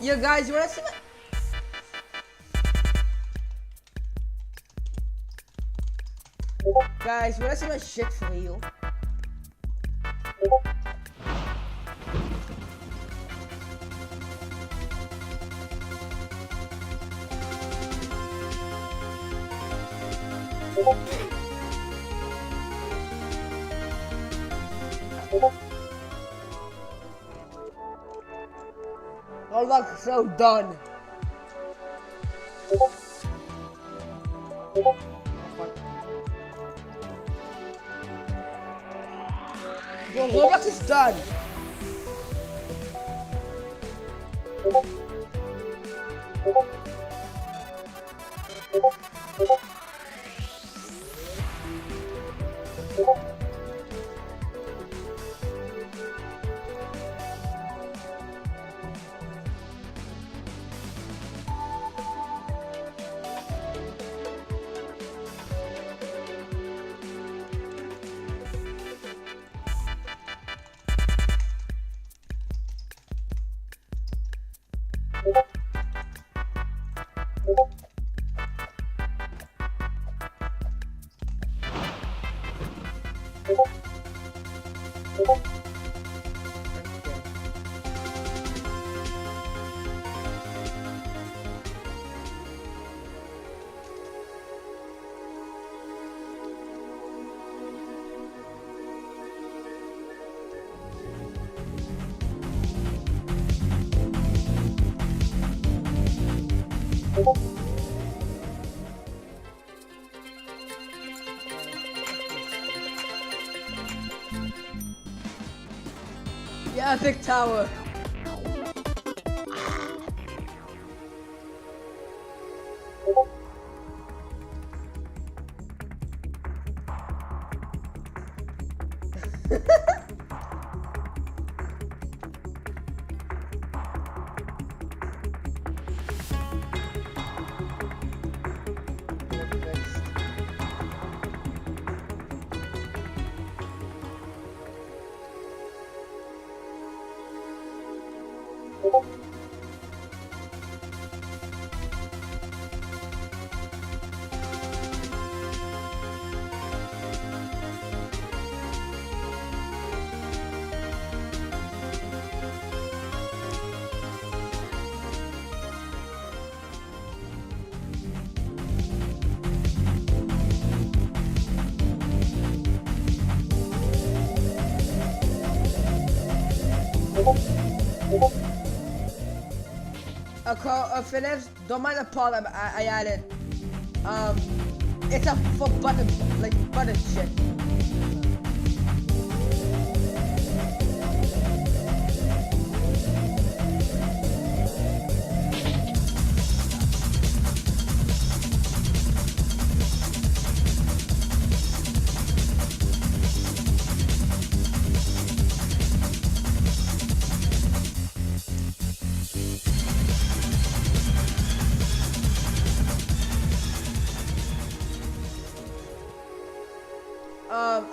Yo guys, you wanna see my... Guys, you wanna see my shit for real? I look so done. Bro, Roblox is done. Yeah, big tower. Phillips, don't mind the part I added. It's a for button, like button shit.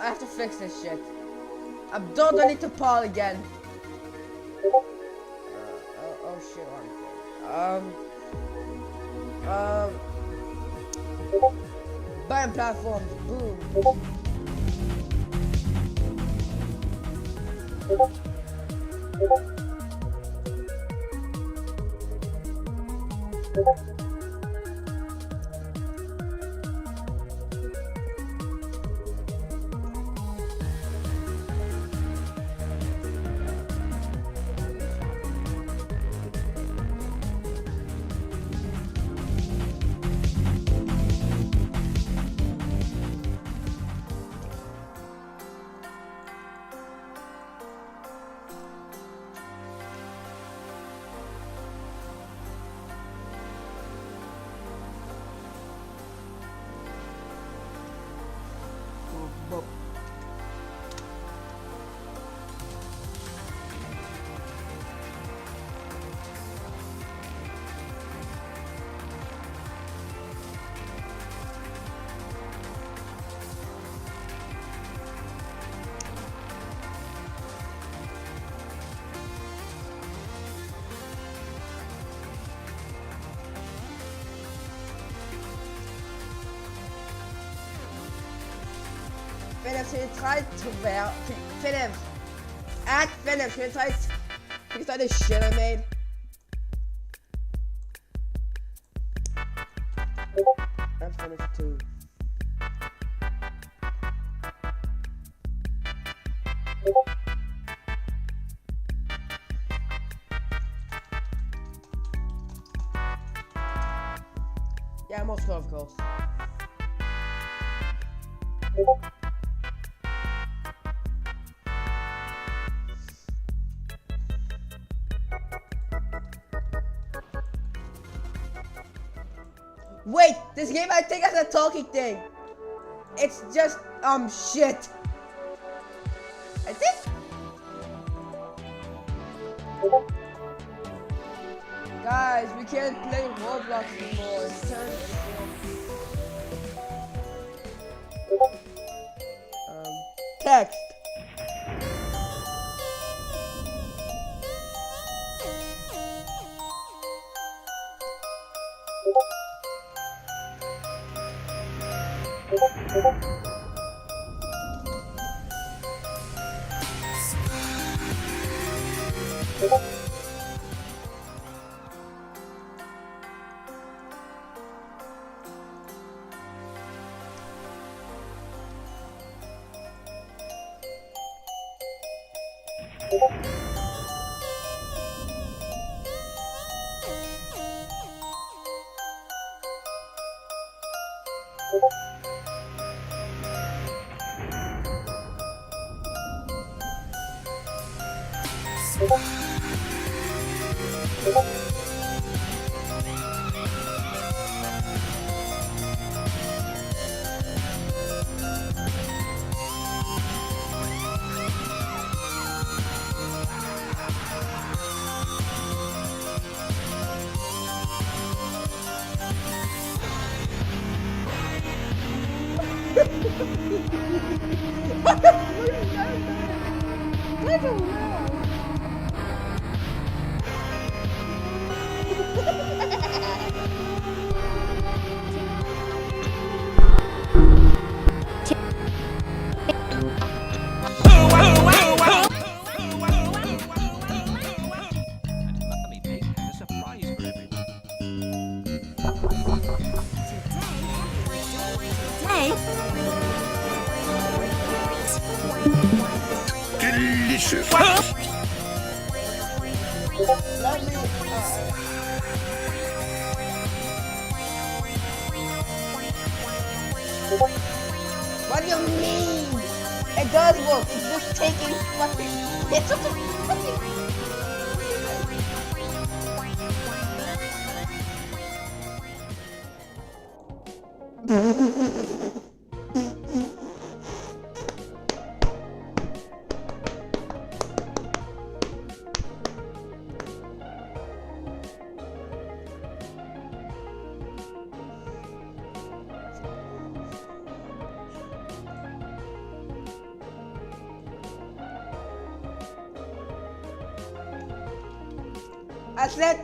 I have to fix this shit. I don't need to Paul again. Oh shit, button platforms, boom. Phillips, can you try to Phillips, add Phillips, can you try this shit I made? I'm finished too. Yeah, most of course. Wait, this game I think has a talking thing. It's just shit. I think. Guys, we can't play Roblox anymore. It's text. I don't know. Delicious. What do you mean? It does work. It's just taking fucking. It's just a I said,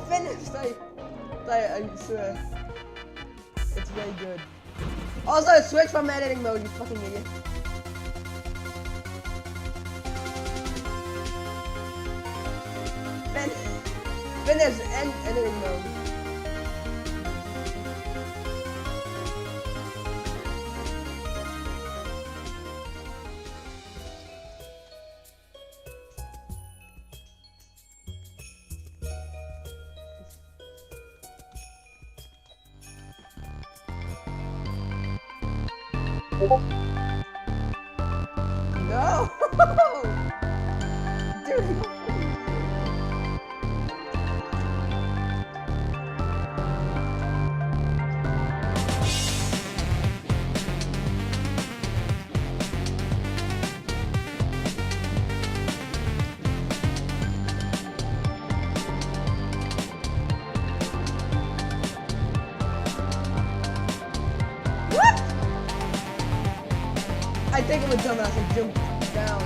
finish. Sorry, I swear. It's very good. Also, switch from editing mode, you fucking idiot. Finish editing mode. No! Dude! I think I'm a dumbass and jump down.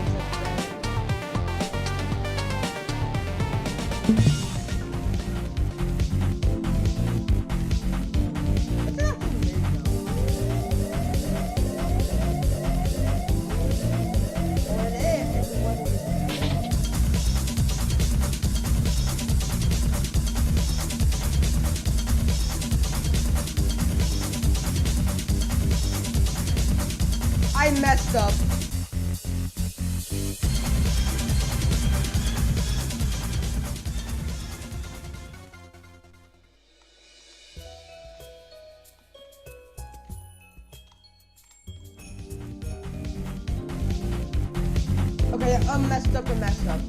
I messed up. I'm messed up and messed up.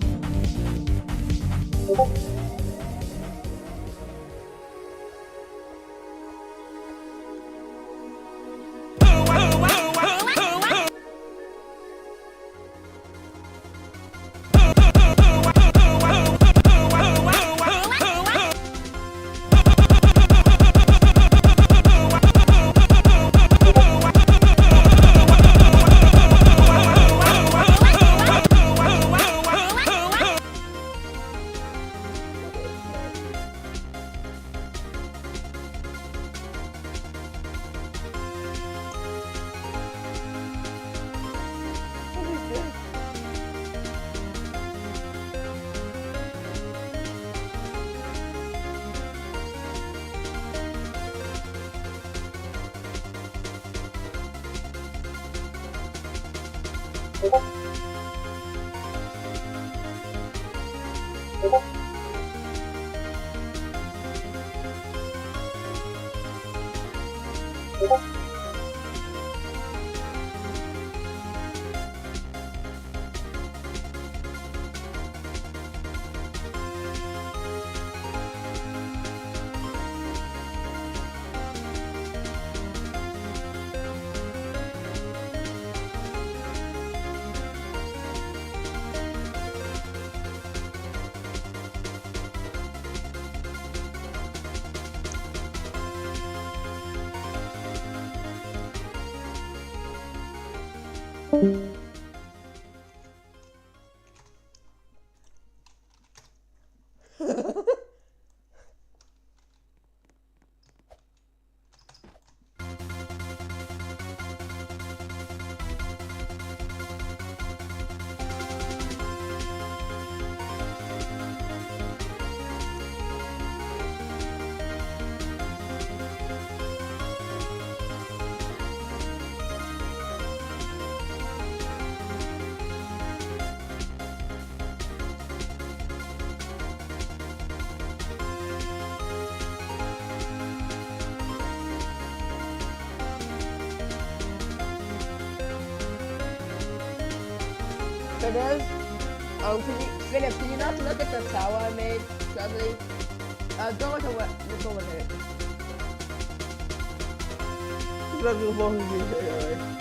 It is. Philip, can you not look at the tower I made, Dudley? Don't look at what. Don't look at it. That's the long video.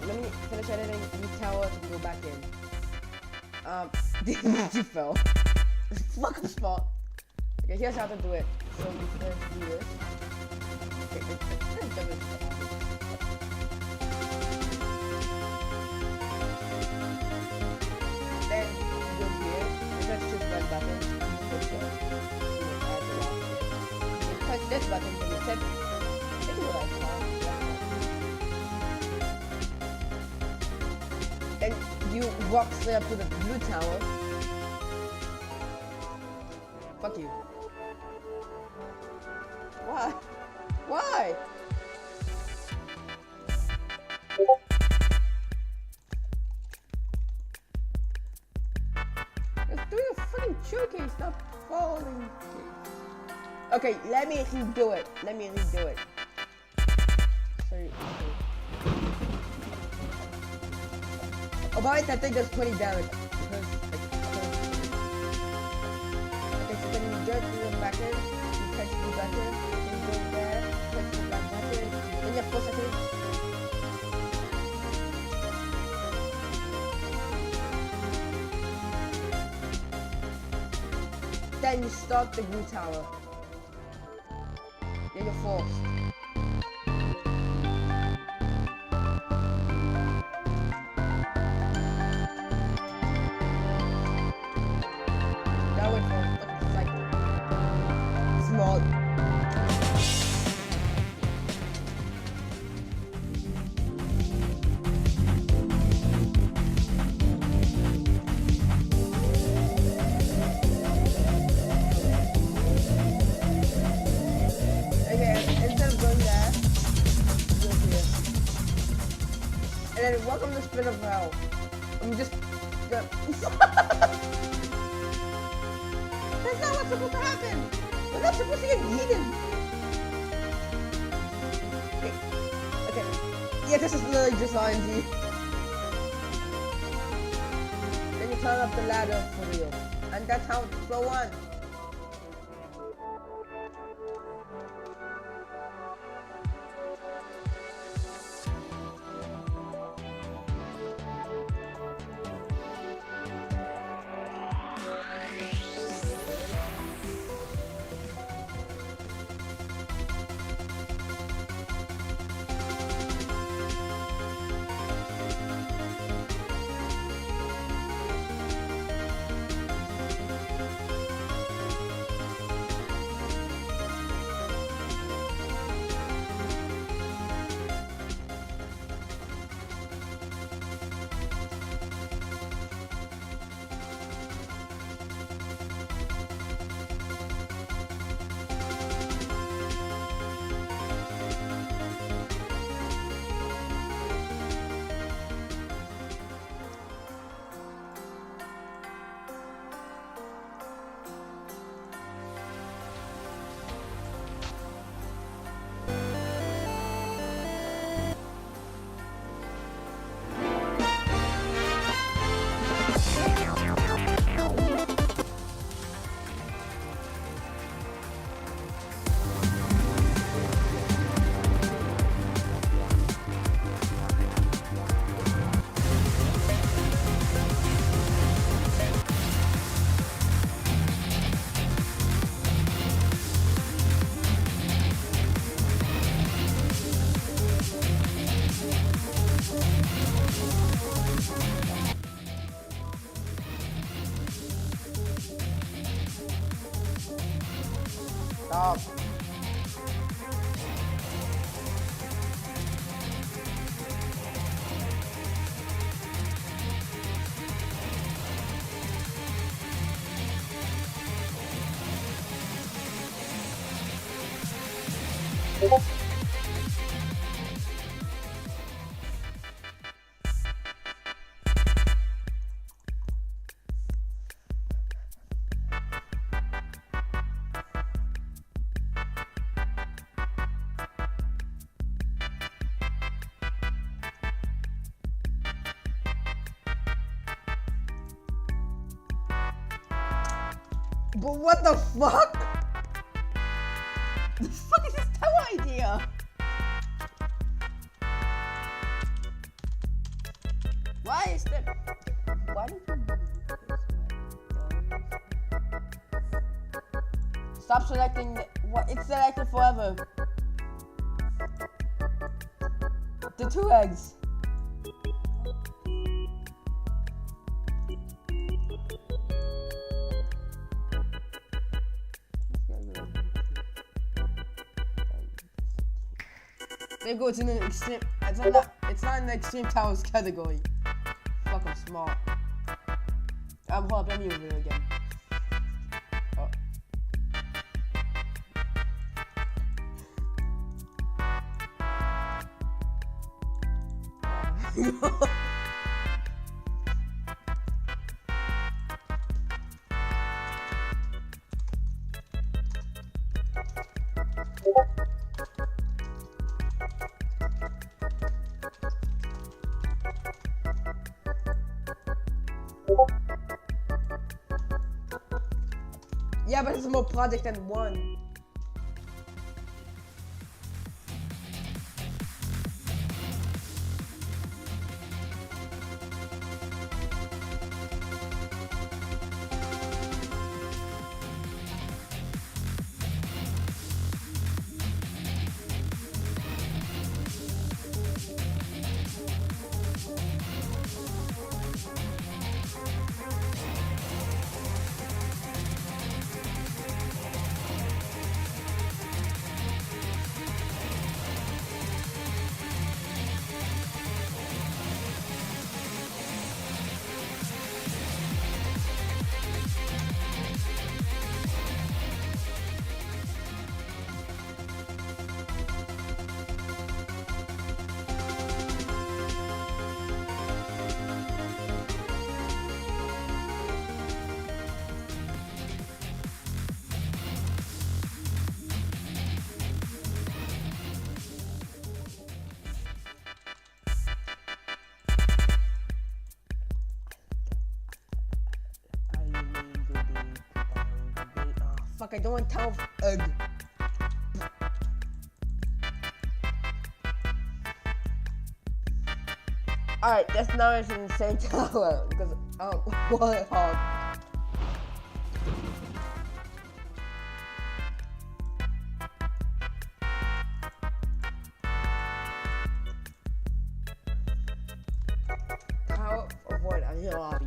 Let me finish editing these towers and go back in. You fell. Fuck the spot. Okay, here's how to do it. So you first do this. Then you go here. You touch this red button. You add the last bit. You touch this button and you tap. It's what I call. And you walk straight up to the blue tower. Fuck you. Why? Why? Let's do a fucking showcase, stop falling. Okay, let me redo it. Sorry. Oh, by that thing does 20 damage. Okay, so then you go to the back end, you touch the button, then you go there, touch the black button, then you have 4 seconds. Then you start the blue tower. Yeah, you're forced. Hey, welcome to Spin of Hell. I'm just... That's not what's supposed to happen! We're not supposed to get eaten! Okay. Yeah, this is literally just RNG. Then you turn up the ladder for real. And that's how it's so on. Stop. But what the fuck? The fuck is this tower idea? Why is that? Why did you do this? Stop selecting the, what? It's selected forever. The 2 eggs. Maybe it's in the extreme. It's not in the extreme towers category. Fuck, I'm smart. Hold up, let me over it again. Oh. Yeah, but it's more project than one. Fuck, I don't want town. Alright, that's now it's in the same tower because I don't want it hard. Power avoid a hill lobby.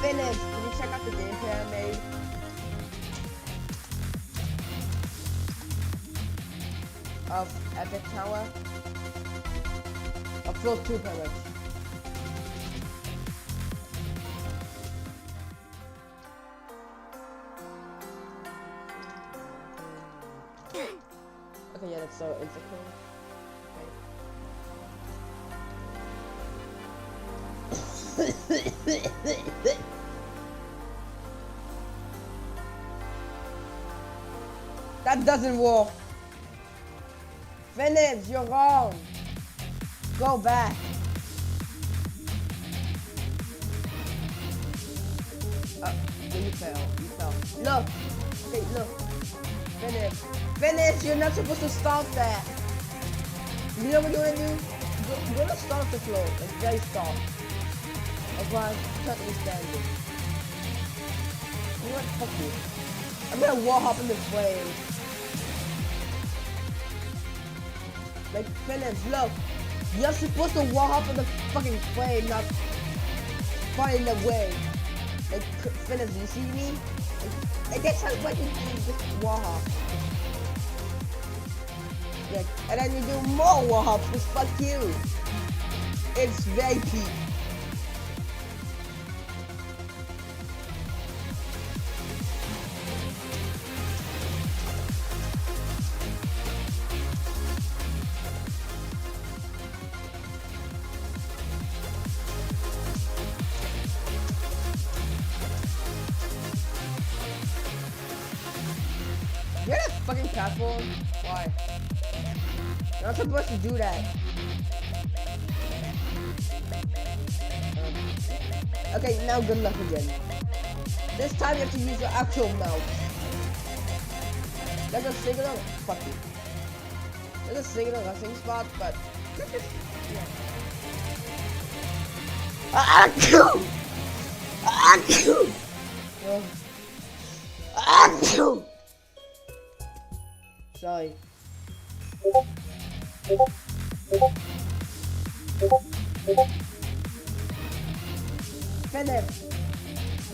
Finish. Can you check out the gameplay I made? Of Epic Tower. Of Floor 2 pillars. Okay, yeah, that's so insecure. That doesn't work. Finish, you're wrong. Go back. You fell. You fell. Look. Okay, look. Finish. Finish. You're not supposed to start that. You know what you're gonna do? You're gonna start the floor. Like very start. Otherwise, totally standing. You know what? Fuck you. I'm gonna wall hop in the flame. Like, finish, look. You're supposed to wall hop in the fucking flame, not find a way. Like, finish, you see me? Like that's how what you do, just wall hop. Yeah, and then you do more wall hops, because fuck you. It's very peak. You're not fucking platform. Why? You're not supposed to do that. Okay, now good luck again. This time you have to use your actual mouse. There's a singular. Fuck you. There's a singular resting spot, but. Sorry. Finish.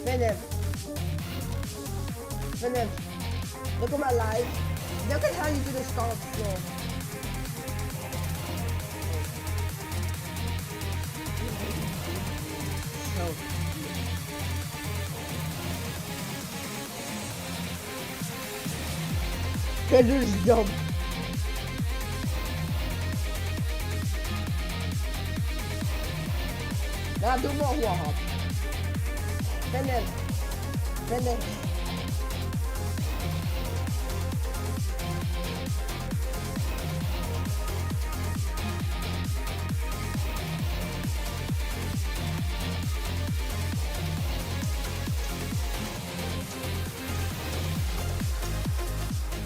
Finish. Finish. Look at my life. Look at how you do the start floor. So. Pedro is dumb. Now do more wall hop. Finish. Finish.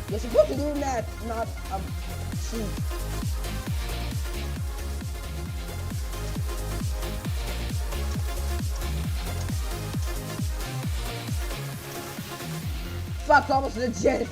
You're supposed to do that, not shoot. Fuck, almost legit.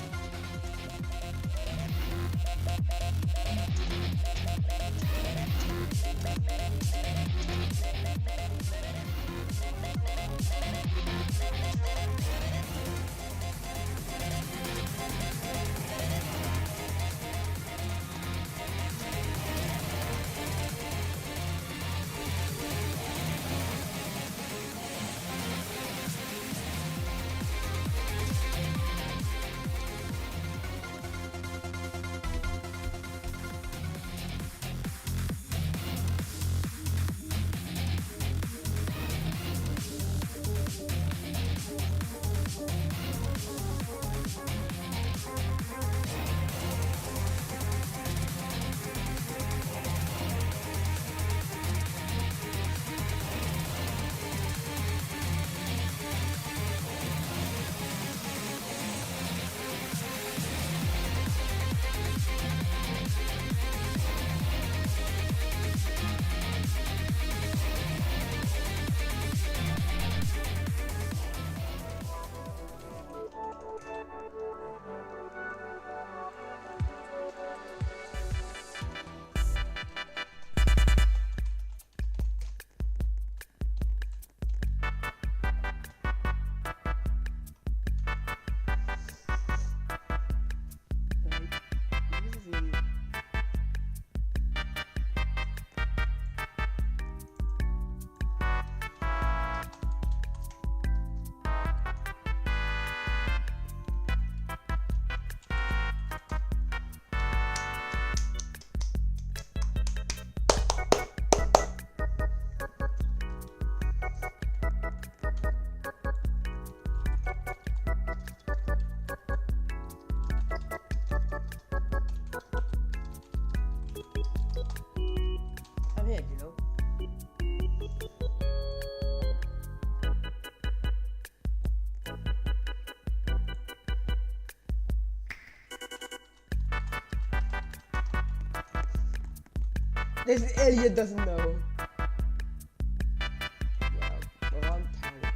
This idiot doesn't know. Yeah, we're on tower.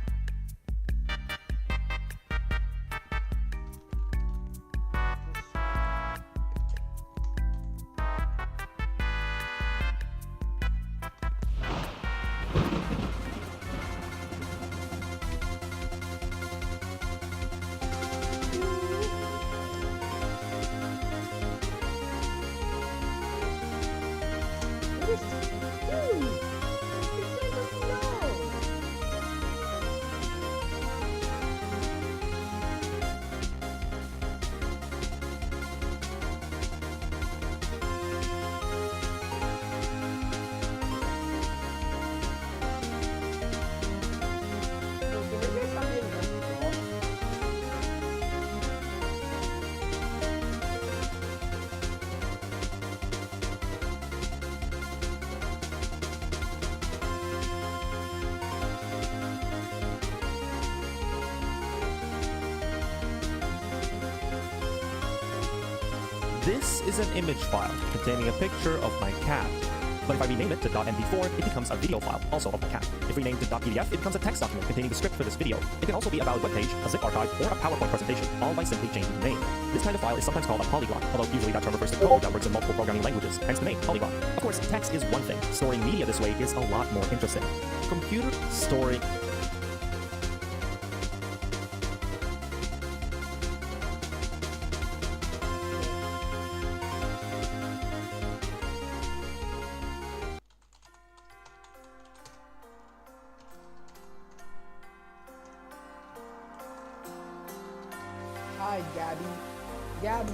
This is an image file containing a picture of my cat. But if I rename it to .mp4, it becomes a video file, also of my cat. If renamed to .pdf, it becomes a text document containing the script for this video. It can also be a valid webpage, a zip archive, or a PowerPoint presentation, all by simply changing the name. This kind of file is sometimes called a polyglot, although usually that term refers to code that works in multiple programming languages, hence the name, polyglot. Of course, text is one thing. Storing media this way is a lot more interesting. Computer storing... Hi, Gabby. Gabby.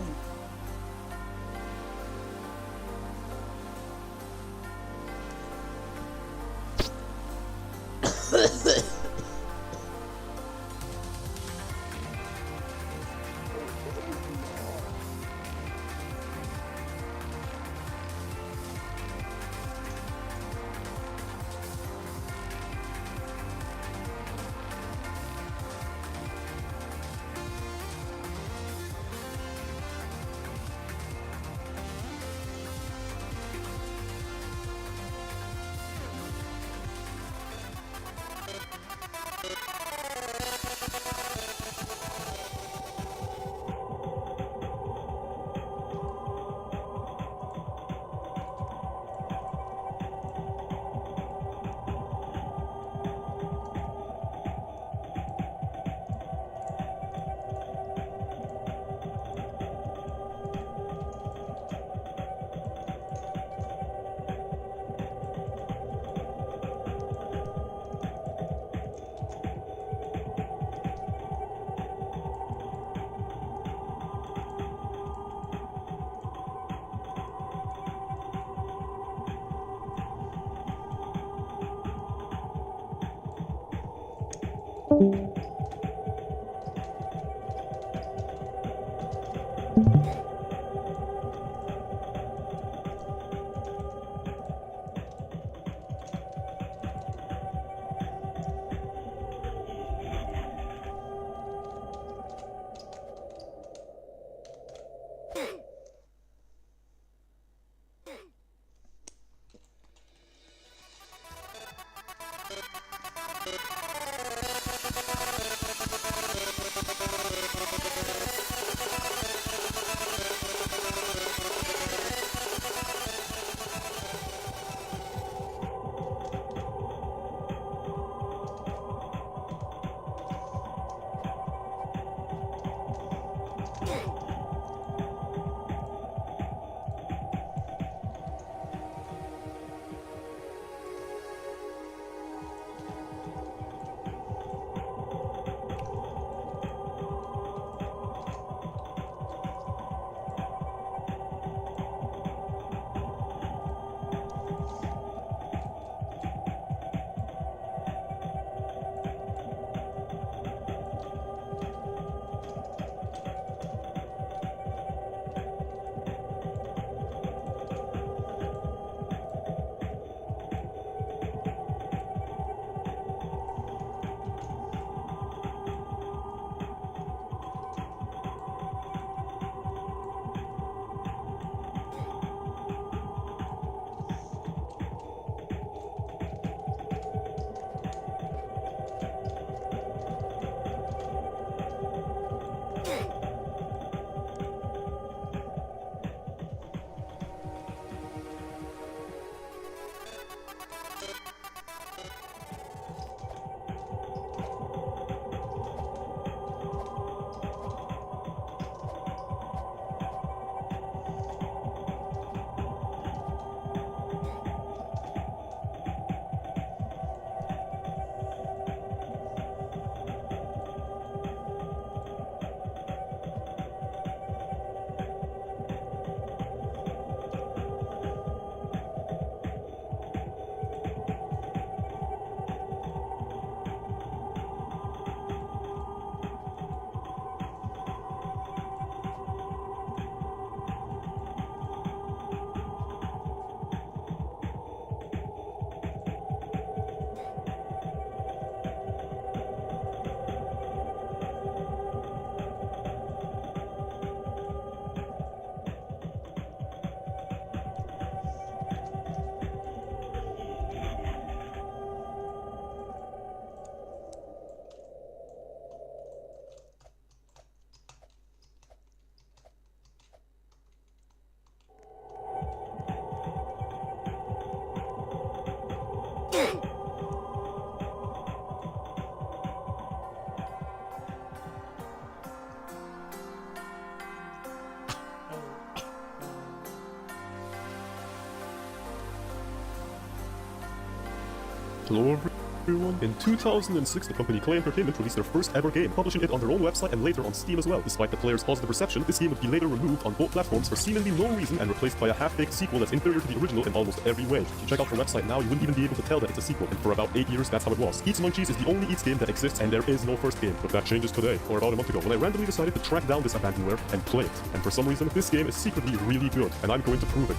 Hello everyone. In 2006, the company Klei Entertainment released their first ever game, publishing it on their own website and later on Steam as well. Despite the players' positive reception, this game would be later removed on both platforms for seemingly no reason and replaced by a half-baked sequel that's inferior to the original in almost every way. If you check out their website now, you wouldn't even be able to tell that it's a sequel, and for about 8 years, that's how it was. Eats Among Cheese is the only Eats game that exists, and there is no first game. But that changes today, or about a month ago, when I randomly decided to track down this abandonware and play it. And for some reason, this game is secretly really good, and I'm going to prove it.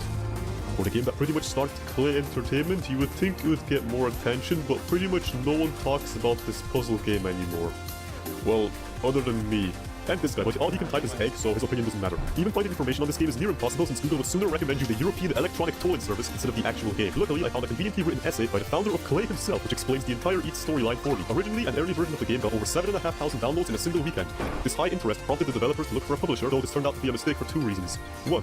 For the game that pretty much started Klei Entertainment, you would think it would get more attention, but pretty much no one talks about this puzzle game anymore. Well, other than me. And this guy, but all he can type is egg, so his opinion doesn't matter. Even finding information on this game is near impossible, since Google would sooner recommend you the European Electronic Tolling Service instead of the actual game. Luckily, I found a conveniently written essay by the founder of Klei himself, which explains the entire Eats storyline for me. Originally, an early version of the game got over 7,500 downloads in a single weekend. This high interest prompted the developers to look for a publisher, though this turned out to be a mistake for 2 reasons. 1.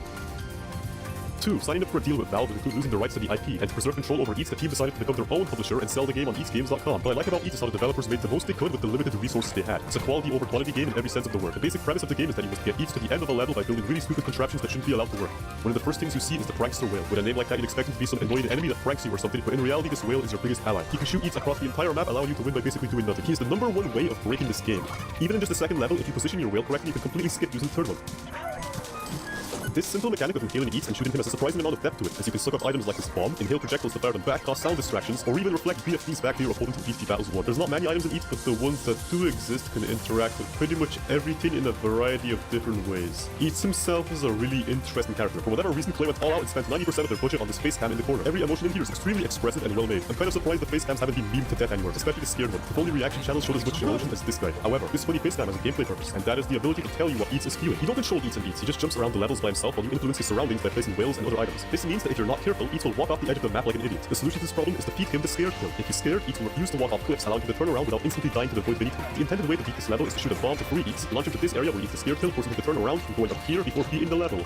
2. Signing up for a deal with Valve would include losing the rights to the IP, and to preserve control over Eats, the team decided to become their own publisher and sell the game on EatsGames.com. What I like about Eats is how the developers made the most they could with the limited resources they had. It's a quality over quantity game in every sense of the word. The basic premise of the game is that you must get Eats to the end of a level by building really stupid contraptions that shouldn't be allowed to work. One of the first things you see is the prankster whale. With a name like that, you'd expect it to be some annoying enemy that pranks you or something, but in reality, this whale is your biggest ally. He can shoot Eats across the entire map, allowing you to win by basically doing nothing. He is the #1 way of breaking this game. Even in just the second level, if you position your whale correctly, you can completely skip using the third one. This simple mechanic of inhaling Eats and shooting him has a surprising amount of depth to it, as you can suck up items like his bomb, inhale projectiles to fire them back, cause sound distractions, or even reflect BFTs back to your opponent who PvP battles won. There's not many items in Eats, but the ones that do exist can interact with pretty much everything in a variety of different ways. Eats himself is a really interesting character. For whatever reason, Klei went all out and spent 90% of their budget on this face cam in the corner. Every emotion in here is extremely expressive and well made. I'm kind of surprised the face cams haven't been memed to death anymore, especially the scared one. If only reaction channels showed as much emotion as this guy. However, this funny face cam has a gameplay purpose, and that is the ability to tell you what Eats is feeling. You don't control Eats and Eats, he just jumps around the levels by himself while you influence his surroundings by placing whales and other items. This means that if you're not careful, Eats will walk off the edge of the map like an idiot. The solution to this problem is to feed him the scare kill. If he's scared, Eats will refuse to walk off cliffs, allowing him to turn around without instantly dying to the void beneath him. The intended way to beat this level is to shoot a bomb to free Eats, launch him to this area where Eats the scare kill, forcing him to turn around and going up here before beating the level.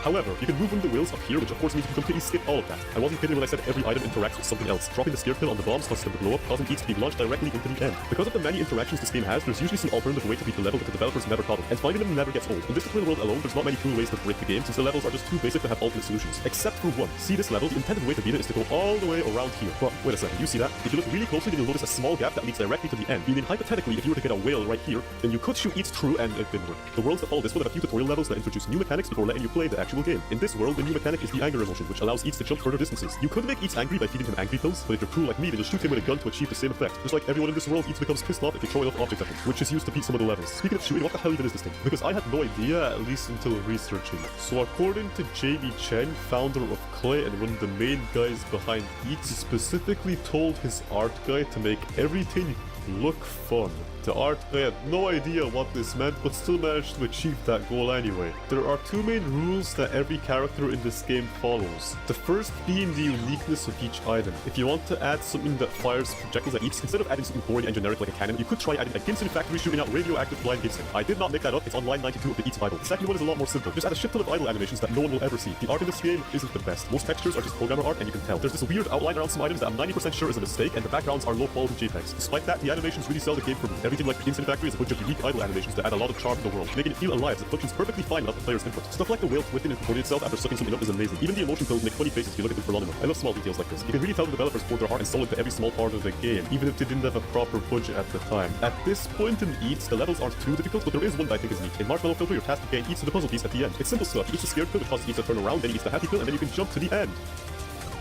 However, you can move one of the wheels up here, which of course means you can completely skip all of that. I wasn't kidding when I said every item interacts with something else. Dropping the scare kill on the bombs causes them to blow up, causing Eats to be launched directly into the end. Because of the many interactions this game has, there's usually some alternative way to beat the level that the developers never thought of, and finding them never gets old. In this tutorial world alone, there's not many cool ways to break the game, since the levels are just too basic to have alternate solutions. Except for one. See this level? The intended way to beat it is to go all the way around here. But wait a second, you see that? If you look really closely, then you'll notice a small gap that leads directly to the end. Meaning, hypothetically, if you were to get a whale right here, then you could shoot Eats through and it didn't work. The worlds that follow this will have a few tutorial levels that introduce new mechanics before letting you play the actual game. In this world, the new mechanic is the anger emotion, which allows Eats to jump further distances. You could make Eats angry by feeding him angry pills, but if you're cool like me, then you'll shoot him with a gun to achieve the same effect. Just like everyone in this world, Eats becomes pissed off if you throw enough objects at him, which is used to beat some of the levels. Speaking of shooting, what the hell even is this thing? Because I had no idea, at least until researching. So according to JB Chen, founder of Klei and one of the main guys behind Eats, he specifically told his art guy to make everything look fun. The art guy had no idea what this meant, but still managed to achieve that goal anyway. There are 2 main rules that every character in this game follows. The first being the uniqueness of each item. If you want to add something that fires projectiles at Eats, instead of adding something boring and generic like a cannon, you could try adding a Gimson factory shooting out radioactive blind Gimson. I did not make that up, it's on line 92 of the Eats Bible. The second one is a lot more simple. Just add a shit ton of idle animations that no one will ever see. The art in this game isn't the best. Most textures are just programmer art, and you can tell. There's this weird outline around some items that I'm 90% sure is a mistake, and the backgrounds are low quality JPEGs. Despite that, the animations really sell the game for me. Everything like the Gimson factory is a bunch of unique idle animations that add a lot of charm to the world, making it feel alive as it functions perfectly fine without the player's input. Stuff like the whale twisting and comporting itself after sucking something up is amazing. Even the emotion pills make funny faces if you look at them for long enough. I love small details like this. You can really tell the developers poured their heart and soul into every small part of the game, even if they didn't have a proper budget at the time. At this point in Eats, the levels aren't too difficult, but there is one that I think is neat. In Marshmallow Filter, you're tasked to get Eats to the puzzle piece at the end. It's simple stuff. Eats the scared pill, which causes Eats to turn around, then he eats the happy pill, and then you can jump to the end.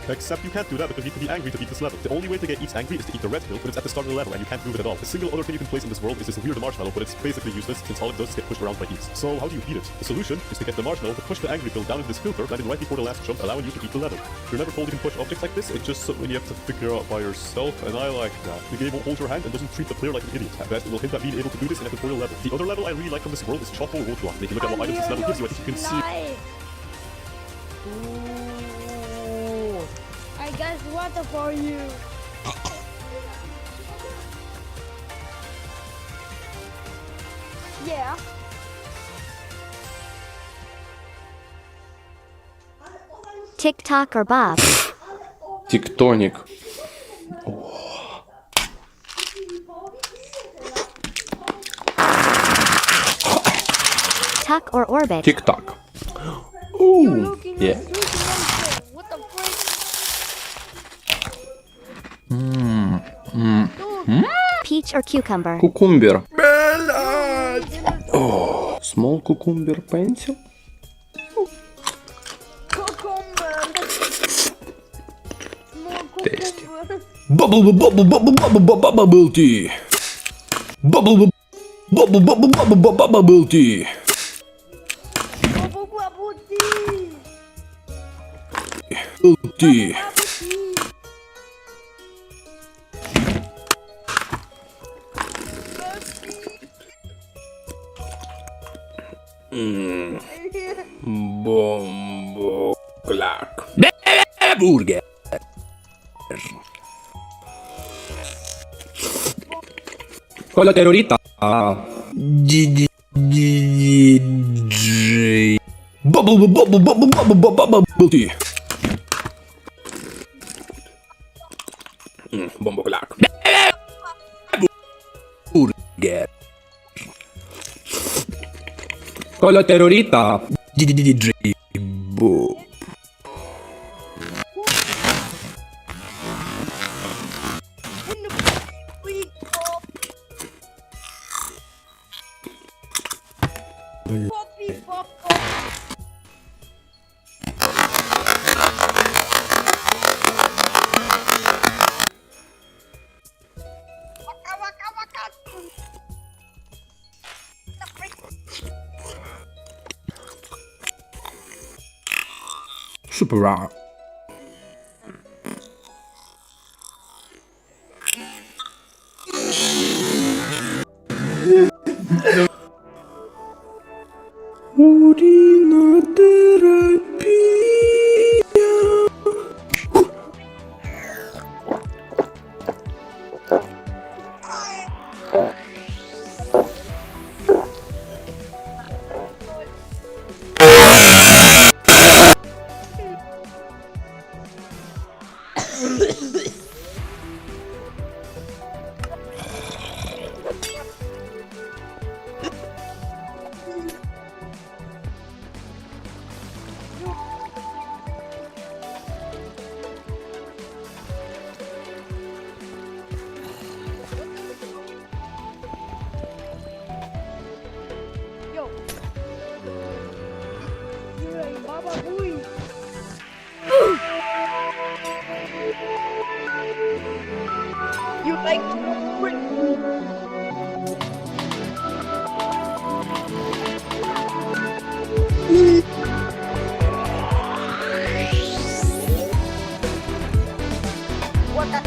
Except you can't do that because you need to be angry to beat this level. The only way to get Eats angry is to eat the red pill, but it's at the start of the level and you can't move it at all. The single other thing you can place in this world is this weird marshmallow, but it's basically useless since all it does is get pushed around by Eats. So how do you beat it? The solution is to get the marshmallow to push the angry pill down into this filter, landing right before the last jump, allowing you to beat the level. If you're never told you can push objects like this, it's just something you have to figure out by yourself, and I like that. The game won't hold your hand and doesn't treat the player like an idiot. At best, it will hint at being able to do this in a tutorial level. The other level I really like from this world is Choco Roadblock. If you look at what items this level gives you, I think you can see. I got water for you. Yeah. TikTok or Bob? Tectonic. Tuck or Orbit? TikTok. Ooh, yeah. What the frick? Peach or cucumber? Кукумбер. Oh, small cucumber pencil. Tasty. Bubble tea. Bubble tea. Tea. Bombo clack. Burger. Con la terrorita. DJ. Bubble tea. Bombo clack. Burger. Con la terrorita. DJ. Boop. Super raw. You like what the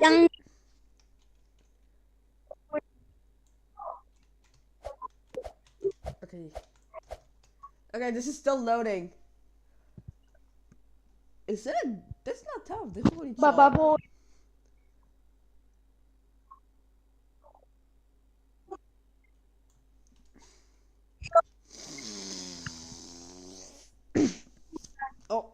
Okay. Okay, this is still loading. Is that that's not tough. This is what it's Boy. Oh.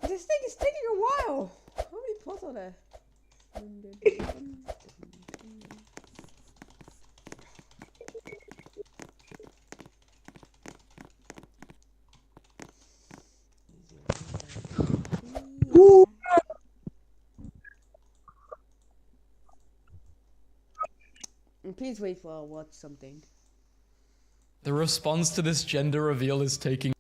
This thing is taking a while. How many plots are there? Please wait for I'll watch something. The response to this gender reveal is taking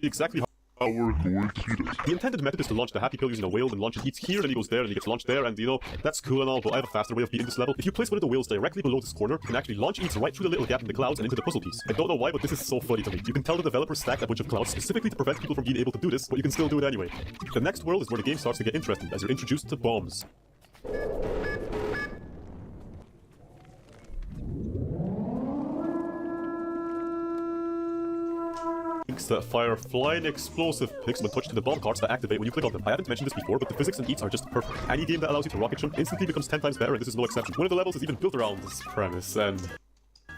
Exactly how we're going to do it. The intended method is to launch the happy pill using a whale, then launch it eats here, and he goes there, and he gets launched there, and you know, that's cool and all, but I have a faster way of beating this level. If you place one of the whales directly below this corner, you can actually launch eats right through the little gap in the clouds and into the puzzle piece. I don't know why, but this is so funny to me. You can tell the developers stacked a bunch of clouds specifically to prevent people from being able to do this, but you can still do it anyway. The next world is where the game starts to get interesting, as you're introduced to bombs. That fire flying explosive pigs when touched to the bomb carts that activate when you click on them. I haven't mentioned this before, but the physics in eats are just perfect. Any game that allows you to rocket jump instantly becomes 10 times better, and this is no exception. One of the levels is even built around this premise, and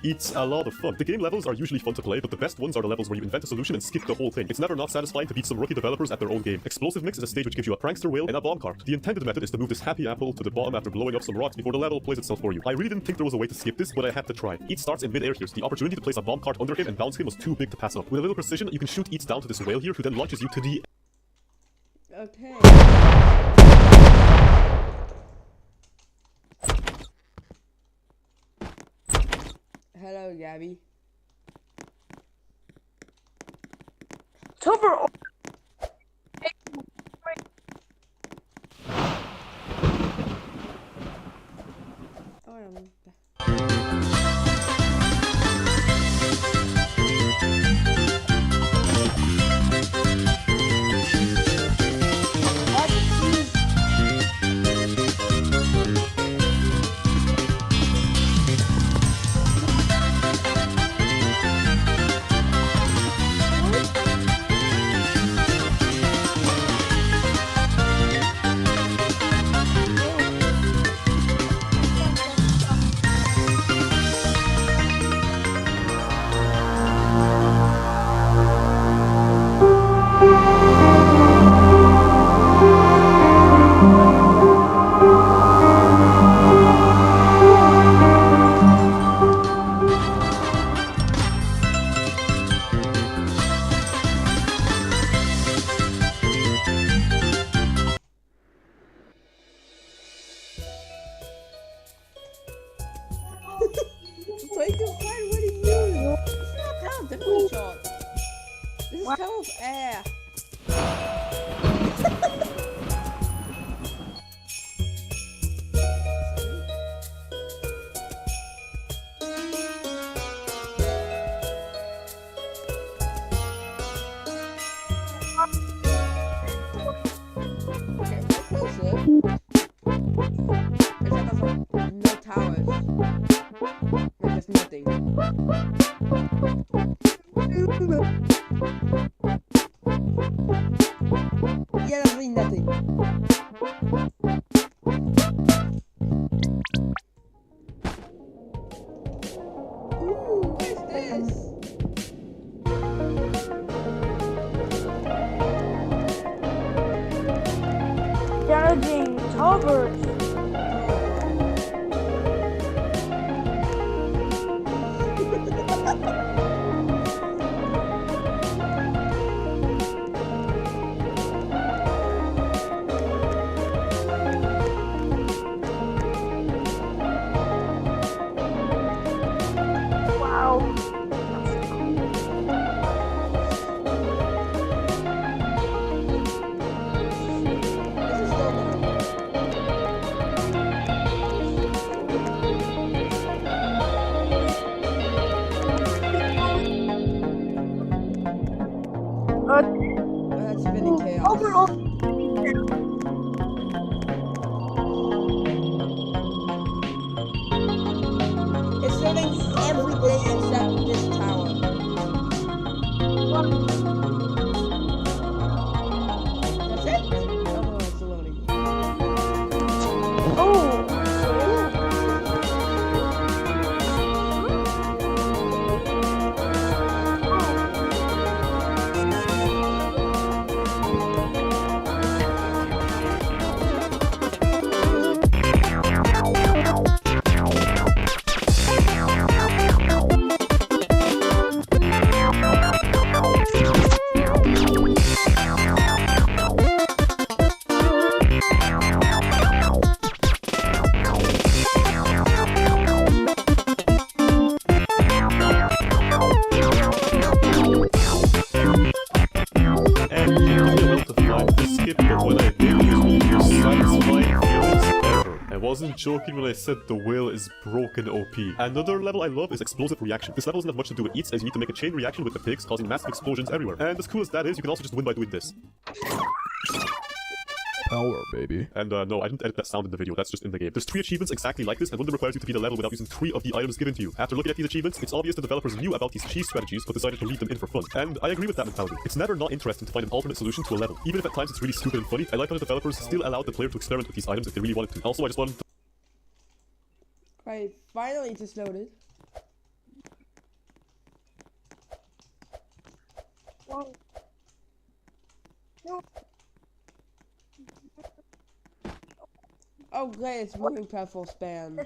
it's a lot of fun. The game levels are usually fun to play, but the best ones are the levels where you invent a solution and skip the whole thing. It's never not satisfying to beat some rookie developers at their own game. Explosive Mix is a stage which gives you a prankster whale and a bomb cart. The intended method is to move this happy apple to the bottom after blowing up some rocks before the level plays itself for you. I really didn't think there was a way to skip this, but I had to try. Eats starts in mid-air here, so the opportunity to place a bomb cart under him and bounce him was too big to pass up. With a little precision, you can shoot Eats down to this whale here, who then launches you to the... Okay. Hello, Gabby. Topper. Wait to find what he used. It's not tough, different shot. This is tough air. Okay, that's closer. Except there's no towers. Like there's nothing. Yeah, there's really nothing. Ooh, what is this? Damaging towers. That's it? Oh no, it's loading. Wasn't joking when I said the whale is broken OP. Another level I love is explosive reaction. This level doesn't have much to do with eats, as you need to make a chain reaction with the pigs, causing massive explosions everywhere. And as cool as that is, you can also just win by doing this. Power, baby. And no, I didn't edit that sound in the video, that's just in the game. There's 3 achievements exactly like this, and one of them requires you to beat a level without using 3 of the items given to you. After looking at these achievements, it's obvious the developers knew about these cheese strategies, but decided to leave them in for fun. And I agree with that mentality. It's never not interesting to find an alternate solution to a level. Even if at times it's really stupid and funny, I like how the developers still allowed the player to experiment with these items if they really wanted to. Also, I just wanted to... Right, finally just loaded. Oh great, it's moving platform spam.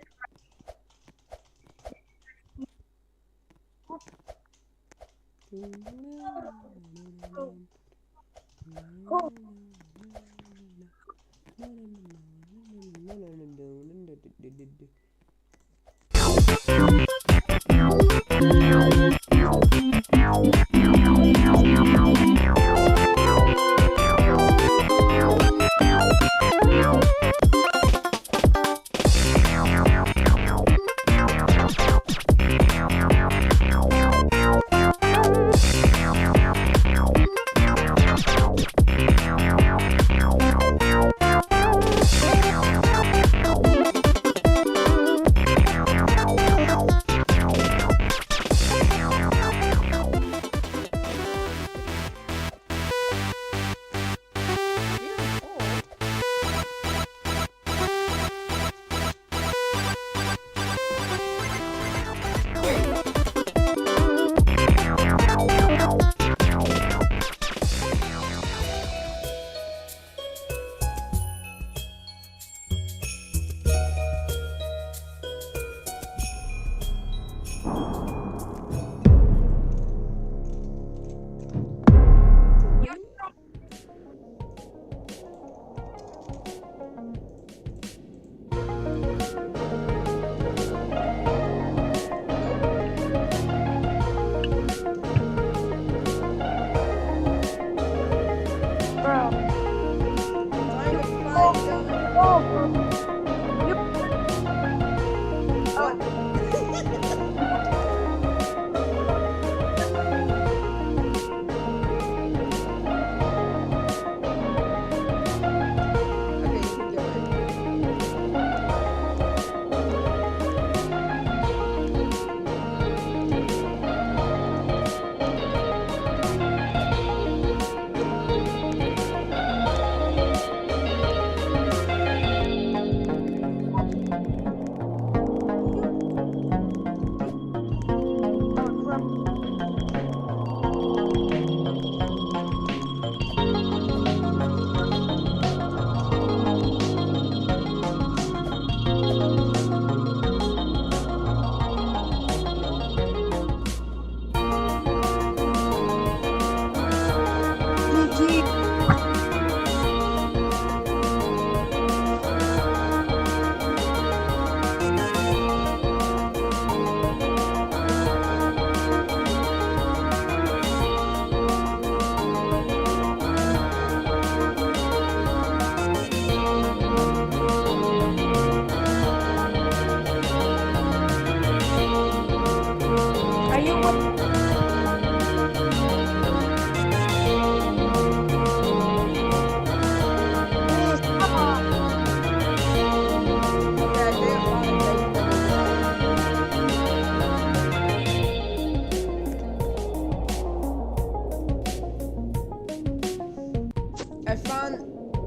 I found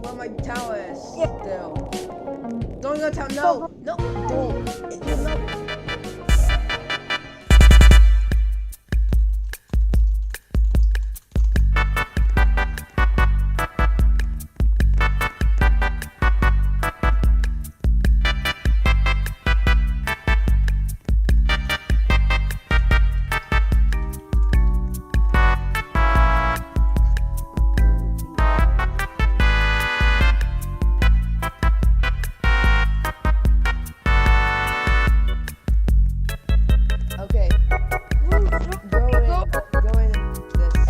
where my tower is. Still. Don't go town. No. No. No. Okay. Go in this.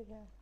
Yeah.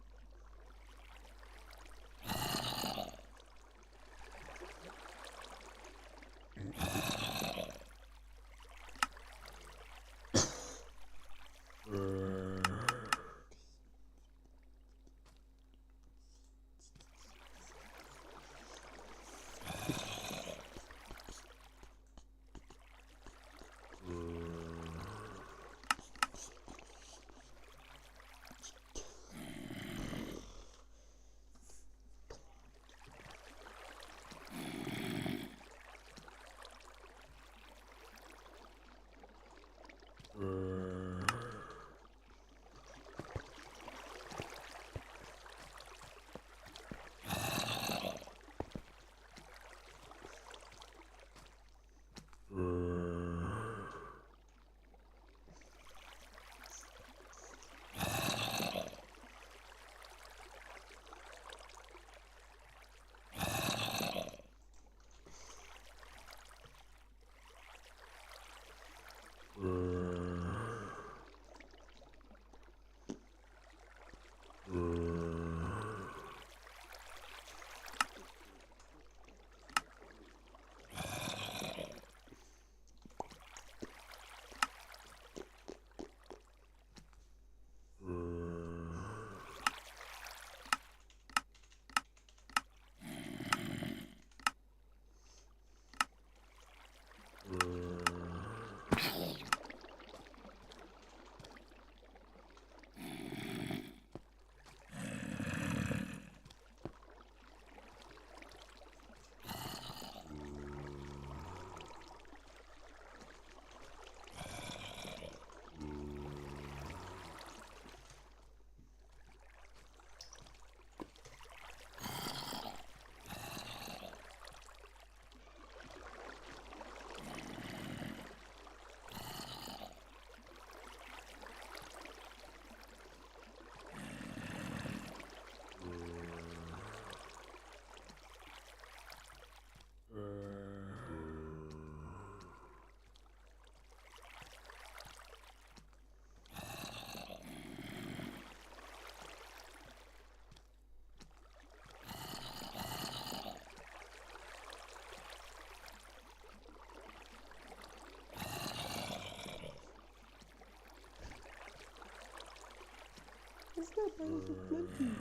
It's not pineapple plenty.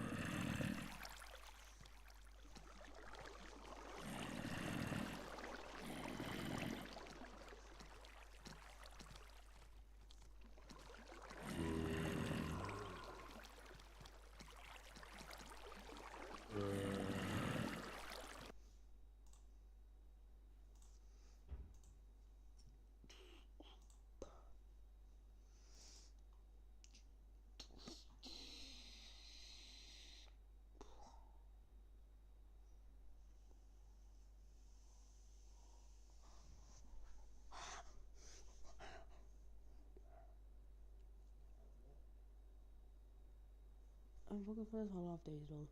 I'm fucking for this whole off days though.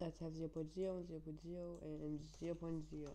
Let's have 0.0, 0.0, and 0.0.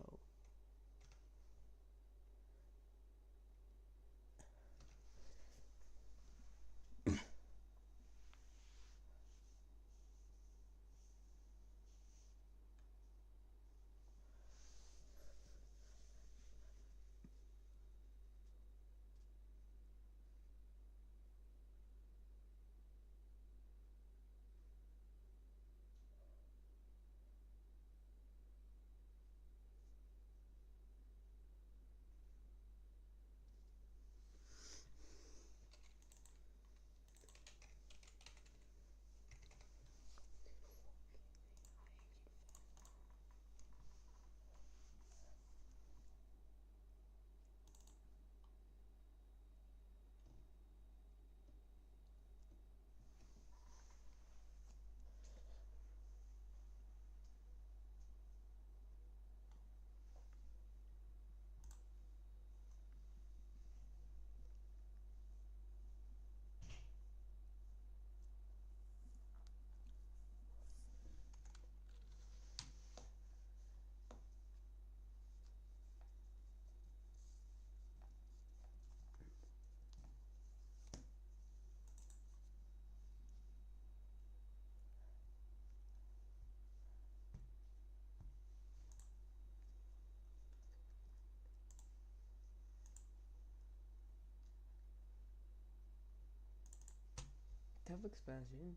Tough expansion.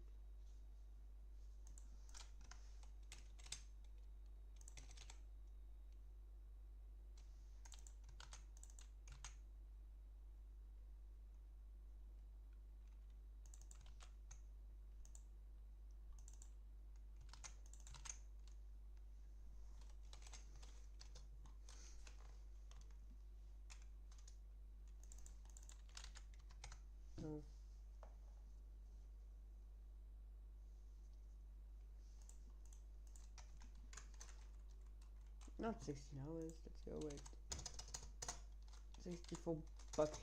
No. Not 16 hours, let's go with 64 buckets.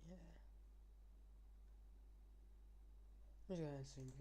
Yeah. I'm just gonna assume